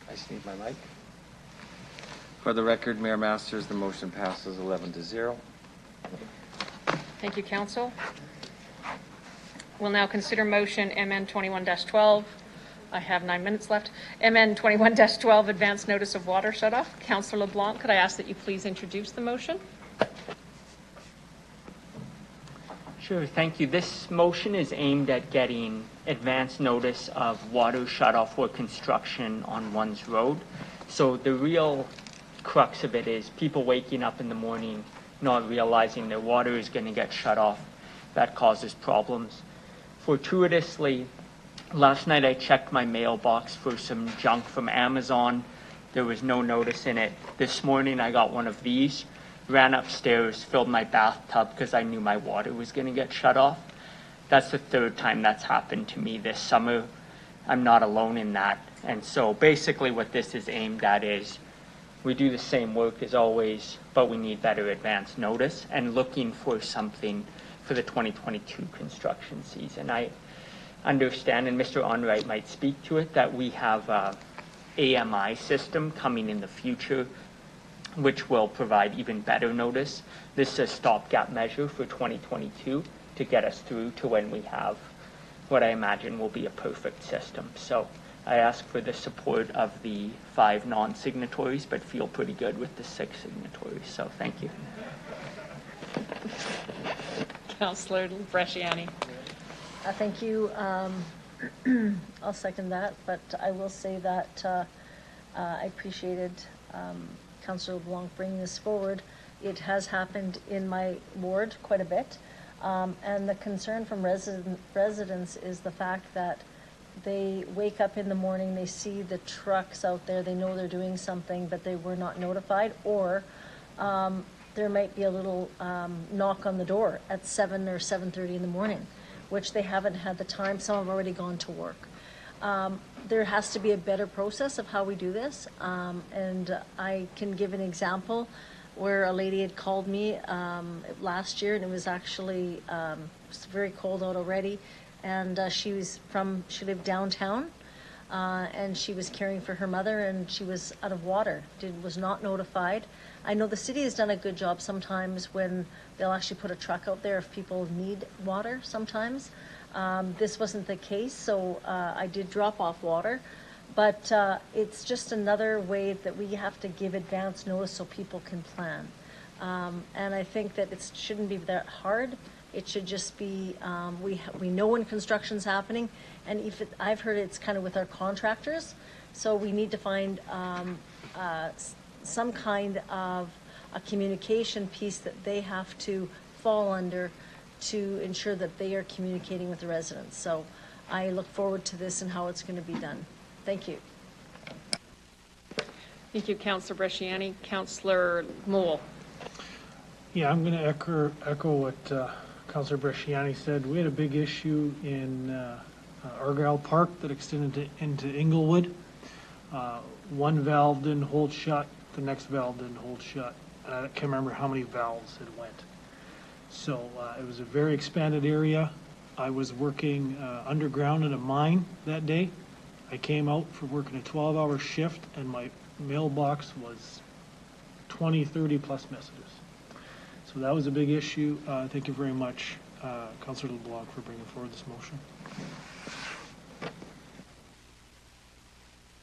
I just need my mic. For the record, Mayor Masters, the motion passes 11-0. Thank you, Council. We'll now consider motion MN 21-12. I have 9 minutes left. MN 21-12, advance notice of water shutoff. Councillor LeBlanc, could I ask that you please introduce the motion? Sure, thank you. This motion is aimed at getting advance notice of water shutoff or construction on one's road. So the real crux of it is people waking up in the morning not realizing their water is going to get shut off. That causes problems. Fortuitously, last night I checked my mailbox for some junk from Amazon. There was no notice in it. This morning I got one of these, ran upstairs, filled my bathtub because I knew my water was going to get shut off. That's the third time that's happened to me this summer. I'm not alone in that. And so basically what this is aimed at is we do the same work as always, but we need better advance notice and looking for something for the 2022 construction season. I understand, and Mr. Onright might speak to it, that we have a AMI system coming in the future, which will provide even better notice. This is a stopgap measure for 2022 to get us through to when we have what I imagine will be a perfect system. So I ask for the support of the 5 non-signatories, but feel pretty good with the 6 signatories. So thank you. Councillor Bresciani. Thank you. I'll second that, but I will say that I appreciated Councillor Blanc bringing this forward. It has happened in my ward quite a bit, and the concern from residents is the fact that they wake up in the morning, they see the trucks out there, they know they're doing something, but they were not notified, or there might be a little knock on the door at 7 or 7:30 in the morning, which they haven't had the time. Some have already gone to work. there has to be a better process of how we do this. And I can give an example where a lady had called me last year, and it was actually it's very cold out already, and she lived downtown, and she was caring for her mother, and she was out of water, was not notified. I know the city has done a good job sometimes when they'll actually put a truck out there if people need water sometimes. This wasn't the case, so I did drop off water. But it's just another way that we have to give advance notice so people can plan. And I think that it shouldn't be that hard. It should just be, we know when construction's happening, and I've heard it's kind of with our contractors, so we need to find some kind of a communication piece that they have to fall under to ensure that they are communicating with the residents. So I look forward to this and how it's going to be done. Thank you. Thank you, Councillor Bresciani. Councillor Moule. Yeah, I'm going to echo what Councillor Bresciani said. We had a big issue in Argyle Park that extended into Inglewood. One valve didn't hold shut, the next valve didn't hold shut. I can't remember how many valves it went. So it was a very expanded area. I was working underground in a mine that day. I came out for working a 12-hour shift, and my mailbox was 20, 30 plus messages. So that was a big issue. Thank you very much, Councillor LeBlanc, for bringing forward this motion.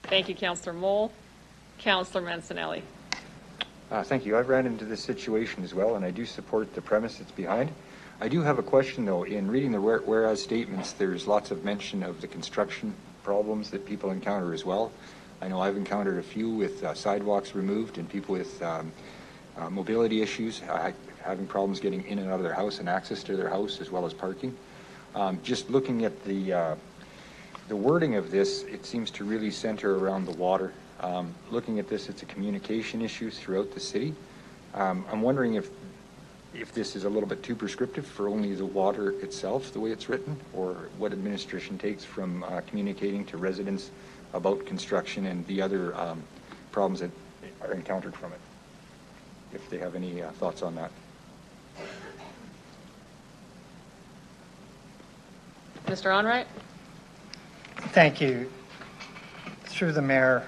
Thank you, Councillor Moule. Councillor Mancinelli. Thank you. I've ran into this situation as well, and I do support the premise that's behind. I do have a question, though. In reading the whereas statements, there's lots of mention of the construction problems that people encounter as well. I know I've encountered a few with sidewalks removed and people with mobility issues, having problems getting in and out of their house and access to their house as well as parking. Just looking at the wording of this, it seems to really center around the water. Looking at this, it's a communication issue throughout the city. I'm wondering if this is a little bit too prescriptive for only the water itself, the way it's written, or what administration takes from communicating to residents about construction and the other problems that are encountered from it, if they have any thoughts on that. Mr. Onright. Thank you. Through the mayor.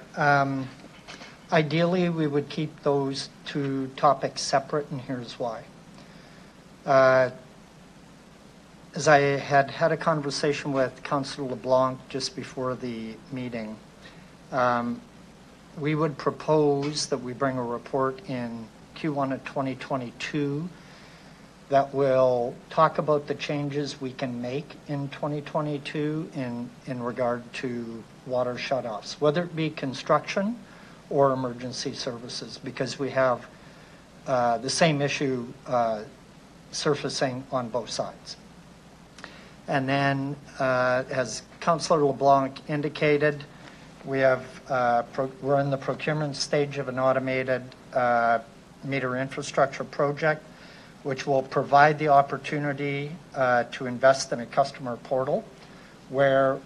Ideally, we would keep those two topics separate, and here's why. As I had a conversation with Councillor LeBlanc just before the meeting, we would propose that we bring a report in Q1 of 2022 that will talk about the changes we can make in 2022 in regard to water shutoffs, whether it be construction or emergency services, because we have the same issue surfacing on both sides. And then, as Councillor LeBlanc indicated, we have we're in the procurement stage of an automated meter infrastructure project, which will provide the opportunity to invest in a customer portal where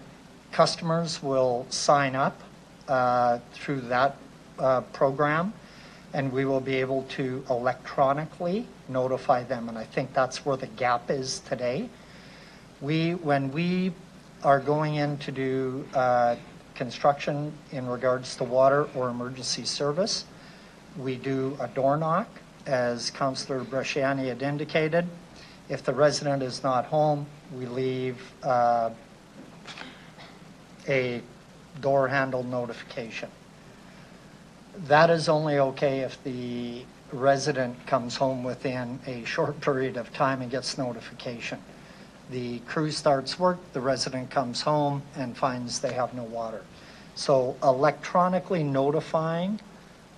customers will sign up through that program, and we will be able to electronically notify them. And I think that's where the gap is today. When we are going in to do construction in regards to water or emergency service, we do a door knock, as Councillor Bresciani had indicated. If the resident is not home, we leave a door handle notification. That is only okay if the resident comes home within a short period of time and gets notification. The crew starts work, the resident comes home and finds they have no water. So electronically notifying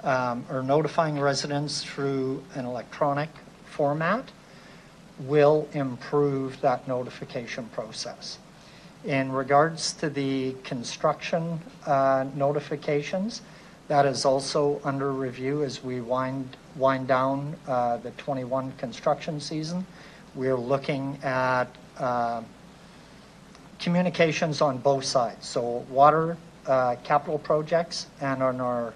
or notifying residents through an electronic format will improve that notification process. In regards to the construction notifications, that is also under review as we wind down the 21 construction season. We're looking at communications on both sides. So water capital projects and on our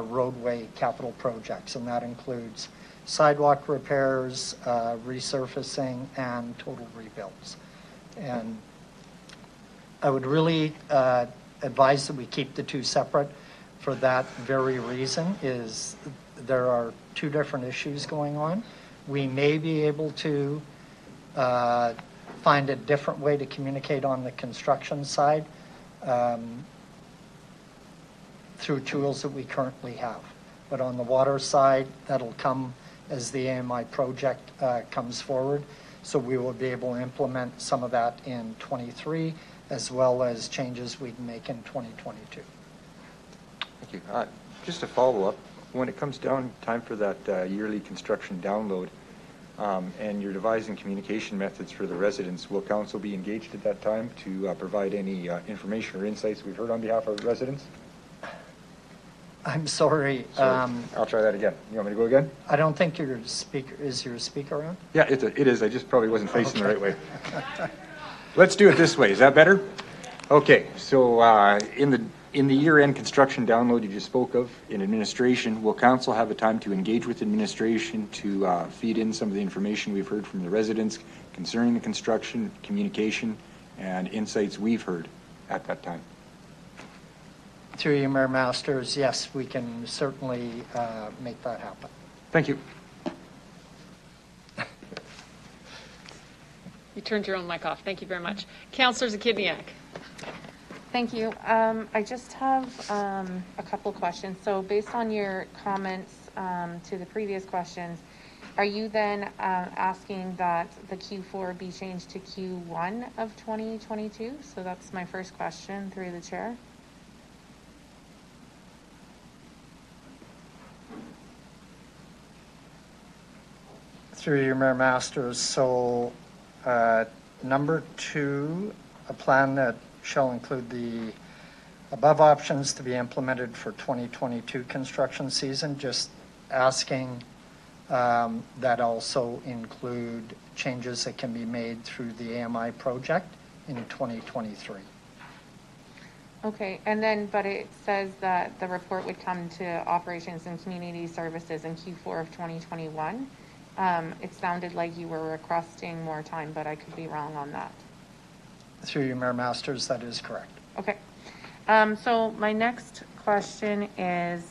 roadway capital projects, and that includes sidewalk repairs, resurfacing, and total rebuilds. And I would really advise that we keep the two separate for that very reason, is there are two different issues going on. We may be able to find a different way to communicate on the construction side through tools that we currently have. But on the water side, that'll come as the AMI project comes forward. So we will be able to implement some of that in 23, as well as changes we can make in 2022. Thank you. Just a follow-up. When it comes down time for that yearly construction download, and you're devising communication methods for the residents, will council be engaged at that time to provide any information or insights we've heard on behalf of residents? I'm sorry. I'll try that again. You want me to go again? I don't think your speaker, is your speaker on? Yeah, it is. I just probably wasn't facing the right way. Let's do it this way. Is that better? Okay. So in the year-end construction download you just spoke of in administration, will council have a time to engage with administration to feed in some of the information we've heard from the residents concerning the construction, communication, and insights we've heard at that time? Through you, Mayor Masters, yes, we can certainly make that happen. Thank you. You turned your own mic off. Thank you very much. Councillor Zakidniak. Thank you. I just have a couple questions. So based on your comments to the previous questions, are you then asking that the Q4 be changed to Q1 of 2022? So that's my first question through the chair. Through you, Mayor Masters. So number 2, a plan that shall include the above options to be implemented for 2022 construction season, just asking that also include changes that can be made through the AMI project in 2023. Okay, and then, but it says that the report would come to operations and community services in Q4 of 2021. It sounded like you were requesting more time, but I could be wrong on that. Through you, Mayor Masters, that is correct. Okay. So my next question is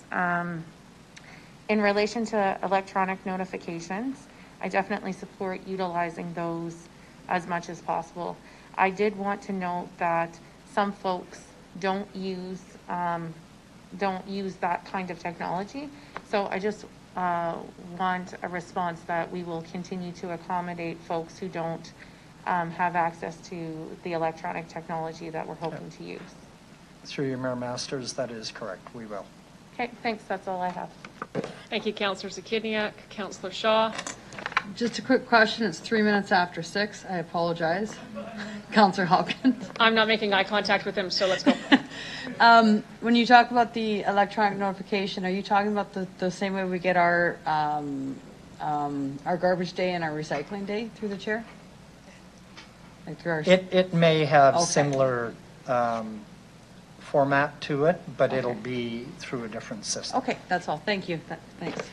in relation to electronic notifications. I definitely support utilizing those as much as possible. I did want to note that some folks don't use that kind of technology. So I just want a response that we will continue to accommodate folks who don't have access to the electronic technology that we're hoping to use. Through you, Mayor Masters, that is correct. We will. Okay, thanks. That's all I have. Thank you, Councillor Zakidniak. Councillor Shaw. Just a quick question. It's 3 minutes after 6. I apologize. Councillor Hawkins. I'm not making eye contact with him, so let's go. When you talk about the electronic notification, are you talking about the same way we get our garbage day and our recycling day through the chair? Like through our It may have Okay. similar format to it, but it'll be through a different system. Okay, that's all. Thank you. Thanks.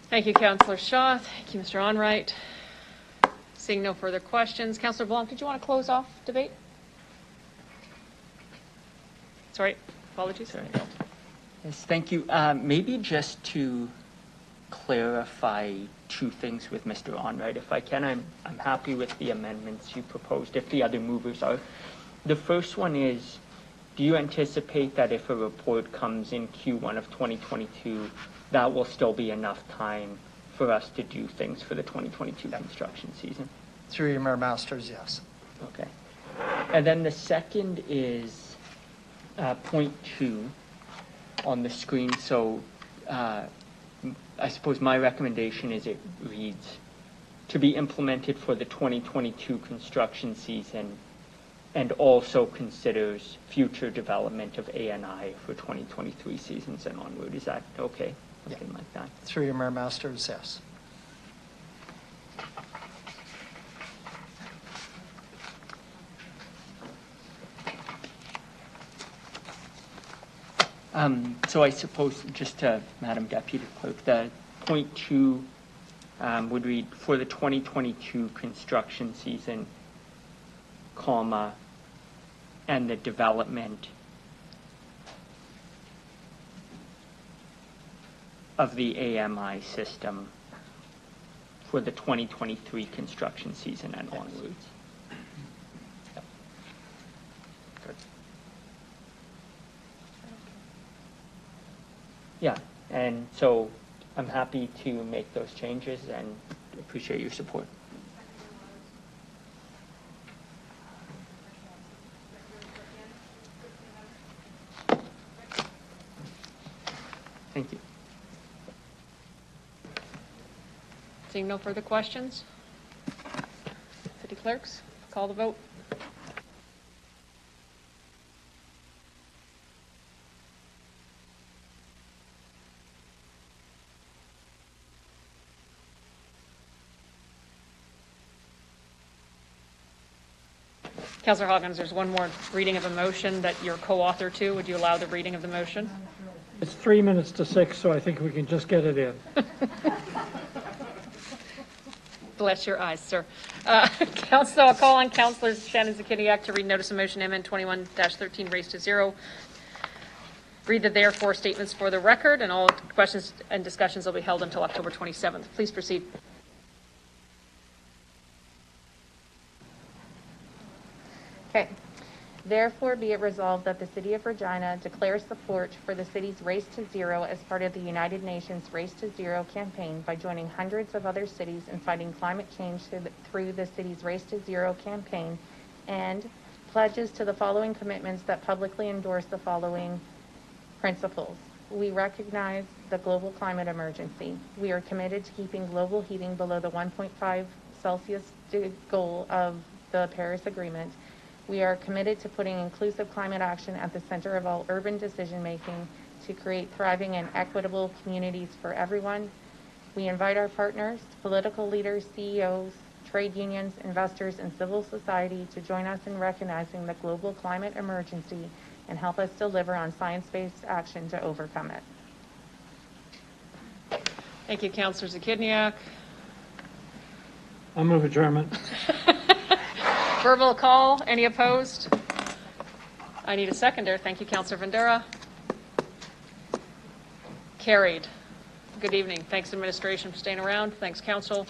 Thank you, Councillor Shaw. Thank you, Mr. Onright. Seeing no further questions. Councillor Blanc, did you want to close off debate? Sorry, apologies. Sorry. Yes, thank you. Maybe just to clarify two things with Mr. Onright, if I can. I'm happy with the amendments you proposed, if the other movers are. The first one is, do you anticipate that if a report comes in Q1 of 2022, that will still be enough time for us to do things for the 2022 construction season? Through your Mayor Masters, yes. Okay. And then the second is point 2 on the screen. So I suppose my recommendation is it reads, to be implemented for the 2022 construction season and also considers future development of ANI for 2023 seasons and onward. Is that okay? Something like that. Through your Mayor Masters, yes. So I suppose, just to Madam Deputy Clerk, the point 2 would read, for the 2022 construction season, comma, and the development of the AMI system for the 2023 construction season and onwards. Yeah, and so I'm happy to make those changes and appreciate your support. Thank you. Seeing no further questions? City clerks, call the vote. Councillor Hawkins, there's one more reading of a motion that you're co-author to. Would you allow the reading of the motion? It's 3 minutes to 6, so I think we can just get it in. Bless your eyes, sir. Council, I'll call on Councillors Shannon Zakiniak to read notice of motion MN 21-13 raised to 0. Read the therefore statements for the record, and all questions and discussions will be held until October 27th. Please proceed. Okay. Therefore, be it resolved that the City of Regina declares support for the city's Race to Zero as part of the United Nations Race to Zero campaign by joining hundreds of other cities in fighting climate change through the city's Race to Zero campaign, and pledges to the following commitments that publicly endorse the following principles. We recognize the global climate emergency. We are committed to keeping global heating below the 1.5 Celsius goal of the Paris Agreement. We are committed to putting inclusive climate action at the center of all urban decision-making to create thriving and equitable communities for everyone. We invite our partners, political leaders, CEOs, trade unions, investors, and civil society to join us in recognizing the global climate emergency and help us deliver on science-based action to overcome it. Thank you, Councillor Zakiniak. I'll move adjournment. Verbal call. Any opposed? I need a seconder. Thank you, Councillor Vandera. Carried. Good evening. Thanks, administration, for staying around. Thanks, council.